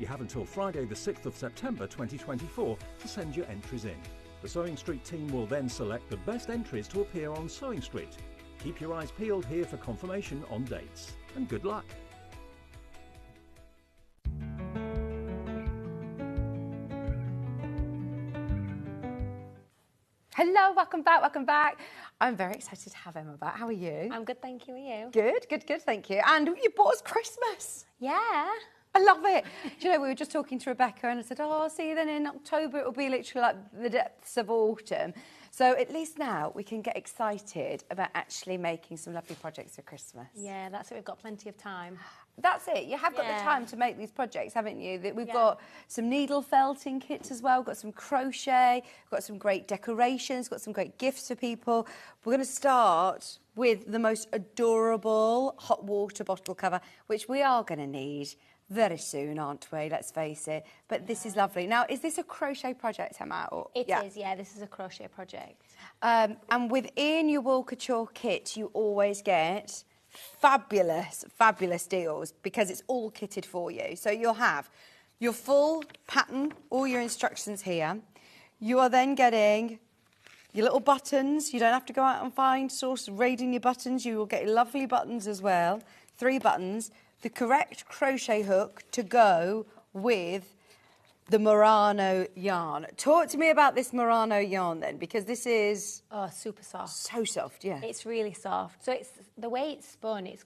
You have until Friday the 6th of September 2024 to send your entries in. The Sewing Street team will then select the best entries to appear on Sewing Street. Keep your eyes peeled here for confirmation on dates. And good luck! Hello, welcome back, welcome back. I'm very excited to have Emma back. How are you? I'm good, thank you. Are you? Good, thank you. And you bought us Christmas. Yeah. I love it. Do you know, we were just talking to Rebecca and I said, oh, I'll see you then in October. It'll be literally like the depths of autumn. So at least now we can get excited about actually making some lovely projects for Christmas. Yeah, that's it. We've got plenty of time. That's it. You have got the time to make these projects, haven't you? We've got some needle felting kits as well. We've got some crochet. We've got some great decorations. We've got some great gifts for people. We're going to start with the most adorable hot water bottle cover, which we are going to need very soon, aren't we? Let's face it. But this is lovely. Now, is this a crochet project, Emma? It is, yeah. This is a crochet project. And within your wool couture kit, you always get fabulous, fabulous deals because it's all kitted for you. So you'll have your full pattern, all your instructions here. You are then getting your little buttons. You don't have to go out and find raiding your buttons. You will get lovely buttons as well. 3 buttons. The correct crochet hook to go with the Murano yarn. Talk to me about this Murano yarn then, because this is... Oh, super soft. So soft, yeah. It's really soft. So it's the way it's spun, it's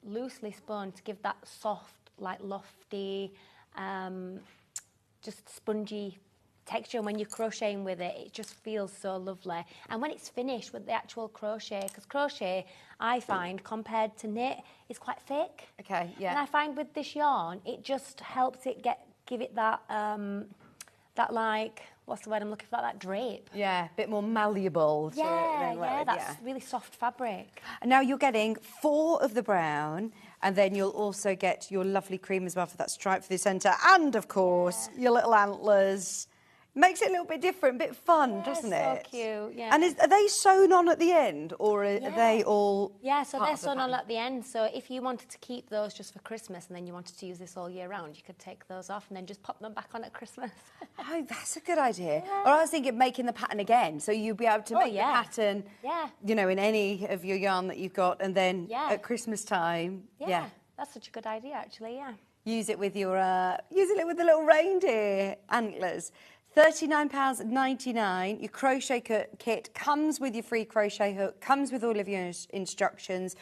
loosely spun to give that soft, like lofty, just spongy texture. And when you're crocheting with it, it just feels so lovely. And when it's finished with the actual crochet, because crochet, I find, compared to knit, is quite thick. Okay, yeah. And I find with this yarn, it just helps it give it that, that like, what's the word I'm looking for, that drape. Yeah, a bit more malleable. That's really soft fabric. And now you're getting 4 of the brown, and then you'll also get your lovely cream as well for that stripe for the centre, and of course, your little antlers. Makes it a little bit different, a bit fun, doesn't it? So cute, yeah. And are they sewn on at the end, or are they all... Yeah, so they're sewn on at the end. So if you wanted to keep those just for Christmas and then you wanted to use this all year round, you could take those off and then just pop them back on at Christmas. Oh, that's a good idea. Yeah. Or I was thinking making the pattern again, so you'd be able to make the pattern, you know, in any of your yarn that you've got, and then at Christmas time, that's such a good idea, actually, use it with your, use it with the little reindeer antlers. £39.99. Your crochet kit comes with your free crochet hook, comes with all of your instructions.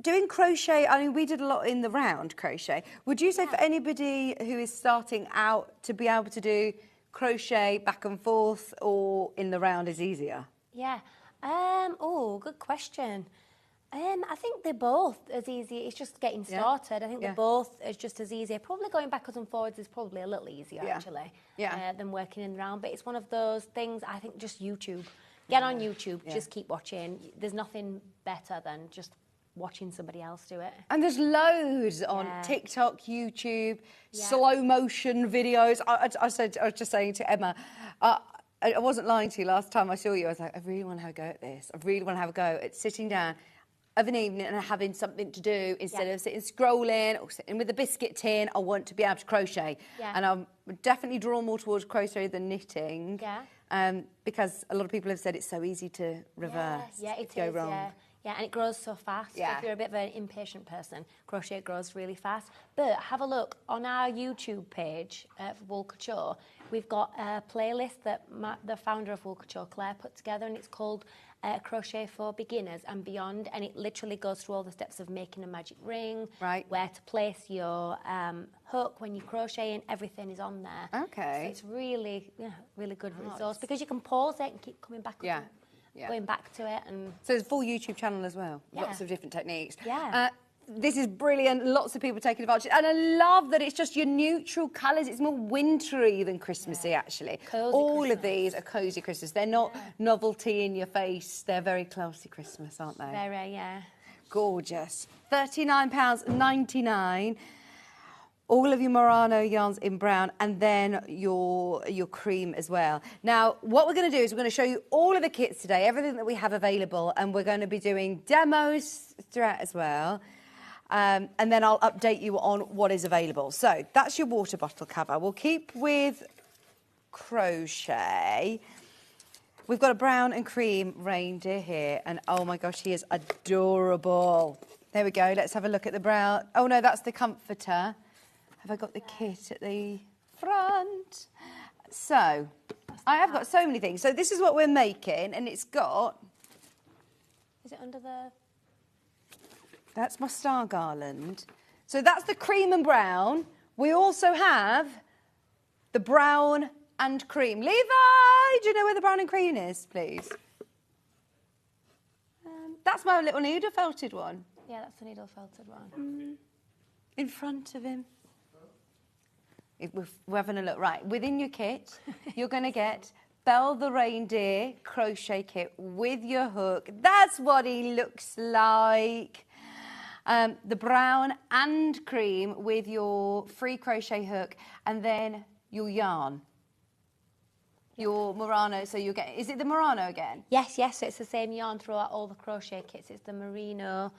Doing crochet, I mean, we did a lot in the round crochet. Would you say for anybody who is starting out to be able to do crochet back and forth, or in the round is easier? Yeah. Oh, good question. I think they're both as easy. It's just getting started. I think they're both as just as easy. Probably going backwards and forwards is probably a little easier, actually, than working in the round. But it's one of those things, I think, just YouTube. Get on YouTube, just keep watching. There's nothing better than just watching somebody else do it. And there's loads on TikTok, YouTube, slow motion videos. I was just saying to Emma, I wasn't lying to you last time I saw you. I was like, I really want to have a go at this. I really want to have a go at sitting down of an evening and having something to do instead of sitting scrolling or sitting with a biscuit tin. I want to be able to crochet. And I'm definitely drawn more towards crochet than knitting. Because a lot of people have said it's so easy to reverse. Go wrong. Yeah, and it grows so fast. So if you're a bit of an impatient person, crochet grows really fast. But have a look on our YouTube page for Wool Couture. We've got a playlist that the founder of Wool Couture, Claire, put together, and it's called Crochet for Beginners and Beyond. And it literally goes through all the steps of making a magic ring, where to place your hook when you're crocheting. Everything is on there. Okay. So it's really, really good resource because you can pause it and keep coming back. Going back to it. And so there's a full YouTube channel as well. Lots of different techniques. Yeah. This is brilliant. Lots of people taking advantage. And I love that it's just your neutral colours. It's more wintry than Christmassy, actually. All Christmas. Of these are cosy Christmas. They're not novelty in your face. They're very classy Christmas, aren't they? Very, yeah. Gorgeous. £39.99. All of your Murano yarns in brown, and then your cream as well. Now, what we're going to do is we're going to show you all of the kits today, everything that we have available, and we're going to be doing demos throughout as well. And then I'll update you on what is available. So that's your water bottle cover. We'll keep with crochet. We've got a brown and cream reindeer here, and oh my gosh, he is adorable. There we go. Let's have a look at the brown. Oh no, that's the comforter. Have I got the kit at the front? So, I have got so many things. So this is what we're making, and it's got... Is it under the... That's my star garland. So that's the cream and brown. We also have the brown and cream. Levi, do you know where the brown and cream is, please? That's my little needle felted one. Yeah, that's the needle felted one. In front of him. We're having a look. Right, within your kit, you're going to get Belle the Reindeer crochet kit with your hook. That's what he looks like. The brown and cream with your free crochet hook, and then your yarn. Your Murano, so you'll get... Is it the Murano again? Yes, so it's the same yarn throughout all the crochet kits. It's the Merino...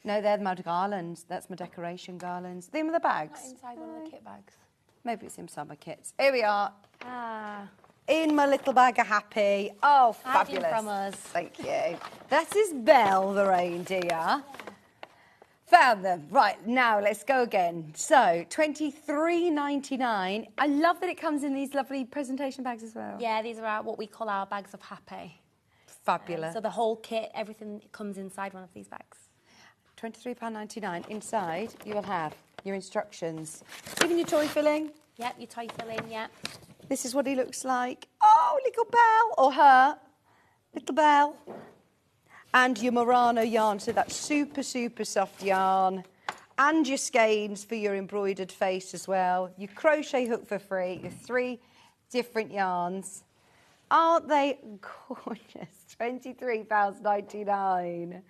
No, they're my garlands. That's my decoration garlands. Them are the bags. Not inside one of the kit bags. Maybe it's inside my kits. Here we are. In my little bag of happy. Oh, fabulous. Hiding from us. Thank you. That is Belle the reindeer. Found them. Right, now let's go again. So, $23.99. I love that it comes in these lovely presentation bags as well. Yeah, these are what we call our bags of happy. Fabulous. So the whole kit, everything comes inside one of these bags. £23.99. Inside, you will have your instructions. Even your toy filling. Yep, your toy filling, yep. This is what he looks like. Oh, little Belle. Or her. Little Belle. And your Murano yarn, so that's super, super soft yarn. And your skeins for your embroidered face as well. Your crochet hook for free. Your 3 different yarns. Aren't they gorgeous? £23.99.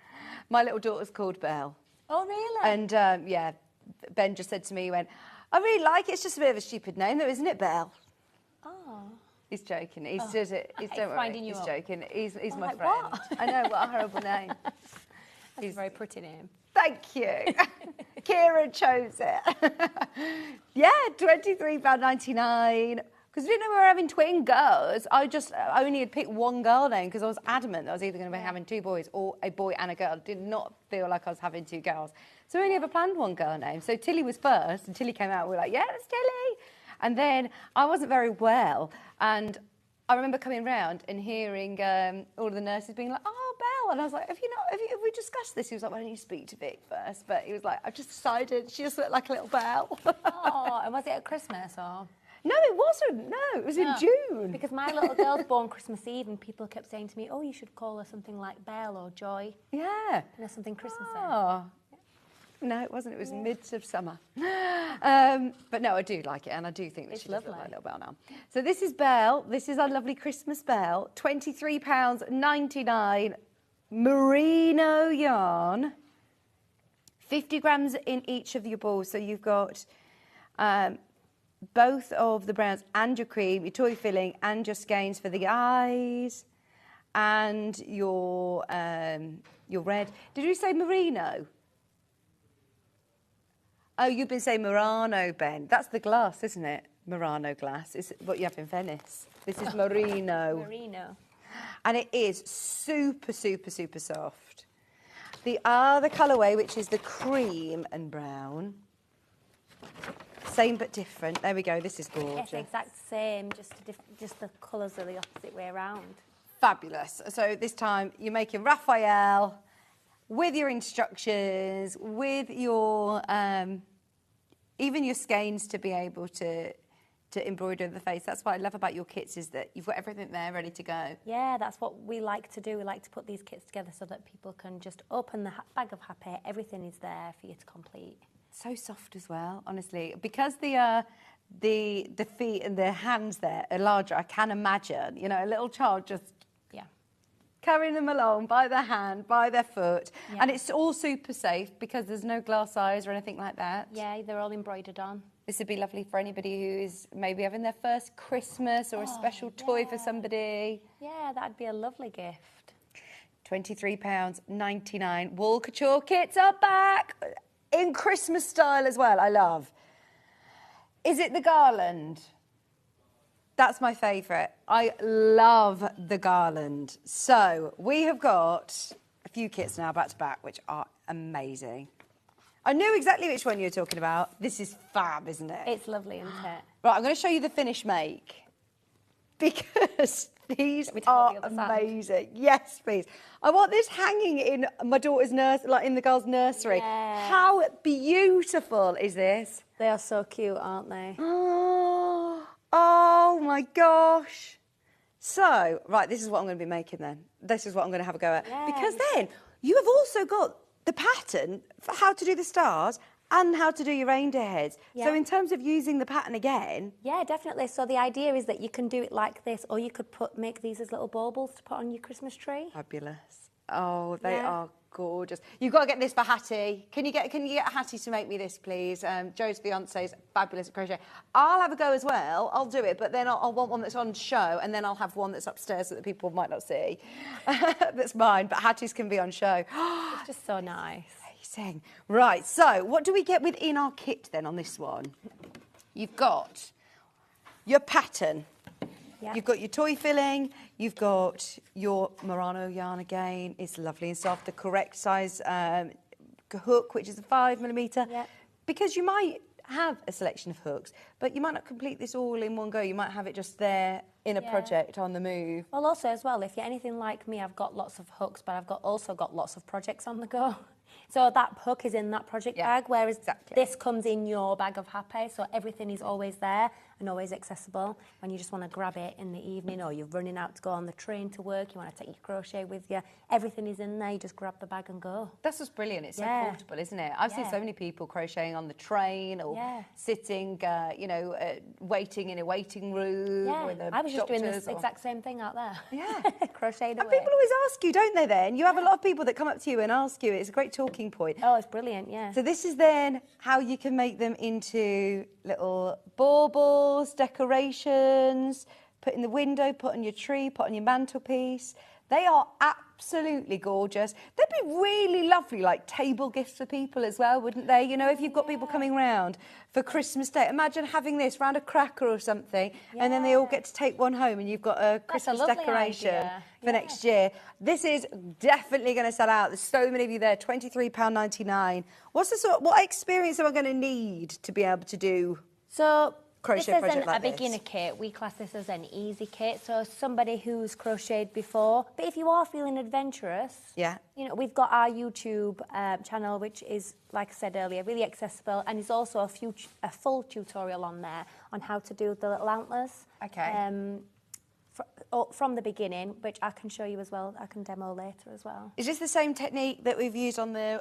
My little daughter's called Belle. Oh, really? And, yeah, Ben just said to me, he went, I really like it. It's just a bit of a stupid name, though, isn't it, Belle? Oh. He's joking. He's just, don't worry. He's joking. He's my like, friend. what? I know, what a horrible name. That's a very pretty name. Thank you. Kira chose it. Yeah, £23.99. Because we didn't know we were having twin girls. I only had picked one girl name because I was adamant that I was either going to be having 2 boys or a boy and a girl. Did not feel like I was having 2 girls. So we only ever planned one girl name. So Tilly was first, and Tilly came out, and we were like, yeah, that's Tilly. And then I wasn't very well, and I remember coming round and hearing all of the nurses being like, oh, Belle. And I was like, have we discussed this? He was like, well, I need to speak to Vic first. But he was like, I've just decided she just looked like a little Belle. Oh, and was it at Christmas or? No, it wasn't. No, it was in June. Because my little girl's born Christmas Eve, and people kept saying to me, oh, you should call her something like Belle or Joy. Yeah. Something Christmassy. Oh. No, it wasn't. It was mid-summer. But no, I do like it, and I do think that she does look like a little Belle now. So this is Belle. This is our lovely Christmas Belle. £23.99 merino yarn. 50 grams in each of your balls. So you've got both of the browns and your cream, your toy filling, and your skeins for the eyes, and your red. Did you say merino? Oh, you've been saying Murano, Ben. That's the glass, isn't it? Murano glass. It's what you have in Venice. This is merino. Merino. And it is super, super, super soft. The other colourway, which is the cream and brown. Same but different. There we go. This is gorgeous. It's the exact same, just the colours are the opposite way around. Fabulous. So this time you're making Raphael with your instructions, with your even your skeins to be able to embroider the face. That's what I love about your kits, is that you've got everything there ready to go. Yeah, that's what we like to do. We like to put these kits together so that people can just open the bag of happy. Everything is there for you to complete. So soft as well, honestly. Because the feet and the hands there are larger, I can imagine, you know, a little child just carrying them along by their hand, by their foot. Yeah. And it's all super safe because there's no glass eyes or anything like that. Yeah, they're all embroidered on. This would be lovely for anybody who is maybe having their first Christmas or a special toy for somebody. Yeah, that'd be a lovely gift. £23.99. Wool Couture kits are back in Christmas style as well. I love. Is it the garland? That's my favourite. I love the garland. So we have got a few kits now back to back, which are amazing. I knew exactly which one you were talking about. This is fab, isn't it? It's lovely, isn't it? Right, I'm going to show you the finish make because these are amazing. Yes, please. I want this hanging in my daughter's nursery, like in the girls' nursery. Yeah. How beautiful is this? They are so cute, aren't they? Oh my gosh. So, right, this is what I'm going to be making then. This is what I'm going to have a go at. Yeah, because then you have also got the pattern for how to do the stars and how to do your reindeer heads. Yeah. So in terms of using the pattern again... Yeah, definitely. So the idea is that you can do it like this, or you could make these as little baubles to put on your Christmas tree. Fabulous. Oh, they are gorgeous. You've got to get this for Hattie. Can you get Hattie to make me this, please? Joe's fiance is fabulous at crochet. I'll have a go as well. I'll do it, but then I'll want one that's on show, and then I'll have one that's upstairs that the people might not see. That's mine, but Hattie's can be on show. It's just so nice. Amazing. Right, so what do we get within our kit then on this one? You've got your pattern. Yep. You've got your toy filling, you've got your Murano yarn again. It's lovely and soft, the correct size extra hook, which is a 5mm. Yeah. Because you might have a selection of hooks, but you might not complete this all in one go. You might have it just there in a project on the move. Well, also as well, if you're anything like me, I've got lots of hooks, but I've also got lots of projects on the go. So that hook is in that project bag, whereas this comes in your bag of happy, so everything is always there and always accessible. When you just want to grab it in the evening, or you're running out to go on the train to work, you want to take your crochet with you, everything is in there, you just grab the bag and go. That's what's brilliant. It's so portable, isn't it? I've seen so many people crocheting on the train or sitting, waiting in a waiting room. Yeah, I was just doing this exact same thing out there. Yeah. Crocheted And away. people always ask you, don't they then? You have a lot of people that come up to you and ask you. It's a great talking point. Oh, it's brilliant, yeah. So this is then how you can make them into little baubles, decorations, put in the window, put on your tree, put on your mantelpiece. They are absolutely gorgeous. They'd be really lovely, like table gifts for people as well, wouldn't they? You know, if you've got people coming round for Christmas Day, imagine having this round a cracker or something, and then they all get to take one home and you've got a Christmas decoration for next year. This is definitely going to sell out. There's so many of you there, £23.99. What experience am I going to need to be able to do crochet this project isn't like a beginner kit. We class this as an easy kit. So somebody who's crocheted before. But if you are feeling adventurous, you know, we've got our YouTube channel, which is, like I said earlier, really accessible, and there's also a full tutorial on there on how to do the little antlers. Okay. From the beginning, which I can show you as well. I can demo later as well. Is this the same technique that we've used on the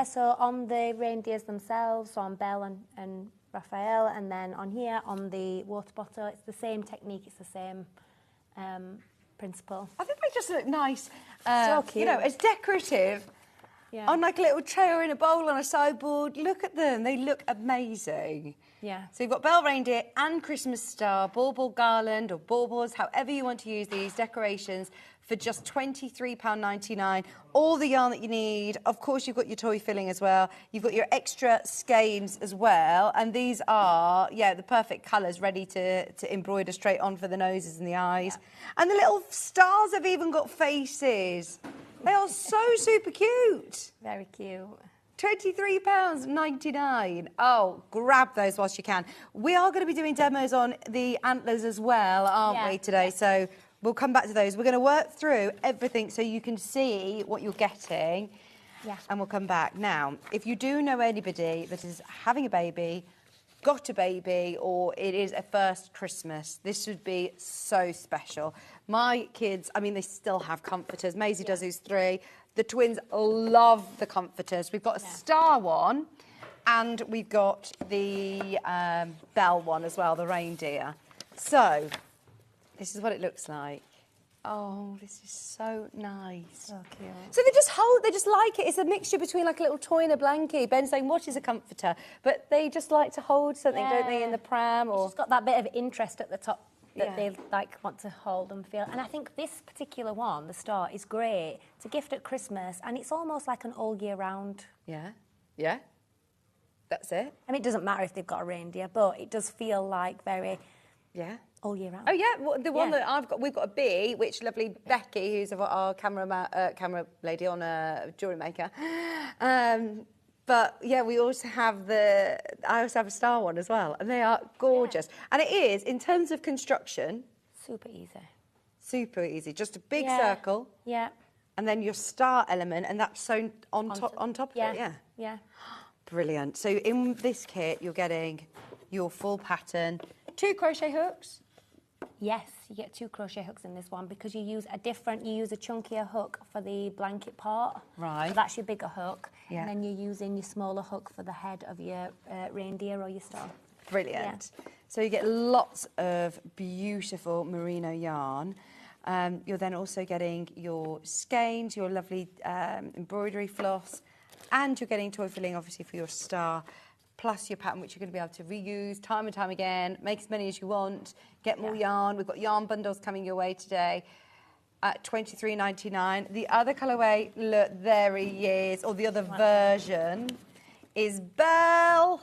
so on the reindeers themselves, so on Belle and Raphael, and then on here, on the water bottle, it's the same technique, it's the same principle. I think they just look nice. So cute. You know, as decorative. Yeah. On like a little tray or in a bowl on a sideboard. Look at them, they look amazing. Yeah. So you've got Belle Reindeer and Christmas Star, bauble garland or baubles, however you want to use these decorations, for just £23.99. All the yarn that you need. Of course, you've got your toy filling as well. You've got your extra skeins as well. And these are, the perfect colours ready to embroider straight on for the noses and the eyes. Yeah. And the little stars have even got faces. They are so super cute. Very cute. £23.99. Oh, grab those whilst you can. We are going to be doing demos on the antlers as well, aren't we, today? So we'll come back to those. We're going to work through everything so you can see what you're getting. Yeah. And we'll come back. Now, if you do know anybody that is having a baby, got a baby, or it is a first Christmas, this would be so special. My kids, I mean, they still have comforters. Maisie does, who's 3. The twins love the comforters. We've got a star one, and we've got the Belle one as well, the reindeer. So, this is what it looks like. Oh, this is so nice. So cute. So they just like it. It's a mixture between like a little toy and a blankie. Ben's saying, what is a comforter? But they just like to hold something, don't they, in the pram? Or... It's just got that bit of interest at the top that they want to hold and feel. And I think this particular one, the star, is great to gift at Christmas, and it's almost like an all year round. Yeah. That's it. I mean, it doesn't matter if they've got a reindeer, but it does feel like very... Yeah. All year round. Oh, yeah. Well, the one that I've got, we've got a bee, which lovely Becky, who's our camera lady on a jewellery maker. But, yeah, we also have I also have a star one as well, and they are gorgeous. Yeah. And it is, in terms of construction... Super easy. Super easy. Just a big circle. Yeah. And then your star element, and that's sewn on top of it, Yeah. Brilliant. So in this kit, you're getting your full pattern, 2 crochet hooks. Yes, you get 2 crochet hooks in this one because you use a chunkier hook for the blanket part. Right. So that's your bigger hook. Yeah. And then you're using your smaller hook for the head of your reindeer or your star. Brilliant. Yeah. So you get lots of beautiful merino yarn. You're then also getting your skeins, your lovely embroidery floss, and you're getting toy filling, obviously, for your star, plus your pattern, which you're going to be able to reuse time and time again, make as many as you want, get more yarn. We've got yarn bundles coming your way today at £23.99. The other colourway, look, there he is, or the other version, is Belle,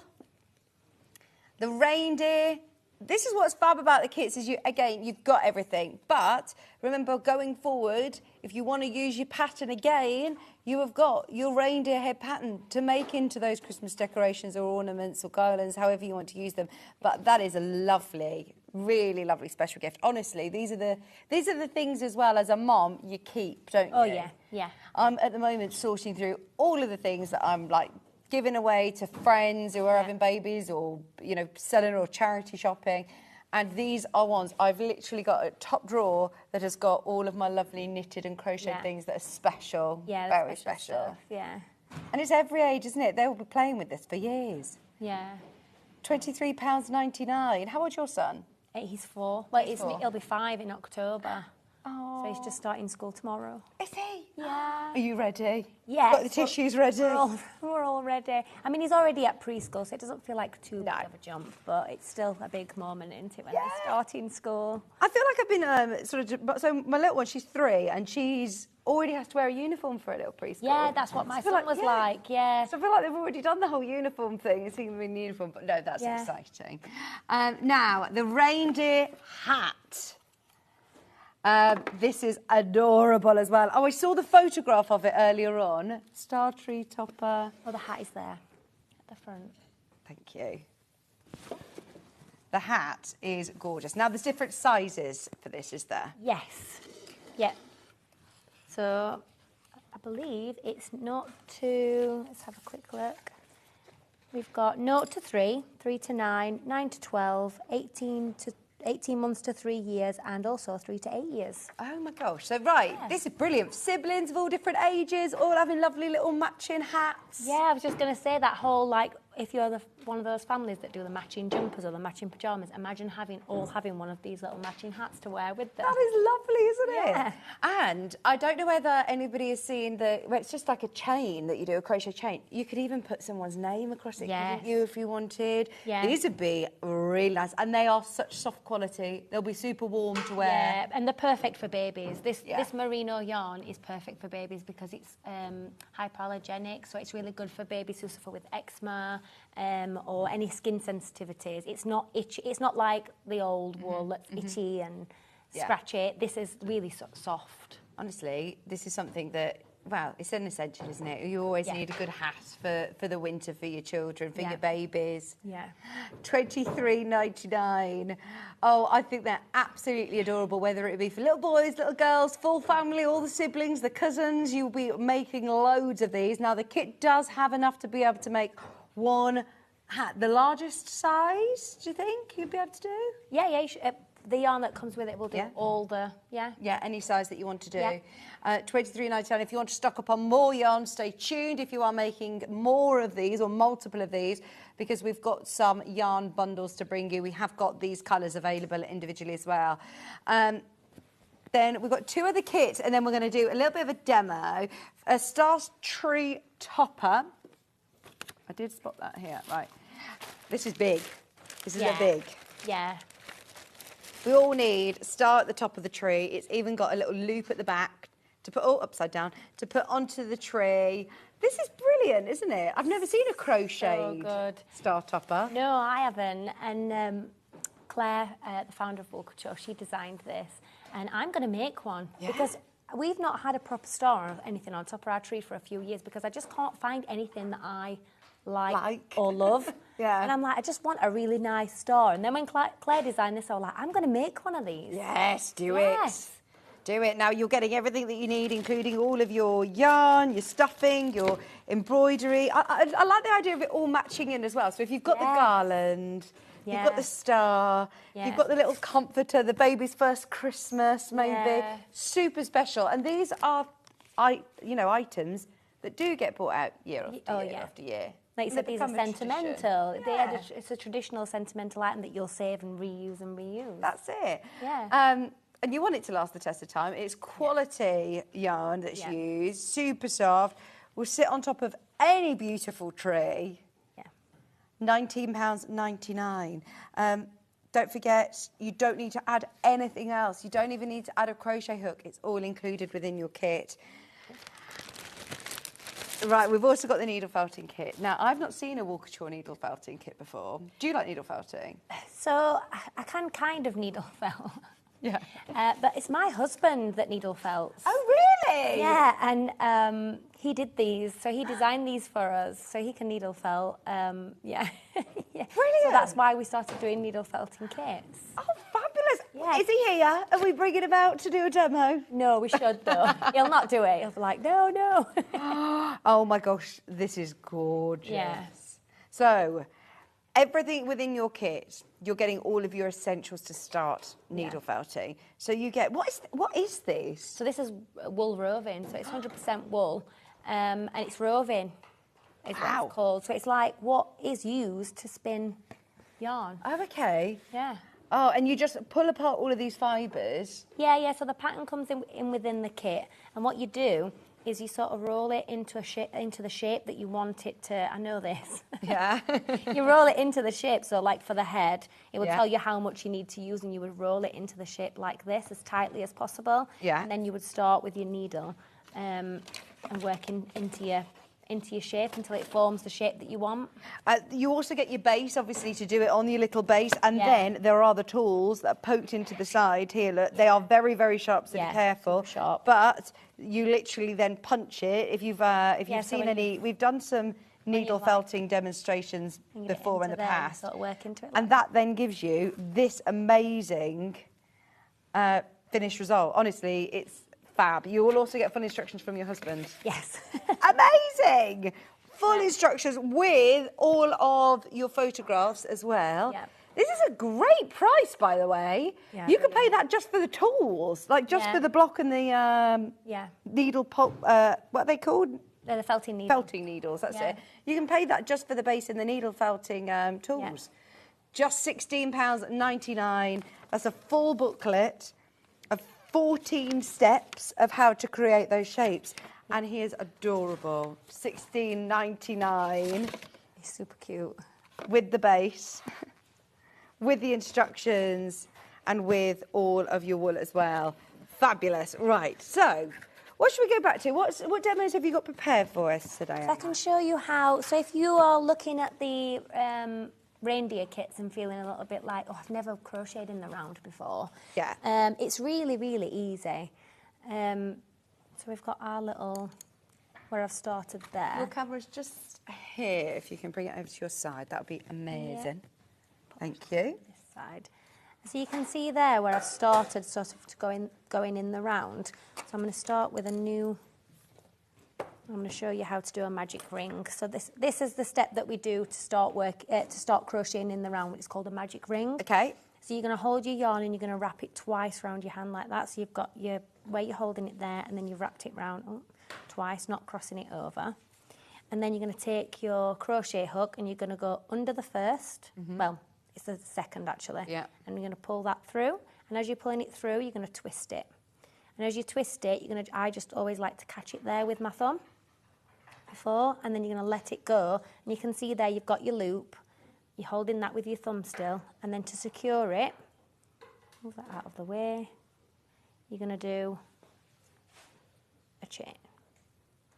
the reindeer, this is what's fab about the kits is you've got everything. But remember, going forward, if you want to use your pattern again, you have got your reindeer head pattern to make into those Christmas decorations or ornaments or garlands, however you want to use them. But that is a lovely, really lovely special gift. Honestly, these are the things as well as a mom you keep, don't you? Oh yeah, yeah. I'm at the moment sorting through all of the things that I'm like giving away to friends who are having babies or, you know, selling or charity shopping. And these are ones I've literally got a top drawer that has got all of my lovely knitted and crocheted things that are special. Yeah, very special. stuff, yeah. And it's every age, isn't it? They'll be playing with this for years. Yeah. £23.99. How old's your son? He's 4. Well, he'll be 5 in October. Oh. So he's just starting school tomorrow. Is he? Yeah. Are you ready? Yeah. Got the tissues ready? We're all ready. I mean, he's already at preschool, so it doesn't feel like too big of a jump, but it's still a big moment, isn't it, when they're starting school? I feel like I've been so my little one, she's 3, and she's already has to wear a uniform for a little preschool. Yeah, that's what my son was like, yeah. So I feel like they've already done the whole uniform thing and seen them in uniform, but no, that's exciting. Now, the reindeer hat. This is adorable as well. Oh, I saw the photograph of it earlier on. Star tree topper. Oh, the hat is there at the front. Thank you. The hat is gorgeous. Now, there's different sizes for this, is there? Yes. Yeah. So, I believe it's 0 to... Let's have a quick look. We've got 0 to 3, 3 to 9, 9 to 12, 18 months to 3 years, and also 3 to 8 years. Oh my gosh. So, right, this is brilliant. Siblings of all different ages, all having lovely little matching hats. Yeah, I was just going to say that whole, like, if you're one of those families that do the matching jumpers or the matching pyjamas, imagine having one of these little matching hats to wear with them. That is lovely, isn't Yeah. it? And I don't know whether anybody has seen it's just like a chain that you do, a crochet chain. You could even put someone's name across it, couldn't you, if you wanted? Yeah. These would be really nice. And they are such soft quality. They'll be super warm to wear. Yeah, and they're perfect for babies. This merino yarn is perfect for babies because it's hypoallergenic, so it's really good for babies who suffer with eczema or any skin sensitivities. It's not itchy. It's not like the old wool that's itchy and scratchy. This is really soft. Honestly, this is something that, well, it's an essential, isn't it? You always need a good hat for the winter for your children, for your babies. Yeah. $23.99. Oh, I think they're absolutely adorable, whether it be for little boys, little girls, full family, all the siblings, the cousins. You'll be making loads of these. Now, the kit does have enough to be able to make one hat. The largest size, do you think you'd be able to do? Yeah, the yarn that comes with it will do all the, Yeah, any size that you want to do. $23.99. If you want to stock up on more yarn, stay tuned if you are making more of these or multiple of these, because we've got some yarn bundles to bring you. We have got these colours available individually as well. Then we've got 2 other kits, and then we're going to do a little bit of a demo. A star tree topper. I did spot that here, right. This is big. This is a big. Yeah. We all need a star at the top of the tree. It's even got a little loop at the back to put, upside down, to put onto the tree. This is brilliant, isn't it? I've never seen a crocheted star topper. No, I haven't. And Claire, the founder of Wool Couture, she designed this. And I'm going to make one because we've not had a proper star or anything on top of our tree for a few years because I just can't find anything that I like or love. And I'm like, I just want a really nice star. And then when Claire designed this, I was like, I'm going to make one of these. Yes, do it. Do it. Now, you're getting everything that you need, including all of your yarn, your stuffing, your embroidery. I like the idea of it all matching in as well. So if you've got the garland, you've got the star, you've got the little comforter, the baby's first Christmas, maybe. Super special. And these are, items that do get bought out year after year after year. Like you said, these are sentimental. It's a traditional sentimental item that you'll save and reuse and reuse. That's it. Yeah. And you want it to last the test of time. It's quality yarn that's used, super soft, will sit on top of any beautiful tree. Yeah. £19.99. Don't forget, you don't need to add anything else. You don't even need to add a crochet hook. It's all included within your kit. Right, we've also got the needle felting kit. Now, I've not seen a Wool Couture needle felting kit before. Do you like needle felting? So I can kind of needle felt. Yeah. But it's my husband that needle felts. Oh, really? Yeah, and he did these. So he designed these for us, so he can needle felt. Yeah. Yeah. Brilliant. So that's why we started doing needle felting kits. Oh, fabulous. Yeah. Is he here? Are we bringing him out to do a demo? No, we should, though. He'll not do it. He'll be like, no, no. Oh, my gosh, this is gorgeous. Yes. So, everything within your kit, you're getting all of your essentials to start needle felting. So you get, what is this? So this is wool roving. So it's 100% wool, and it's roving. Is what it's called. So it's like what is used to spin yarn. Oh, okay. Yeah. Oh, and you just pull apart all of these fibres? Yeah. So the pattern comes in within the kit, and what you do is you sort of roll it into the shape that you want it to. I know this. Yeah. You roll it into the shape. So, like for the head, it would Yeah. tell you how much you need to use, and you would roll it into the shape like this, as tightly as possible. Yeah. And then you would start with your needle, and work into your shape until it forms the shape that you want. You also get your base, obviously, to do it on your little base, and Yeah. then there are the tools that are poked into the side here. Look, they are very, very sharp, so be careful. super sharp. But you literally then punch it. If you've so seen when any, we've done some needle felting demonstrations And you get before in into the there and past, sort of work into it. and that then gives you this amazing finished result. Honestly, it's fab. You will also get full instructions from your husband. Yes. Amazing! Full instructions with all of your photographs as well. Yeah. This is a great price, by the way. Yeah, You could pay that just for the tools, like just Yeah. for the block and the Yeah. needle pulp. What are they called? They're the felting needles. Felting needles. That's Yeah. it. You can pay that just for the base and the needle felting tools. Just £16.99. That's a full booklet of 14 steps of how to create those shapes. And he is adorable. £16.99 He's super cute. with the base, with the instructions, and with all of your wool as well. Fabulous. Right, so what should we go back to? What demos have you got prepared for us today? So I can show you how. So if you are looking at the reindeer kits and feeling a little bit like, oh, I've never crocheted in the round before. Yeah. It's really, really easy. So we've got our little, where I've started there. Your camera's just here. If you can bring it over to your side, that would be amazing. Thank you. This side. So you can see there where I've started sort of going in the round. So I'm going to start with a new, I'm going to show you how to do a magic ring. So this is the step that we do to start crocheting in the round. It's called a magic ring. Okay. So you're going to hold your yarn and you're going to wrap it twice around your hand like that. So you've got your where you're holding it there, and then you've wrapped it round twice, not crossing it over. And then you're going to take your crochet hook and you're going to go under the first. Well, it's the second actually. Yeah. And you're going to pull that through. And as you're pulling it through, you're going to twist it. And as you twist it, I just always like to catch it there with my thumb before, and then you're going to let it go. And you can see there you've got your loop. You're holding that with your thumb still, and then to secure it, move that out of the way, you're going to do a chain.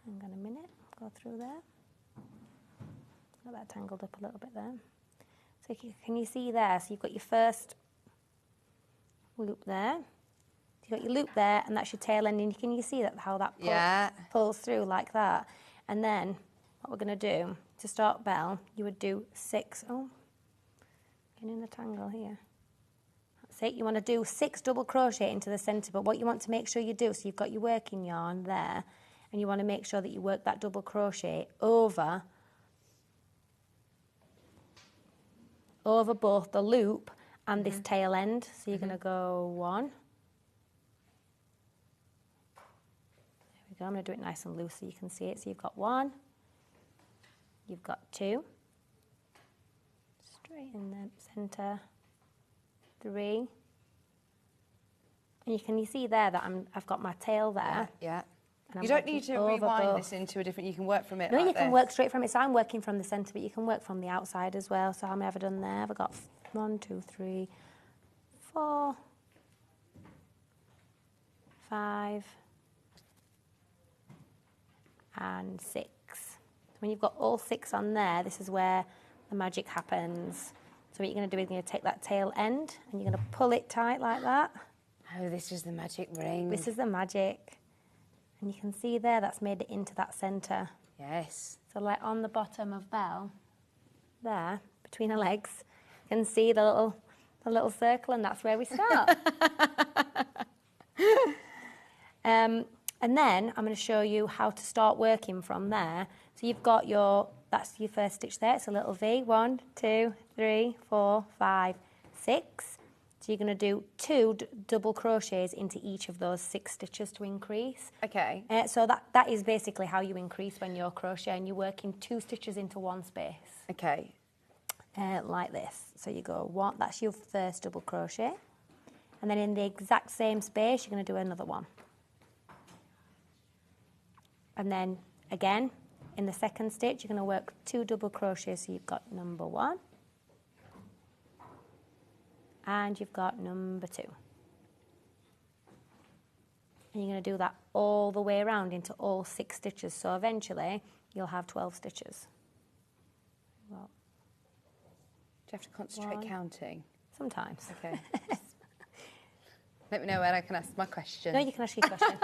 Hang on a minute, go through there. Got that tangled up a little bit there. So can you see there? So you've got your first loop there. You've got your loop there, and that's your tail end. And can you see how that pulls through like that? And then what we're going to do, to start bell, you would do 6. Oh, getting in the tangle here. That's it. You want to do 6 double crochet into the centre, but what you want to make sure you do, so you've got your working yarn there, and you want to make sure that you work that double crochet over both the loop and this tail end. So you're going to go 1. There we go. I'm going to do it nice and loose so you can see it. So you've got 1. You've got 2. Straight in the centre. 3. And you see there that I've got my tail there. Yeah. You don't need to rewind this into a different, you can work from it. No, like you can this. work straight from it. So I'm working from the centre, but you can work from the outside as well. So how many have I done there? I've got 1, 2, 3, 4, 5, and 6. When you've got all 6 on there, this is where the magic happens. So what you're going to do is you're going to take that tail end and you're going to pull it tight like that. Oh, this is the magic ring. This is the magic. And you can see there, that's made it into that centre. Yes. So like on the bottom of Belle, there, between her legs, you can see the little circle, and that's where we start. And then I'm going to show you how to start working from there. So you've got that's your first stitch there. It's a little V. 1, 2, 3, 4, 5, 6. So you're going to do 2 double crochets into each of those 6 stitches to increase. Okay. So that is basically how you increase when you're crocheting. You're working 2 stitches into one space. Okay. Like this. So you go 1, that's your first double crochet. And then in the exact same space, you're going to do another one. And then again, in the second stitch, you're going to work 2 double crochets. So you've got number 1. And you've got number 2. And you're going to do that all the way around into all 6 stitches. So eventually, you'll have 12 stitches. Well, do you have to concentrate counting? Sometimes. Okay. Let me know when I can ask my question. No, you can ask your question.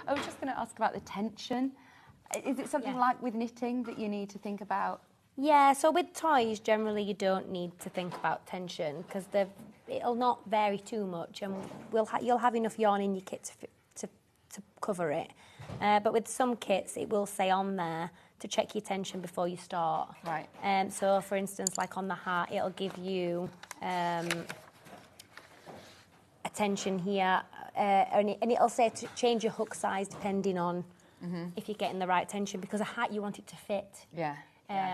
I was just going to ask about the tension. Is it something like with knitting that you need to think about? Yeah, so with toys, generally you don't need to think about tension because it'll not vary too much, and you'll have enough yarn in your kit to cover it. But with some kits, it will say on there to check your tension before you start. Right. So, for instance, like on the heart, it'll give you a tension here, and it'll say to change your hook size depending on if you're getting the right tension, because a hat you want it to fit. Yeah.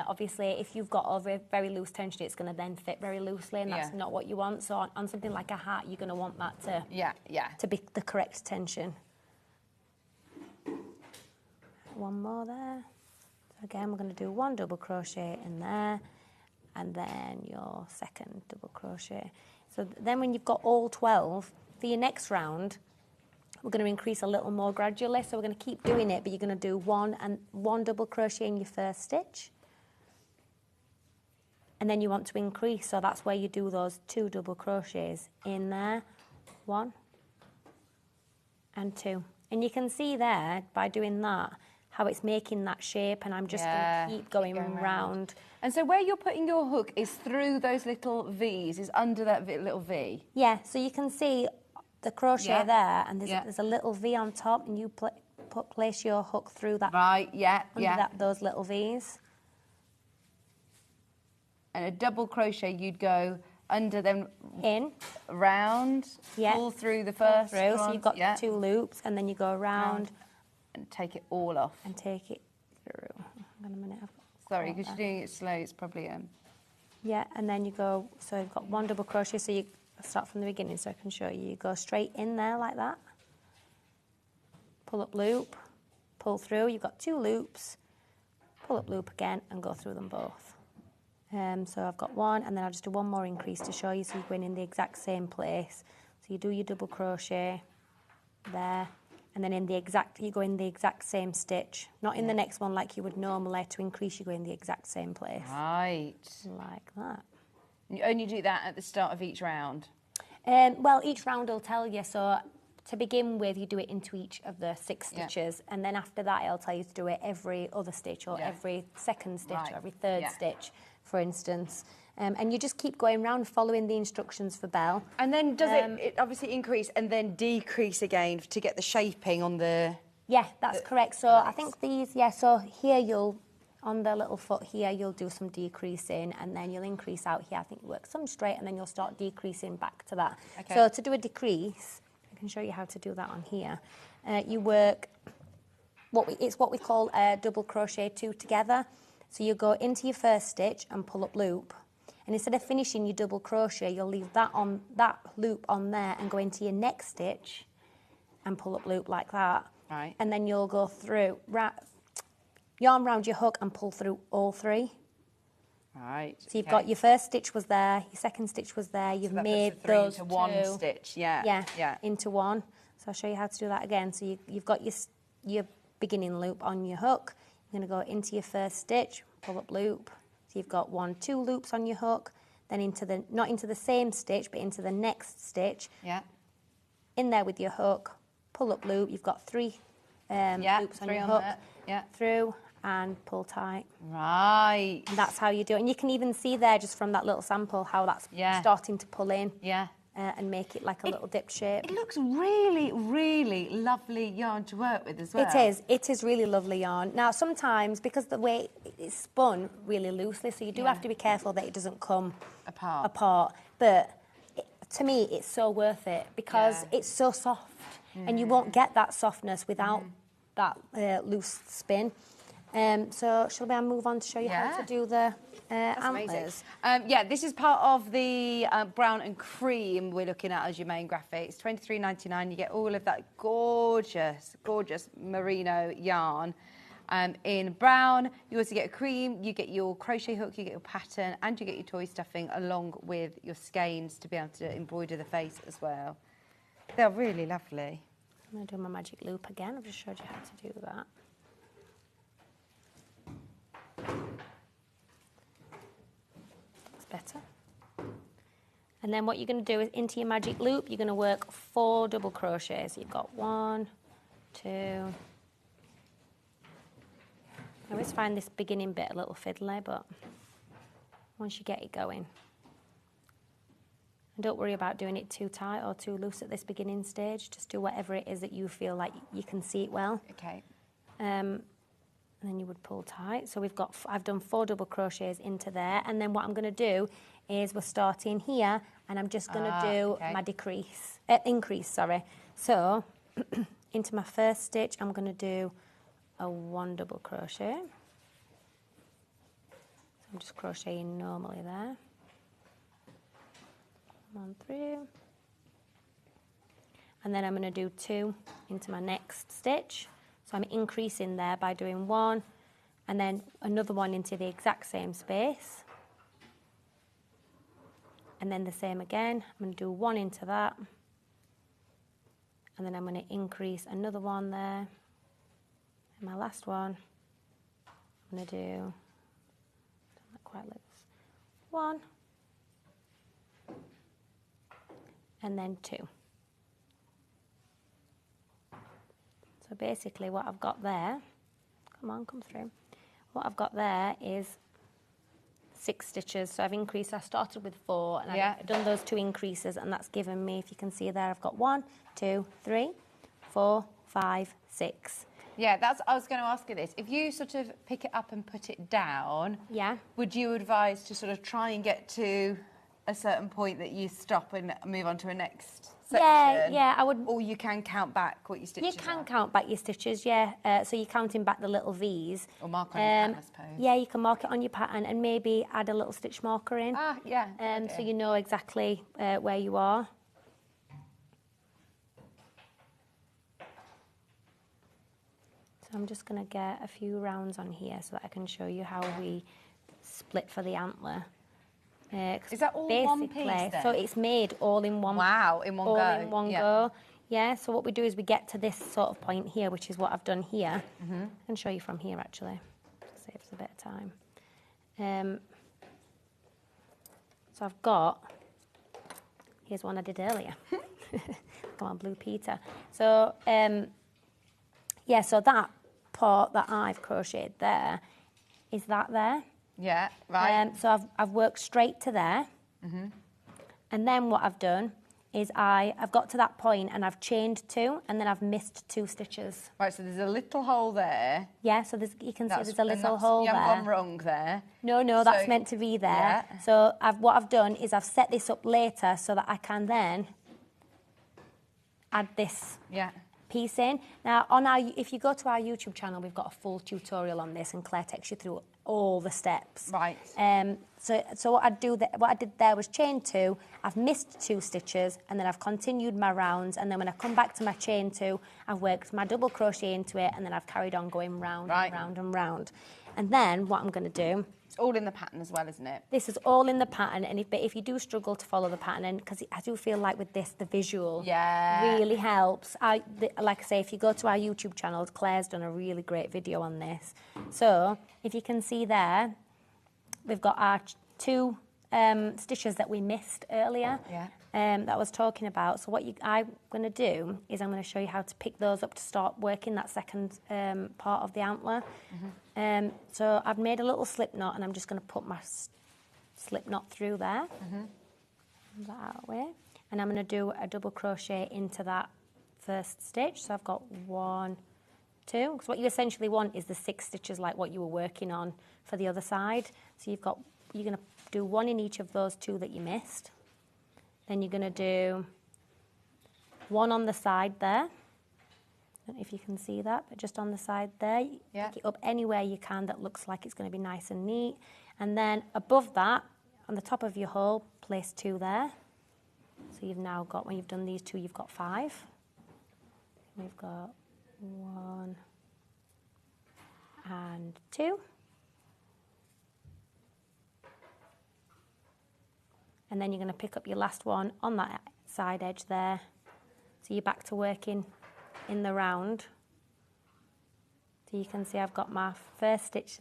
Obviously, if you've got a very loose tension, it's going to then fit very loosely, and that's not what you want. So on something like a hat, you're going to want that to be the correct tension. One more there. So again, we're going to do 1 double crochet in there, and then your second double crochet. So then when you've got all 12, for your next round, we're going to increase a little more gradually. So we're going to keep doing it, but you're going to do 1 double crochet in your first stitch. And then you want to increase, so that's where you do those 2 double crochets in there. 1 and 2. And you can see there, by doing that, how it's making that shape, and I'm just going to keep going round. And so where you're putting your hook is through those little V's, is under that little V? Yeah, so you can see the crochet there, and there's a little V on top, and you place your hook through that. Right, Those little V's. And a double crochet, you'd go under them, in, around, pull through the first one. So you've got 2 loops, and then you go around. And take it all off. And take it through. Hang on a minute. Sorry, because you're doing it slow, it's probably... Yeah, and then you go, so you've got 1 double crochet, so you start from the beginning so I can show you. You go straight in there like that. Pull up loop, pull through. You've got 2 loops. Pull up loop again and go through them both. So I've got 1, and then I'll just do 1 more increase to show you, so you're going in the exact same place. So you do your double crochet there, and then you go in the exact same stitch. Not in the next one like you would normally. To increase, you go in the exact same place. Right. Like that. And you only do that at the start of each round? Well, each round will tell you. So to begin with, you do it into each of the 6 stitches, and then after that, it'll tell you to do it every other stitch, or every second stitch, or every third stitch, for instance. And you just keep going round following the instructions for Belle. And then does it obviously increase and then decrease again to get the shaping on the... Yeah, that's correct. So I think these, so here on the little foot here, you'll do some decreasing, and then you'll increase out here. I think you work some straight, and then you'll start decreasing back to that. Okay. So to do a decrease, I can show you how to do that on here. You work, it's what we call a double crochet 2 together. So you go into your first stitch and pull up loop. And instead of finishing your double crochet, you'll leave that loop on there and go into your next stitch and pull up loop like that. Right. And then you'll go through, yarn round your hook and pull through all 3. Right. So you've got your first stitch was there, your second stitch was there, you've made those into 1 stitch, yeah, into 1. So I'll show you how to do that again. So you've got your beginning loop on your hook, You're going to go into your first stitch, pull up loop. So you've got 1, 2 loops on your hook, then into the, not into the same stitch, but into the next stitch. Yeah. In there with your hook, pull up loop. You've got 3 loops on your hook. Yeah. Through and pull tight. Right. And that's how you do it. And you can even see there, just from that little sample, how that's starting to pull in. Yeah. And make it like a little dip shape. It looks really, really lovely yarn to work with as well. It is really lovely yarn. Now, sometimes, because the way it's spun really loosely, so you do have to be careful that it doesn't come apart. But to me, it's so worth it because it's so soft. And you won't get that softness without that loose spin. So shall we move on to show you how to do the antlers? This is part of the brown and cream we're looking at as your main graphic. It's $23.99. You get all of that gorgeous, gorgeous merino yarn. In brown, you also get a cream, you get your crochet hook, you get your pattern, and you get your toy stuffing along with your skeins to be able to embroider the face as well. They're really lovely. I'm going to do my magic loop again. I've just showed you how to do that. That's better. And then what you're going to do is into your magic loop, you're going to work 4 double crochets. So you've got 1, 2. I always find this beginning bit a little fiddly, but once you get it going. And don't worry about doing it too tight or too loose at this beginning stage. Just do whatever it is that you feel like you can see it well. Okay. And then you would pull tight. So I've done 4 double crochets into there, and then what I'm going to do is we're starting here, and I'm just going to do my increase. So into my first stitch, I'm going to do a 1 double crochet. So I'm just crocheting normally there. 1 through, and then I'm going to do 2 into my next stitch. So I'm increasing there by doing 1 and then another 1 into the exact same space, and then the same again. I'm going to do 1 into that, and then I'm going to increase another 1 there, and my last one I'm going to do, not quite loose, 1 and then 2. So basically what I've got there, come through. What I've got there is 6 stitches. So I started with 4 and I've done those 2 increases, and that's given me, if you can see there, I've got 1, 2, 3, 4, 5, 6. Yeah, I was going to ask you this. If you sort of pick it up and put it down, would you advise to sort of try and get to a certain point that you stop and move on to a next section? Yeah, I would. Or you can count back what your stitches You can count back your stitches, yeah. So you're counting back the little V's. Or mark on your pattern, I suppose. Yeah, you can mark it on your pattern and maybe add a little stitch marker in. So you know exactly where you are. So I'm just going to get a few rounds on here so that I can show you how we split for the antler. Is that all one piece then? So it's made all in one. Wow, in one go. All in one go. Yeah. So what we do is we get to this sort of point here, which is what I've done here. I can show you from here actually. Saves a bit of time. So I've got. Here's one I did earlier. Come on, Blue Peter. So so that part that I've crocheted there is that there. Yeah, right. So I've worked straight to there. And then what I've done is I've got to that point and I've chained 2 and then I've missed 2 stitches. Right, so there's a little hole there. Yeah, so you can see there's a little hole there. You haven't gone wrong there. No, that's meant to be there. Yeah. So what I've done is I've set this up later so that I can then add this piece in. Now, if you go to our YouTube channel, we've got a full tutorial on this, and Claire takes you through all the steps. Right. So what I did there was chain 2. I've missed 2 stitches, and then I've continued my rounds. And then when I come back to my chain 2, I've worked my double crochet into it, and then I've carried on going round and round and round. And then what I'm going to do... It's all in the pattern as well, isn't it? This is all in the pattern, and if you do struggle to follow the pattern, and because I do feel like with this, the visual really helps. Like I say, if you go to our YouTube channel, Claire's done a really great video on this. So if you can see there, we've got our 2 stitches that we missed earlier. That I was talking about. So what I'm going to do is I'm going to show you how to pick those up to start working that second part of the antler. So I've made a little slip knot, and I'm just going to put my slip knot through there. That out way. And I'm going to do a double crochet into that first stitch. So I've got 1, 2. Because what you essentially want is the 6 stitches like what you were working on for the other side. So you're going to do 1 in each of those 2 that you missed. Then you're going to do 1 on the side there. I don't know if you can see that, but just on the side there. Pick it up anywhere you can that looks like it's going to be nice and neat. And then above that, on the top of your hole, place 2 there. So you've now got, when you've done these 2, you've got 5. We've got 1 and 2. And then you're going to pick up your last one on that side edge there. So you're back to working in the round. So you can see I've got my first stitch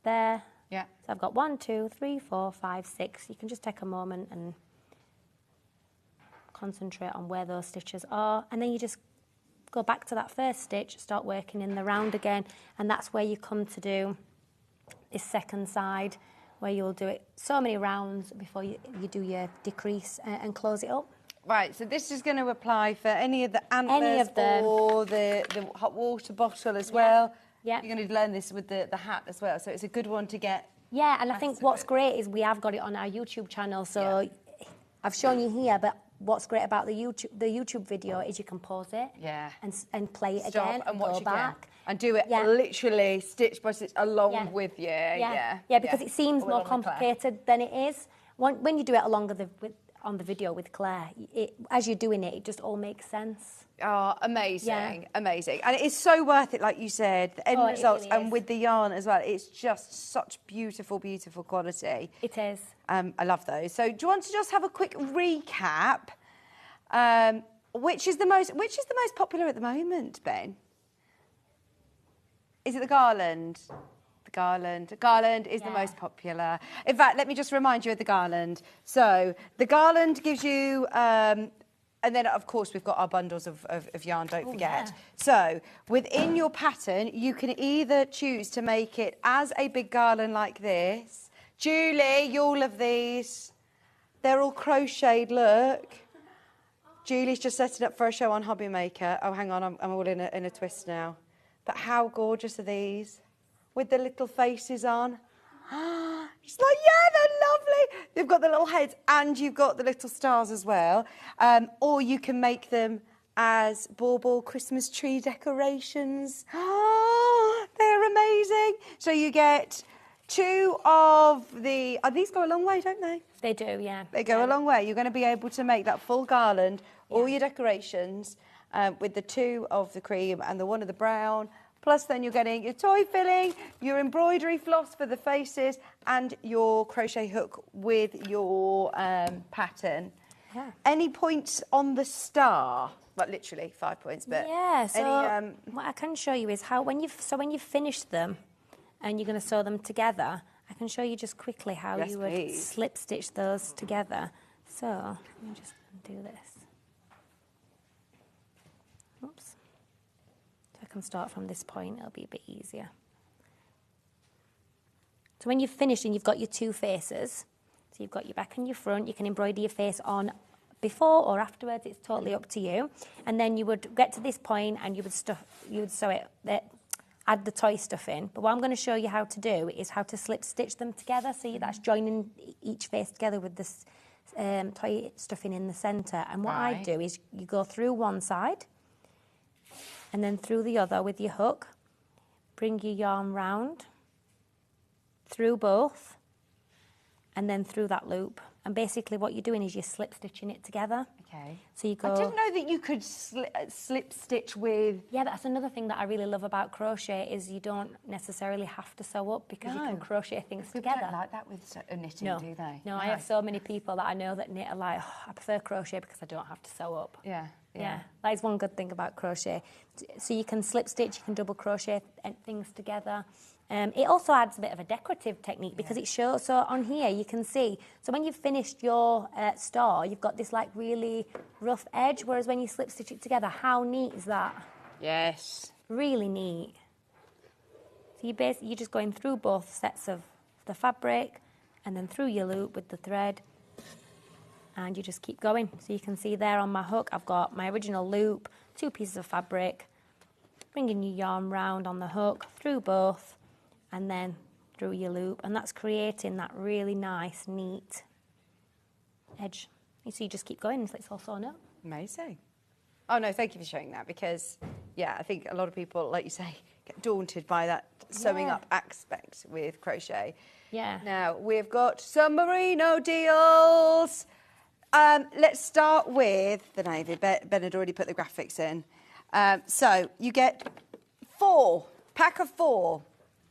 there. So I've got 1, 2, 3, 4, 5, 6. You can just take a moment and concentrate on where those stitches are. And then you just go back to that first stitch, start working in the round again. And that's where you come to do this second side, where you'll do it so many rounds before you do your decrease and close it up. Right, so this is going to apply for any of the antlers or the hot water bottle as well. You're going to learn this with the hat as well, so it's a good one to get. Yeah, and I think what's great is we have got it on our YouTube channel, so I've shown you here, but what's great about the YouTube video is you can pause it and play it again and watch go back. And do it literally stitch by stitch along with you. Because it seems more complicated than it is. When you do it on the video with Claire, as you're doing it, it just all makes sense. Oh, amazing, amazing. And it is so worth it, like you said, the end results, really and with the yarn as well. It's just such beautiful, beautiful quality. It is. I love those. So do you want to just have a quick recap? Which is the most popular at the moment, Ben? Is it the garland? The garland is the most popular. In fact, let me just remind you of the garland. So the garland gives you, and then of course we've got our bundles of yarn, don't forget. So within your pattern, you can either choose to make it as a big garland like this. Julie, all of these, they're all crocheted, look. Julie's just setting up for a show on Hobby Maker. Oh, hang on, I'm all in a twist now. But how gorgeous are these? With the little faces on. She's like, yeah, they're lovely. They've got the little heads and you've got the little stars as well. Or you can make them as bauble Christmas tree decorations. They're amazing. So you get 2 of the... these go a long way, don't they? They do, yeah. They go a long way. You're going to be able to make that full garland, all your decorations, with the 2 of the cream and the 1 of the brown. Plus then you're getting your toy filling, your embroidery floss for the faces and your crochet hook with your pattern. Any points on the star? Well, literally 5 points, but... Yeah, so what I can show you is how when you've finished them and you're going to sew them together, I can show you just quickly how you would slip stitch those together. So let me just do this. Oops. So I can start from this point, it'll be a bit easier. So when you've finished and you've got your 2 faces, so you've got your back and your front, you can embroider your face on before or afterwards, it's totally up to you. And then you would get to this point and you would sew it, add the toy stuff in. But what I'm going to show you how to do is how to slip stitch them together. See, that's joining each face together with this toy stuffing in the centre. And what I do is you go through one side and then through the other with your hook, bring your yarn round, through both, and then through that loop. And basically what you're doing is you're slip stitching it together. Okay. So you go... I didn't know that you could slip stitch with... Yeah, that's another thing that I really love about crochet is you don't necessarily have to sew up because you can crochet things People together. don't like that with knitting, do they? No, I have so many people that I know that knit are like, I prefer crochet because I don't have to sew up. Yeah. That is one good thing about crochet. So you can slip stitch, you can double crochet things together. It also adds a bit of a decorative technique because it shows, so on here you can see, so when you've finished your star, you've got this like really rough edge, whereas when you slip stitch it together, how neat is that? Yes. Really neat. So you're just going through both sets of the fabric and then through your loop with the thread, and you just keep going. So you can see there on my hook, I've got my original loop, 2 pieces of fabric, bringing your yarn round on the hook, through both, and then through your loop, and that's creating that really nice, neat edge. So you just keep going until it's all sewn up. Amazing. Oh, no, thank you for showing that because, yeah, I think a lot of people, like you say, get daunted by that sewing up aspect with crochet. Yeah. Now, we've got some merino deals. Let's start with the navy. Ben had already put the graphics in. So you get 4, pack of 4.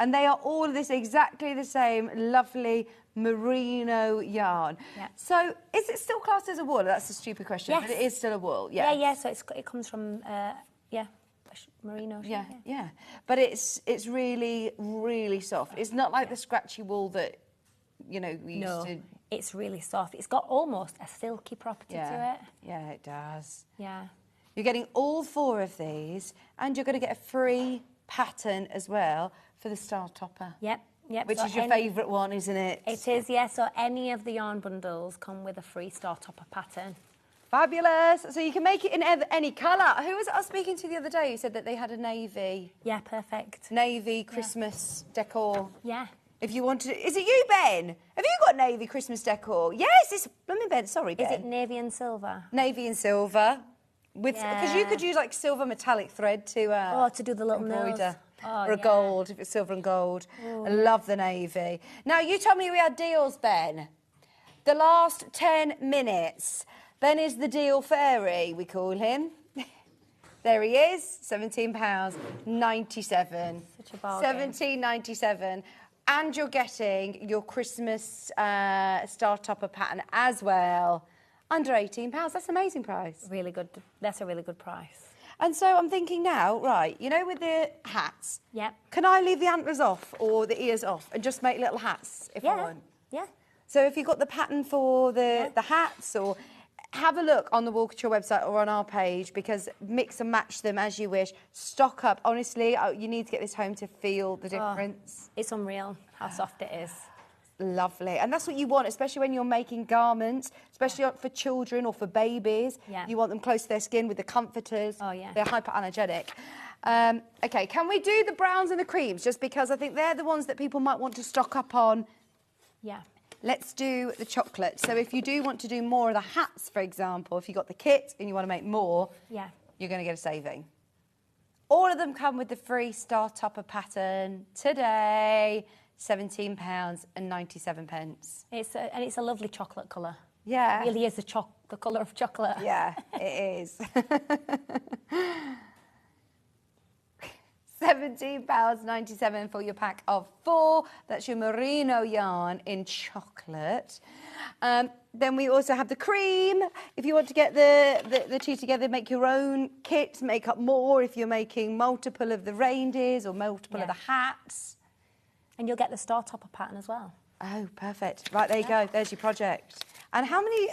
And they are all this exactly the same lovely merino yarn. Yeah. So is it still classed as a wool? That's a stupid question, yes. but it is still a wool. Yeah. Yeah. So it comes from merino. Yeah. But it's really, really soft. It's not like the scratchy wool that we used to. It's really soft. It's got almost a silky property to it. Yeah, it does. Yeah. You're getting all 4 of these, and you're going to get a free pattern as well for the Star Topper. Yep. Which is your favourite one, isn't it? It is, yeah. So any of the yarn bundles come with a free Star Topper pattern. Fabulous. So you can make it in any colour. Who was it I was speaking to the other day who said that they had a navy? Yeah, perfect. Navy Christmas decor. Yeah. If you want to... Is it you, Ben? Have you got navy Christmas decor? Yes, it's... Ben, sorry, Ben. Is it navy and silver? Navy and silver. Because you could use, like, silver metallic thread to... to do the little embroider. Nails. Or a gold, if it's silver and gold. Ooh. I love the navy. Now, you told me we had deals, Ben. The last 10 minutes. Ben is the deal fairy, we call him. There he is, £17.97. Such a bargain. £17.97. And you're getting your Christmas Star Topper pattern as well. Under £18. That's an amazing price. Really good. That's a really good price. And so I'm thinking now, right, with the hats, can I leave the antlers off or the ears off and just make little hats if I want? Yeah. So if you've got the pattern for the hats, or have a look on the Wool Couture website or on our page, because mix and match them as you wish. Stock up. Honestly, you need to get this home to feel the difference. It's unreal how soft it is. Lovely. And that's what you want, especially when you're making garments, especially for children or for babies. Yeah. You want them close to their skin with the comforters. Oh, yeah. They're hypoallergenic. OK, can we do the browns and the creams? Just because I think they're the ones that people might want to stock up on. Yeah. Let's do the chocolate. So if you do want to do more of the hats, for example, if you've got the kit and you want to make more, you're going to get a saving. All of them come with the free Star Topper pattern today. £17.97. It's a lovely chocolate colour. Yeah. It really is the colour of chocolate. Yeah, it is. £17.97 for your pack of 4. That's your merino yarn in chocolate. Then we also have the cream. If you want to get the 2 together, make your own kit, make up more if you're making multiple of the reindeers or multiple of the hats. And you'll get the Star Topper pattern as well. Oh, perfect. Right, there you go. There's your project. And how many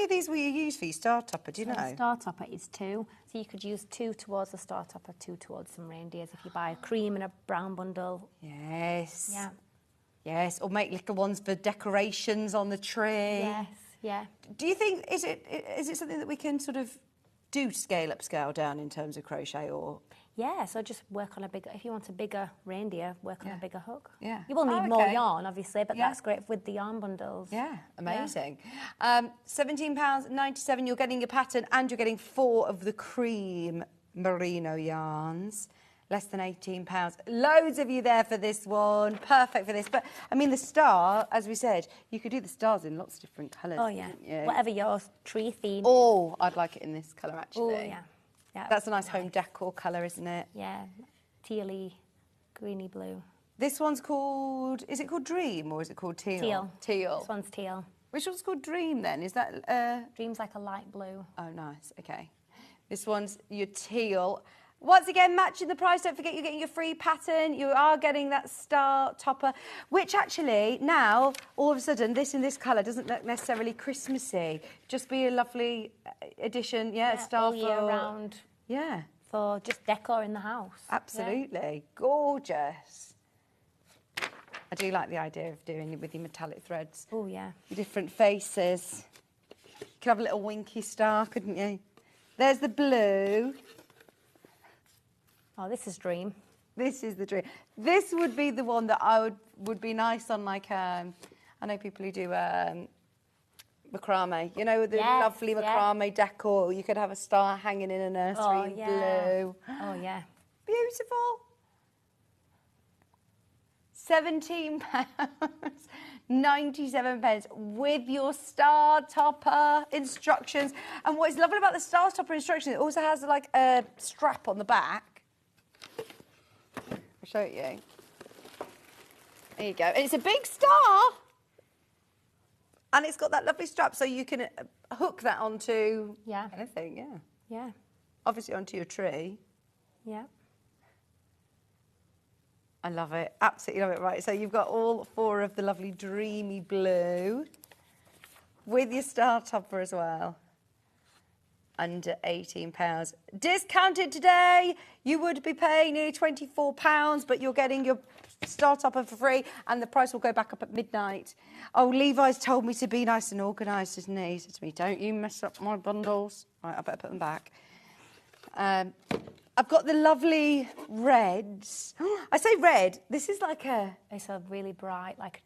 of these will you use for your Star Topper? Do you know? The Star Topper is 2. So you could use 2 towards the Star Topper, 2 towards some reindeers if you buy a cream and a brown bundle. Yes. Yeah. Yes, or make little ones for decorations on the tree. Yes, yeah. Do you think, is it something that we can sort of do scale up, scale down in terms of crochet, or...? Yeah, so just work on if you want a bigger reindeer, work on a bigger hook. Yeah. You will need more yarn, obviously, but that's great with the yarn bundles. Yeah, amazing. £17.97, you're getting your pattern and you're getting 4 of the cream merino yarns. Less than £18. Loads of you there for this one. Perfect for this. But, I mean, the star, as we said, you could do the stars in lots of different colours. Oh, yeah. Whatever your tree theme. Oh, I'd like it in this colour, actually. Oh, yeah. Yeah. That's a nice home decor colour, isn't it? Yeah. Tealy, greeny blue. This one's called... Is it called Dream or is it called Teal? Teal. Teal. This one's teal. Which one's called Dream, then? Is that... Dream's like a light blue. Oh, nice. OK. This one's your teal. Once again, matching the price. Don't forget you're getting your free pattern. You are getting that star topper, which actually now, all of a sudden, this in this colour doesn't look necessarily Christmassy. Just be a lovely addition, a star all year round. Yeah. For just decor in the house. Absolutely. Yeah. Gorgeous. I do like the idea of doing it with your metallic threads. Oh, yeah. Different faces. You could have a little winky star, couldn't you? There's the blue. Oh, this is Dream. This is the Dream. This would be the one that I would be nice on, like, I know people who do macrame, you know, with the lovely macrame decor. You could have a star hanging in a nursery in blue. Oh, yeah. Beautiful. £17.97 with your star topper instructions. And what is lovely about the star topper instructions, it also has, like, a strap on the back. I'll show it you. There you go. And it's a big star. And it's got that lovely strap, so you can hook that onto anything, Yeah. Obviously onto your tree. Yeah. I love it. Absolutely love it. Right, so you've got all 4 of the lovely dreamy blue with your star topper as well. Under £18. Discounted today, you would be paying nearly £24, but you're getting your star topper for free, and the price will go back up at midnight. Oh, Levi's told me to be nice and organised, isn't he? He said to me, don't you mess up my bundles. Right, I better put them back. I've got the lovely reds. I say red, this is like a... It's a really bright, like...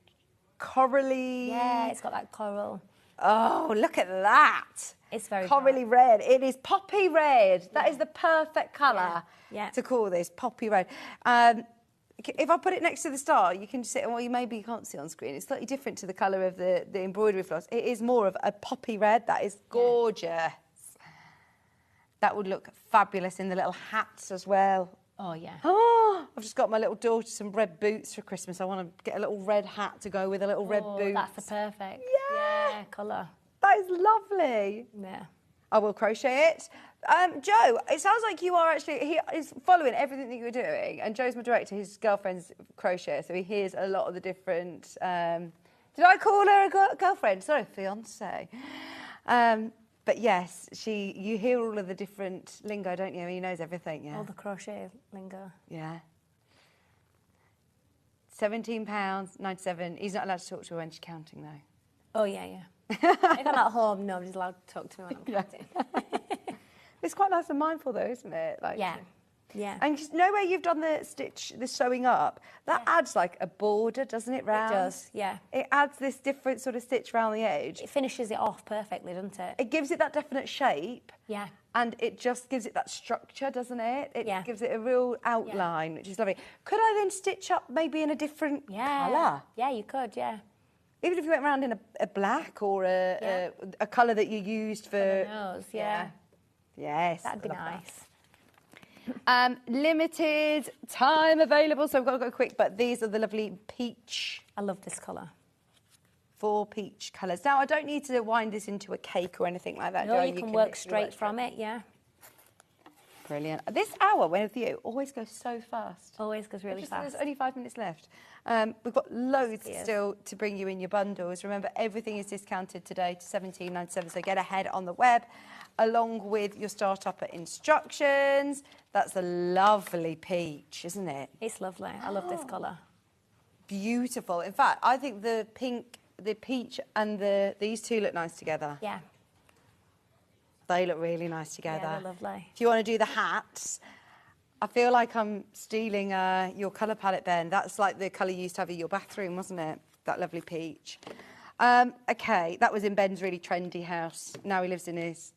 Corally... Yeah, it's got that coral. Oh, look at that. It's very corally red. It is poppy red. That is the perfect colour to call this, poppy red. If I put it next to the star, you can see it. Well, you can't see it on screen. It's slightly different to the colour of the embroidery floss. It is more of a poppy red. That is gorgeous. Yeah. That would look fabulous in the little hats as well. Oh, yeah. Oh, I've just got my little daughter some red boots for Christmas. I want to get a little red hat to go with a little red boots. That's the perfect colour. That is lovely. Yeah. I will crochet it. Joe, it sounds like you are actually... He is following everything that you're doing. And Joe's my director. His girlfriend's crocheter, so he hears a lot of the different... did I call her a girlfriend? Sorry, fiancé. But yes, you hear all of the different lingo, don't you? He knows everything, yeah. All the crochet lingo. Yeah. £17.97. He's not allowed to talk to her when she's counting, though. Oh, yeah. If I'm at home, nobody's allowed to talk to me when I'm counting. It's quite nice and mindful, though, isn't it? Like, yeah. And you know where you've done the sewing up? That adds like a border, doesn't it, round? It does, yeah. It adds this different sort of stitch around the edge. It finishes it off perfectly, doesn't it? It gives it that definite shape. Yeah. And it just gives it that structure, doesn't it? It gives it a real outline, which is lovely. Could I then stitch up maybe in a different colour? Yeah, you could, yeah. Even if you went around in a black or a colour that you used for... the nose, yeah. Yes. That'd be nice. Limited time available, so we've got to go quick, but these are the lovely peach. I love this colour. 4 peach colours. Now, I don't need to wind this into a cake or anything like that. No, you can work straight from it, yeah. Brilliant. This hour with you always goes so fast. Always goes really fast. There's only 5 minutes left. We've got loads still to bring you in your bundles. Remember, everything is discounted today to £17.97, so get ahead on the web, along with your start-upper instructions. That's a lovely peach, isn't it? It's lovely. I love this colour. Beautiful. In fact, I think the pink, the peach and these two look nice together. Yeah. They look really nice together. Yeah, they're lovely. If you want to do the hats, I feel like I'm stealing your colour palette, Ben. That's like the colour you used to have in your bathroom, wasn't it? That lovely peach. OK, that was in Ben's really trendy house. Now he lives in his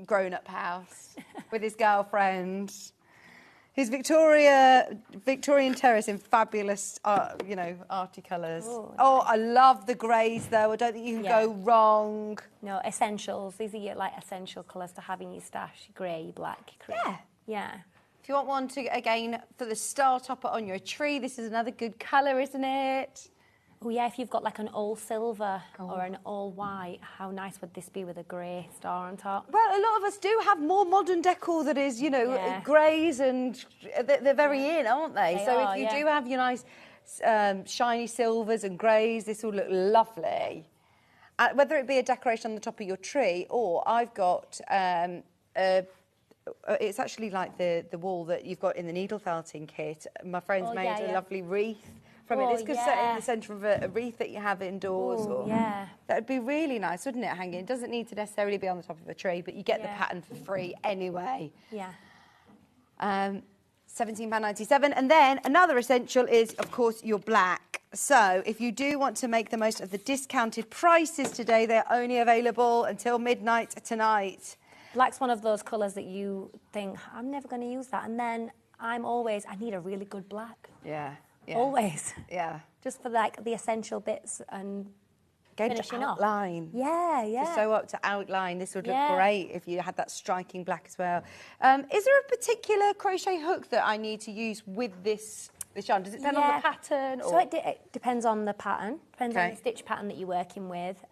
grown-up house with his girlfriend, His Victorian Terrace in fabulous, arty colours. Oh, I love the greys, though. I don't think you can go wrong. No, essentials. These are your, essential colours to have in your stash. Grey, black, cream. Yeah. Yeah. If you want one to, again, for the star topper on your tree, this is another good colour, isn't it? Oh, yeah, if you've got an all silver or an all white, how nice would this be with a grey star on top? Well, a lot of us do have more modern decor that is, greys, and they're very in, aren't they? If you do have your nice shiny silvers and greys, this will look lovely. Whether it be a decoration on the top of your tree, or I've got... it's actually like the wall that you've got in the needle felting kit. My friend's made a lovely wreath from it. This could sit in the centre of a wreath that you have indoors. That would be really nice, wouldn't it, hanging? It doesn't need to necessarily be on the top of a tree, but you get the pattern for free anyway. Yeah. £17.97. And then another essential is, of course, your black. So if you do want to make the most of the discounted prices today, they're only available until midnight tonight. Black's one of those colours that you think, I'm never going to use that. And then I need a really good black. Yeah. Always. Yeah. Just for the essential bits and finishing off. Outline. Yeah. To sew up to outline. This would look great if you had that striking black as well. Is there a particular crochet hook that I need to use with this yarn? Does it depend on the pattern? Or? So it depends on the pattern. Depends on the stitch pattern that you're working with.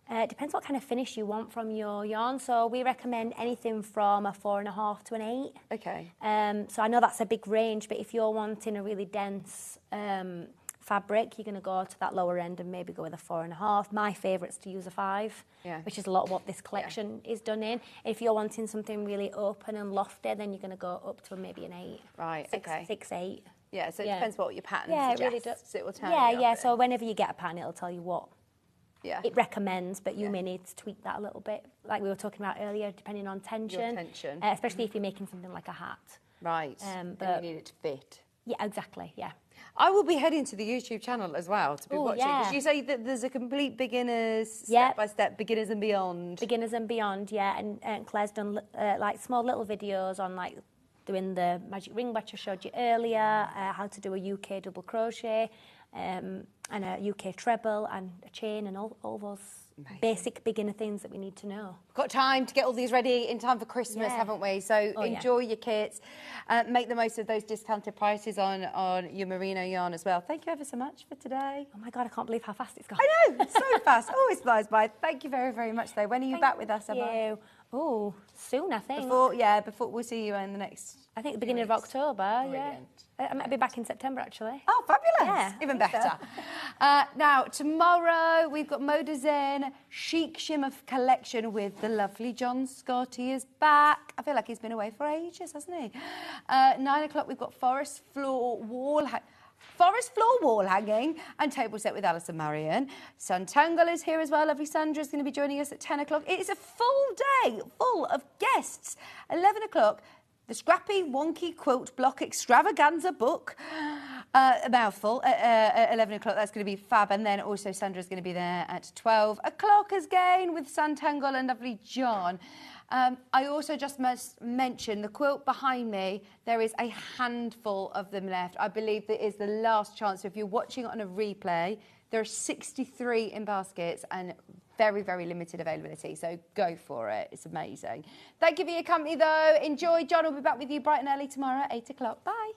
It depends what kind of finish you want from your yarn. So we recommend anything from a 4.5 to an 8. Okay. So I know that's a big range, but if you're wanting a really dense fabric, you're going to go to that lower end and maybe go with a 4.5. My favourite's to use a 5, which is a lot of what this collection is done in. If you're wanting something really open and lofty, then you're going to go up to maybe an 8. Right, 6, 8. Yeah, so it depends what your pattern suggests. It really does. It will tell you. Yeah. So whenever you get a pattern, it'll tell you what it recommends, but you may need to tweak that a little bit, like we were talking about earlier, depending on tension. Your tension. Especially if you're making something like a hat. Right, but you need it to fit. Yeah, exactly, yeah. I will be heading to the YouTube channel as well to be watching. Did you say that there's a complete beginners, step-by-step, beginners and beyond? Beginners and beyond, yeah. And Claire's done small little videos on doing the magic ring which I showed you earlier, how to do a UK double crochet, and a UK treble and a chain and all those basic beginner things that we need to know. Got time to get all these ready in time for Christmas, haven't we? So enjoy your kits. Make the most of those discounted prices on your merino yarn as well. Thank you ever so much for today. Oh my God, I can't believe how fast it's gone. I know, it's so fast. Always flies by. Thank you very, very much, though. When are you back with us, Emma? Oh, soon, I think. Before we'll see you in the next... I think the beginning of October, Brilliant. I might be back in September, actually. Oh, fabulous. Yeah, even better. Now, tomorrow, we've got Moda Zen Chic Shimmer collection with the lovely John Scott. He is back. I feel like he's been away for ages, hasn't he? 9 o'clock, we've got Forest Floor Wall hanging and table set with Alison Marion. Santangle is here as well. Lovely Sandra's going to be joining us at 10 o'clock. It is a full day full of guests. 11 o'clock, the Scrappy Wonky Quilt Block Extravaganza book. A mouthful. At 11 o'clock, that's going to be fab. And then also Sandra's going to be there at 12 o'clock again with Santangle and lovely John. I also just must mention the quilt behind me. There is a handful of them left. I believe that is the last chance. So if you're watching it on a replay, there are 63 in baskets and very, very limited availability. So go for it. It's amazing. Thank you for your company, though. Enjoy. John will be back with you bright and early tomorrow at 8 o'clock. Bye.